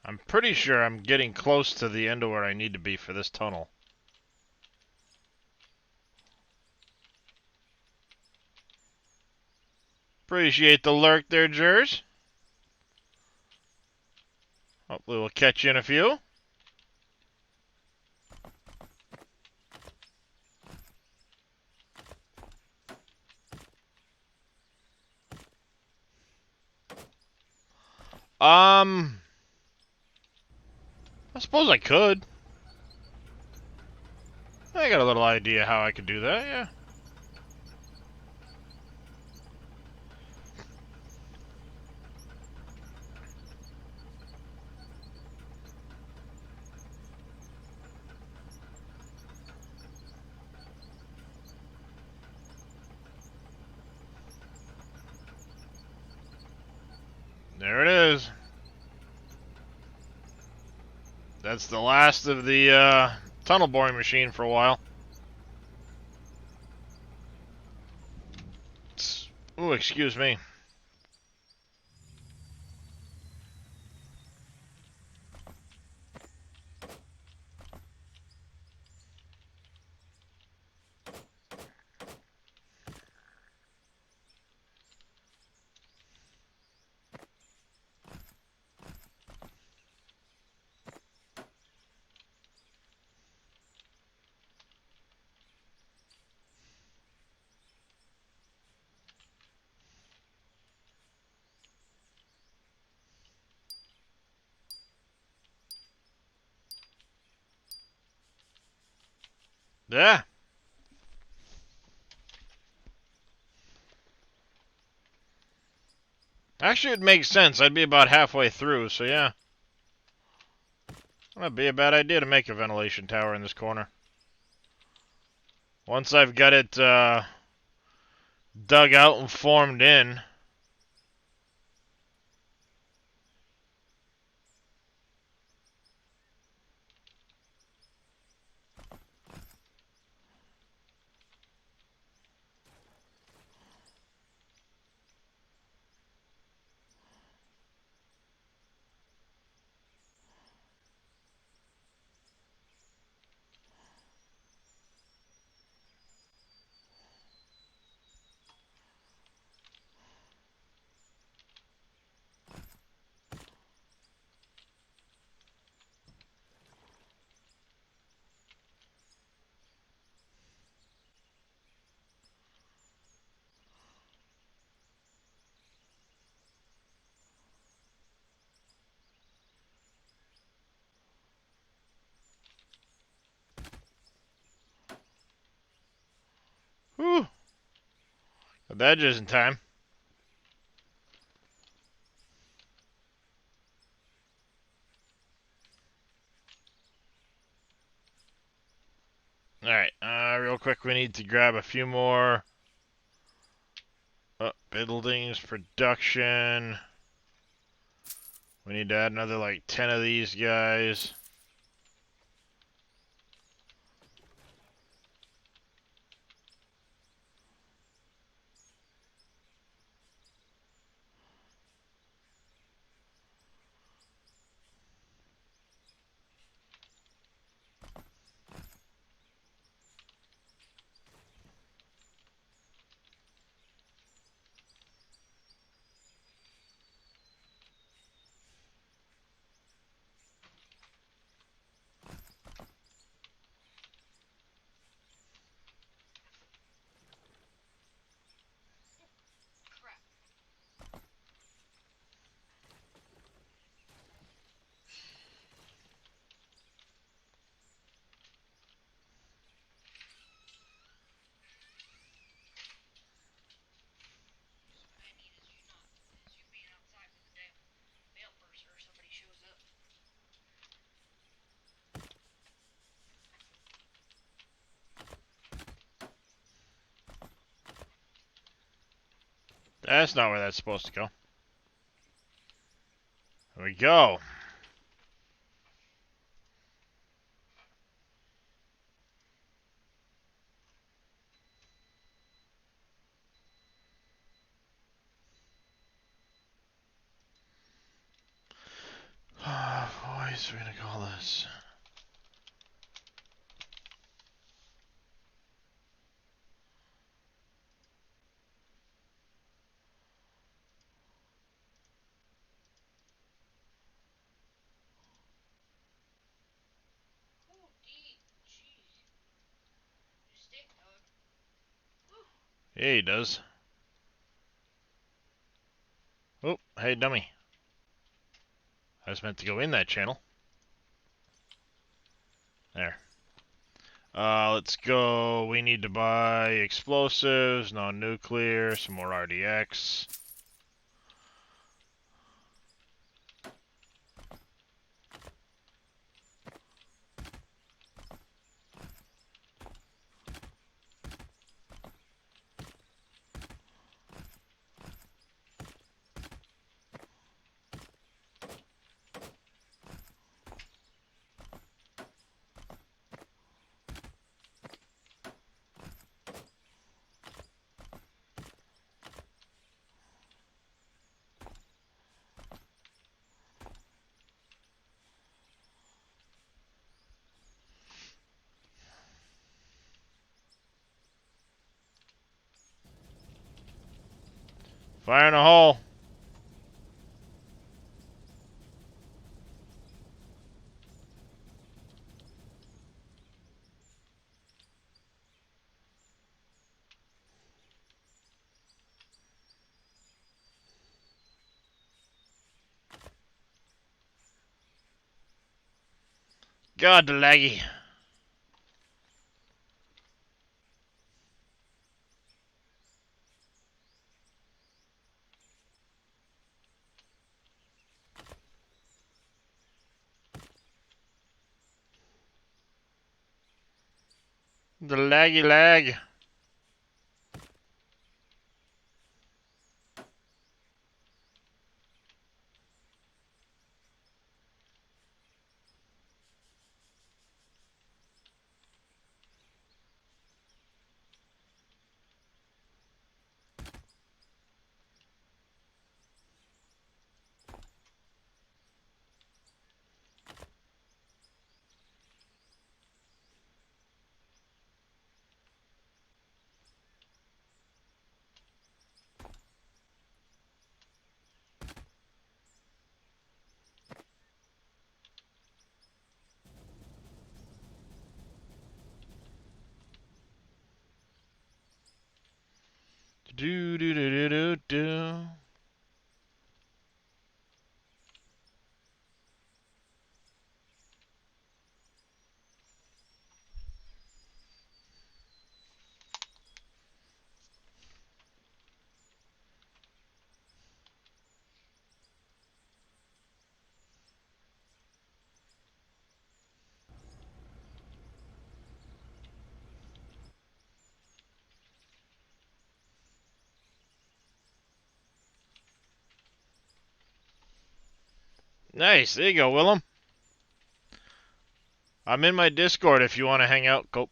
I'm pretty sure I'm getting close to the end of where I need to be for this tunnel. Appreciate the lurk there, Jers. Hopefully we'll catch you in a few. I suppose I could. I got a little idea how I could do that, yeah. There it is. That's the last of the tunnel boring machine for a while. Ooh, excuse me. Yeah. Actually, it makes sense. I'd be about halfway through, so yeah. That'd be a bad idea to make a ventilation tower in this corner. Once I've got it dug out and formed in. Whew. Got that just in time. Alright, real quick, we need to grab a few more buildings, production. We need to add another like 10 of these guys. Crap. What I need is you being outside with the damn mail purser or somebody shows up. That's not where that's supposed to go. There we go. So we're gonna call this. Oh, D. Jeez. You stink, dog. Woo. Yeah, he does. Oh, hey, dummy. I was meant to go in that channel. There. Let's go. We need to buy explosives, non-nuclear, some more RDX. Fire in a hole. God, the laggy. The laggy lag. Do do do do do do. Nice. There you go, Willem. I'm in my Discord if you want to hang out. Go.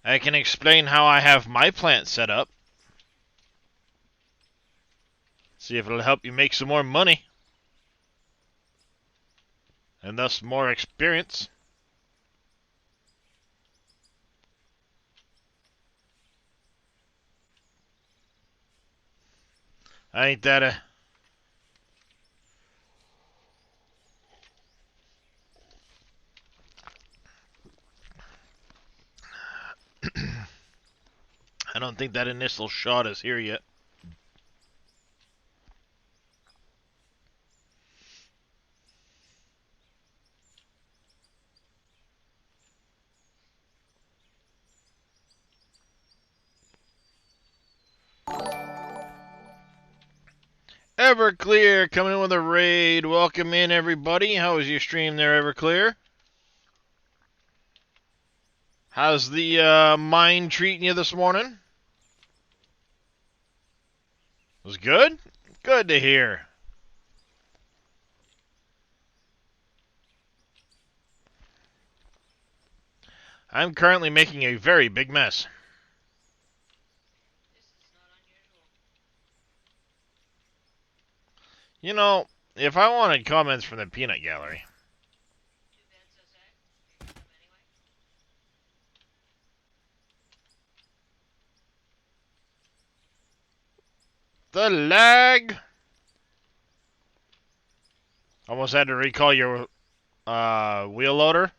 I can explain how I have my plant set up. See if it'll help you make some more money. And thus more experience. Ain't that a... I don't think that initial shot is here yet. Everclear coming in with a raid. Welcome in, everybody. How was your stream there, Everclear? How's the mine treating you this morning? Was good? Good to hear. I'm currently making a very big mess. This is not unusual. You know, if I wanted comments from the peanut gallery. Too bad, so sad. You're gonna come anyway. The lag. Almost had to recall your wheel loader.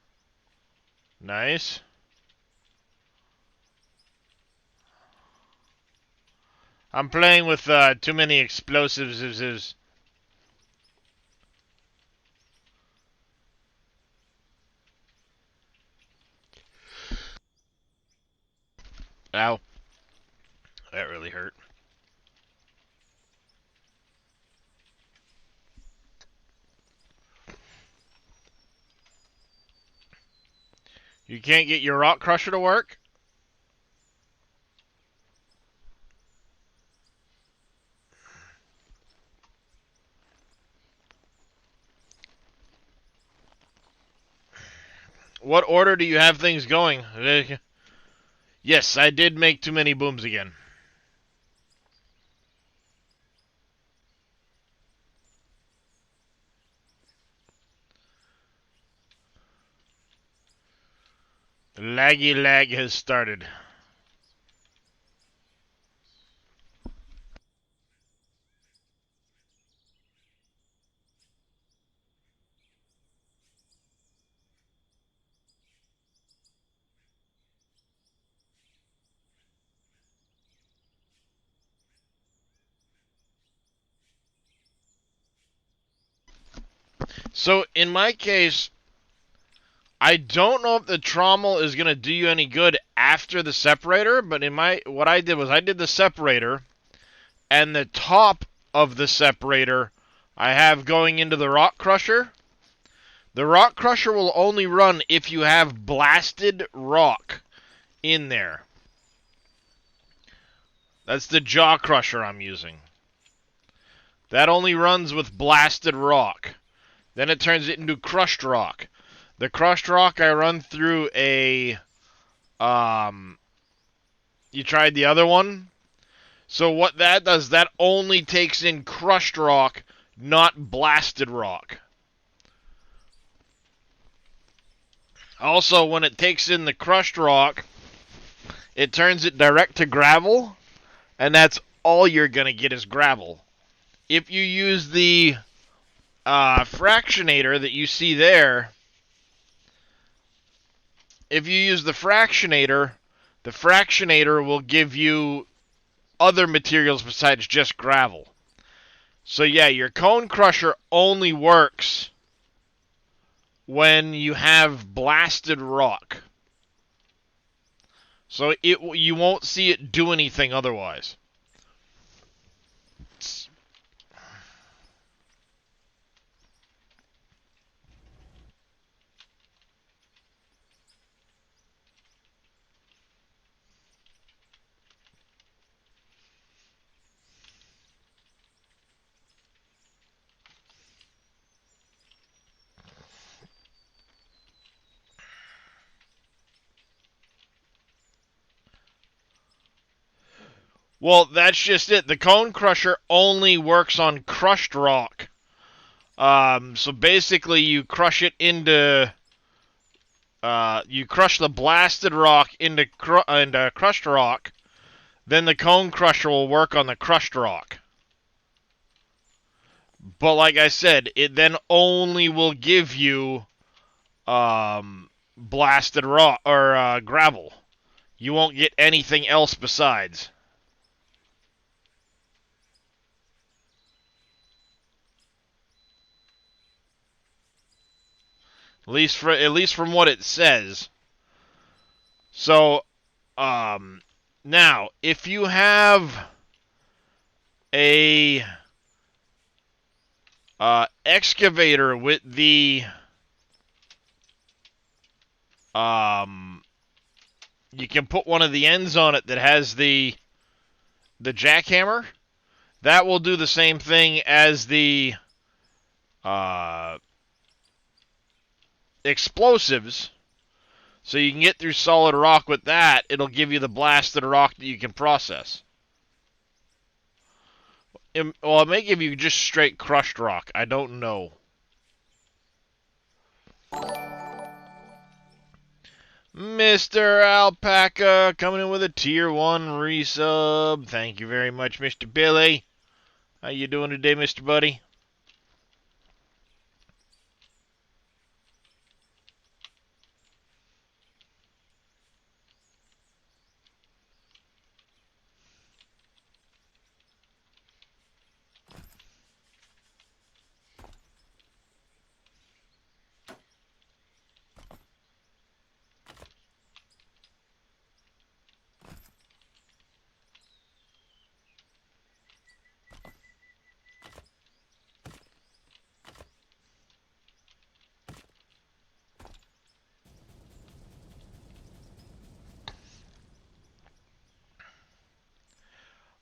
Nice. I'm playing with too many explosives. Ow. That really hurt. You can't get your rock crusher to work? What order do you have things going? Yes, I did make too many booms again. The laggy lag has started. So, in my case, I don't know if the trommel is going to do you any good after the separator, but what I did was I did the separator, and the top of the separator I have going into the rock crusher. The rock crusher will only run if you have blasted rock in there. That's the jaw crusher I'm using. That only runs with blasted rock. Then it turns it into crushed rock. The crushed rock I run through a... You tried the other one? So what that does, that only takes in crushed rock, not blasted rock. Also, when it takes in the crushed rock, it turns it direct to gravel, and that's all you're going to get is gravel. If you use the fractionator that you see there, if you use the fractionator will give you other materials besides just gravel. So yeah, your cone crusher only works when you have blasted rock. So you won't see it do anything otherwise. Well, that's just it. The cone crusher only works on crushed rock. So basically, you crush it into... you crush the blasted rock into crushed rock. Then the cone crusher will work on the crushed rock. But like I said, it then only will give you blasted rock or gravel. You won't get anything else besides. At least from what it says. So, now if you have a excavator with the you can put one of the ends on it that has the jackhammer. That will do the same thing as the explosives. So you can get through solid rock with that. It'll give you the blasted rock that you can process. Well, it may give you just straight crushed rock. I don't know. Mr. Alpaca coming in with a tier 1 resub. Thank you very much, Mr. Billy. How you doing today, Mr. Buddy?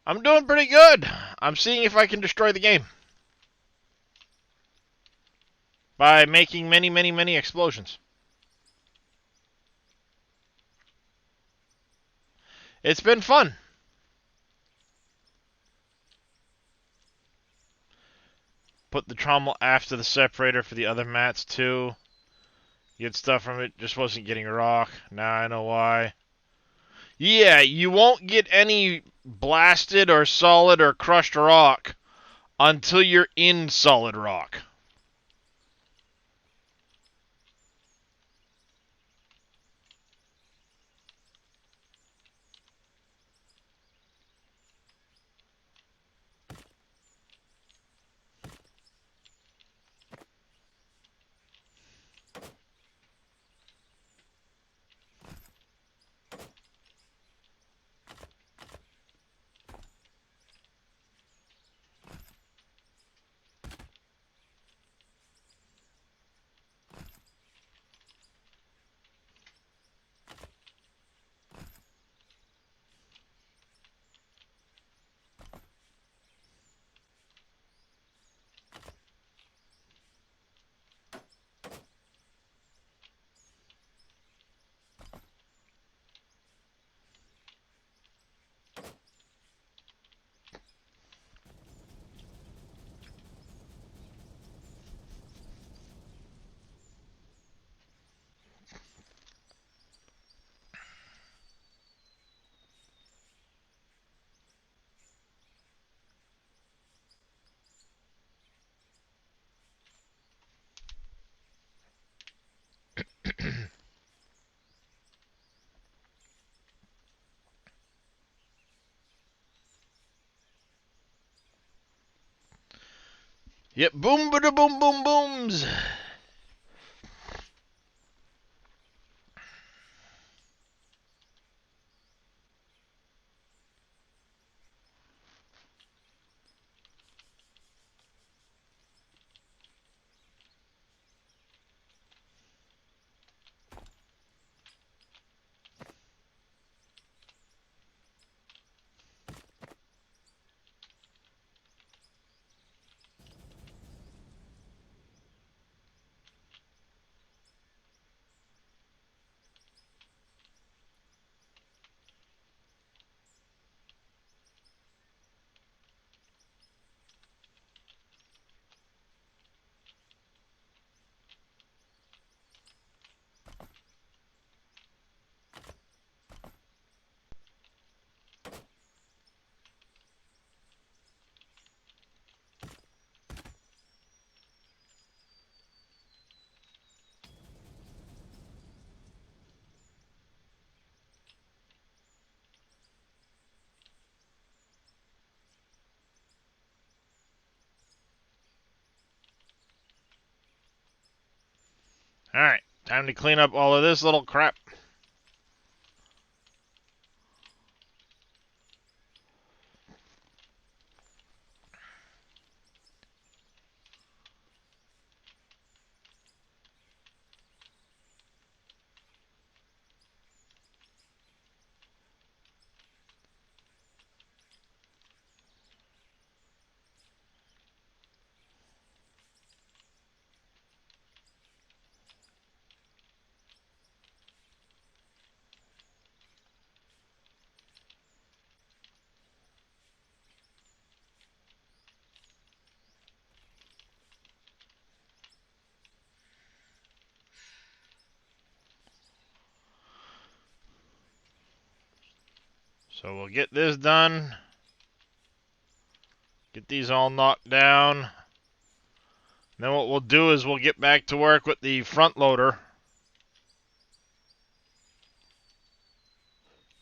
I'm doing pretty good. I'm seeing if I can destroy the game by making many, many, many explosions. It's been fun. Put the trommel after the separator for the other mats too. Get stuff from it. Just wasn't getting rock. Now I know why. Yeah, you won't get any blasted or solid or crushed rock until you're in solid rock. Yep, boom, ba da boom, boom, booms. Alright, time to clean up all of this little crap. So we'll get this done. Get these all knocked down. Then what we'll do is we'll get back to work with the front loader.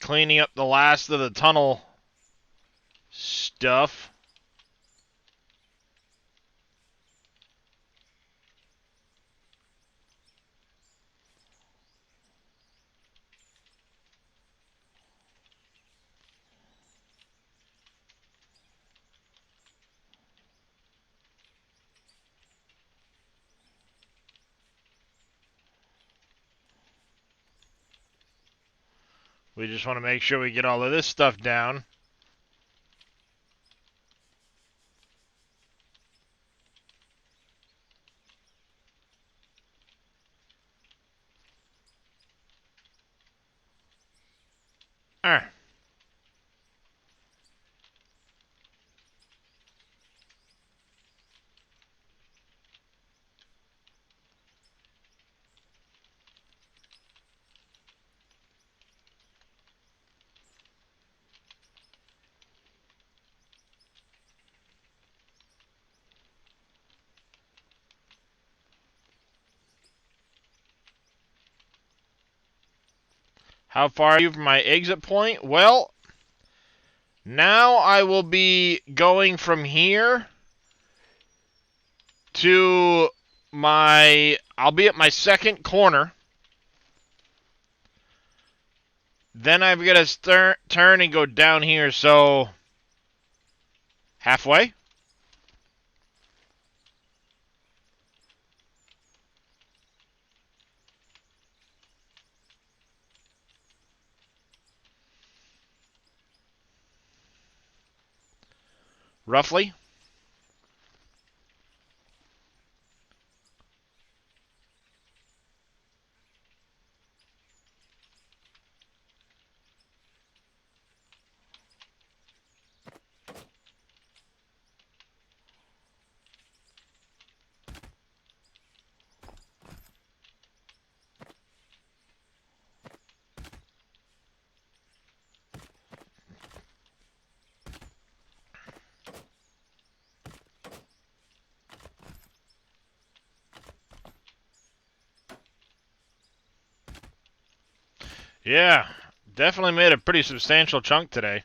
Cleaning up the last of the tunnel stuff. We just want to make sure we get all of this stuff down. Alright. How far are you from my exit point? Well, now I will be going from here to I'll be at my second corner. Then I've got to turn and go down here, so halfway. Roughly. Yeah, definitely made a pretty substantial chunk today.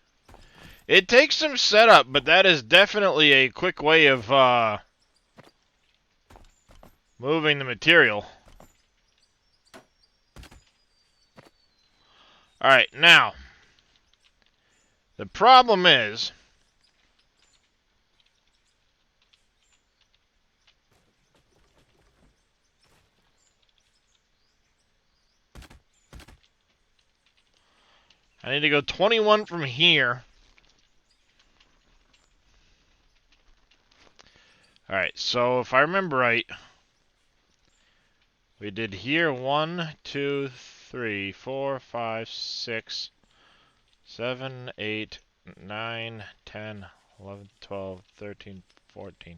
It takes some setup, but that is definitely a quick way of moving the material. Alright, now, the problem is, I need to go 21 from here. Alright, so if I remember right, we did here 1, 2, 3, 4, 5, 6, 7, 8, 9, 10, 11, 12, 13, 14,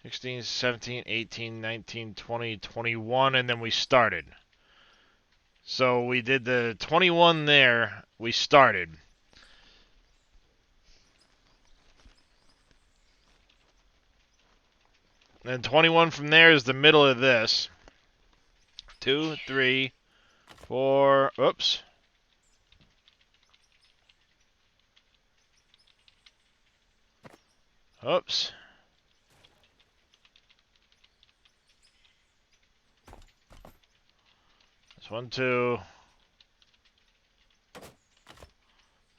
16, 17, 18, 19, 20, 21, and then we started. So we did the 21 there, we started. Then 21 from there is the middle of this. 2, 3, 4, oops. Oops. That's 1, 2.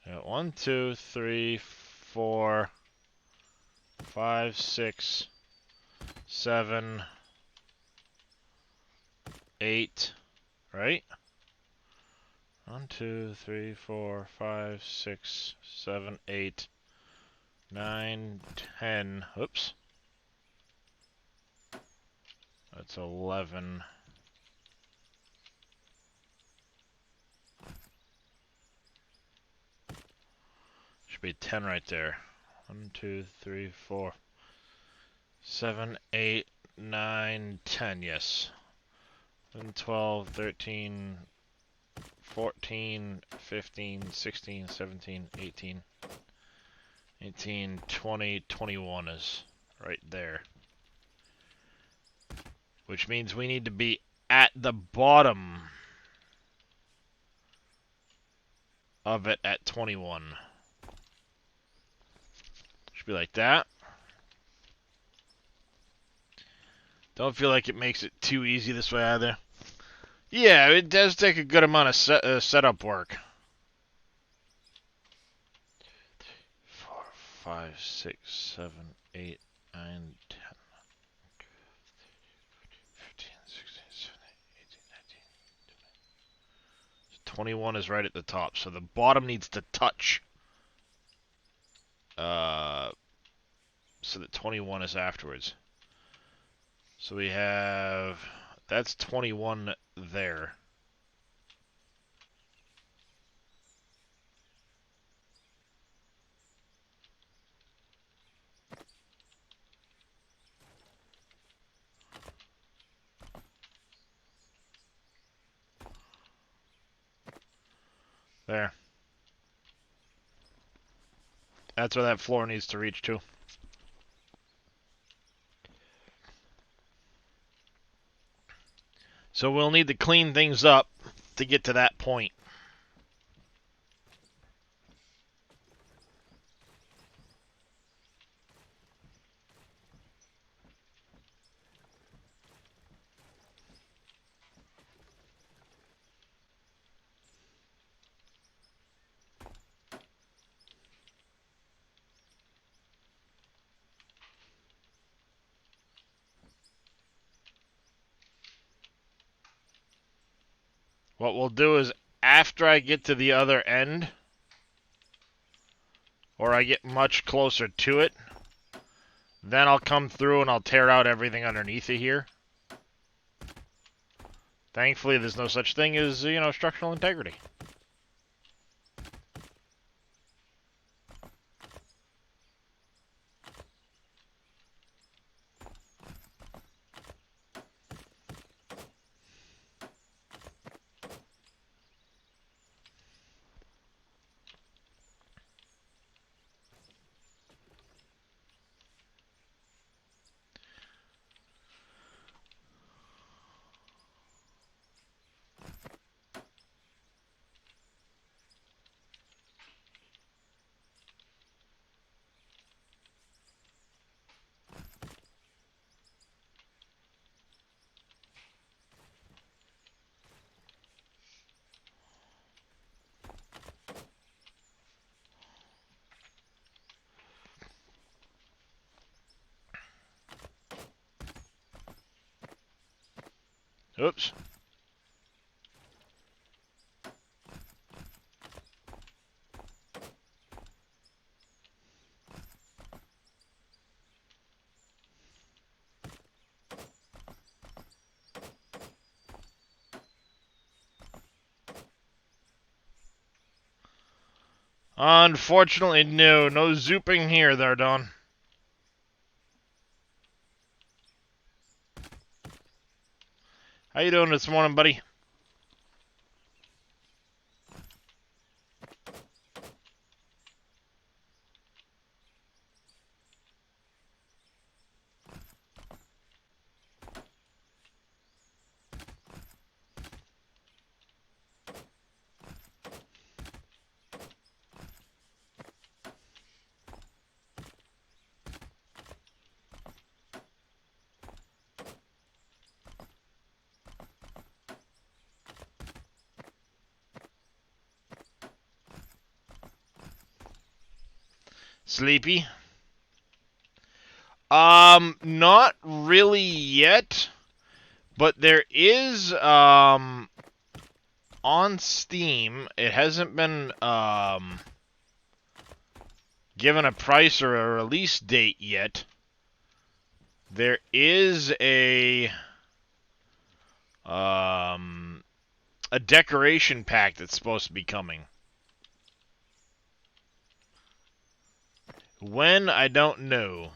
Yeah, 1, 2, 3, 4, 5, 6, 7, 8, right? 1, 2, 3, 4, 5, 6, 7, 8, 9, 10. Oops. That's 11. Should be 10 right there. 1, 2, 3, 4, 7, 8, 9, 10. Yes. 11, 12, 13, 14, 15, 16, 17, 18, 19, 20, 21 is right there. Which means we need to be at the bottom of it at 21. Should be like that. Don't feel like it makes it too easy this way either. Yeah, it does take a good amount of setup work. 4, 5, 6, 7, 8, 9, 10, 15, 16, 17, 18, 19, 20. 21 is right at the top, so the bottom needs to touch. So that 21 is afterwards. So we have, that's 21 there. There. That's where that floor needs to reach to. So we'll need to clean things up to get to that point. What we'll do is after I get to the other end, or I get much closer to it, then I'll come through and I'll tear out everything underneath it here. Thankfully, there's no such thing as, structural integrity. Oops. Unfortunately, no zooping here there, Don. How you doing this morning, buddy? Sleepy? Not really yet, but there is, on Steam, it hasn't been, given a price or a release date yet. There is a decoration pack that's supposed to be coming. When, I don't know.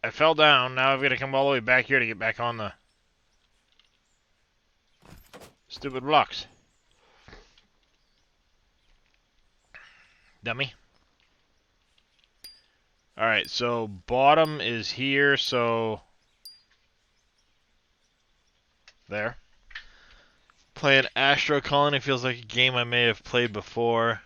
I fell down. Now I've got to come all the way back here to get back on the stupid blocks. Dummy. Alright, so bottom is here, so... There. Playing Astro Colony feels like a game I may have played before.